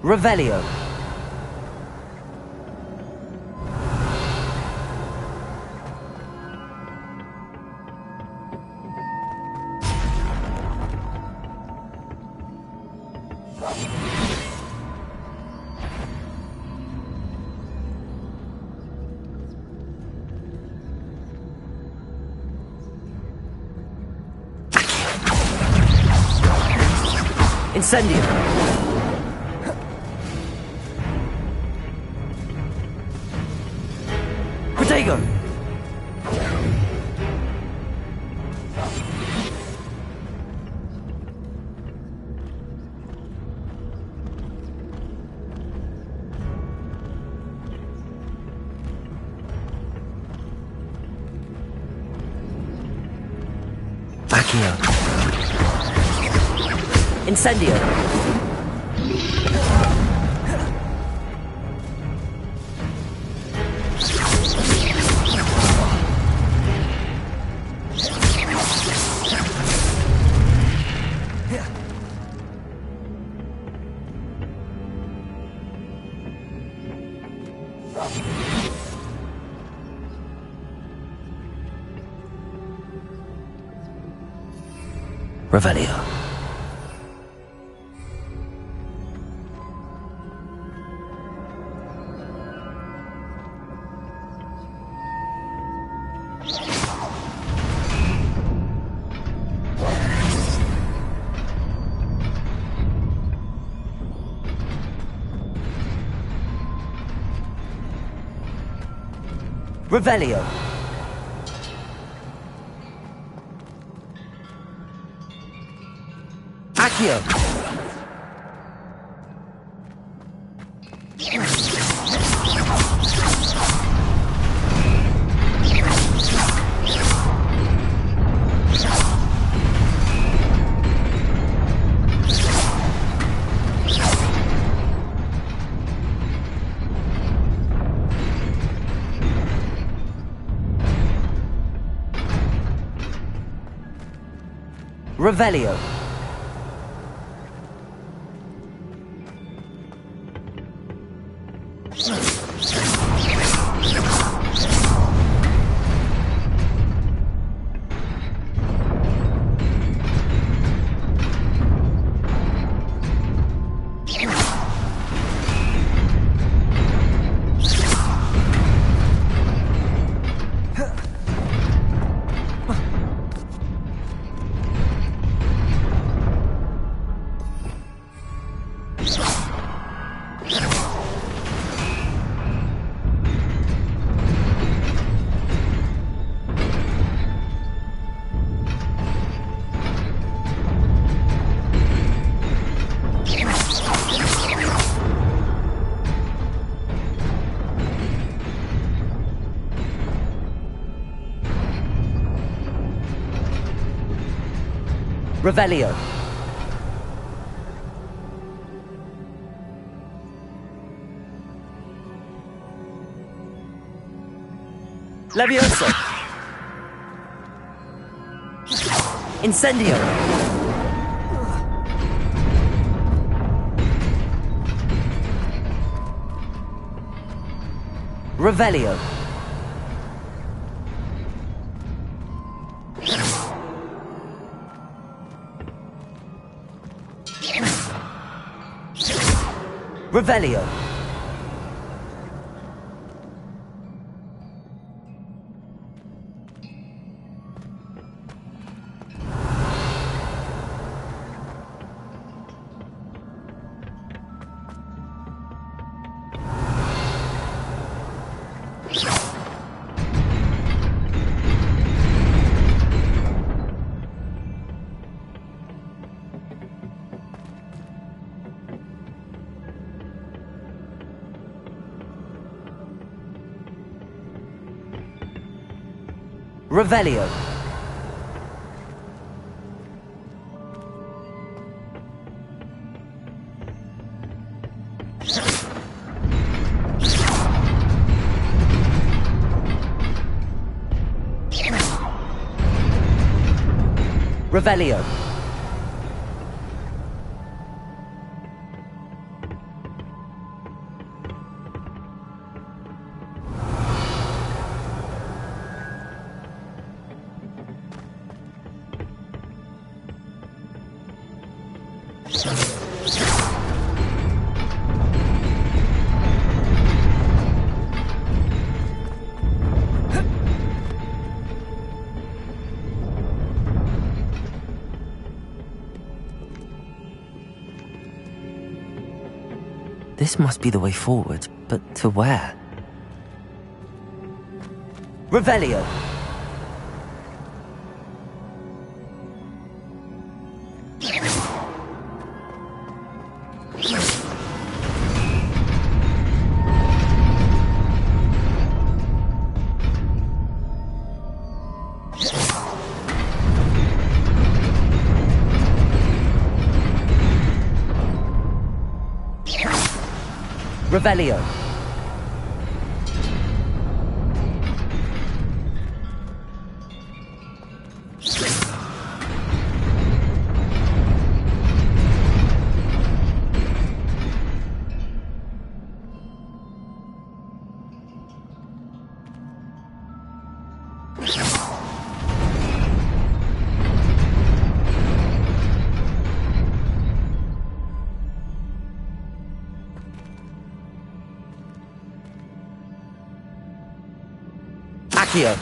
Revelio. Incendio. Protego. Accio. Incendio. Revelio. Revelio. Accio. Revelio. Revelio. Levioso. Incendio. Revelio. Revelio. Revelio. Revelio. This must be the way forward, but to where? Revelio! Revelio. Accio.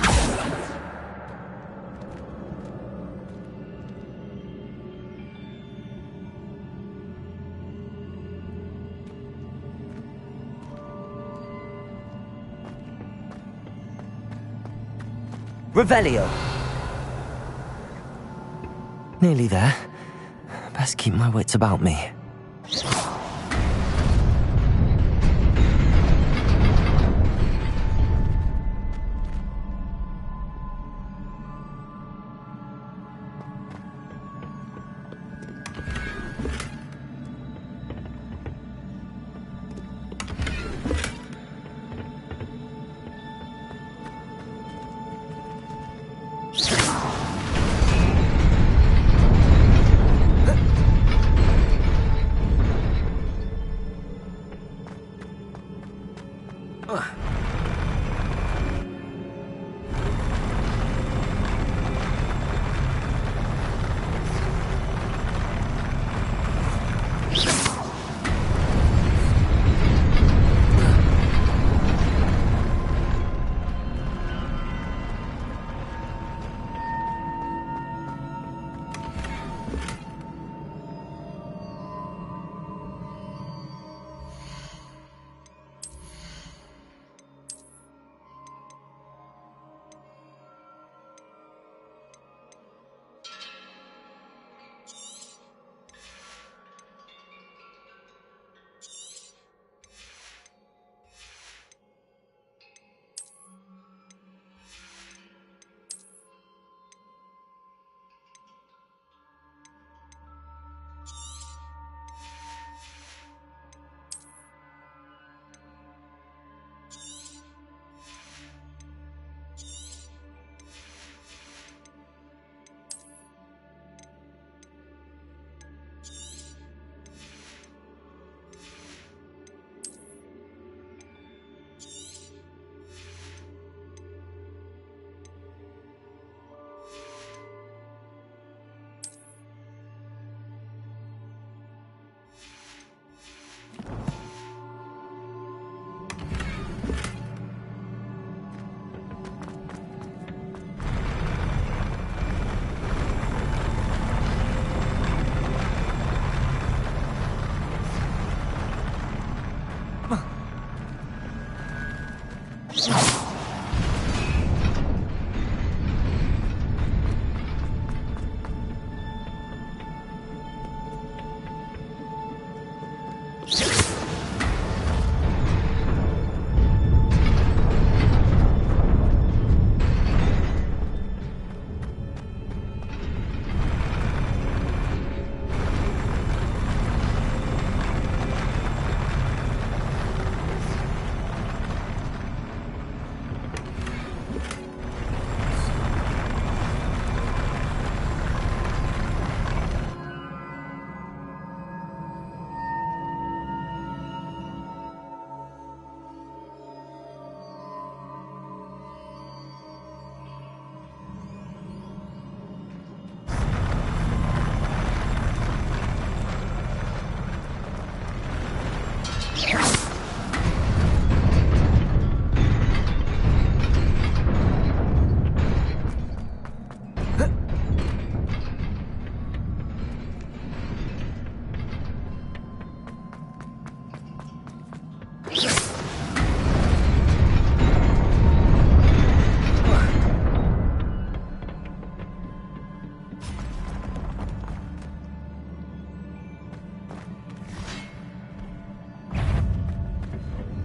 Revelio. Nearly there. Best keep my wits about me.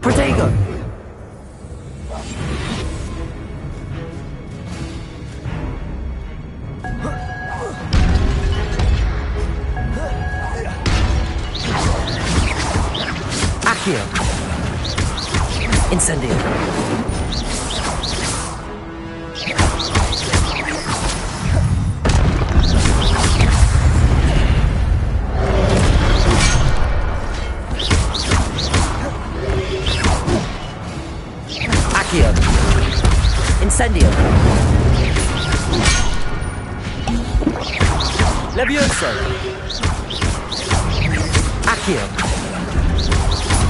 Protego! Accio! Incendio! Incendio! Levioso! Accio!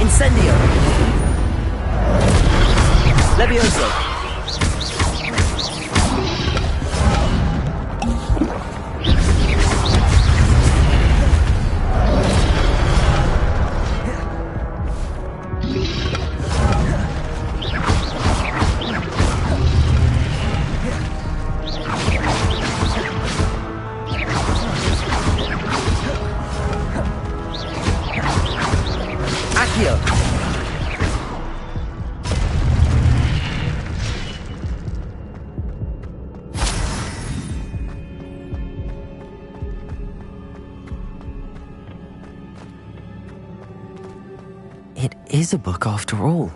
Incendio! Levioso! It is a book after all.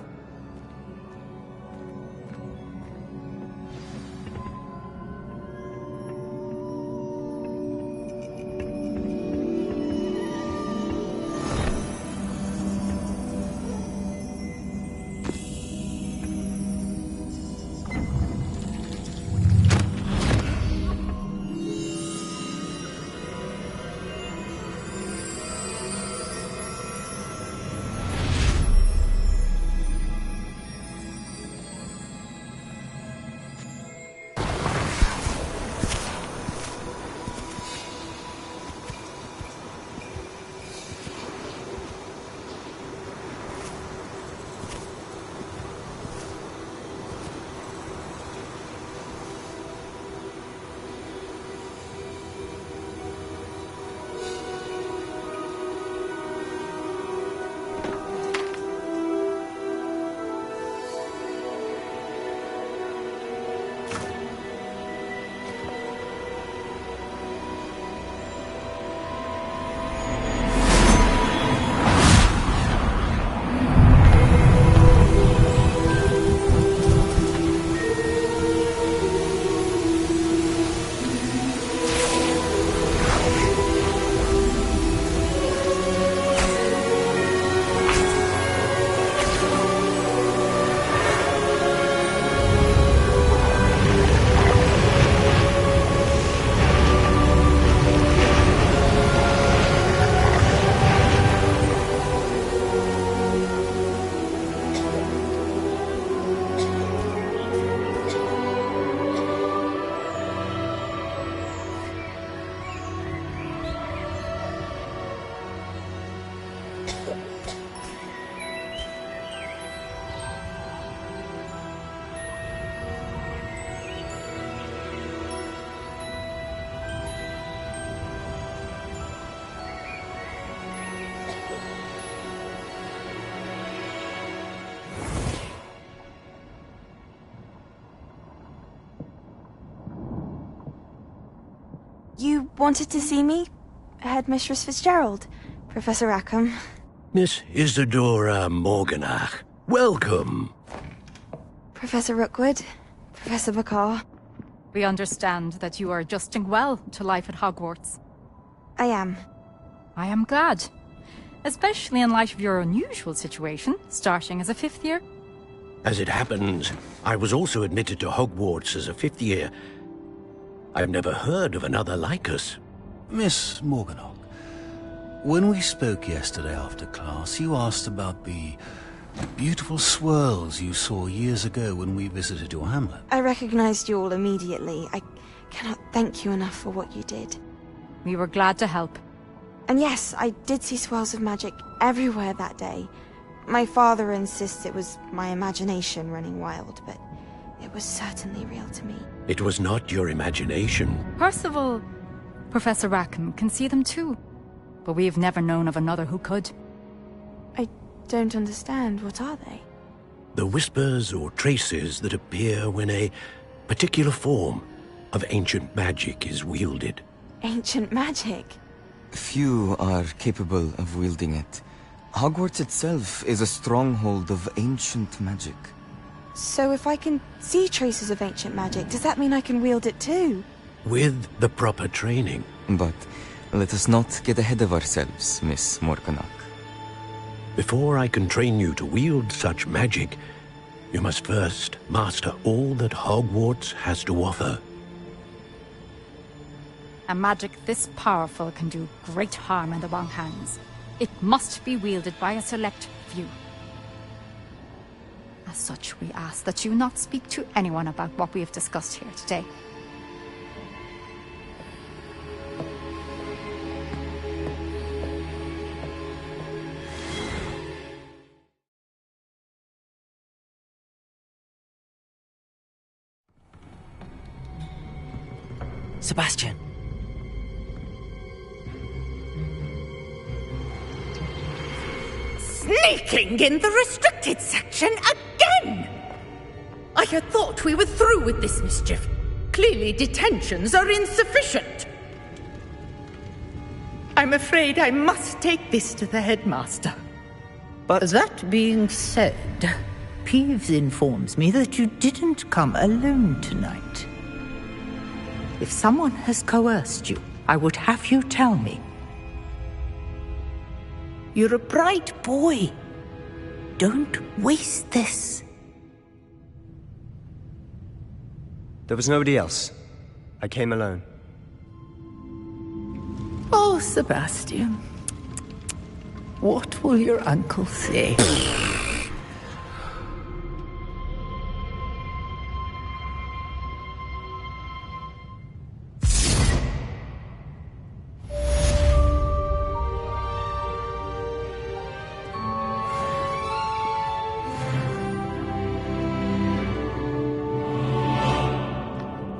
You wanted to see me? Headmistress Fitzgerald, Professor Rackham. Miss Isadora Morganach, welcome. Professor Rookwood, Professor Bakar. We understand that you are adjusting well to life at Hogwarts. I am. I am glad. Especially in light of your unusual situation, starting as a 5th year. As it happens, I was also admitted to Hogwarts as a 5th year. I've never heard of another like us. Miss Morganach, when we spoke yesterday after class, you asked about the beautiful swirls you saw years ago when we visited your hamlet. I recognized you all immediately. I cannot thank you enough for what you did. We were glad to help. And yes, I did see swirls of magic everywhere that day. My father insists it was my imagination running wild, but it was certainly real to me. It was not your imagination. Percival, Professor Rackham can see them too. But we have never known of another who could. I don't understand. What are they? The whispers or traces that appear when a particular form of ancient magic is wielded. Ancient magic? Few are capable of wielding it. Hogwarts itself is a stronghold of ancient magic. So if I can see traces of ancient magic, does that mean I can wield it too? With the proper training. But let us not get ahead of ourselves, Miss Morganach. Before I can train you to wield such magic, you must first master all that Hogwarts has to offer. A magic this powerful can do great harm in the wrong hands. It must be wielded by a select few. As such, we ask that you not speak to anyone about what we have discussed here today. Sebastian. Sneaking in the restricted section again! I had thought we were through with this mischief. Clearly detentions are insufficient. I'm afraid I must take this to the headmaster. But that being said, Peeves informs me that you didn't come alone tonight. If someone has coerced you, I would have you tell me. You're a bright boy. Don't waste this. There was nobody else. I came alone. Oh, Sebastian. What will your uncle say?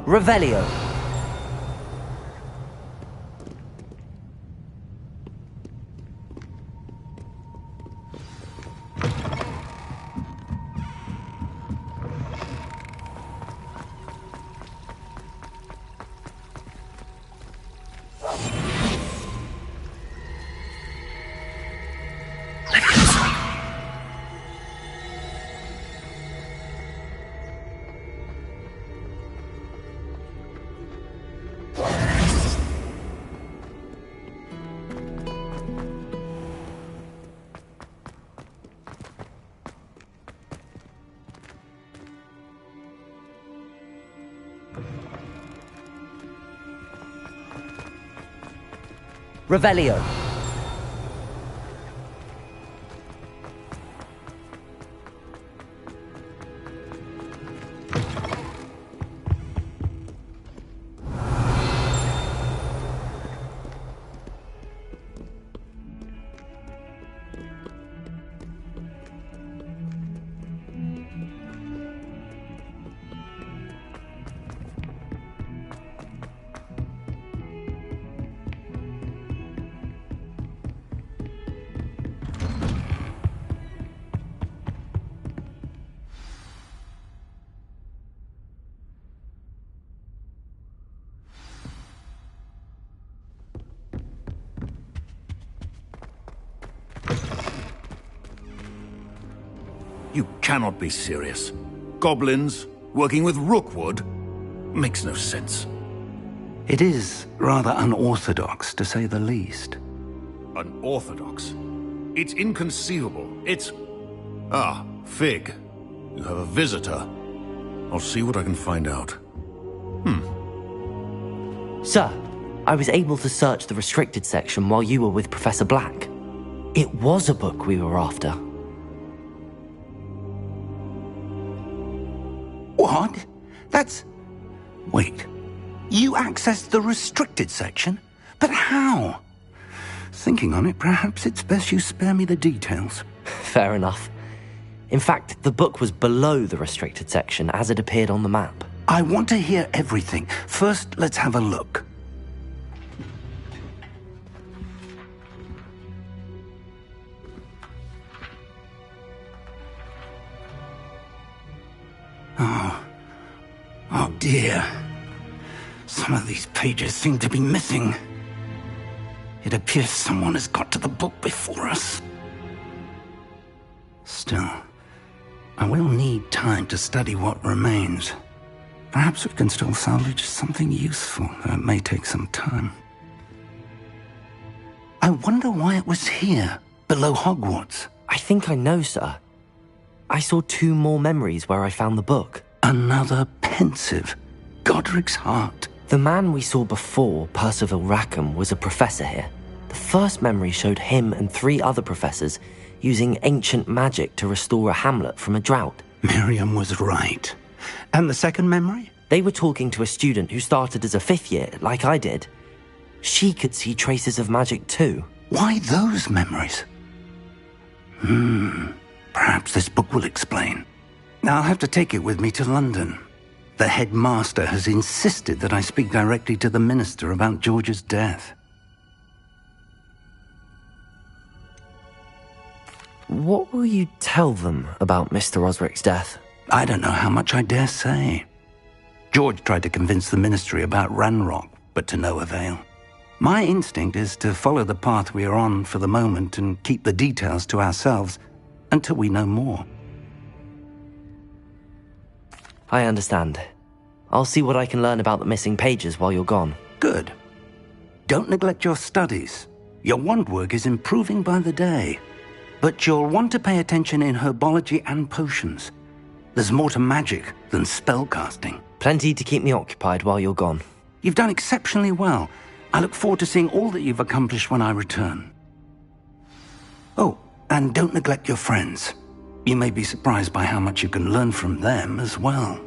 Revelio. Revelio. You cannot be serious. Goblins working with Rookwood? Makes no sense. It is rather unorthodox, to say the least. Unorthodox? It's inconceivable. It's... Ah, Fig. You have a visitor. I'll see what I can find out. Sir, I was able to search the restricted section while you were with Professor Black. It was a book we were after. What? That's... Wait. You accessed the restricted section? But how? Thinking on it, perhaps it's best you spare me the details. Fair enough. In fact, the book was below the restricted section as it appeared on the map. I want to hear everything. First, let's have a look. dear. Some of these pages seem to be missing. It appears someone has got to the book before us. Still, I will need time to study what remains. Perhaps we can still salvage something useful, though it may take some time. I wonder why it was here, below Hogwarts. I think I know, sir. I saw 2 more memories where I found the book. Another pensive. Godric's heart. The man we saw before, Percival Rackham, was a professor here. The first memory showed him and 3 other professors using ancient magic to restore a hamlet from a drought. Miriam was right. And the second memory? They were talking to a student who started as a 5th year, like I did. She could see traces of magic too. Why those memories? Perhaps this book will explain. I'll have to take it with me to London. The headmaster has insisted that I speak directly to the minister about George's death. What will you tell them about Mr. Osric's death? I don't know how much I dare say. George tried to convince the ministry about Ranrock, but to no avail. My instinct is to follow the path we are on for the moment and keep the details to ourselves until we know more. I understand. I'll see what I can learn about the missing pages while you're gone. Good. Don't neglect your studies. Your wand work is improving by the day. But you'll want to pay attention in herbology and potions. There's more to magic than spellcasting. Plenty to keep me occupied while you're gone. You've done exceptionally well. I look forward to seeing all that you've accomplished when I return. Oh, and don't neglect your friends. You may be surprised by how much you can learn from them as well.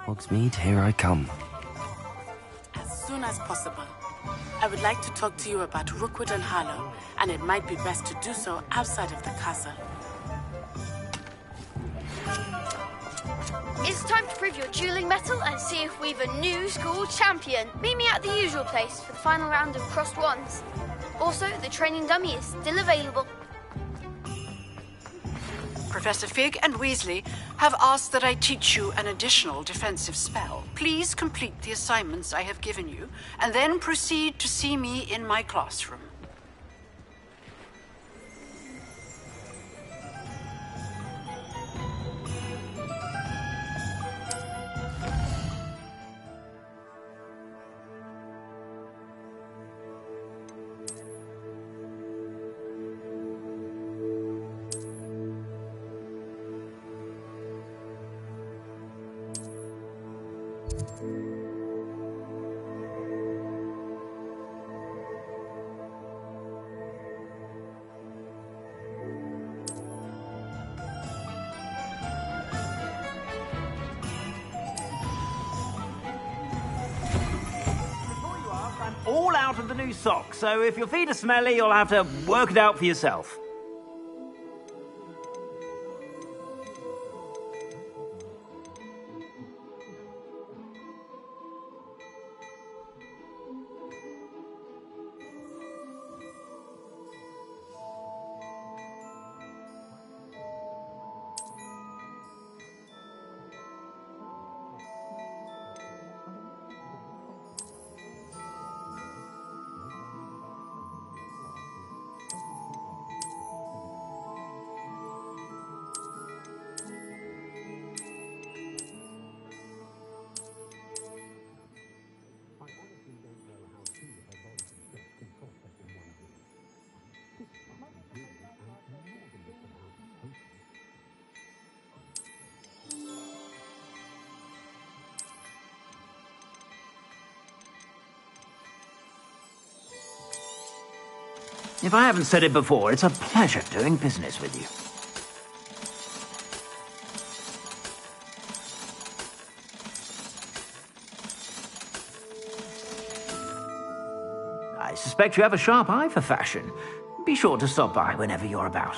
Hogsmeade, here I come. As soon as possible. I would like to talk to you about Rookwood and Harlow, and it might be best to do so outside of the castle. It's time to prove your dueling mettle and see if we've a new school champion. Meet me at the usual place for the final round of crossed wands. Also, the training dummy is still available. Professor Fig and Weasley have asked that I teach you an additional defensive spell. Please complete the assignments I have given you, and then proceed to see me in my classroom. out of the new socks, so if your feet are smelly, you'll have to work it out for yourself. If I haven't said it before, it's a pleasure doing business with you. I suspect you have a sharp eye for fashion. Be sure to stop by whenever you're about.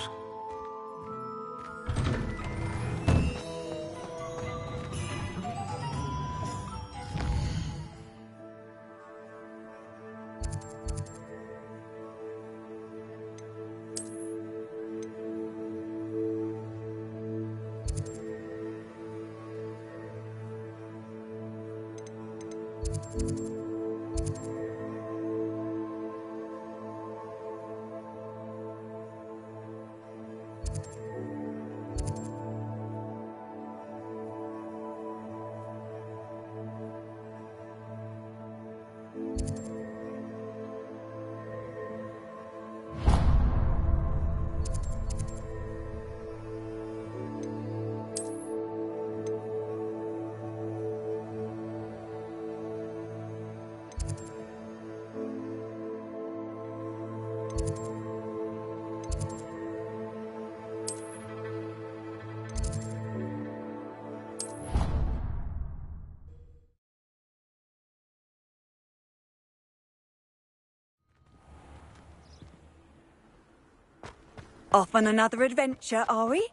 Off on another adventure, are we?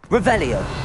Revelio.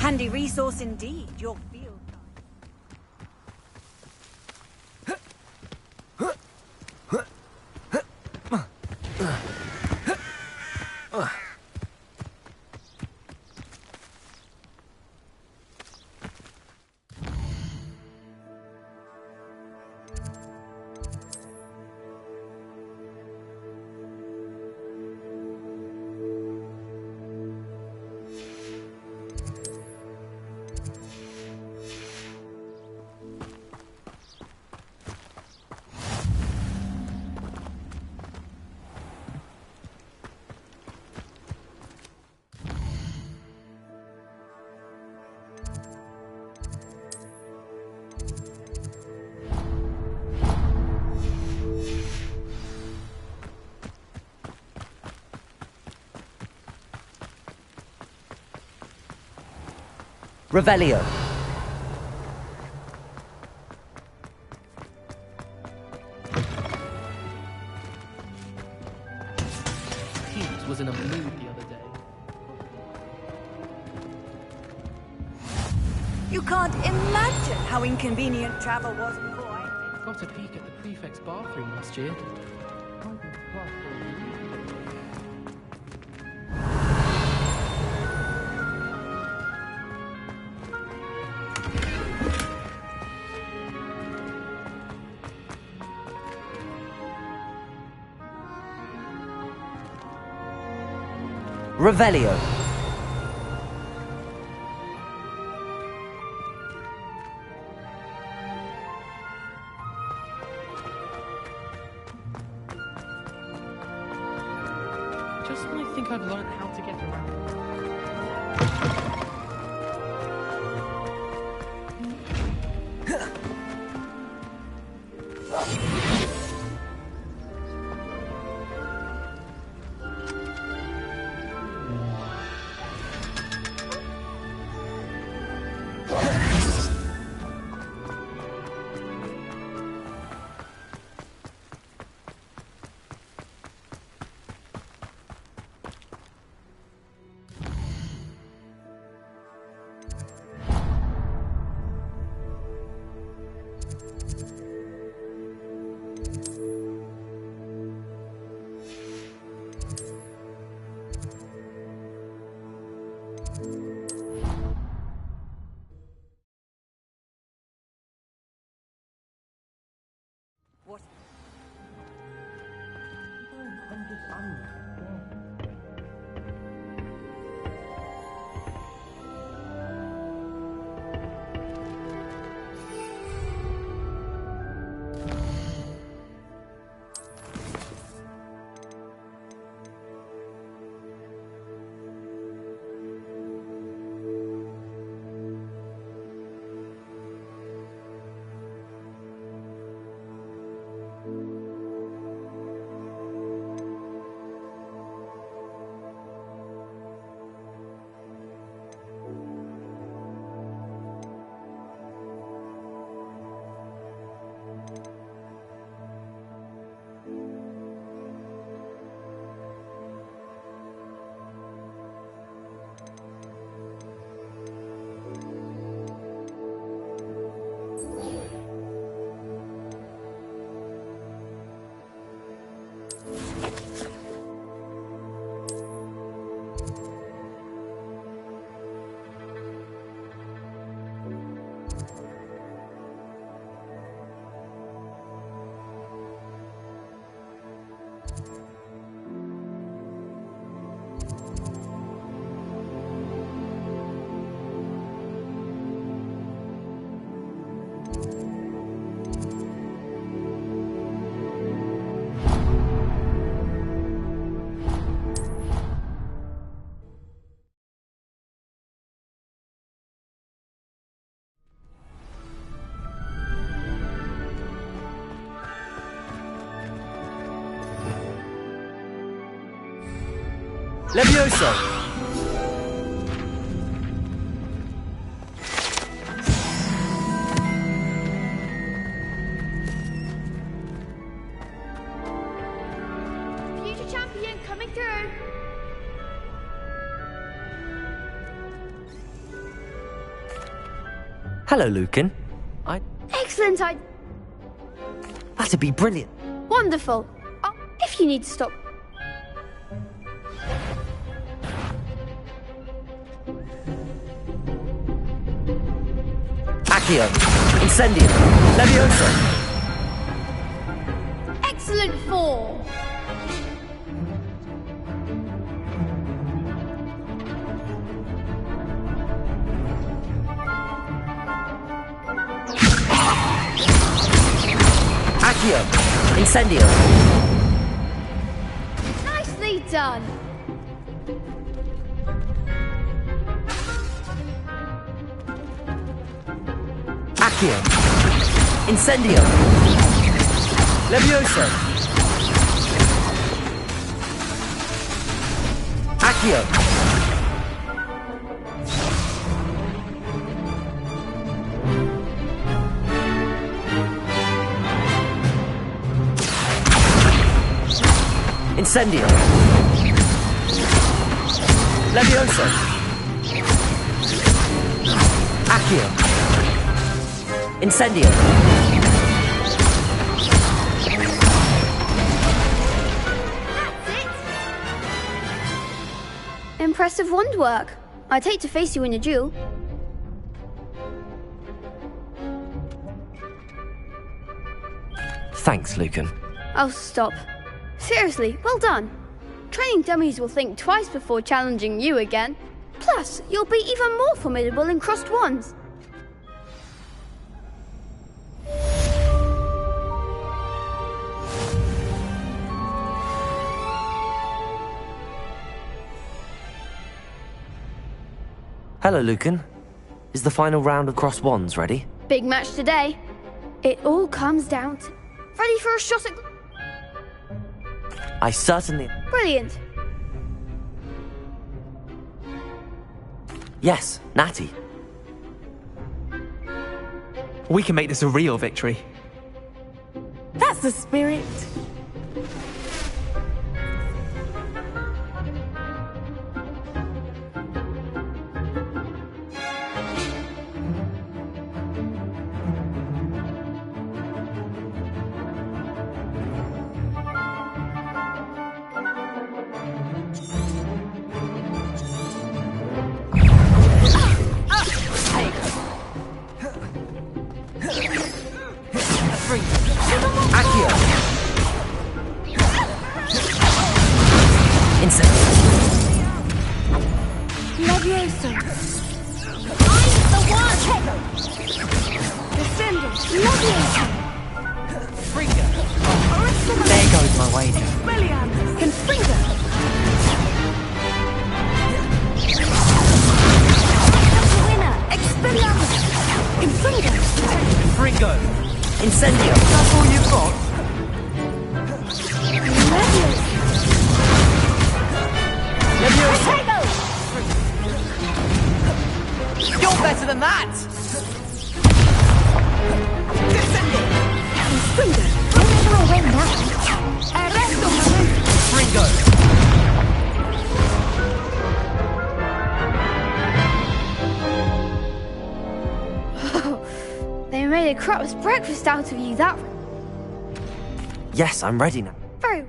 Handy resource indeed, your field Revelio. was in a mood the other day. You can't imagine how inconvenient travel was before I... Got a peek at the prefect's bathroom last year. Revelio. Just when I think I've learned how to get around. Levioso! Future champion coming through. Hello, Lucan. Excellent, That'd be brilliant. Wonderful. Oh, if you need to stop. Accio. Incendio. Levioso. Excellent form. Accio. Incendio. Nicely done. Accio. Incendio. Levioso. Accio. Incendio. Levioso! Accio! Incendio! Impressive wand work. I'd hate to face you in a duel. Thanks, Lucan. Oh, stop. Seriously, well done. Training dummies will think twice before challenging you again. Plus, you'll be even more formidable in crossed wands. Hello, Lucan. Is the final round of crossed wands ready? Big match today. It all comes down to... Ready for a shot at... I certainly... Brilliant. Yes, Natty. We can make this a real victory. That's the spirit. They made a crap's breakfast out of you, that... Yes, I'm ready now. Very...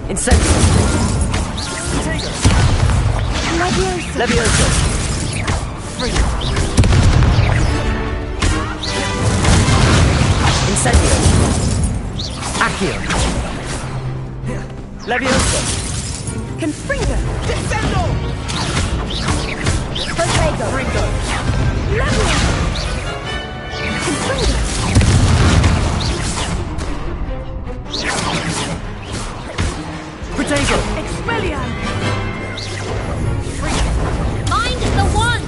Incendio! Levioso! Incendio! Accio! Levioso! Confringo! Descendo! Protego! Ringo! Levioso! Confringo! Protego! Expelliarmus! Mind the one!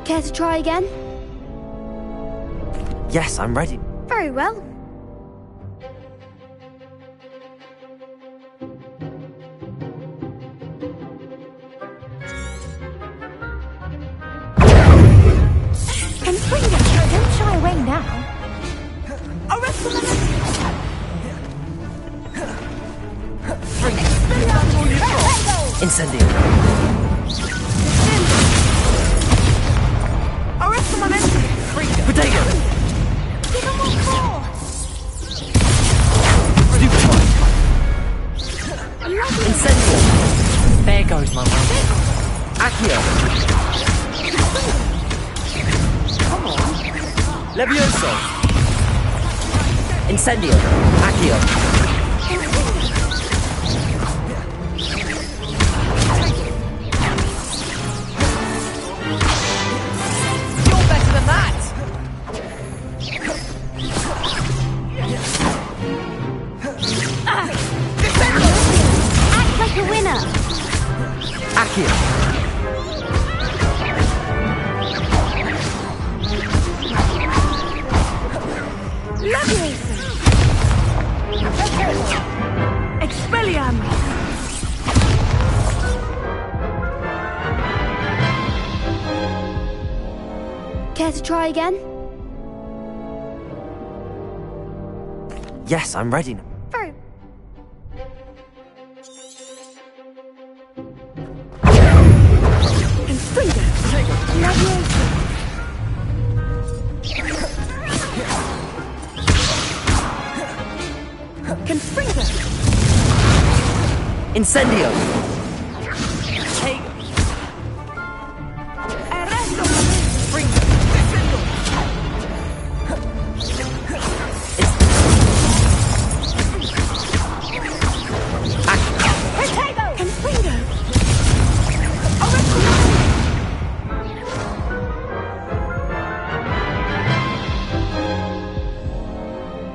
Care to try again? Yes, I'm ready. Very well. Confringo, don't shy away now. Incendio! Protego! Give him one more! Incendio! There goes my way. Accio! Come on! Levioso! Incendio! Accio! The winner! Accio! Levioso! Expelliarmus! Care to try again? Yes, I'm ready now. Very. Confringo! Levioso! Confringo! Incendio! Arresto! Protego! Confringo!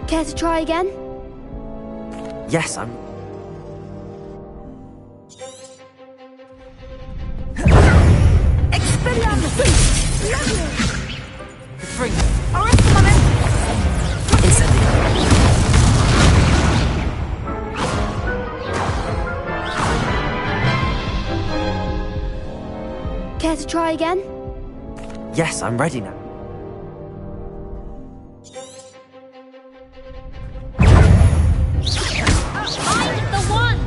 Care to try again? Yes, I'm... Expelliarmus! Confringo! Arresto momento! Incendio! Care to try again? Yes, I'm ready now. I'm the one!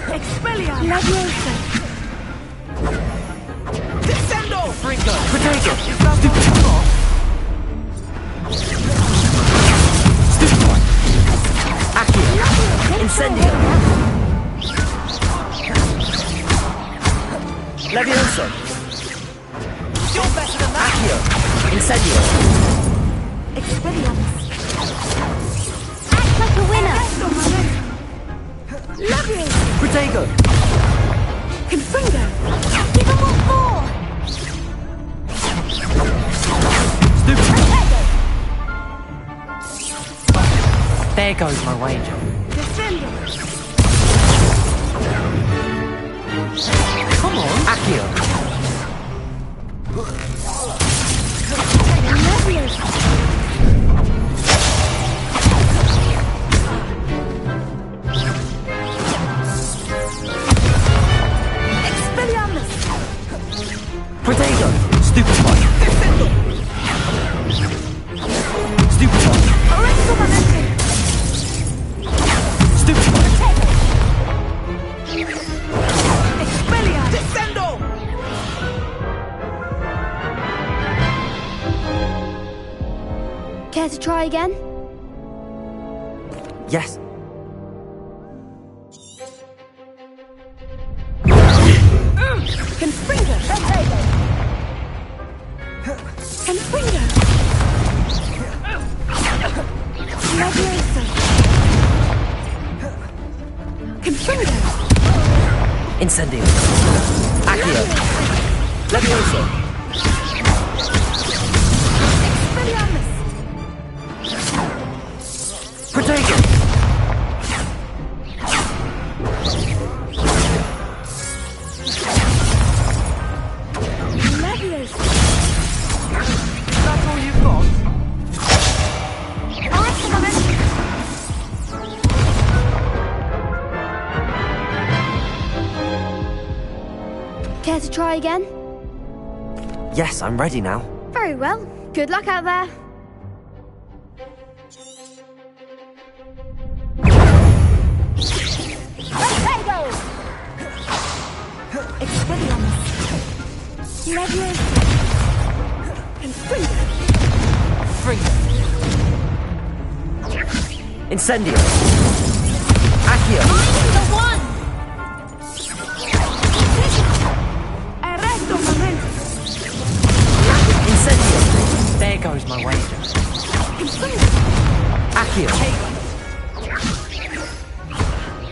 Expelliarmus! Levioso! Descendo! Confringo! Protego! Stupefy! Accio! Incendio! Levioso! You're better than that! Accio! Incendio! Expelliarmus! Act like a winner! Levioso! Protego! Confringo! Give him what for! Stupefy! There goes my wager. Descendo! Come on! Accio! Levioso! Expelliarmus! Protego! Stupefy! Stupefy! Arresto momento! Stupefy! Expelliarmus! Descendo! Care to try again? Yes. Confringo! Confringo! Levioso! Confringo! Incendio! Accio! Levioso! Expelliarmus! Protego! Levioso! That's all you've got? Arresto momento! Care to try again? Yes, I'm ready now. Very well. Good luck out there. Protego! Expelliarmus! Levioso! Confringo! Confringo! Incendio! Accio! The one! Arresto momento! Incendio! There goes goes my wager. Accio.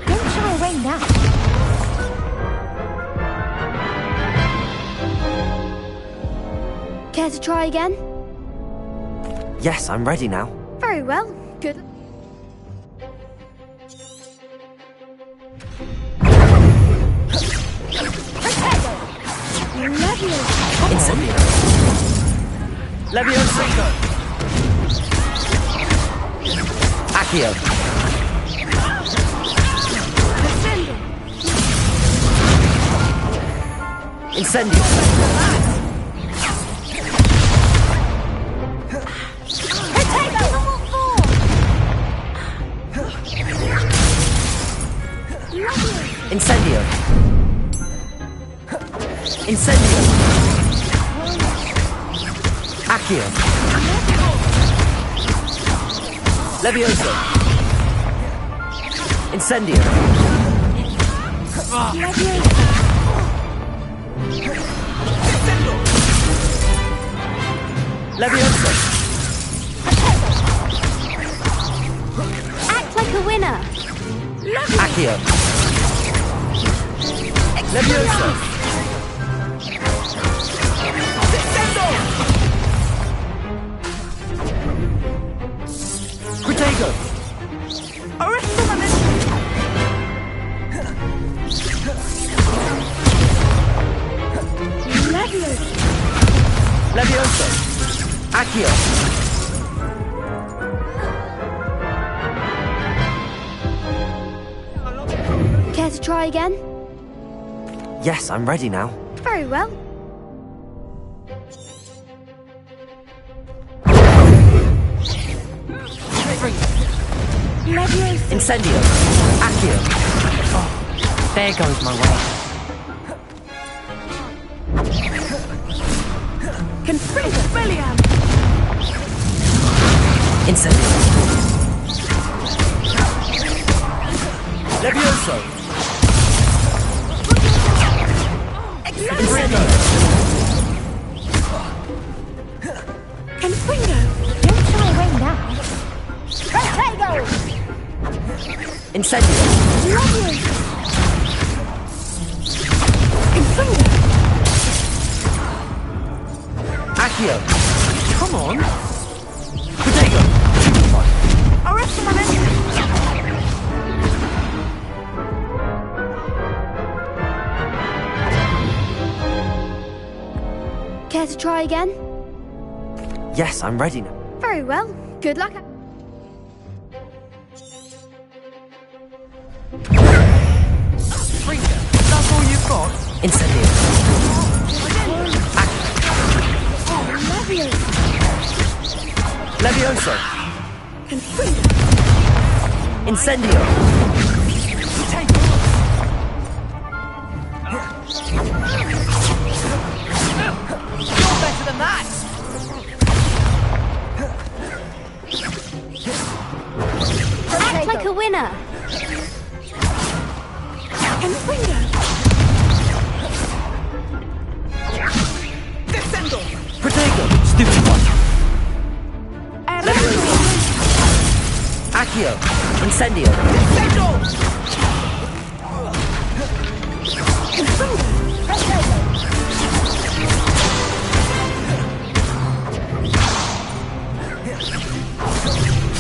Don't shy away now. Care to try again? Yes, I'm ready now. Very well. Good. Incendio. Leviosa. Accio. Incendio. Incendio. Incendio. Accio. Levioso. Incendio. Levioso. Act like a winner. Accio. Levioso. Protego. Levioso. Accio. Care to try again? Yes, I'm ready now. Very well. Incendio. Accio. Oh, there goes my way. William. Incendio. Levioso. Incendio. Confringo. Don't shy away now. Protego. Incendio. Confringo. Accio. Come on. Protego. Arrest him, Care to try again? Yes, I'm ready now. Very well. Good luck. That's all you've got? Incendio. Levioso. Incendio. You're better than that! Act like a winner. Descendo! Protego. Stupid one. Levioso. Accio. Incendio. Descendo!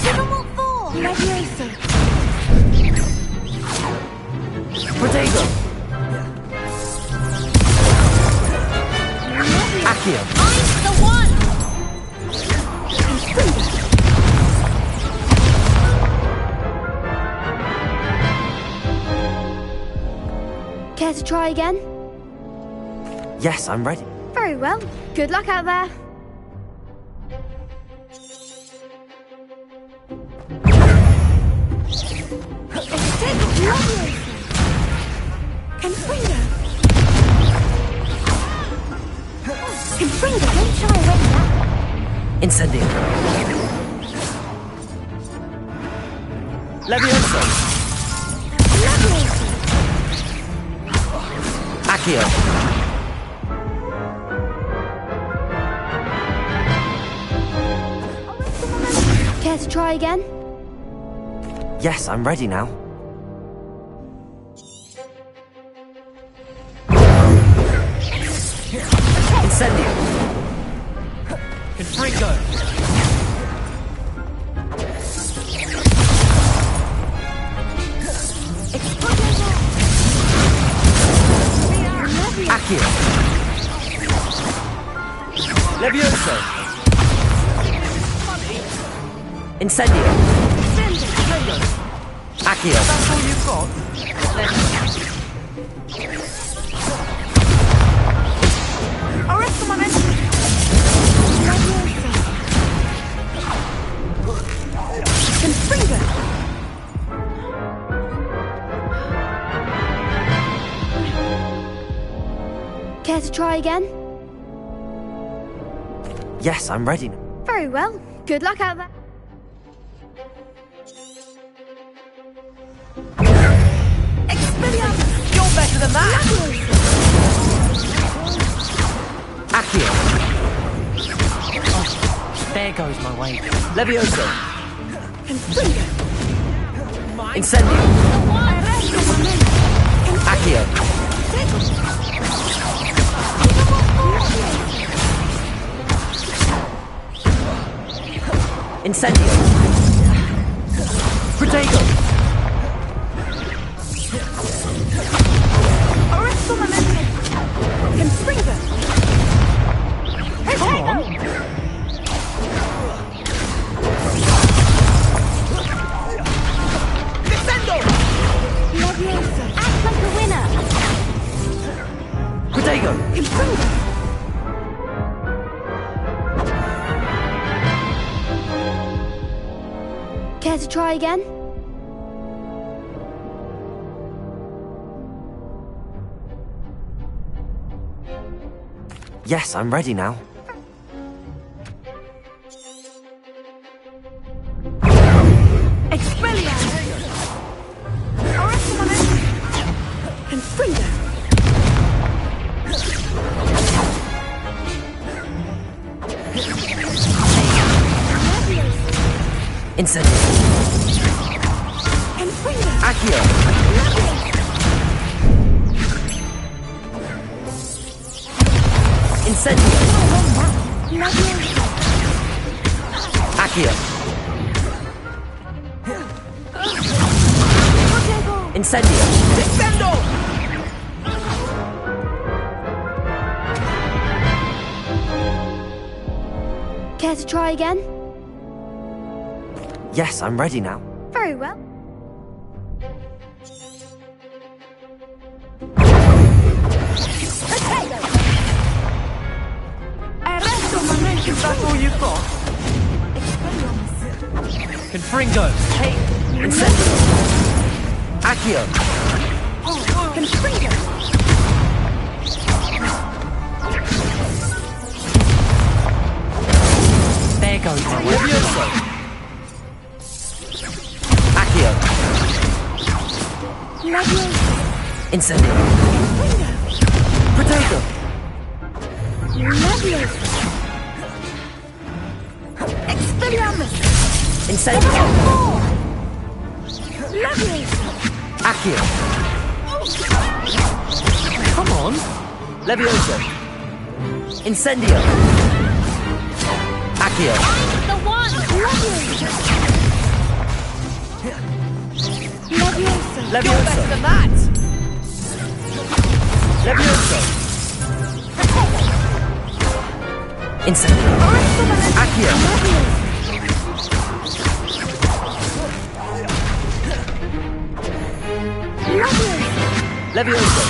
Give 'em what for. Levioso. Protego. Accio. I'm the one. Care to try again? Yes, I'm ready. Very well. Good luck out there. Confringo, don't shy away now. Incendio. Levioso. Accio. Care to try again? Yes, I'm ready now. Incendio! Confringo! Accio! Levioso! Incendio! Accio! That's all you've got? Arresto momento! Confringo! Care to try again? Yes, I'm ready now. Very well. Good luck out there. Expelliarmus! You're better than that! Accio! Oh, there goes my way. Levioso! Confringo! Incendio! Accio! Incendio! Protego! Arresto momento! Confringo! Come on! Defendo! Levioso! Act like a winner! Protego! Confringo! Care to try again? Yes, I'm ready now. Expelliarmus! Arresto momento! Confringo! Incendio! Confringo! Accio! Incendio! Accio! Incendio! Defendo! Care to try again? Yes, I'm ready now. Very well. Arresto momento! That's all you've got? Confringo! Hey! Incendio! Accio! Confringo! There goes my Levioso! Accio! Levioso! Incendio! Protego! Levioso! Expelliarmus! Incendio! Levioso! Accio! Come on! Levioso! Incendio! Accio! The one! Levioso! Levioso! You're better than that! Levioso! Incendio! Accio! Levioso!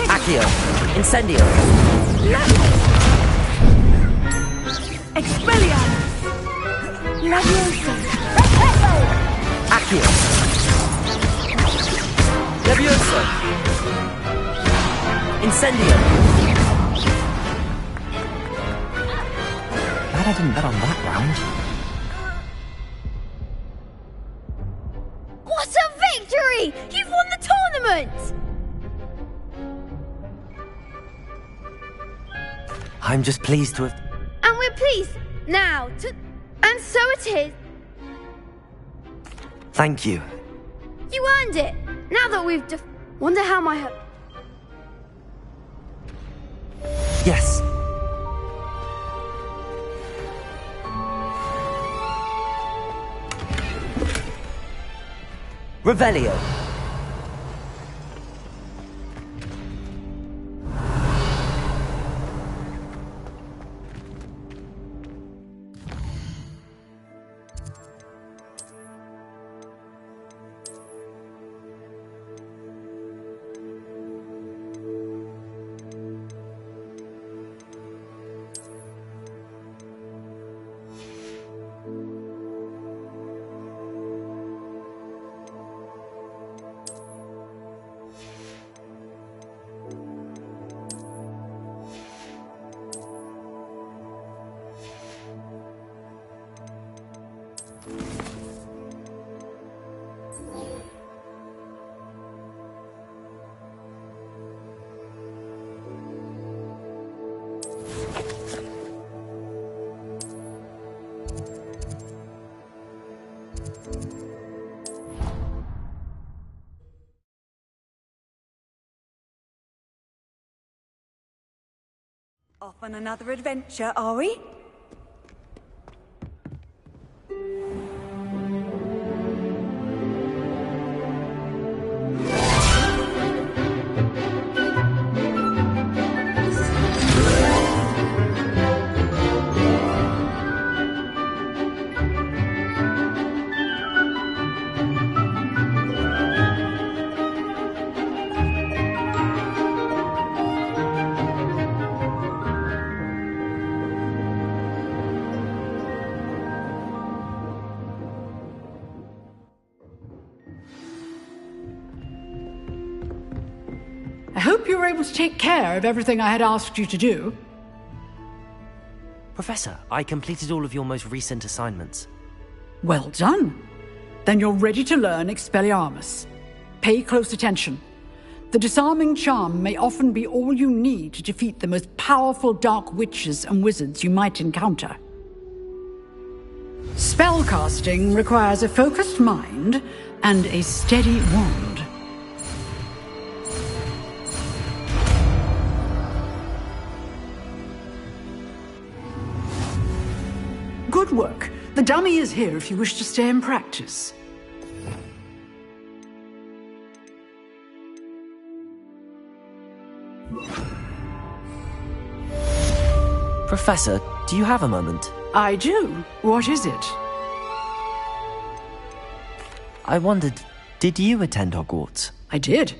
Accio! Incendio! Expelliarmus! Levioso! Accio! Levioso! Incendio! Glad I didn't bet on that round. What a victory! You've won the tournament! I'm just pleased to have... And we're pleased now to... And so it is. Thank you. You earned it. Now that we've wonder how my Yes. Revelio. Off on another adventure, are we? I hope you were able to take care of everything I had asked you to do. Professor, I completed all of your most recent assignments. Well done. Then you're ready to learn Expelliarmus. Pay close attention. The disarming charm may often be all you need to defeat the most powerful dark witches and wizards you might encounter. Spellcasting requires a focused mind and a steady wand. Good work. The dummy is here if you wish to stay and practice. Professor, do you have a moment? I do. What is it? I wondered, did you attend Hogwarts? I did.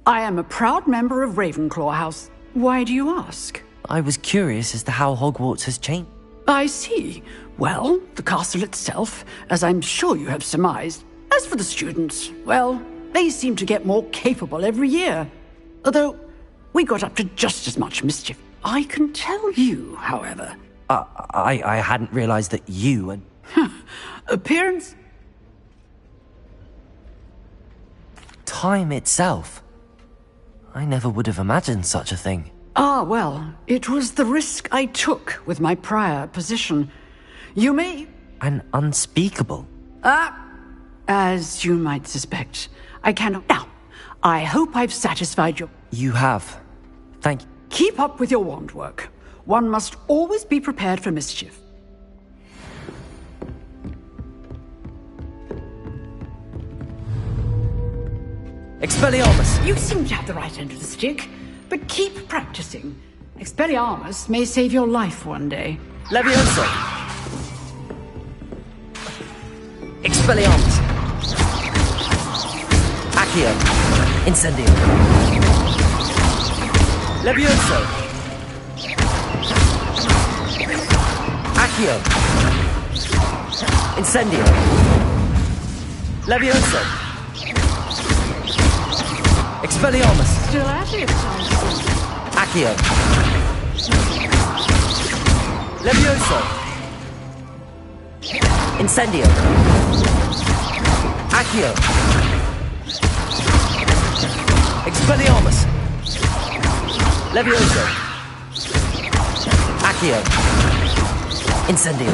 I am a proud member of Ravenclaw House. Why do you ask? I was curious as to how Hogwarts has changed. I see. Well, the castle itself, as I'm sure you have surmised. As for the students, well, they seem to get more capable every year. Although, we got up to just as much mischief. I can tell you, however. I hadn't realized that you and... Appearance? Time itself. I never would have imagined such a thing. Ah, well, it was the risk I took with my prior position. You may... An unspeakable. As you might suspect. I cannot... Now, I hope I've satisfied you. You have. Thank you. Keep up with your wand work. One must always be prepared for mischief. Expelliarmus! You seem to have the right end of the stick, but keep practicing. Expelliarmus may save your life one day. Levioso! Expelliarmus! Accio! Incendio! Levioso! Accio! Incendio! Levioso! Expelliarmus! Still at it, Accio! Levioso! Incendio! Accio! Expelliarmus! Levioso! Accio! Incendio!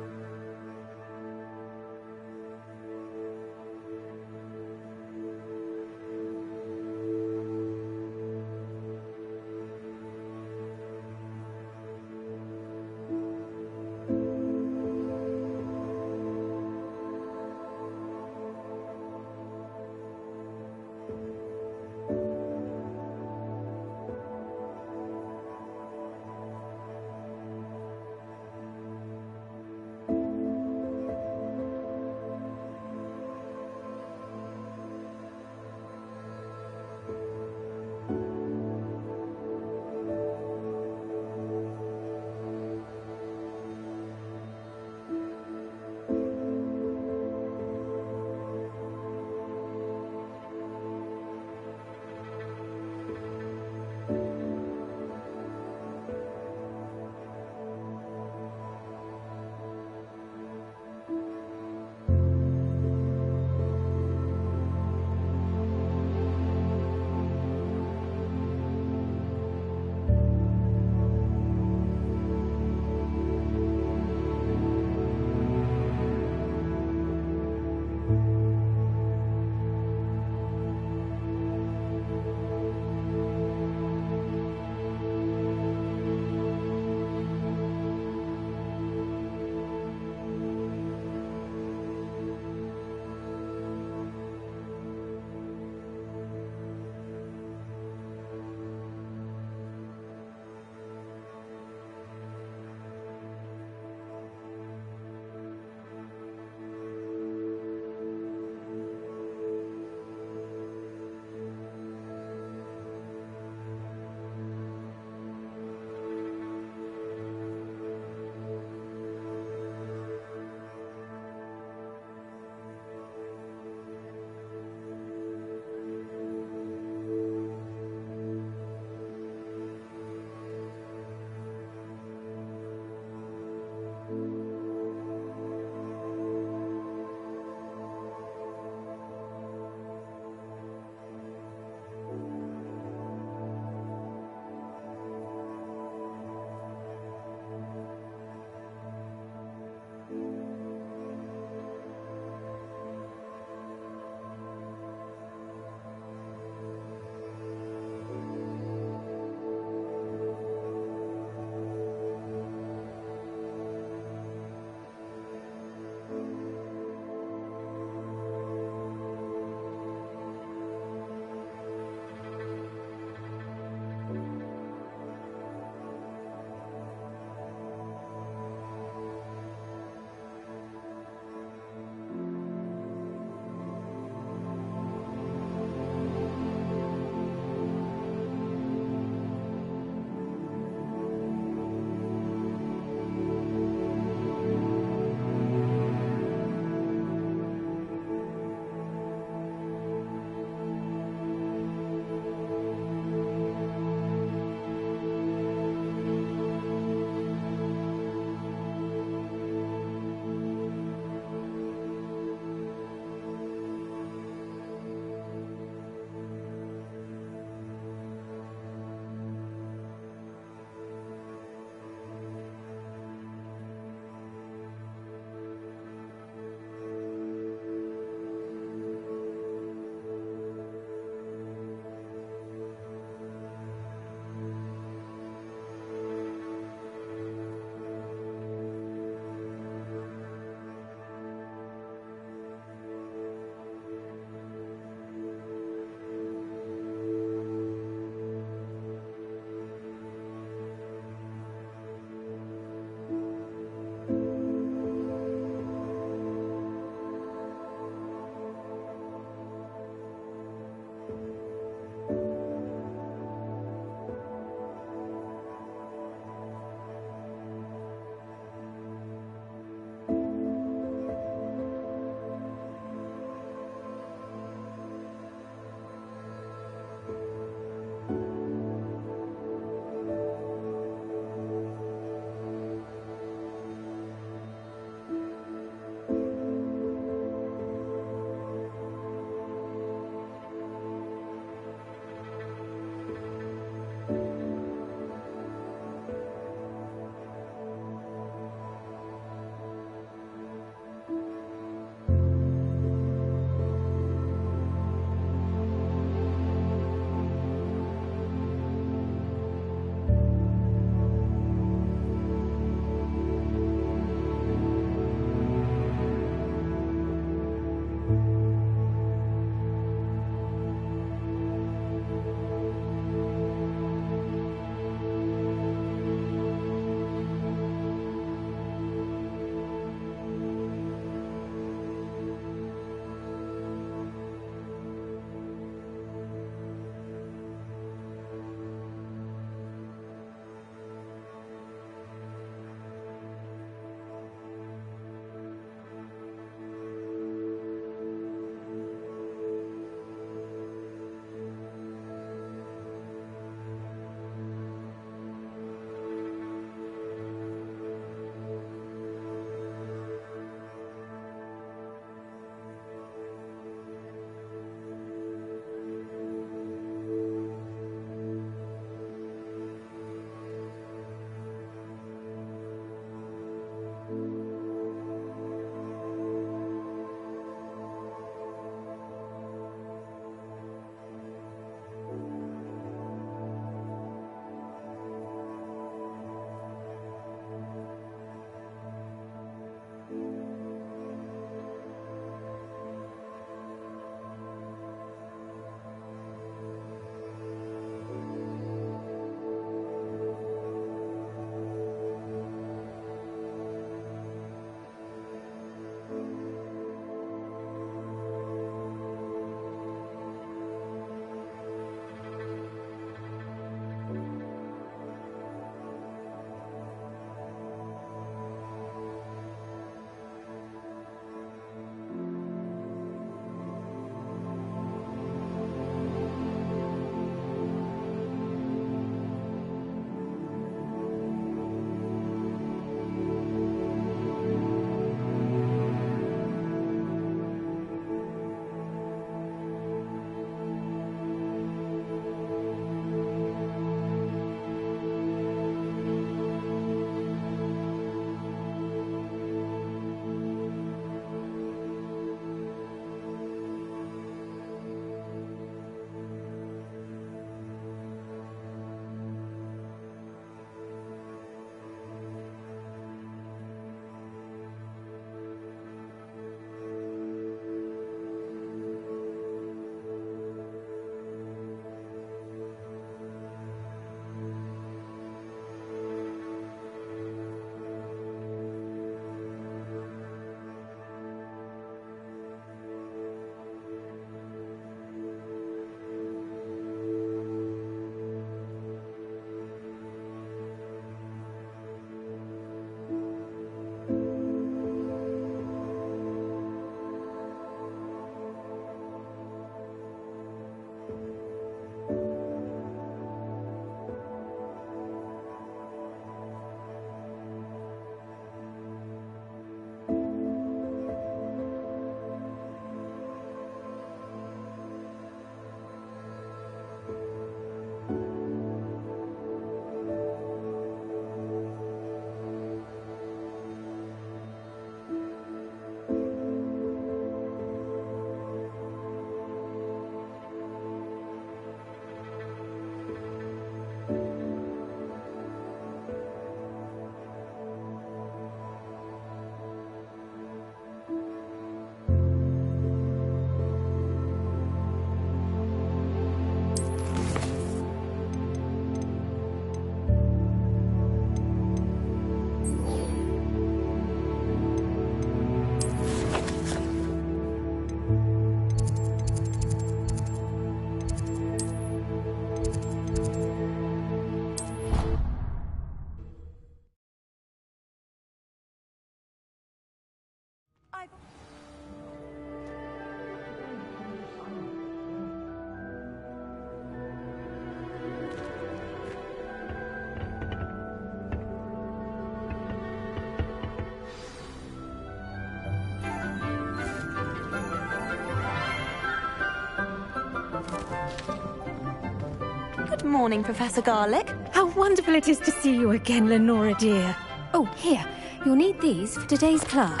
morning, Professor Garlick. How wonderful it is to see you again, Lenora dear. Oh, here. You'll need these for today's class.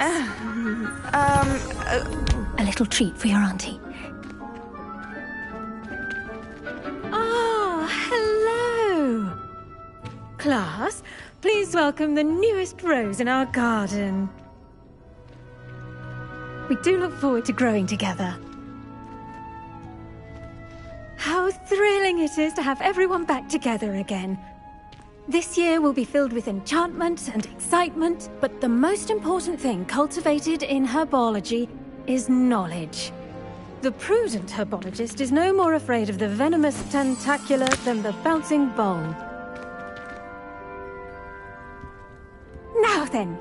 A little treat for your auntie. Ah, hello. Class, please welcome the newest rose in our garden. We do look forward to growing together. How thrilling it is to have everyone back together again. This year will be filled with enchantment and excitement, but the most important thing cultivated in herbology is knowledge. The prudent herbologist is no more afraid of the venomous tentacula than the bouncing bowl. Now then,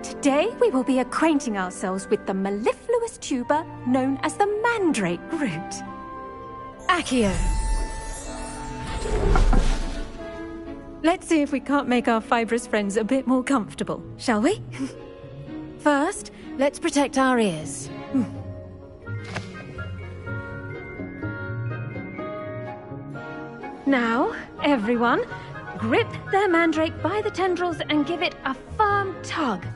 today we will be acquainting ourselves with the mellifluous tuber known as the mandrake root. Accio. Let's see if we can't make our fibrous friends a bit more comfortable, shall we? First, let's protect our ears. Now, everyone, grip their mandrake by the tendrils and give it a firm tug.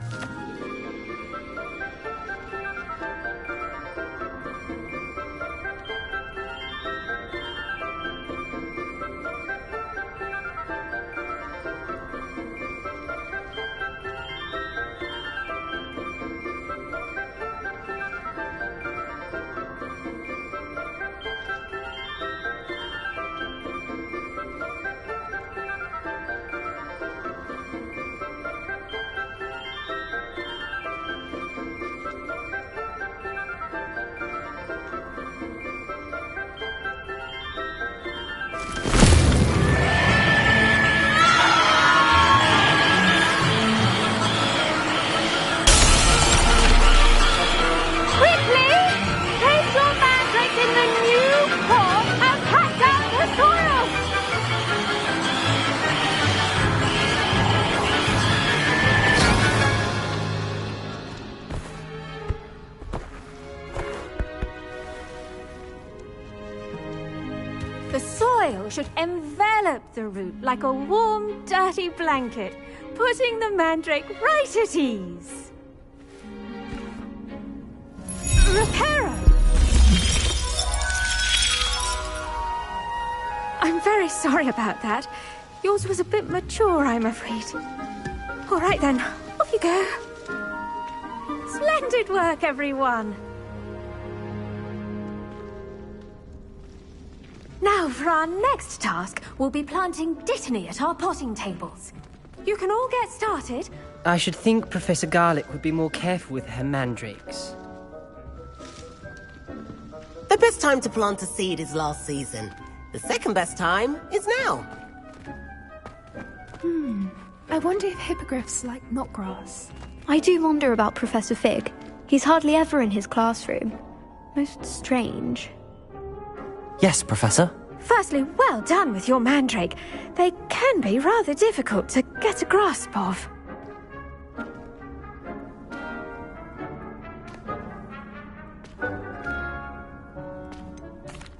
Should envelop the root like a warm, dirty blanket, putting the mandrake right at ease. Reparo! I'm very sorry about that. Yours was a bit mature, I'm afraid. All right then, off you go. Splendid work, everyone. Now, for our next task, we'll be planting Dittany at our potting tables. You can all get started. I should think Professor Garlick would be more careful with her mandrakes. The best time to plant a seed is last season. The second best time is now. I wonder if hippogriffs like knotgrass. I do wonder about Professor Fig. He's hardly ever in his classroom. Most strange. Yes, Professor? Firstly, well done with your mandrake. They can be rather difficult to get a grasp of.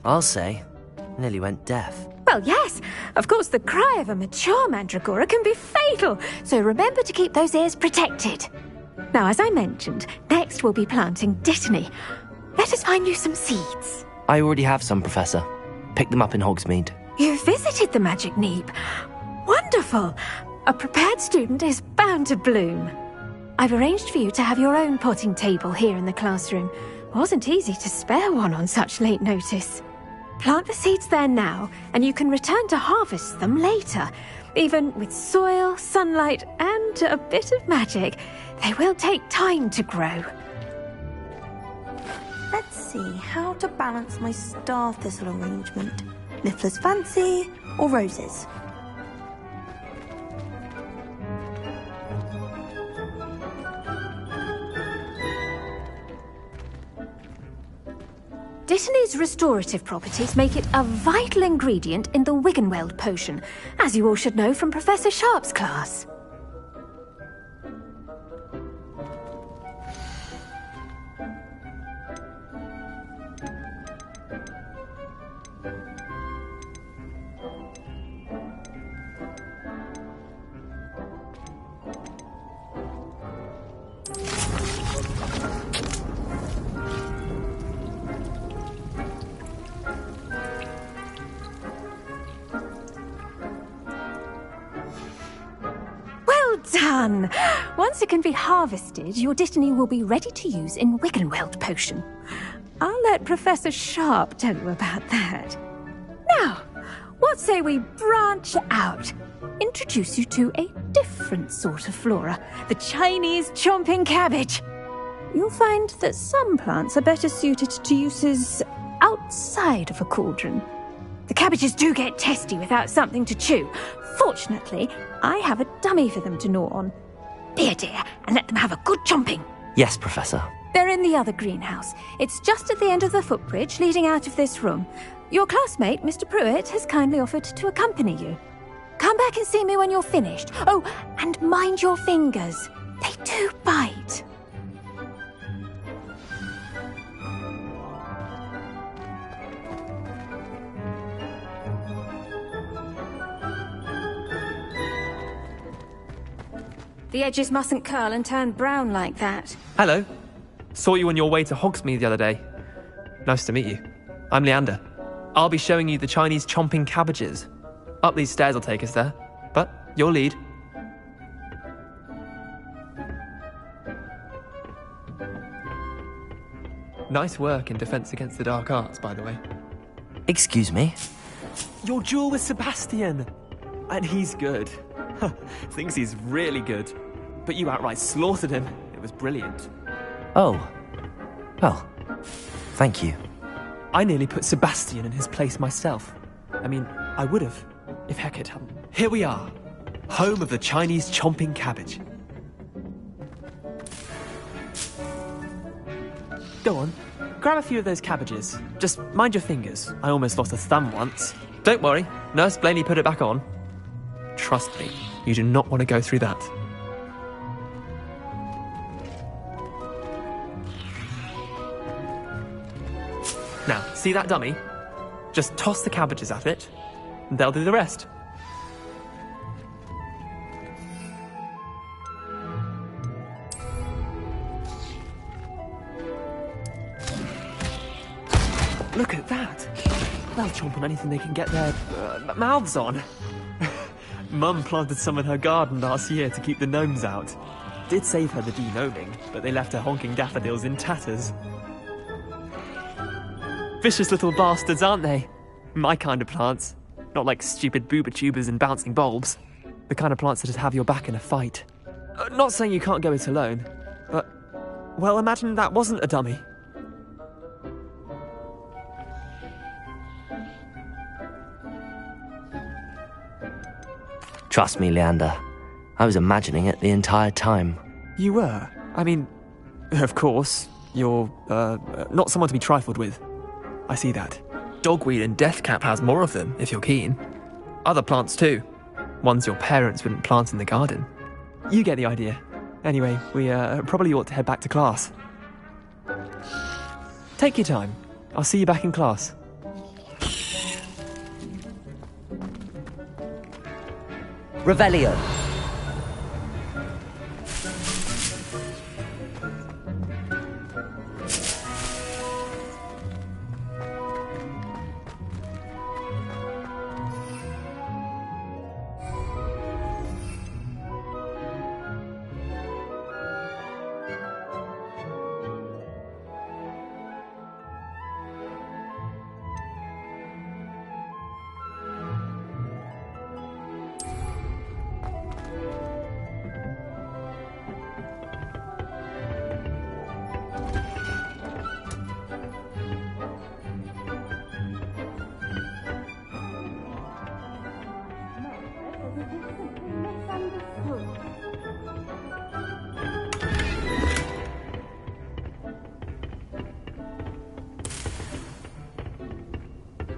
I'll say, nearly went deaf. Well, yes. Of course, the cry of a mature mandragora can be fatal, so remember to keep those ears protected. Now, as I mentioned, next we'll be planting Dittany. Let us find you some seeds. I already have some, Professor. Picked them up in Hogsmeade. You visited the Magic Neep. Wonderful! A prepared student is bound to bloom. I've arranged for you to have your own potting table here in the classroom. Wasn't easy to spare one on such late notice. Plant the seeds there now, and you can return to harvest them later. Even with soil, sunlight, and a bit of magic, they will take time to grow. Let's see how to balance my star thistle arrangement. Niffler's Fancy or roses? Dittany's restorative properties make it a vital ingredient in the Wiggenweld potion, as you all should know from Professor Sharp's class. done! Once it can be harvested, your destiny will be ready to use in Wiggenweld potion. I'll let Professor Sharp tell you about that. Now, what say we branch out? Introduce you to a different sort of flora, the Chinese chomping cabbage. You'll find that some plants are better suited to uses outside of a cauldron. The cabbages do get testy without something to chew. Fortunately, I have a dummy for them to gnaw on. Be a dear and let them have a good chomping. Yes, Professor. They're in the other greenhouse. It's just at the end of the footbridge leading out of this room. Your classmate, Mr. Pruitt, has kindly offered to accompany you. Come back and see me when you're finished. Oh, and mind your fingers. They do bite. The edges mustn't curl and turn brown like that. Hello. Saw you on your way to Hogsmeade the other day. Nice to meet you. I'm Leander. I'll be showing you the Chinese chomping cabbages. Up these stairs will take us there, but you'll lead. Nice work in Defense Against the Dark Arts, by the way. Excuse me? Your duel with Sebastian! And he's good. Thinks he's really good. But you outright slaughtered him. It was brilliant. Oh. Well, thank you. I nearly put Sebastian in his place myself. I mean, I would have, if Hecate hadn't. Here we are, home of the Chinese chomping cabbage. Go on, grab a few of those cabbages. Just mind your fingers. I almost lost a thumb once. Don't worry, Nurse Blaney put it back on. Trust me, you do not want to go through that. Now, see that dummy? Just toss the cabbages at it, and they'll do the rest. Look at that! They'll chomp on anything they can get their mouths on. Mum planted some in her garden last year to keep the gnomes out. Did save her the de-gnoming, but they left her honking daffodils in tatters. Vicious little bastards, aren't they? My kind of plants. Not like stupid booba tubers and bouncing bulbs. The kind of plants that just have your back in a fight. Not saying you can't go it alone, but... well, imagine that wasn't a dummy. Trust me, Leander. I was imagining it the entire time. You were? I mean, of course, you're, not someone to be trifled with. I see that. Dogweed and deathcap has more of them, if you're keen. Other plants too. Ones your parents wouldn't plant in the garden. You get the idea. Anyway, we probably ought to head back to class. Take your time. I'll see you back in class. Revelio.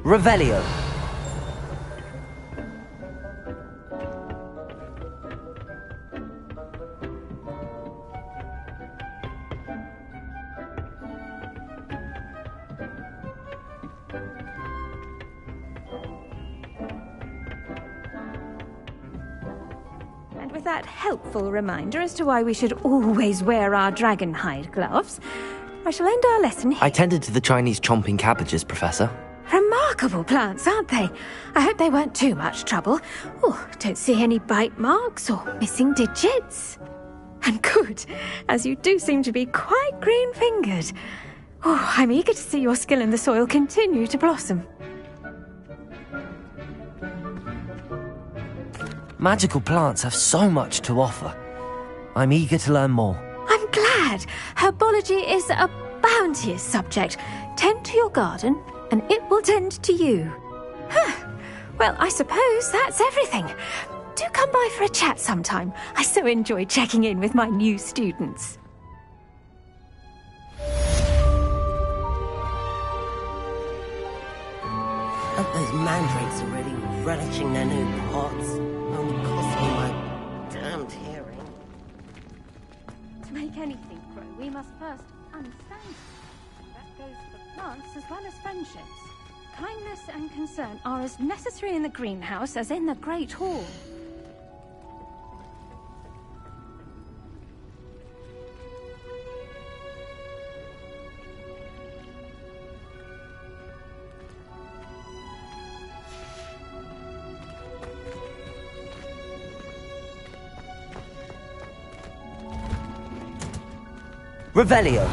Revelio. And with that helpful reminder as to why we should always wear our dragon hide gloves, I shall end our lesson here. I tended to the Chinese chomping cabbages, Professor. Remarkable! remarkable plants, aren't they? I hope they weren't too much trouble. Oh, don't see any bite marks or missing digits. And good, as you do seem to be quite green-fingered. Oh, I'm eager to see your skill in the soil continue to blossom. Magical plants have so much to offer. I'm eager to learn more. I'm glad. Herbology is a bounteous subject. Tend to your garden, and it will tend to you. Well, I suppose that's everything. Do come by for a chat sometime. I so enjoy checking in with my new students. Hope those mandrakes are really relishing their new pots. Won't cost me my damned hearing. To make anything grow, we must first understand it. That goes for plants as well as friendships. Kindness and concern are as necessary in the greenhouse as in the Great Hall. Revelio.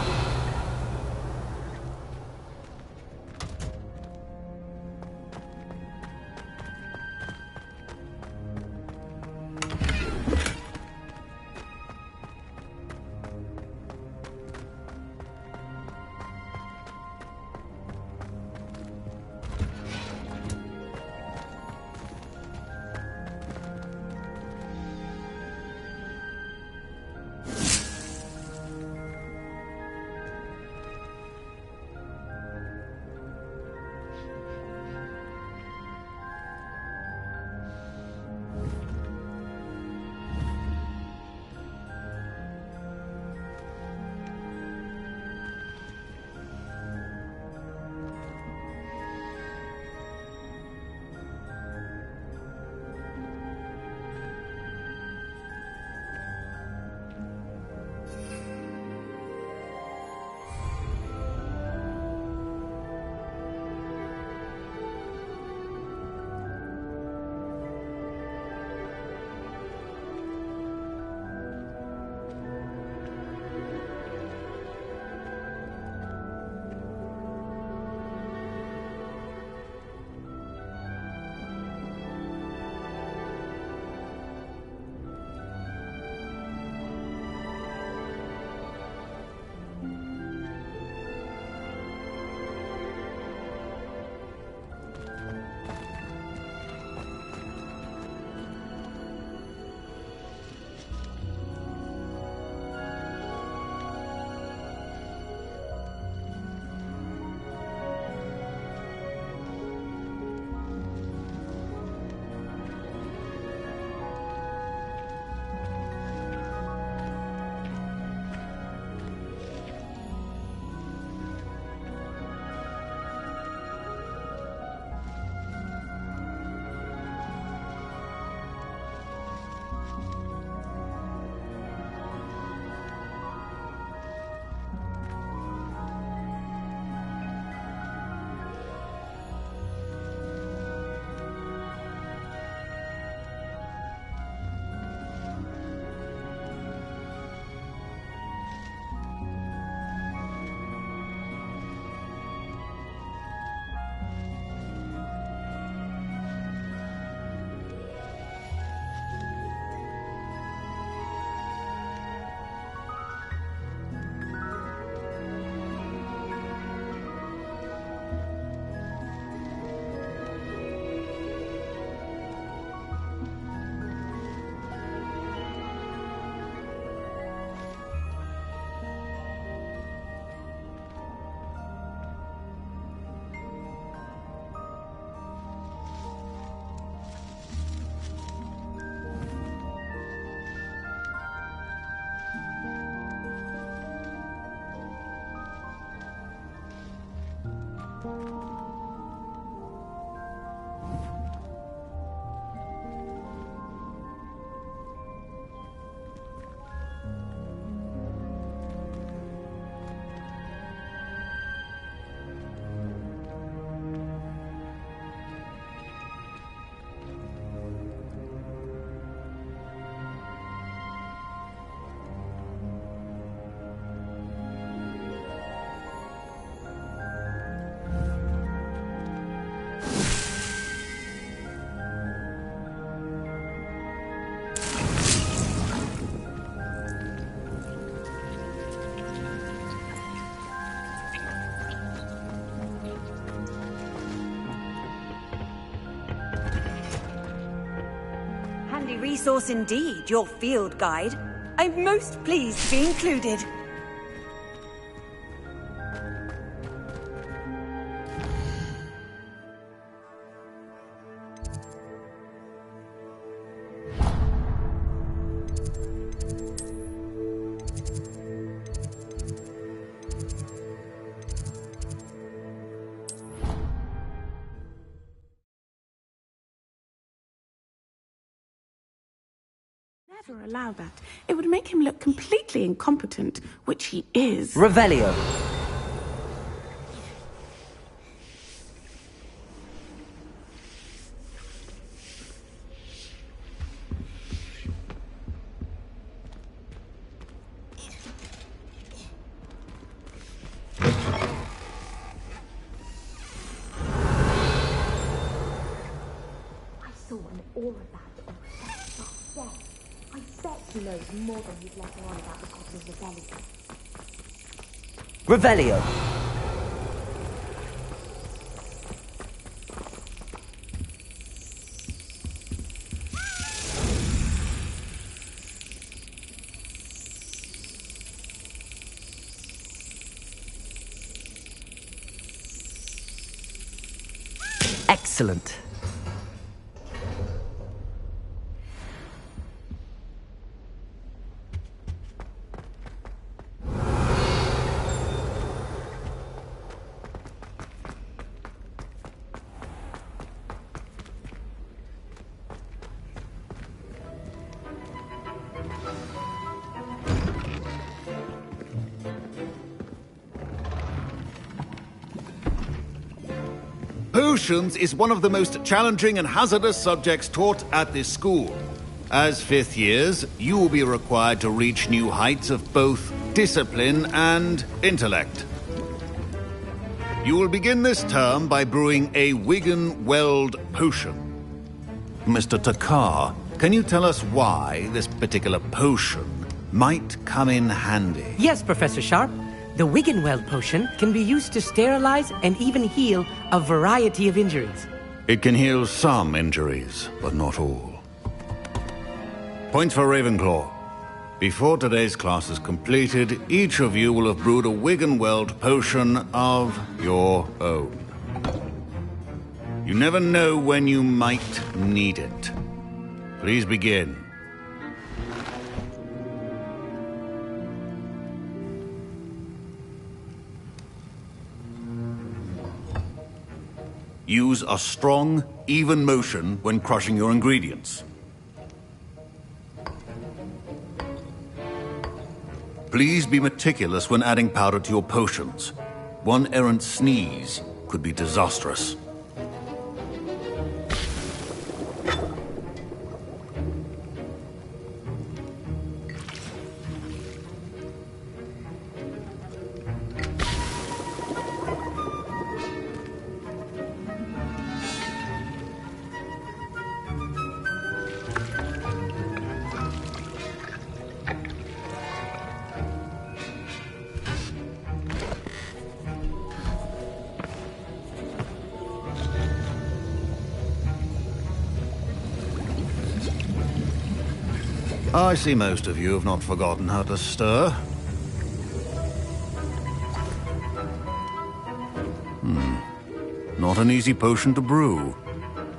resource indeed, your field guide. I'm most pleased to be included. Never allow that. It would make him look completely incompetent, which he is. Revelio. I saw an aura badge on Professor Sharp's desk. I bet he knows more than he's letting on about the Goddess of Rebellion. Revelio. Excellent. Potions is one of the most challenging and hazardous subjects taught at this school. As fifth years, you will be required to reach new heights of both discipline and intellect. You will begin this term by brewing a Wigan-Weld potion. Mr. Takar, can you tell us why this particular potion might come in handy? Yes, Professor Sharp. The Wigan-Weld potion can be used to sterilize and even heal a variety of injuries. It can heal some injuries, but not all. Points for Ravenclaw. Before today's class is completed, each of you will have brewed a Wigan-Weld potion of your own. You never know when you might need it. Please begin. Use a strong, even motion when crushing your ingredients. Please be meticulous when adding powder to your potions. One errant sneeze could be disastrous. I see most of you have not forgotten how to stir. Not an easy potion to brew.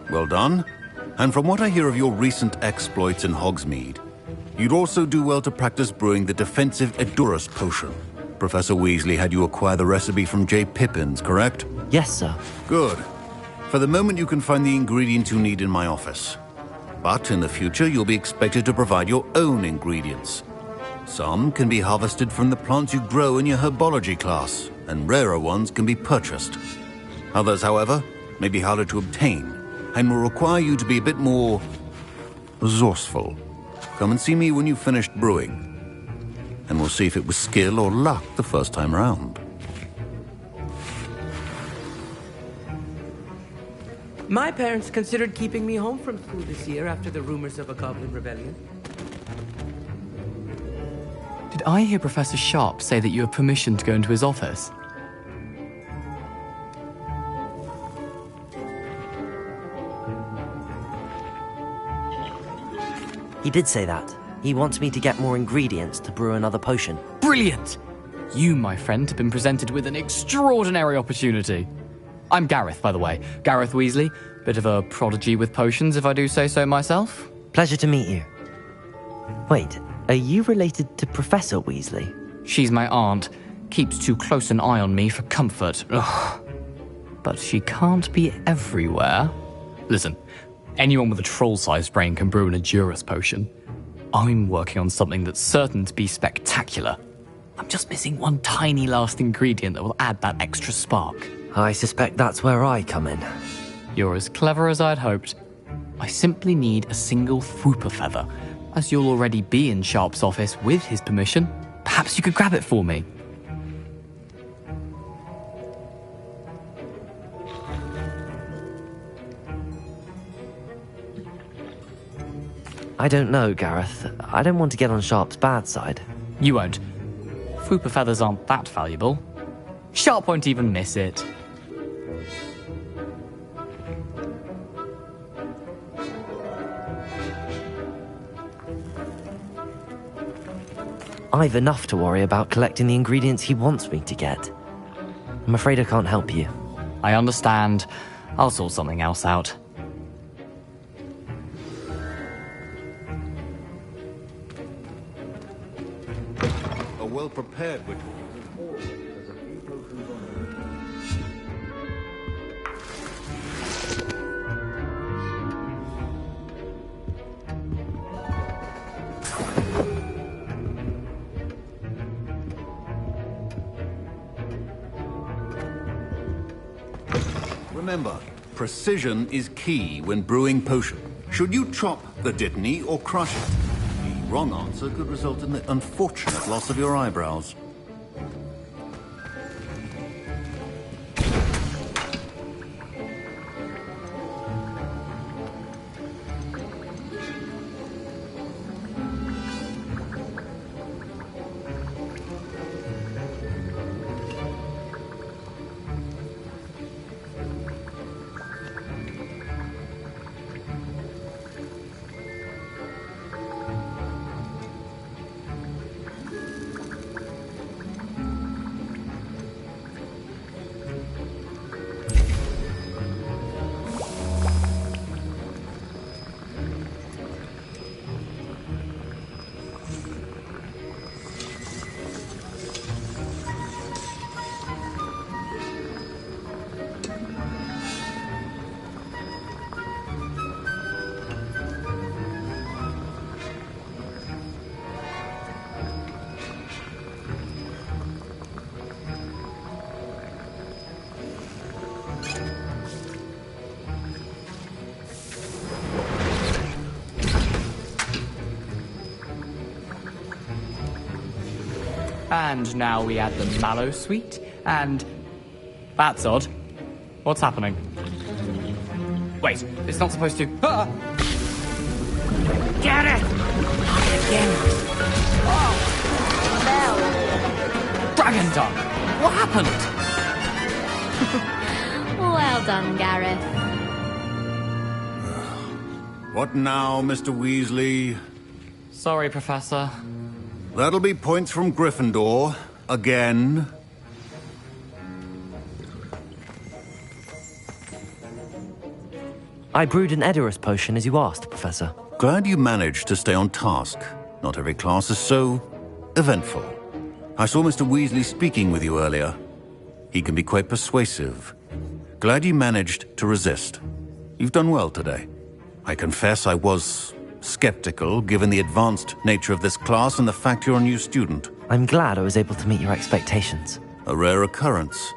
Well done. And from what I hear of your recent exploits in Hogsmeade, you'd also do well to practice brewing the defensive Edurus potion. Professor Weasley had you acquire the recipe from J. Pippins, correct? Yes, sir. Good. For the moment, you can find the ingredients you need in my office. But in the future, you'll be expected to provide your own ingredients. Some can be harvested from the plants you grow in your herbology class, and rarer ones can be purchased. Others, however, may be harder to obtain, and will require you to be a bit more resourceful. Come and see me when you've finished brewing, and we'll see if it was skill or luck the first time round. My parents considered keeping me home from school this year after the rumors of a goblin rebellion. Did I hear Professor Sharp say that you have permission to go into his office? He did say that. He wants me to get more ingredients to brew another potion. Brilliant! You, my friend, have been presented with an extraordinary opportunity. I'm Gareth, by the way. Gareth Weasley. Bit of a prodigy with potions, if I do say so myself. Pleasure to meet you. Wait, are you related to Professor Weasley? She's my aunt. Keeps too close an eye on me for comfort. Ugh. But she can't be everywhere. Listen, anyone with a troll-sized brain can brew an Edurus potion. I'm working on something that's certain to be spectacular. I'm just missing one tiny last ingredient that will add that extra spark. I suspect that's where I come in. You're as clever as I'd hoped. I simply need a single Fwooper feather. As you'll already be in Sharp's office with his permission, perhaps you could grab it for me. I don't know, Gareth. I don't want to get on Sharp's bad side. You won't. Fwooper feathers aren't that valuable. Sharp won't even miss it. I've enough to worry about collecting the ingredients he wants me to get. I'm afraid I can't help you. I understand. I'll sort something else out. A well-prepared ritual. Remember, precision is key when brewing potion. Should you chop the dittany or crush it? The wrong answer could result in the unfortunate loss of your eyebrows. And now we add the mallow sweet, and... That's odd. What's happening? Wait, it's not supposed to... Ah! Get it! Again. Oh, Dragon Tongue! What happened? Well done, Gareth. What now, Mr. Weasley? Sorry, Professor. That'll be points from Gryffindor. Again. I brewed an Edurus potion as you asked, Professor. Glad you managed to stay on task. Not every class is so eventful. I saw Mr. Weasley speaking with you earlier. He can be quite persuasive. Glad you managed to resist. You've done well today. I confess I was skeptical, given the advanced nature of this class and the fact you're a new student. I'm glad I was able to meet your expectations. A rare occurrence.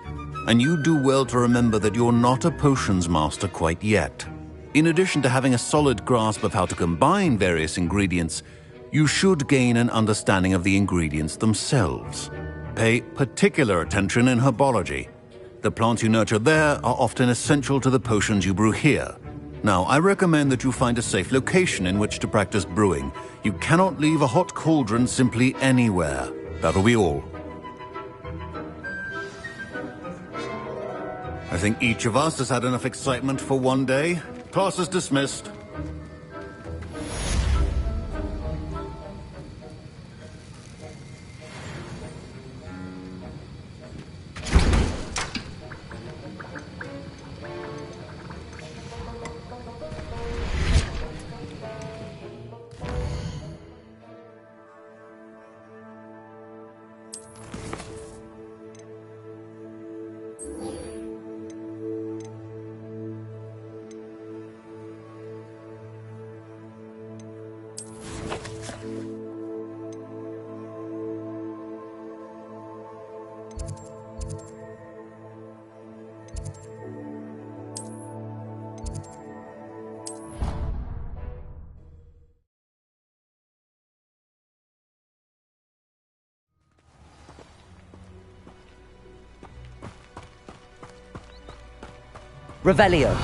And you do well to remember that you're not a potions master quite yet. In addition to having a solid grasp of how to combine various ingredients, you should gain an understanding of the ingredients themselves. Pay particular attention in herbology. The plants you nurture there are often essential to the potions you brew here. Now, I recommend that you find a safe location in which to practice brewing. You cannot leave a hot cauldron simply anywhere. That'll be all. I think each of us has had enough excitement for one day. Class is dismissed. Revelio.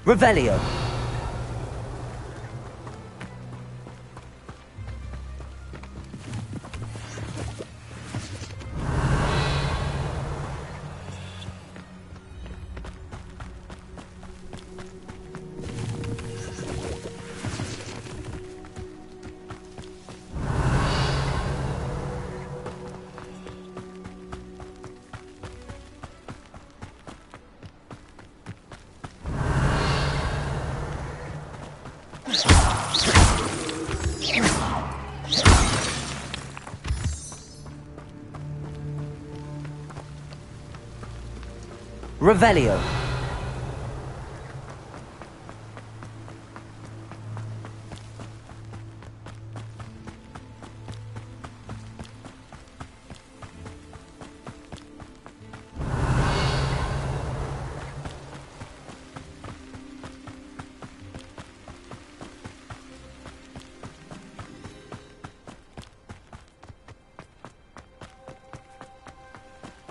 Revelio. Revelio.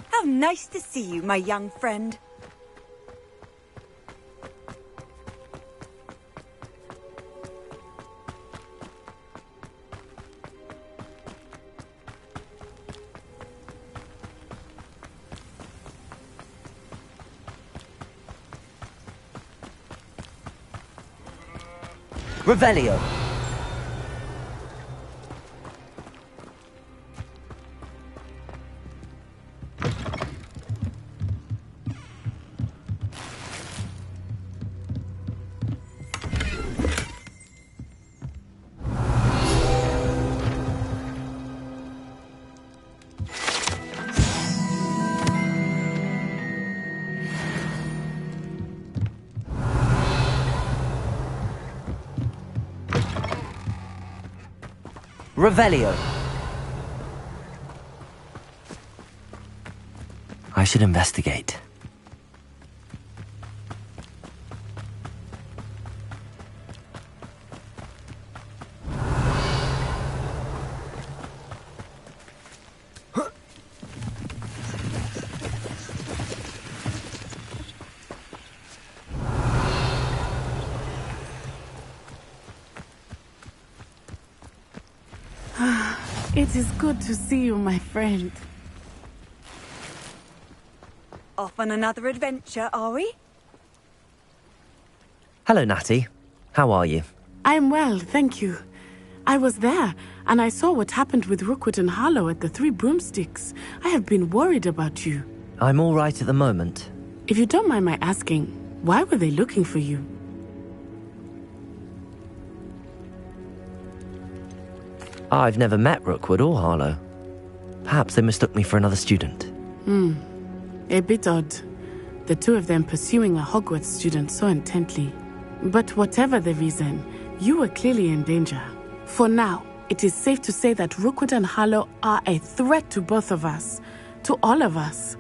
How nice to see you, my young friend. Revelio. Revelio. I should investigate. It is good to see you, my friend. Off on another adventure, are we? Hello, Natty. How are you? I'm well, thank you. I was there, and I saw what happened with Rookwood and Harlow at the Three Broomsticks. I have been worried about you. I'm all right at the moment. If you don't mind my asking, why were they looking for you? I've never met Rookwood or Harlow. Perhaps they mistook me for another student. A bit odd. The two of them pursuing a Hogwarts student so intently. But whatever the reason, you were clearly in danger. For now, it is safe to say that Rookwood and Harlow are a threat to both of us. To all of us.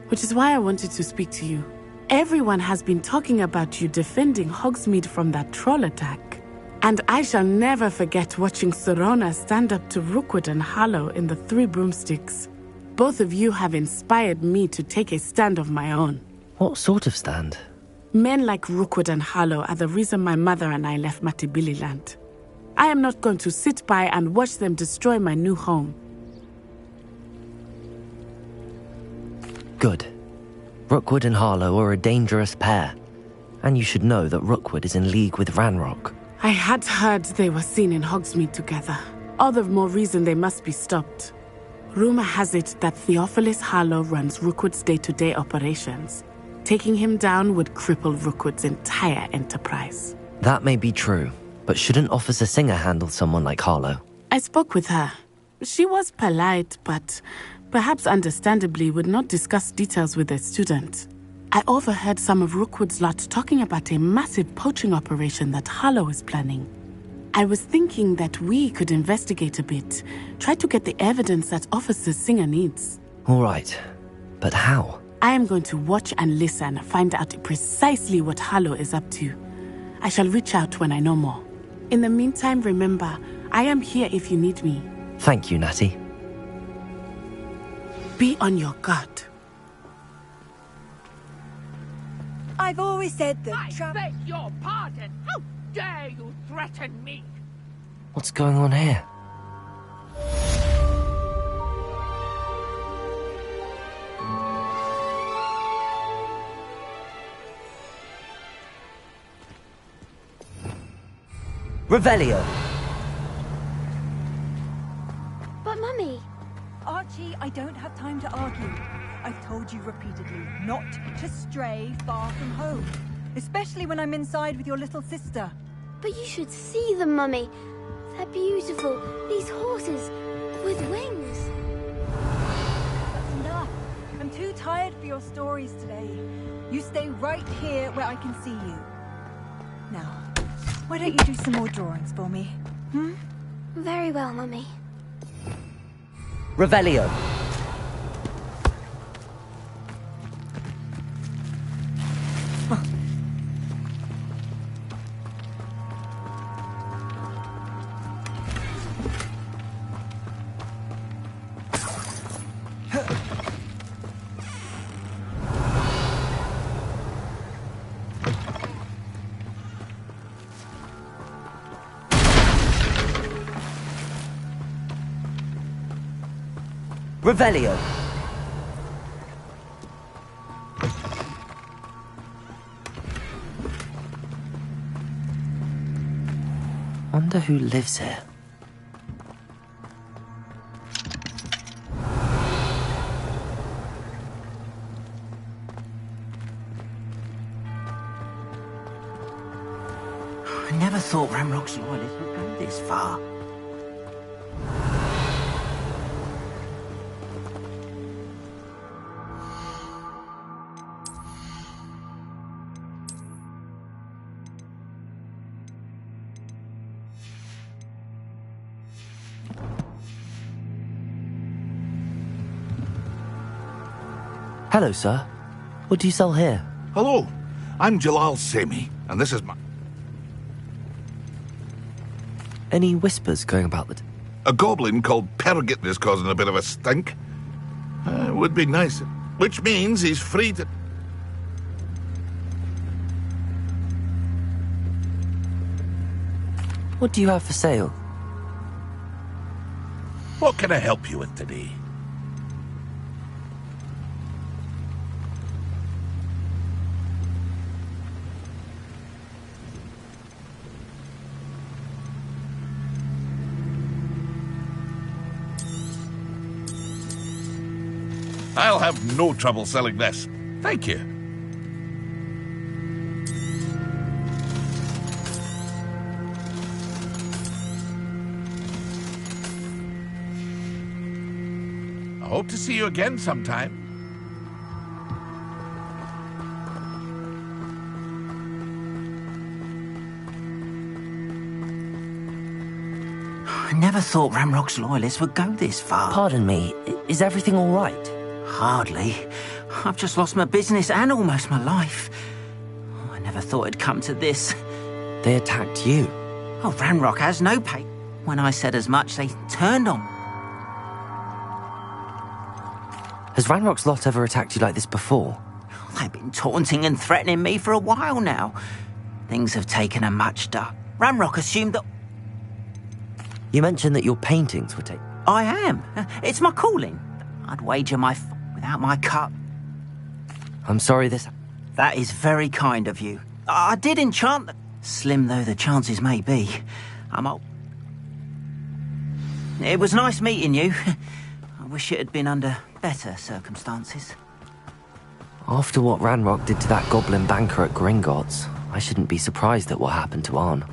Which is why I wanted to speak to you. Everyone has been talking about you defending Hogsmeade from that troll attack. And I shall never forget watching Sorona stand up to Rookwood and Harlow in the Three Broomsticks. Both of you have inspired me to take a stand of my own. What sort of stand? Men like Rookwood and Harlow are the reason my mother and I left Matibililand. I am not going to sit by and watch them destroy my new home. Good. Rookwood and Harlow are a dangerous pair. And you should know that Rookwood is in league with Ranrock. I had heard they were seen in Hogsmeade together. All the more reason they must be stopped. Rumor has it that Theophilus Harlow runs Rookwood's day-to-day operations. Taking him down would cripple Rookwood's entire enterprise. That may be true, but shouldn't Officer Singer handle someone like Harlow? I spoke with her. She was polite, but perhaps understandably, would not discuss details with their student. I overheard some of Rookwood's lot talking about a massive poaching operation that Harlow is planning. I was thinking that we could investigate a bit, try to get the evidence that Officer Singer needs. All right, but how? I am going to watch and listen, find out precisely what Harlow is up to. I shall reach out when I know more. In the meantime, remember, I am here if you need me. Thank you, Natty. Be on your guard. I've always said that I beg your pardon. How dare you threaten me? What's going on here? Revelio. But Mummy... Archie, I don't have time to argue. I've told you repeatedly not to stray far from home. Especially when I'm inside with your little sister. But you should see them, Mummy. They're beautiful. These horses with wings. That's enough. I'm too tired for your stories today. You stay right here where I can see you. Now, why don't you do some more drawings for me? Hmm? Very well, Mummy. Revelio. Revelio. Wonder who lives here. I never thought Ramrock's loyalists would go this far. Hello, sir. What do you sell here? Hello, I'm Jalal Semi, and this is my... Any whispers going about that? A goblin called Pergit is causing a bit of a stink. Would be nice. Which means he's free to... What do you have for sale? What can I help you with today? I'll have no trouble selling this. Thank you. I hope to see you again sometime. I never thought Ramrock's loyalists would go this far. Pardon me, is everything all right? Hardly. I've just lost my business and almost my life. I never thought it'd come to this. They attacked you? Oh, Ramrock has no pay. When I said as much, they turned on me. Has Ranrock's lot ever attacked you like this before? They've been taunting and threatening me for a while now. Things have taken a much dark. Ramrock assumed that... You mentioned that your paintings were taken. I am. It's my calling. I'd wager my... without my cup. I'm sorry this... That is very kind of you. I did enchant the... Slim though the chances may be, I'm old. It was nice meeting you. I wish it had been under better circumstances. After what Ranrock did to that goblin banker at Gringotts, I shouldn't be surprised at what happened to Arn.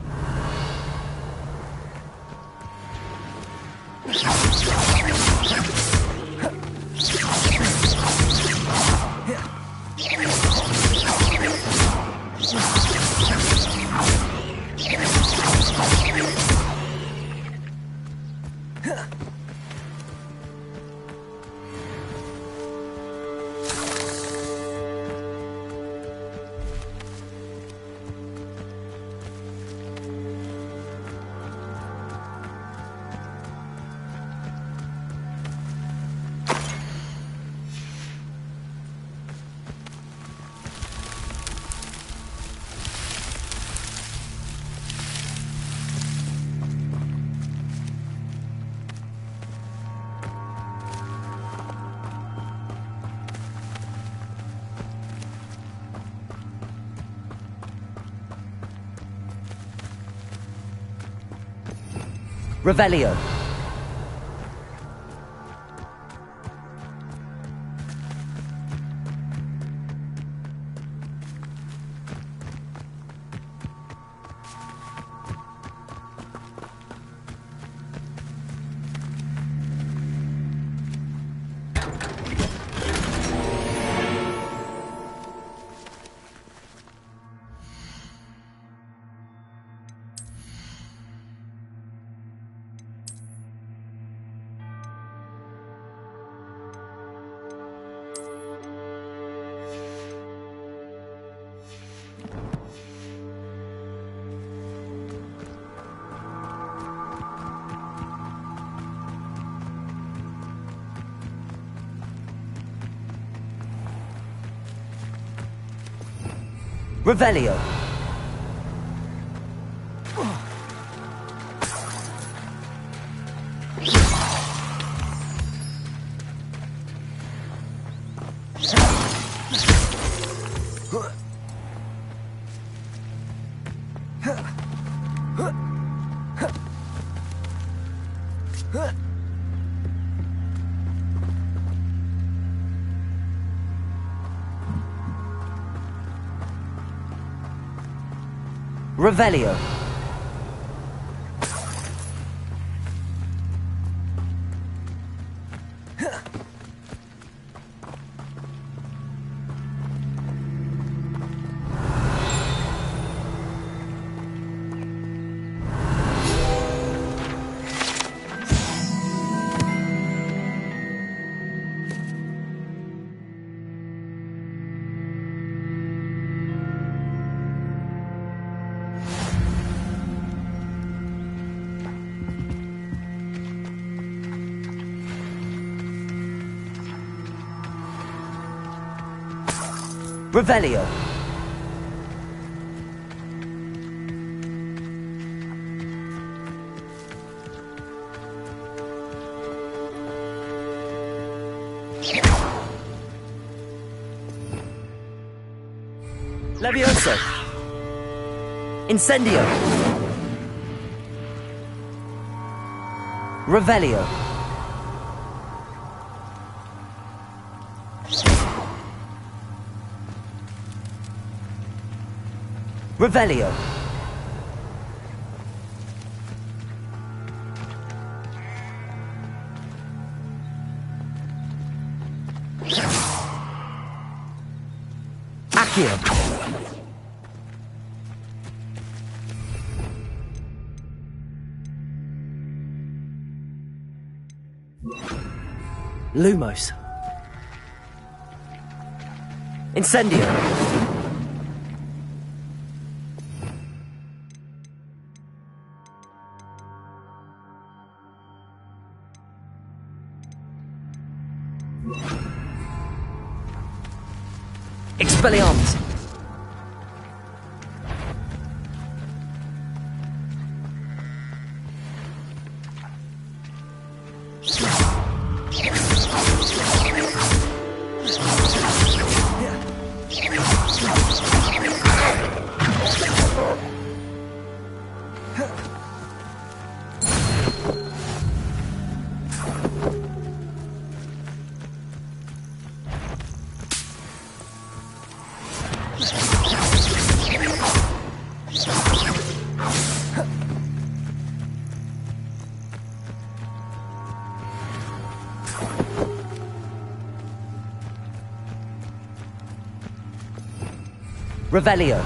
Revelio. Revelio. Revelio. Revelio. Levioso. Incendio. Revelio. Revelio. Accio. Lumos. Incendio. Expelliarmus. Revelio.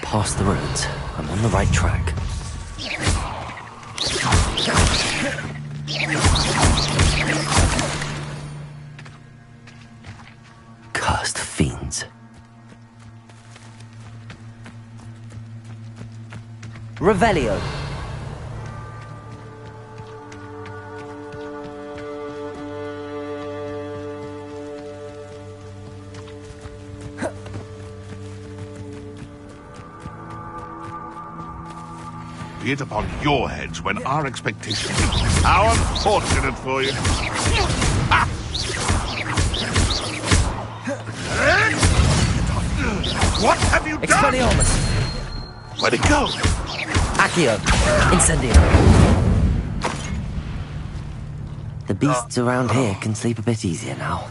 past the ruins. I'm on the right track. Cursed fiends. Revelio. Be it upon your heads when our expectations. How unfortunate for you. What have you done? Expelliarmus. Where'd it go? Accio. Incendio. The beasts around here can sleep a bit easier now.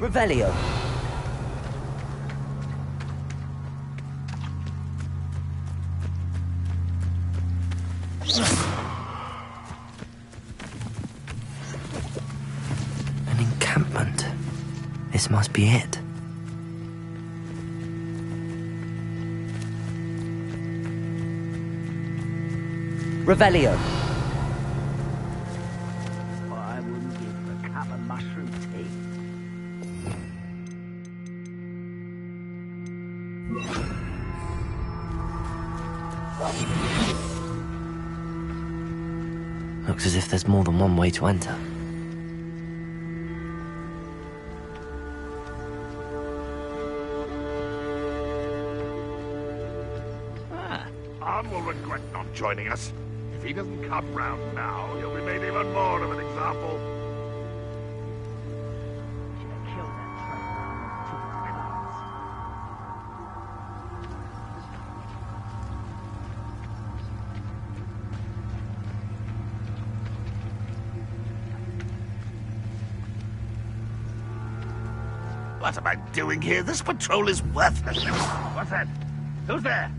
Revelio. An encampment. This must be it. Revelio. I wouldn't give a cup of mushroom tea. Looks as if there's more than one way to enter. Arn will regret not joining us. If he doesn't come round now, he'll be made even more of an example. Should have killed that traitor and took his cards. What am I doing here? This patrol is worthless. What's that? Who's there?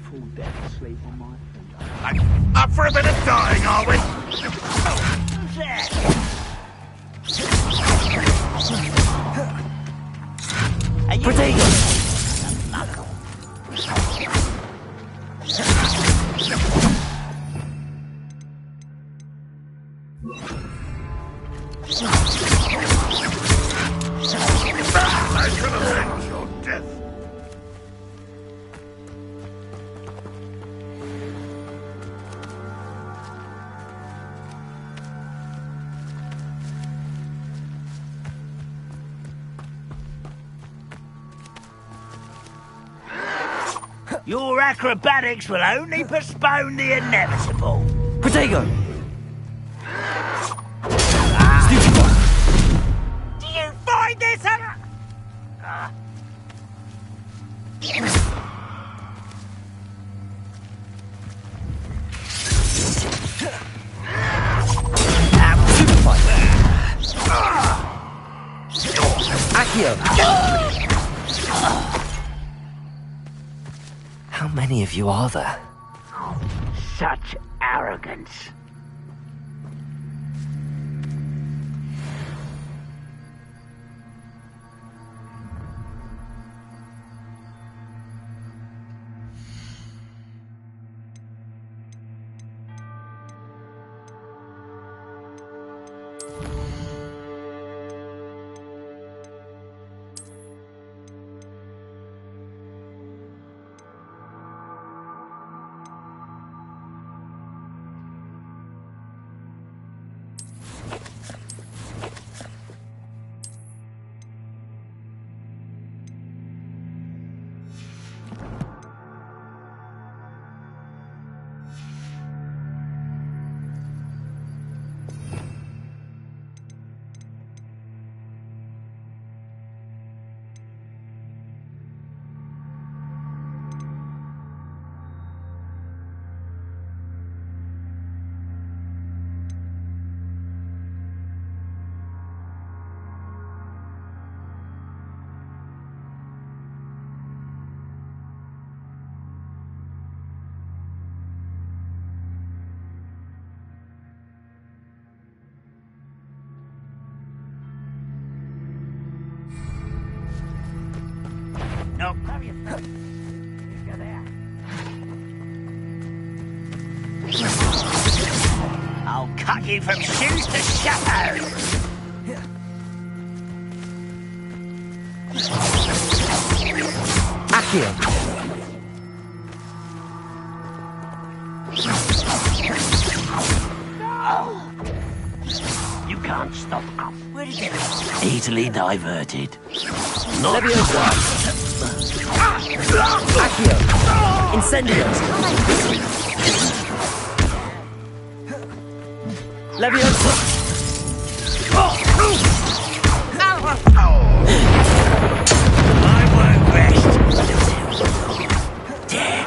Fall dead asleep on my feet. Up for a bit of dying, are we? Who's there? Are you Protego! I should have avenged your death. Your acrobatics will only postpone the inevitable. Protego! Do you find this Accio! How many of you are there? Such arrogance. I'll cut you from shoes to shadows! Accio! You can't stop us. Where did you go? Easily diverted. Leviosa! Accio! Incendio! Leviosa! I won't rest until dead.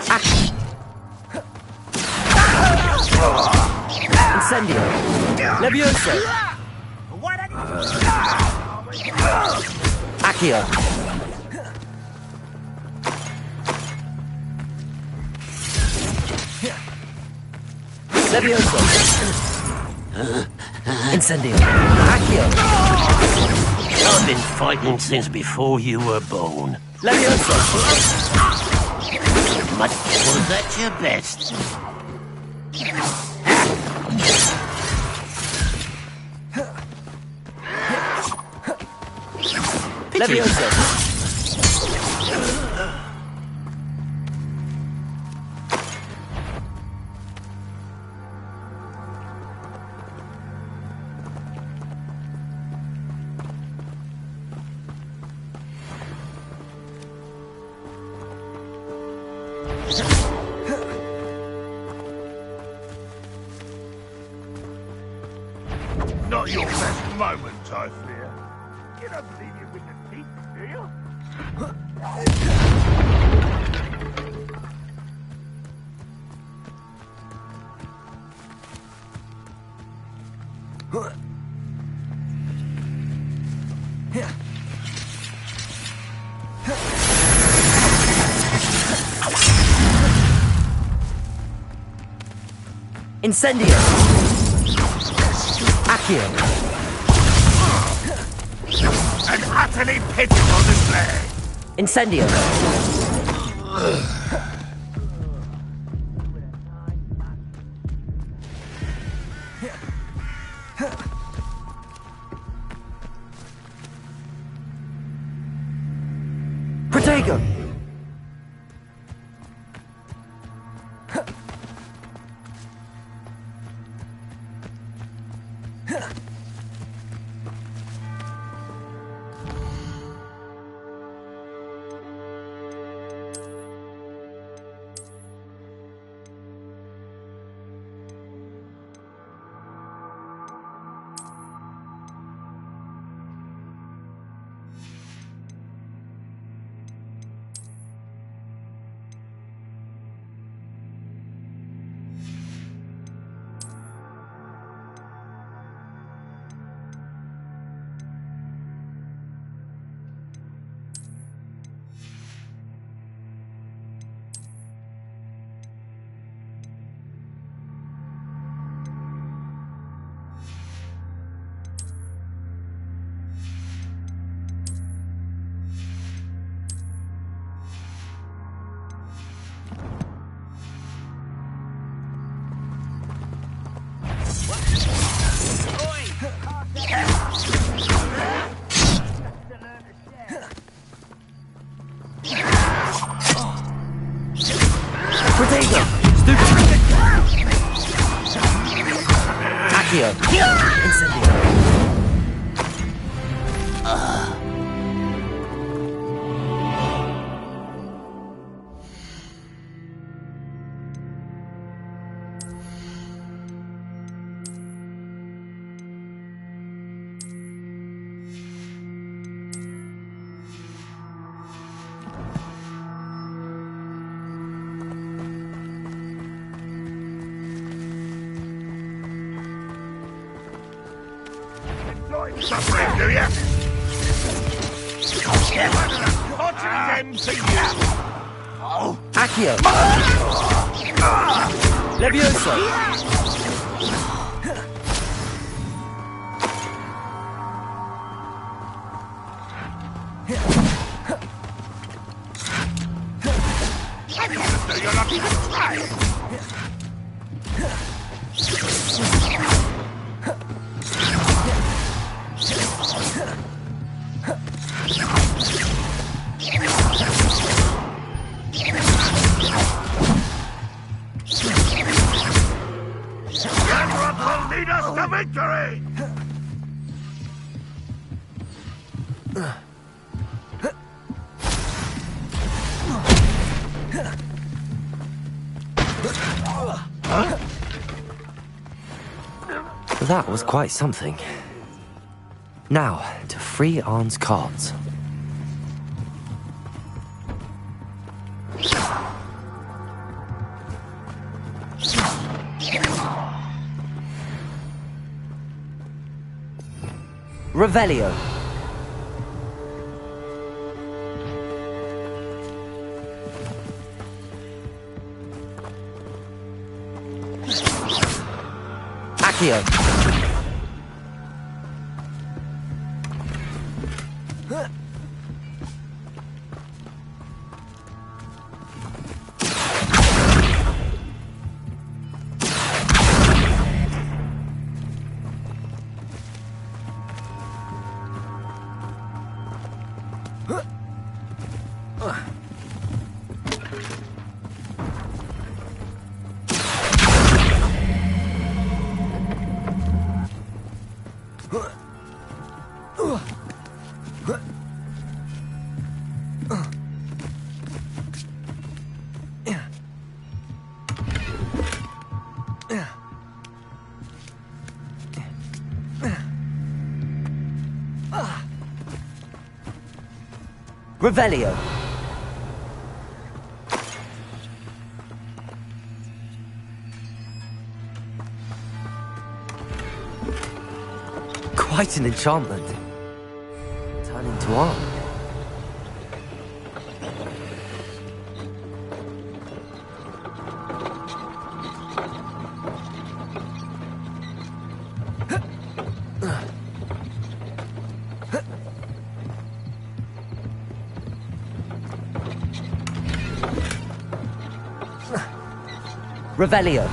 Incendio! Leviosa! Accio! Leviosa! Incendio! Accio! I've been fighting since before you were born. Leviosa! Was that your best? Leviosa! Not your best moment, I fear. You don't believe you win the teeth, do you? Incendio! Accio! An utterly pitiful display! Incendio! Protego! Protego! Stupid! Accio! Incendio! Suffering, do ya? Fortunate end for you! Accio! Leviosa! You're not even trying! Gandalf will lead us to victory! That was quite something. Now, to free Arn's cards. Revelio. Accio. Revelio. Quite an enchantment. Turn into Arn. Revelio.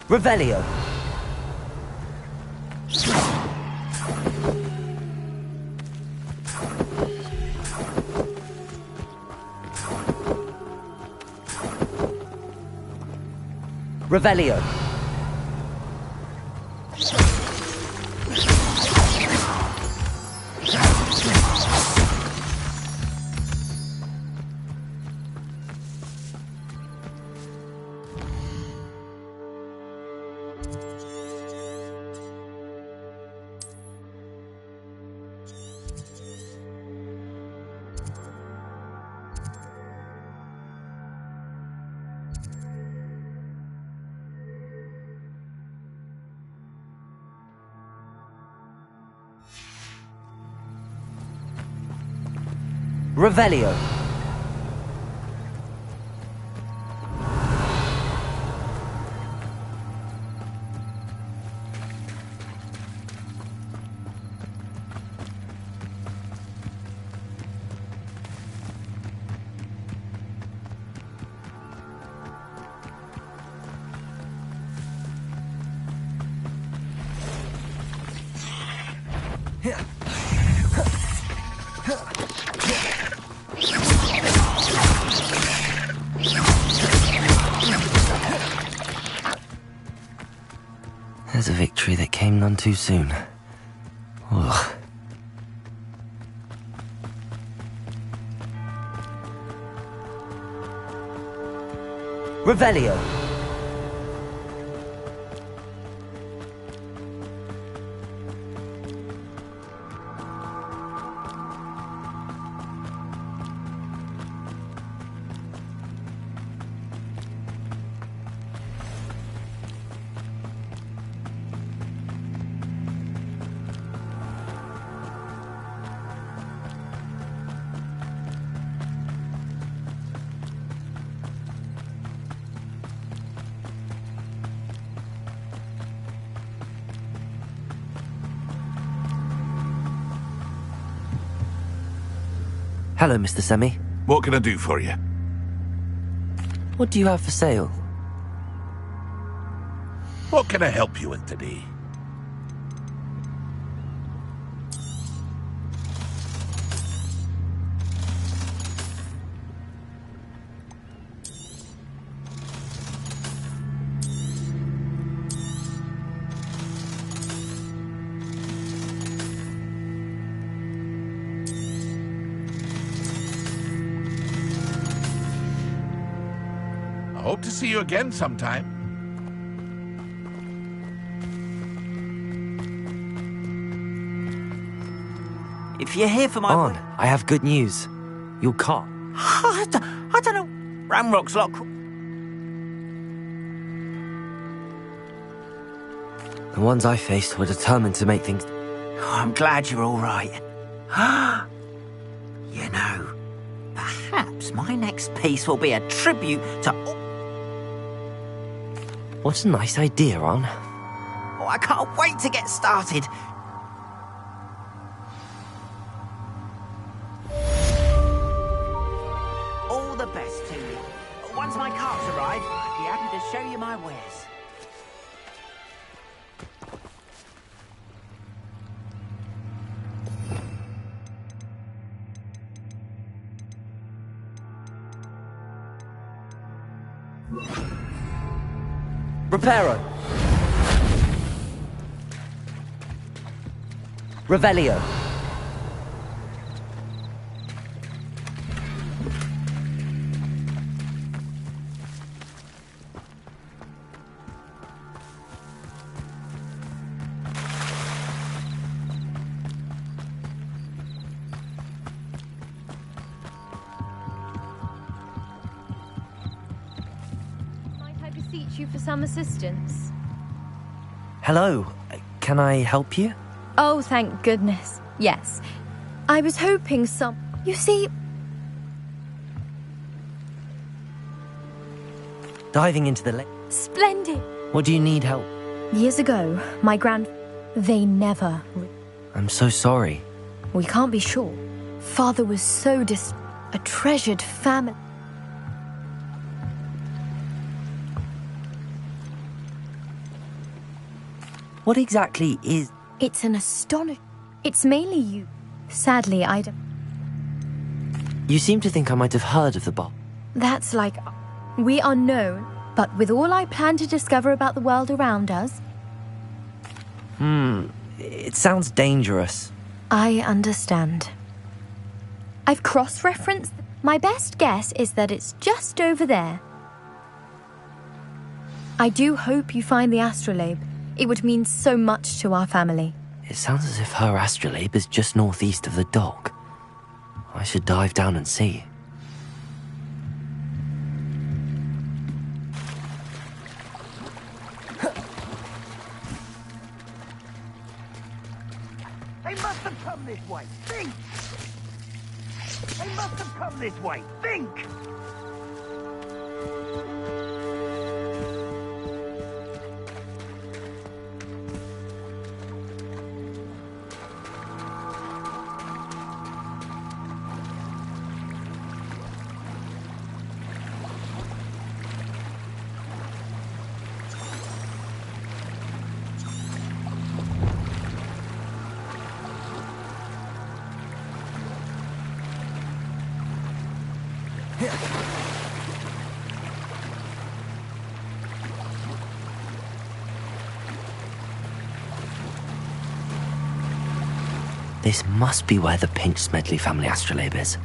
Revelio. Revelio. Revelio. There's a victory that came none too soon. Ugh. Revelio. Hello, Mr. Semi. What can I do for you? What do you have for sale? What can I help you with today? I hope to see you again sometime. If you're here for my... On, I have good news. You'll cop. I don't know. Ramrock's lot... The ones I faced were determined to make things... Oh, I'm glad you're all right. You know, perhaps my next piece will be a tribute to... What a nice idea, Ron. Oh, I can't wait to get started. All the best to you. Once my carts arrive, I'll be happy to show you my wares. Reparo. Revelio. You for some assistance? Hello. Can I help you? Oh, thank goodness. Yes. I was hoping some... You see... Diving into the lake. Splendid. What do you need help? Years ago, my they never... I'm so sorry. We can't be sure. Father was so a treasured family. What exactly is... It's an It's mainly you. Sadly, I don't... You seem to think I might have heard of the bar. That's like... We are known, but with all I plan to discover about the world around us... It sounds dangerous. I understand. I've cross-referenced... My best guess is that it's just over there. I do hope you find the astrolabe. It would mean so much to our family. It sounds as if her astrolabe is just northeast of the dock. I should dive down and see. They must have come this way. Think! They must have come this way. Think! This must be where the Pinch Smedley family astrolabe is.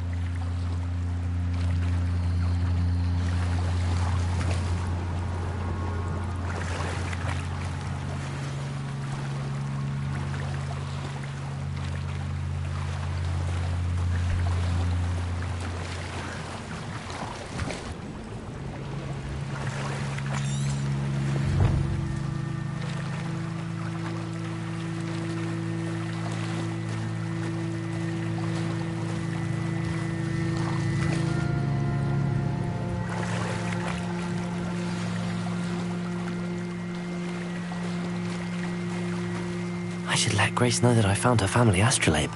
I should let Grace know that I found her family astrolabe.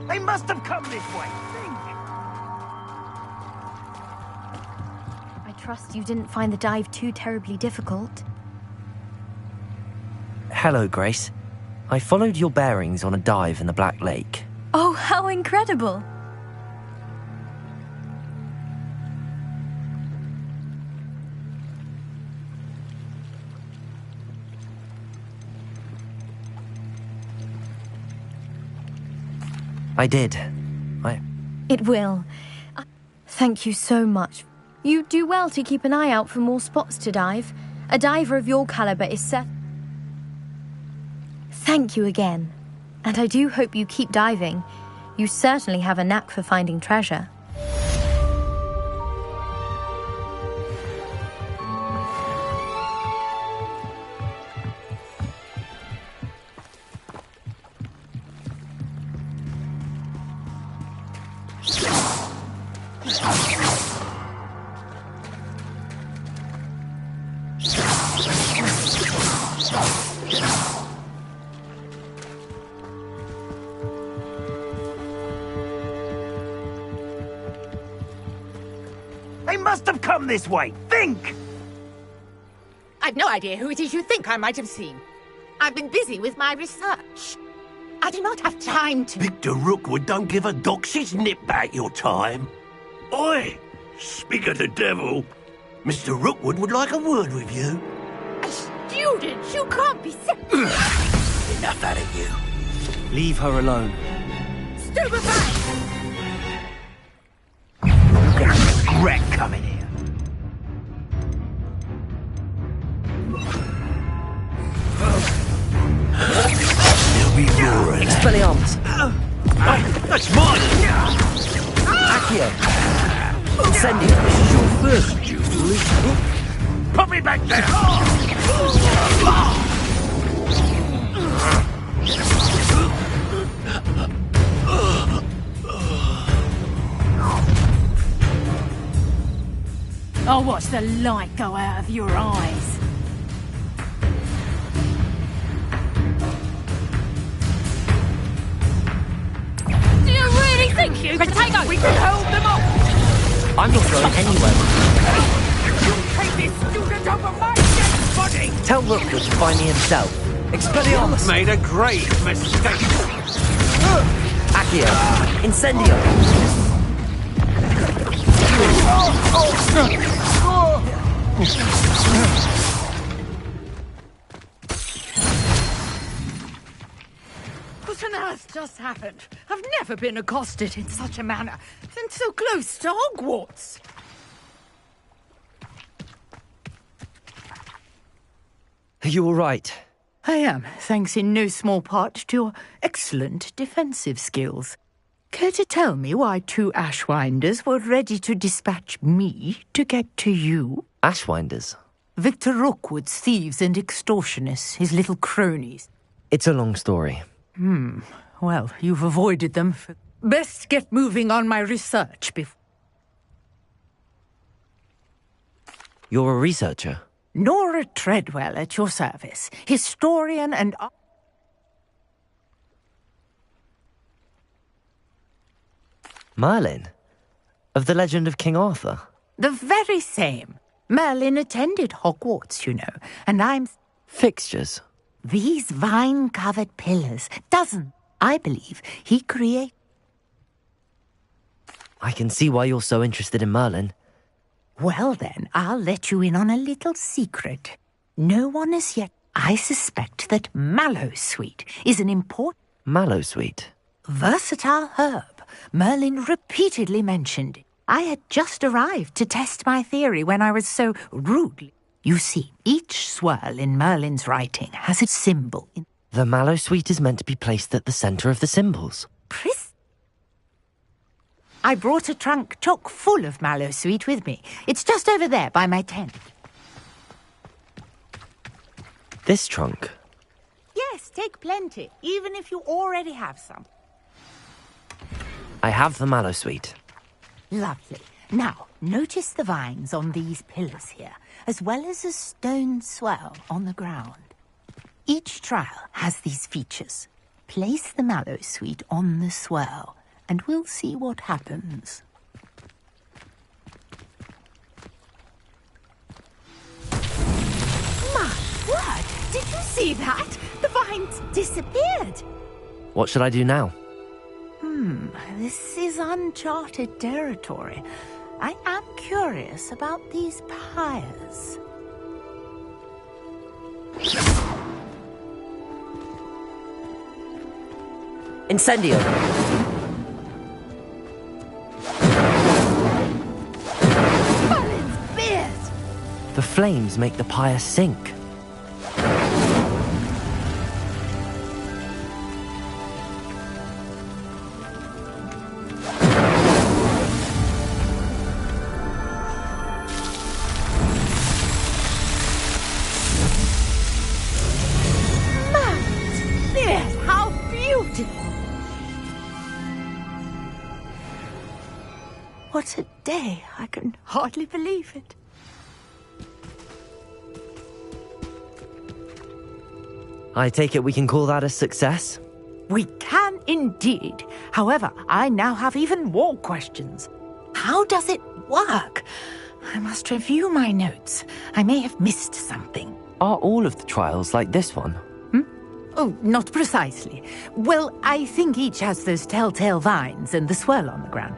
They must have come this way. I trust you didn't find the dive too terribly difficult. Hello, Grace. I followed your bearings on a dive in the Black Lake. Oh, how incredible! I did. It will. Thank you so much. You do well to keep an eye out for more spots to dive. A diver of your caliber is set. Thank you again. And I do hope you keep diving. You certainly have a knack for finding treasure. They must have come this way. Think! I've no idea who it is you think I might have seen. I've been busy with my research. I do not have time to... Victor Rookwood don't give a doxy's nip back your time. Oi! Speak of the devil. Mr. Rookwood would like a word with you. A student? You can't be sick. Enough out of you. Leave her alone. Stupefy! You're gonna regret coming here. There'll be more of that. Expelliarmus! That's mine! Accio! Incendio! This is your first duel. Put me back there! I'll watch the light go out of your eyes. Do you really think you can take over? We can hold them off! I'm not going anywhere. You take this student over my dead body! Tell Rookwood to find me himself. Expelliarmus! Made a grave mistake. Accio! Incendio! What on earth just happened? I've never been accosted in such a manner, and so close to Hogwarts. Are you all right? I am, thanks in no small part to your excellent defensive skills. Care to tell me why 2 Ashwinders were ready to dispatch me to get to you? Ashwinders? Victor Rookwood's thieves and extortionists, his little cronies. It's a long story. Well, you've avoided them. Best get moving on my research before... You're a researcher? Nora Treadwell at your service, historian and... Merlin? Of the legend of King Arthur? The very same. Merlin attended Hogwarts, you know, and I'm... Fixtures? These vine-covered pillars, I believe, he created... I can see why you're so interested in Merlin. Well then, I'll let you in on a little secret. No one as yet... I suspect that Mallowsweet is an important... Mallowsweet? Versatile herb. Merlin repeatedly mentioned it. I had just arrived to test my theory when I was so rudely... You see, each swirl in Merlin's writing has a symbol. The Mallowsweet is meant to be placed at the centre of the symbols. I brought a trunk chock full of Mallowsweet with me. It's just over there by my tent. This trunk? Yes, take plenty, even if you already have some. I have the Mallowsweet. Lovely. Now, notice the vines on these pillars here, as well as a stone swell on the ground. Each trial has these features. Place the Mallowsweet on the swell, and we'll see what happens. My word! Did you see that? The vines disappeared! What should I do now? This is uncharted territory. I am curious about these pyres. Incendio! Merlin's beard! The flames make the pyre sink. What a day! I can hardly believe it. I take it we can call that a success? We can indeed. However, I now have even more questions. How does it work? I must review my notes. I may have missed something. Are all of the trials like this one? Oh, not precisely. Well, I think each has those telltale vines and the swirl on the ground.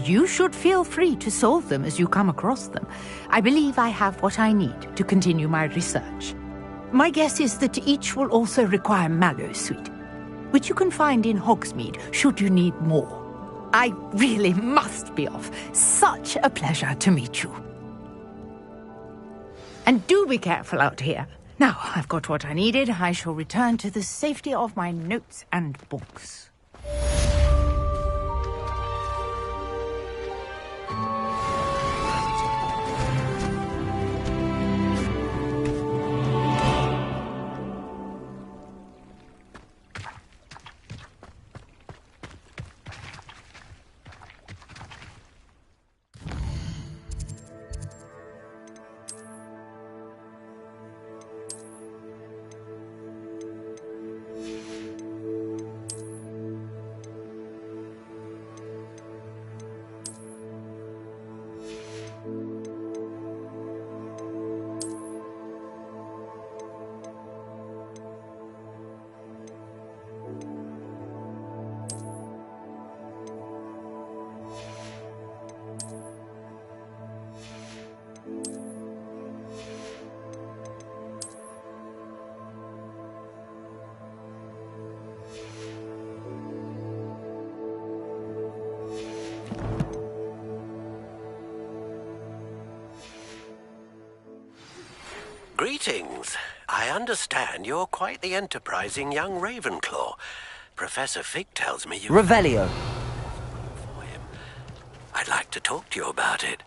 You should feel free to solve them as you come across them. I believe I have what I need to continue my research. My guess is that each will also require Mallowsweet, which you can find in Hogsmeade should you need more. I really must be off. Such a pleasure to meet you. And do be careful out here. Now, I've got what I needed. I shall return to the safety of my notes and books. understand you're quite the enterprising young Ravenclaw. Professor Fig tells me you... Revelio. ...for him. I'd like to talk to you about it.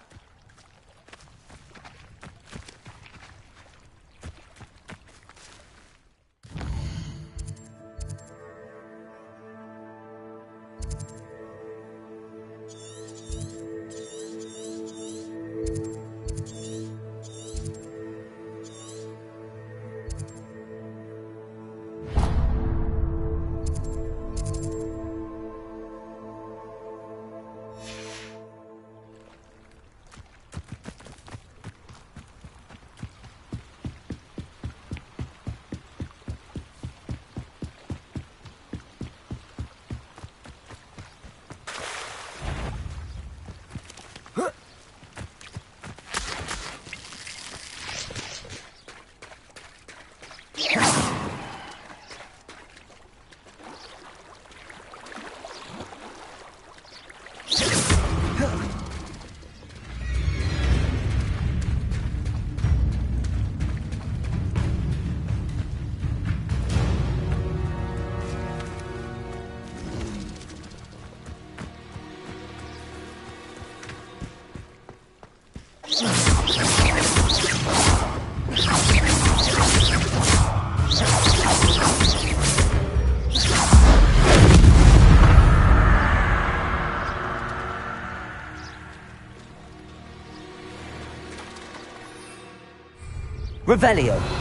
Revelio.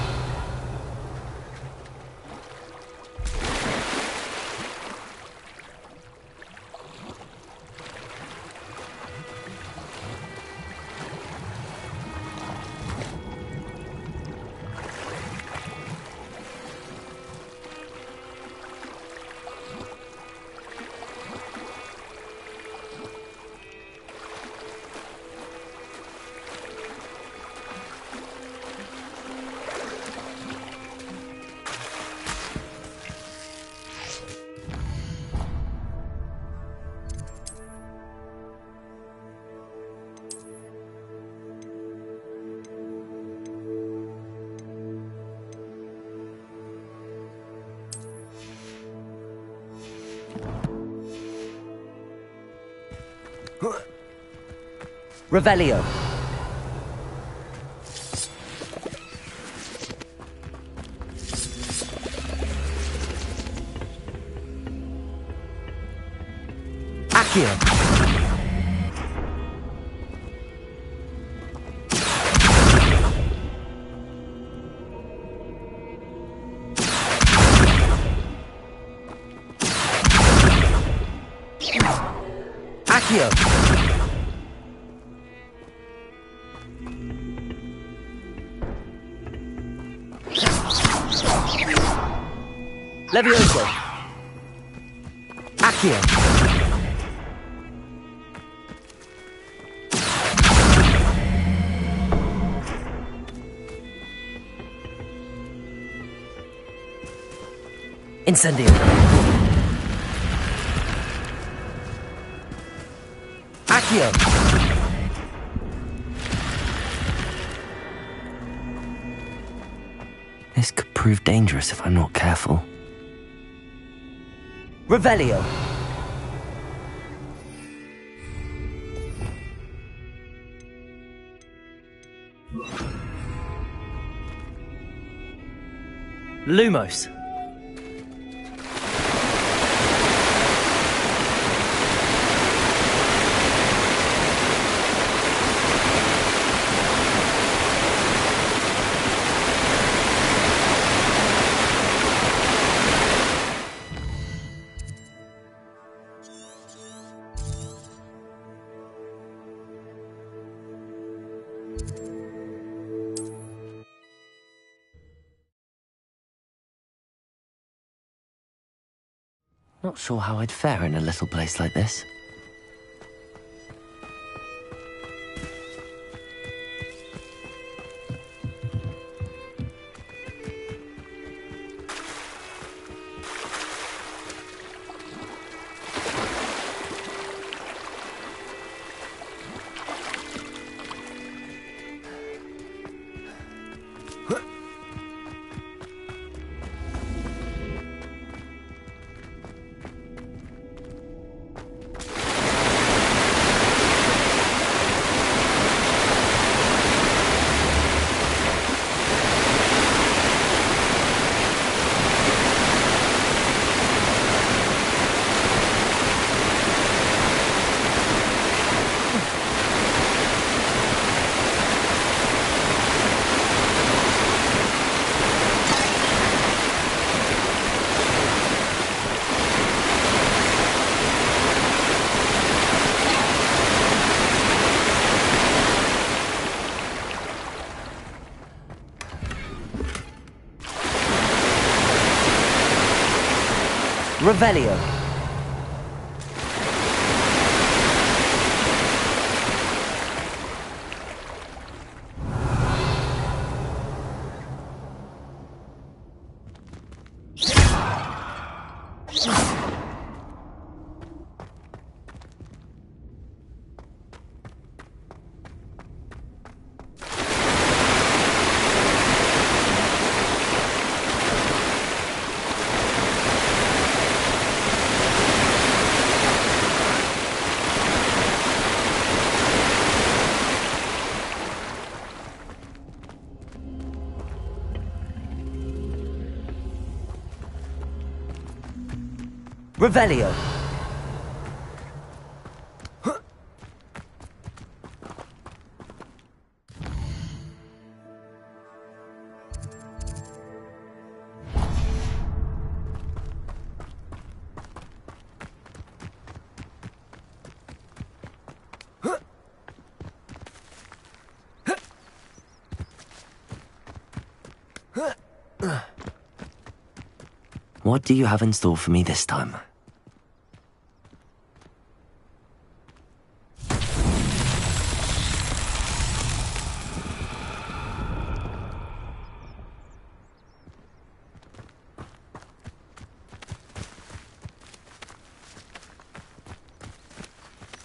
Revelio. Accio. Accio. Levioso. Accio. Incendio. Accio. This could prove dangerous if I'm not careful. Revelio. Lumos. Not sure how I'd fare in a little place like this. Revelio. Revelio. What do you have in store for me this time?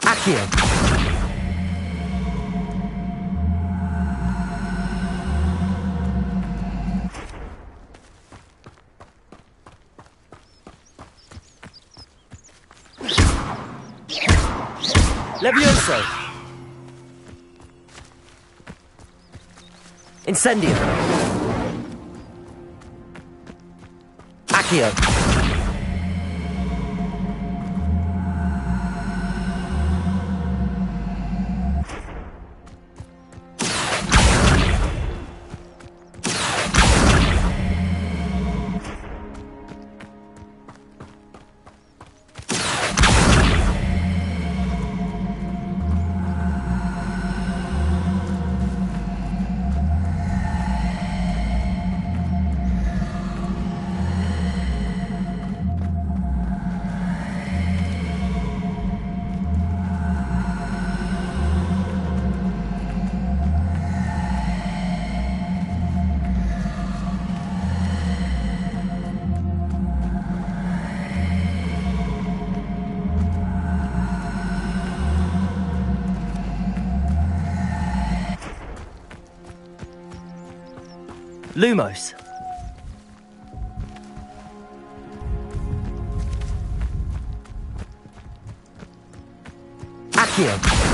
Accio. Levioso. Incendio. Accio. Lumos. Accio.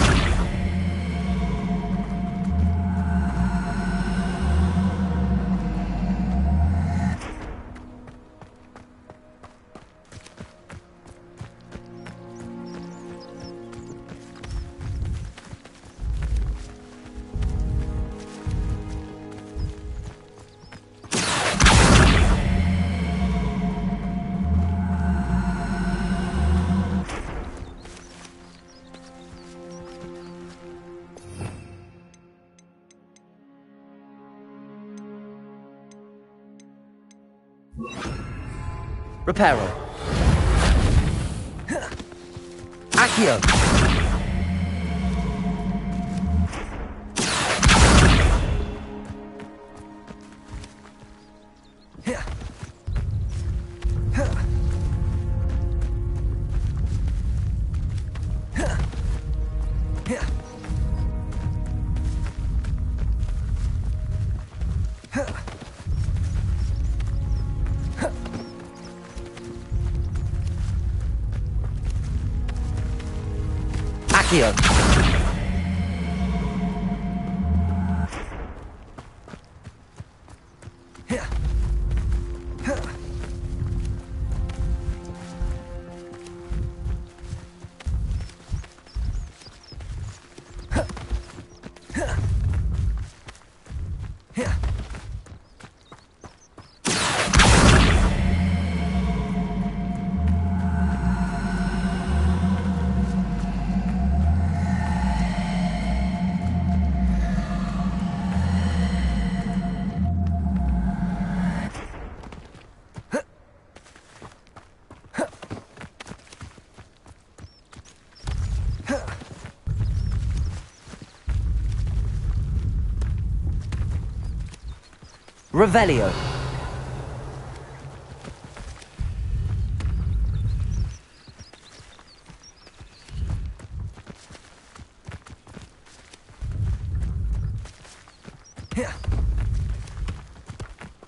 Reparo. Accio. Accio. Revelio.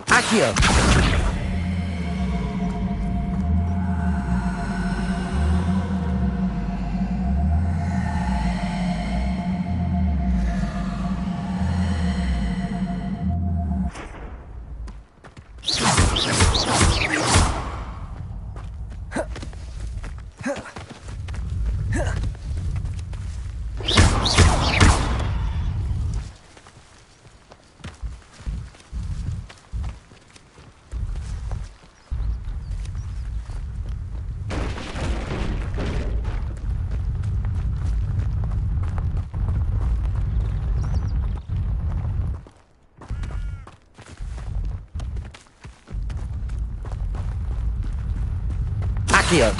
Accio. Accio.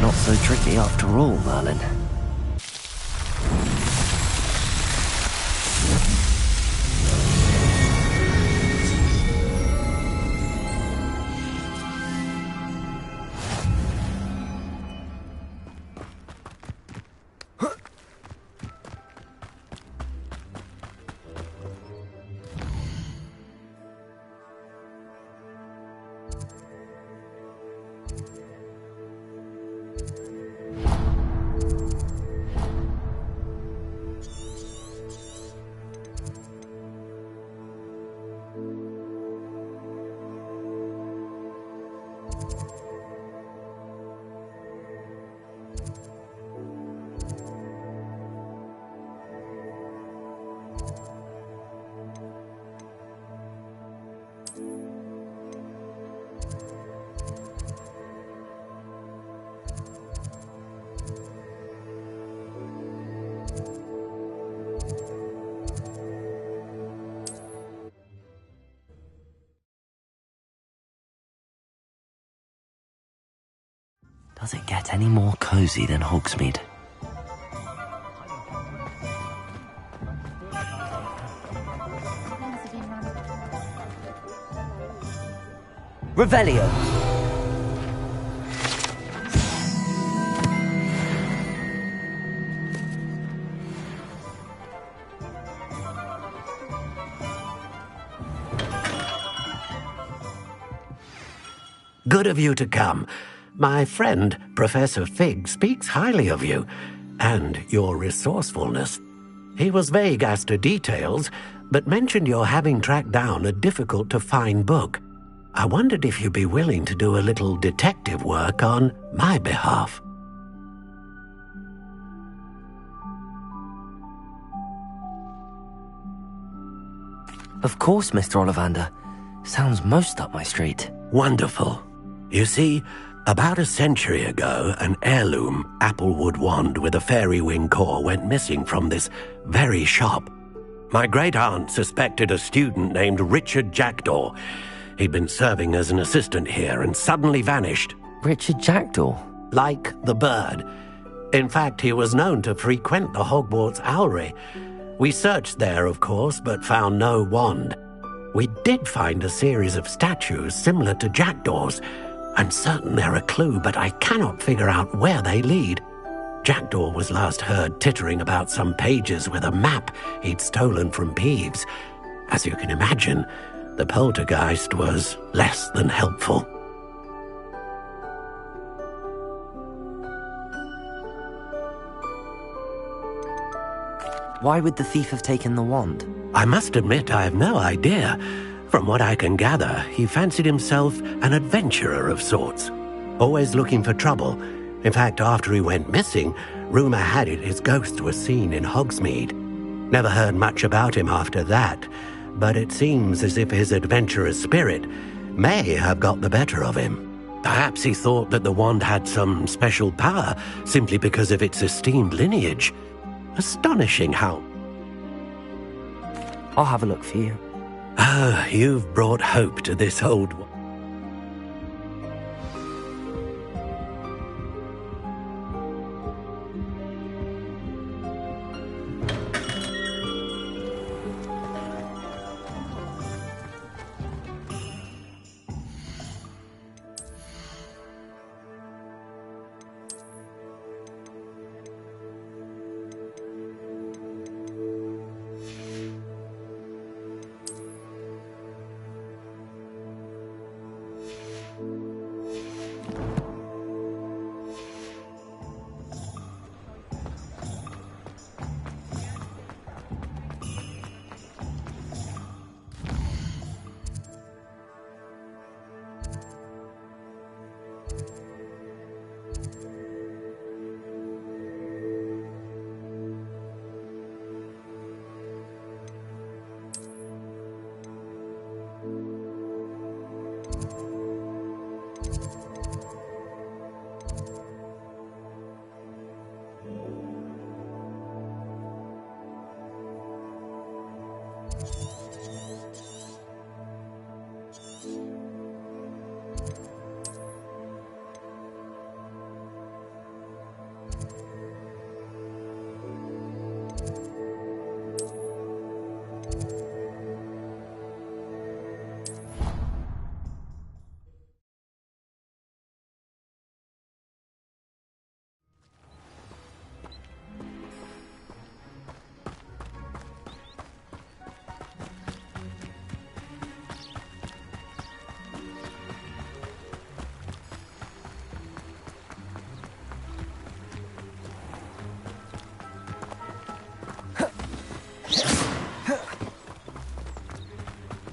Not so tricky after all, Merlin. Does it get any more cozy than Hogsmeade? Revelio. Good of you to come. My friend, Professor Fig, speaks highly of you, and your resourcefulness. He was vague as to details, but mentioned your having tracked down a difficult-to-find book. I wondered if you'd be willing to do a little detective work on my behalf. Of course, Mr. Ollivander. Sounds most up my street. Wonderful. You see, about a century ago, an heirloom applewood wand with a fairy wing core went missing from this very shop. My great-aunt suspected a student named Richard Jackdaw. He'd been serving as an assistant here and suddenly vanished. Richard Jackdaw? Like the bird. In fact, he was known to frequent the Hogwarts Owlery. We searched there, of course, but found no wand. We did find a series of statues similar to Jackdaw's. I'm certain they're a clue, but I cannot figure out where they lead. Jackdaw was last heard tittering about some pages with a map he'd stolen from Peeves. As you can imagine, the poltergeist was less than helpful. Why would the thief have taken the wand? I must admit I have no idea. From what I can gather, he fancied himself an adventurer of sorts, always looking for trouble. In fact, after he went missing, rumour had it his ghost was seen in Hogsmeade. Never heard much about him after that, but it seems as if his adventurous spirit may have got the better of him. Perhaps he thought that the wand had some special power simply because of its esteemed lineage. Astonishing how... I'll have a look for you. Ah, you've brought hope to this old one.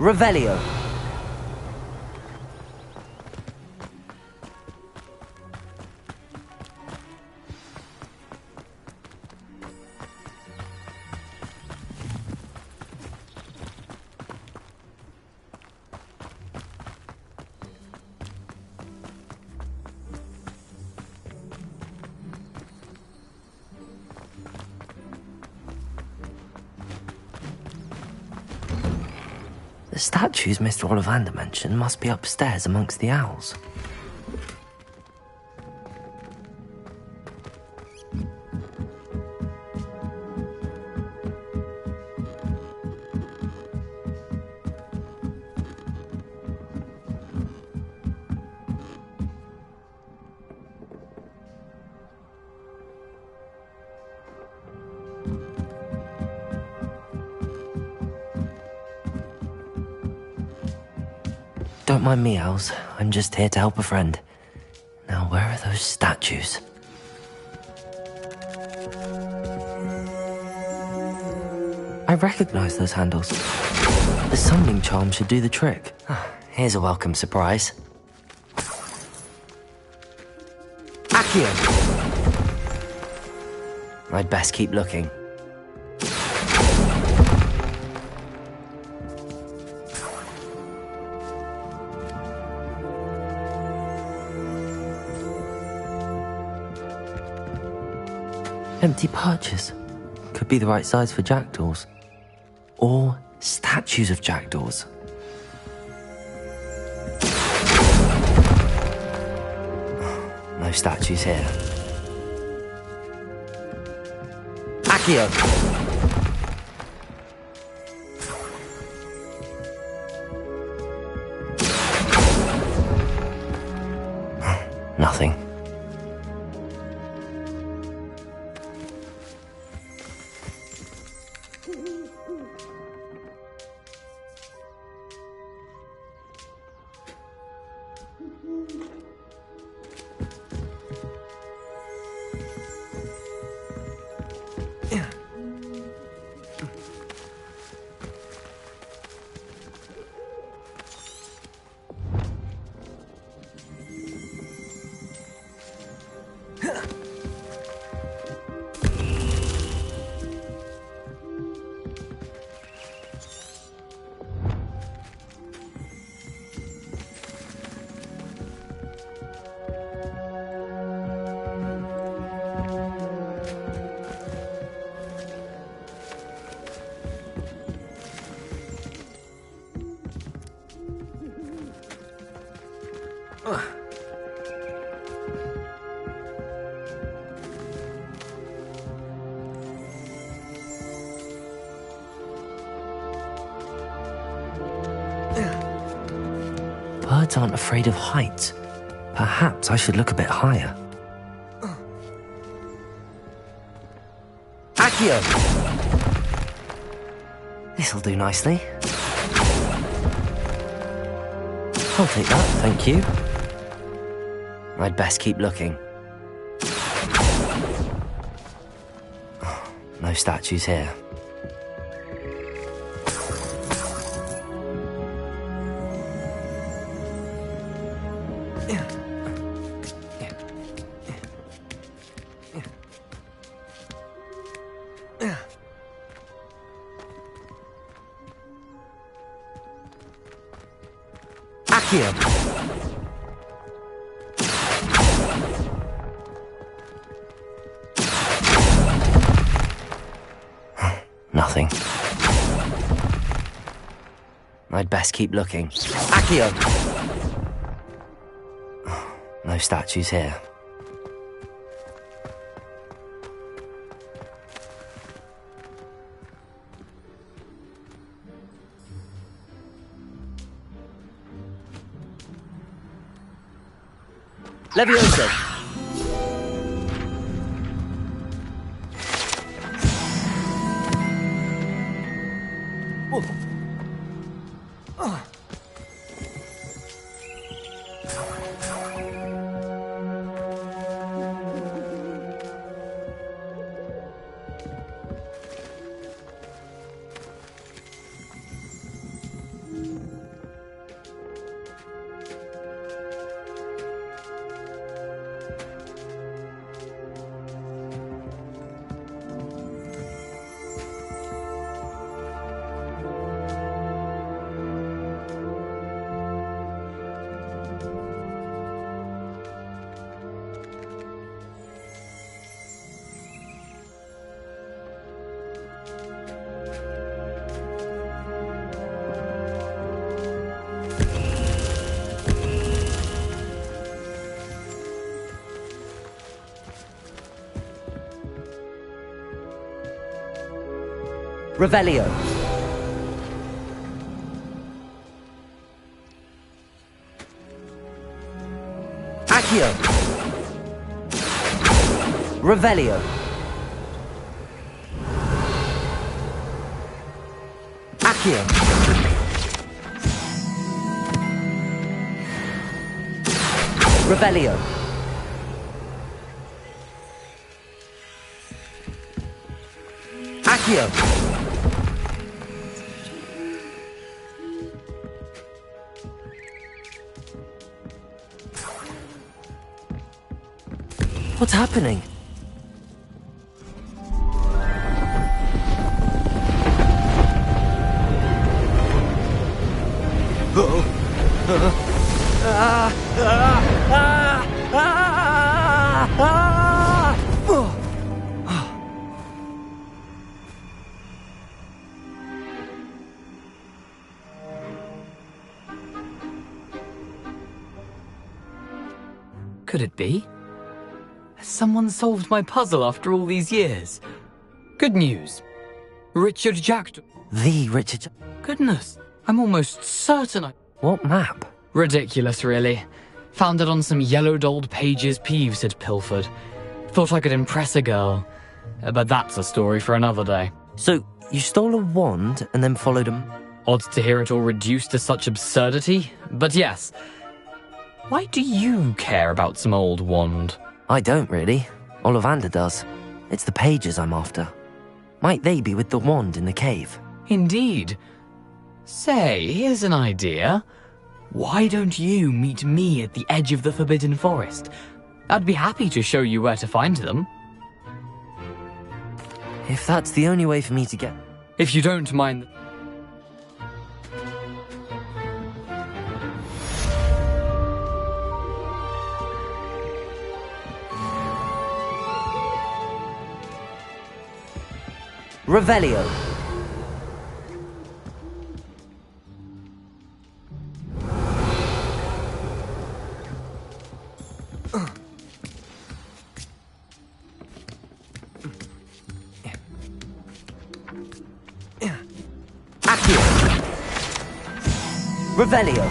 Revelio. The statues Mr. Ollivander mentioned must be upstairs amongst the owls. Don't mind me, owls. I'm just here to help a friend. Now, where are those statues? I recognize those handles. The summoning charm should do the trick. Here's a welcome surprise. Accio! I'd best keep looking. Empty perches. Could be the right size for jackdaws. Or statues of jackdaws. No statues here. Accio! Nothing. Birds aren't afraid of heights. Perhaps I should look a bit higher. Accio! This'll do nicely. I'll take that, thank you. I'd best keep looking. No statues here. Accio! Nothing. I'd best keep looking. Accio! No statues here. Levioso! Revelio. Accio. Revelio. Accio. Revelio. Accio. What's happening? Could it be? Has someone solved my puzzle after all these years? Good news. Richard Jackdaw. The Richard Goodness, I'm almost certain I... What map? Ridiculous, really. Found it on some yellowed old pages Peeves had pilfered. Thought I could impress a girl. But that's a story for another day. So, you stole a wand and then followed him? Odd to hear it all reduced to such absurdity, but yes. Why do you care about some old wand? I don't, really. Ollivander does. It's the pages I'm after. Might they be with the wand in the cave? Indeed. Say, here's an idea. Why don't you meet me at the edge of the Forbidden Forest? I'd be happy to show you where to find them. If that's the only way for me to get... If you don't mind... Revelio. Revelio.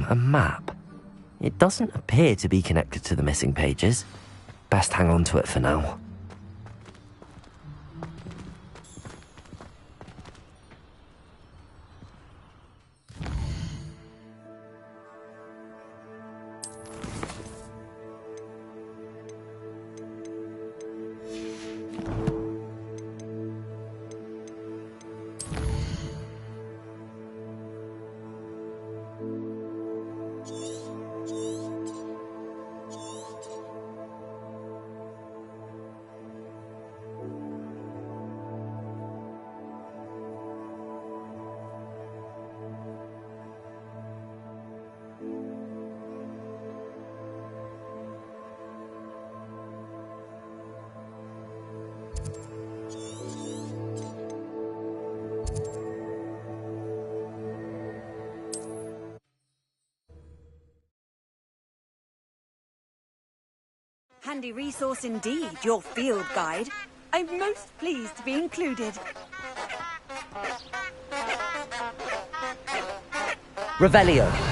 A map. It doesn't appear to be connected to the missing pages. Best hang on to it for now. Handy resource indeed, your field guide. I'm most pleased to be included. Revelio.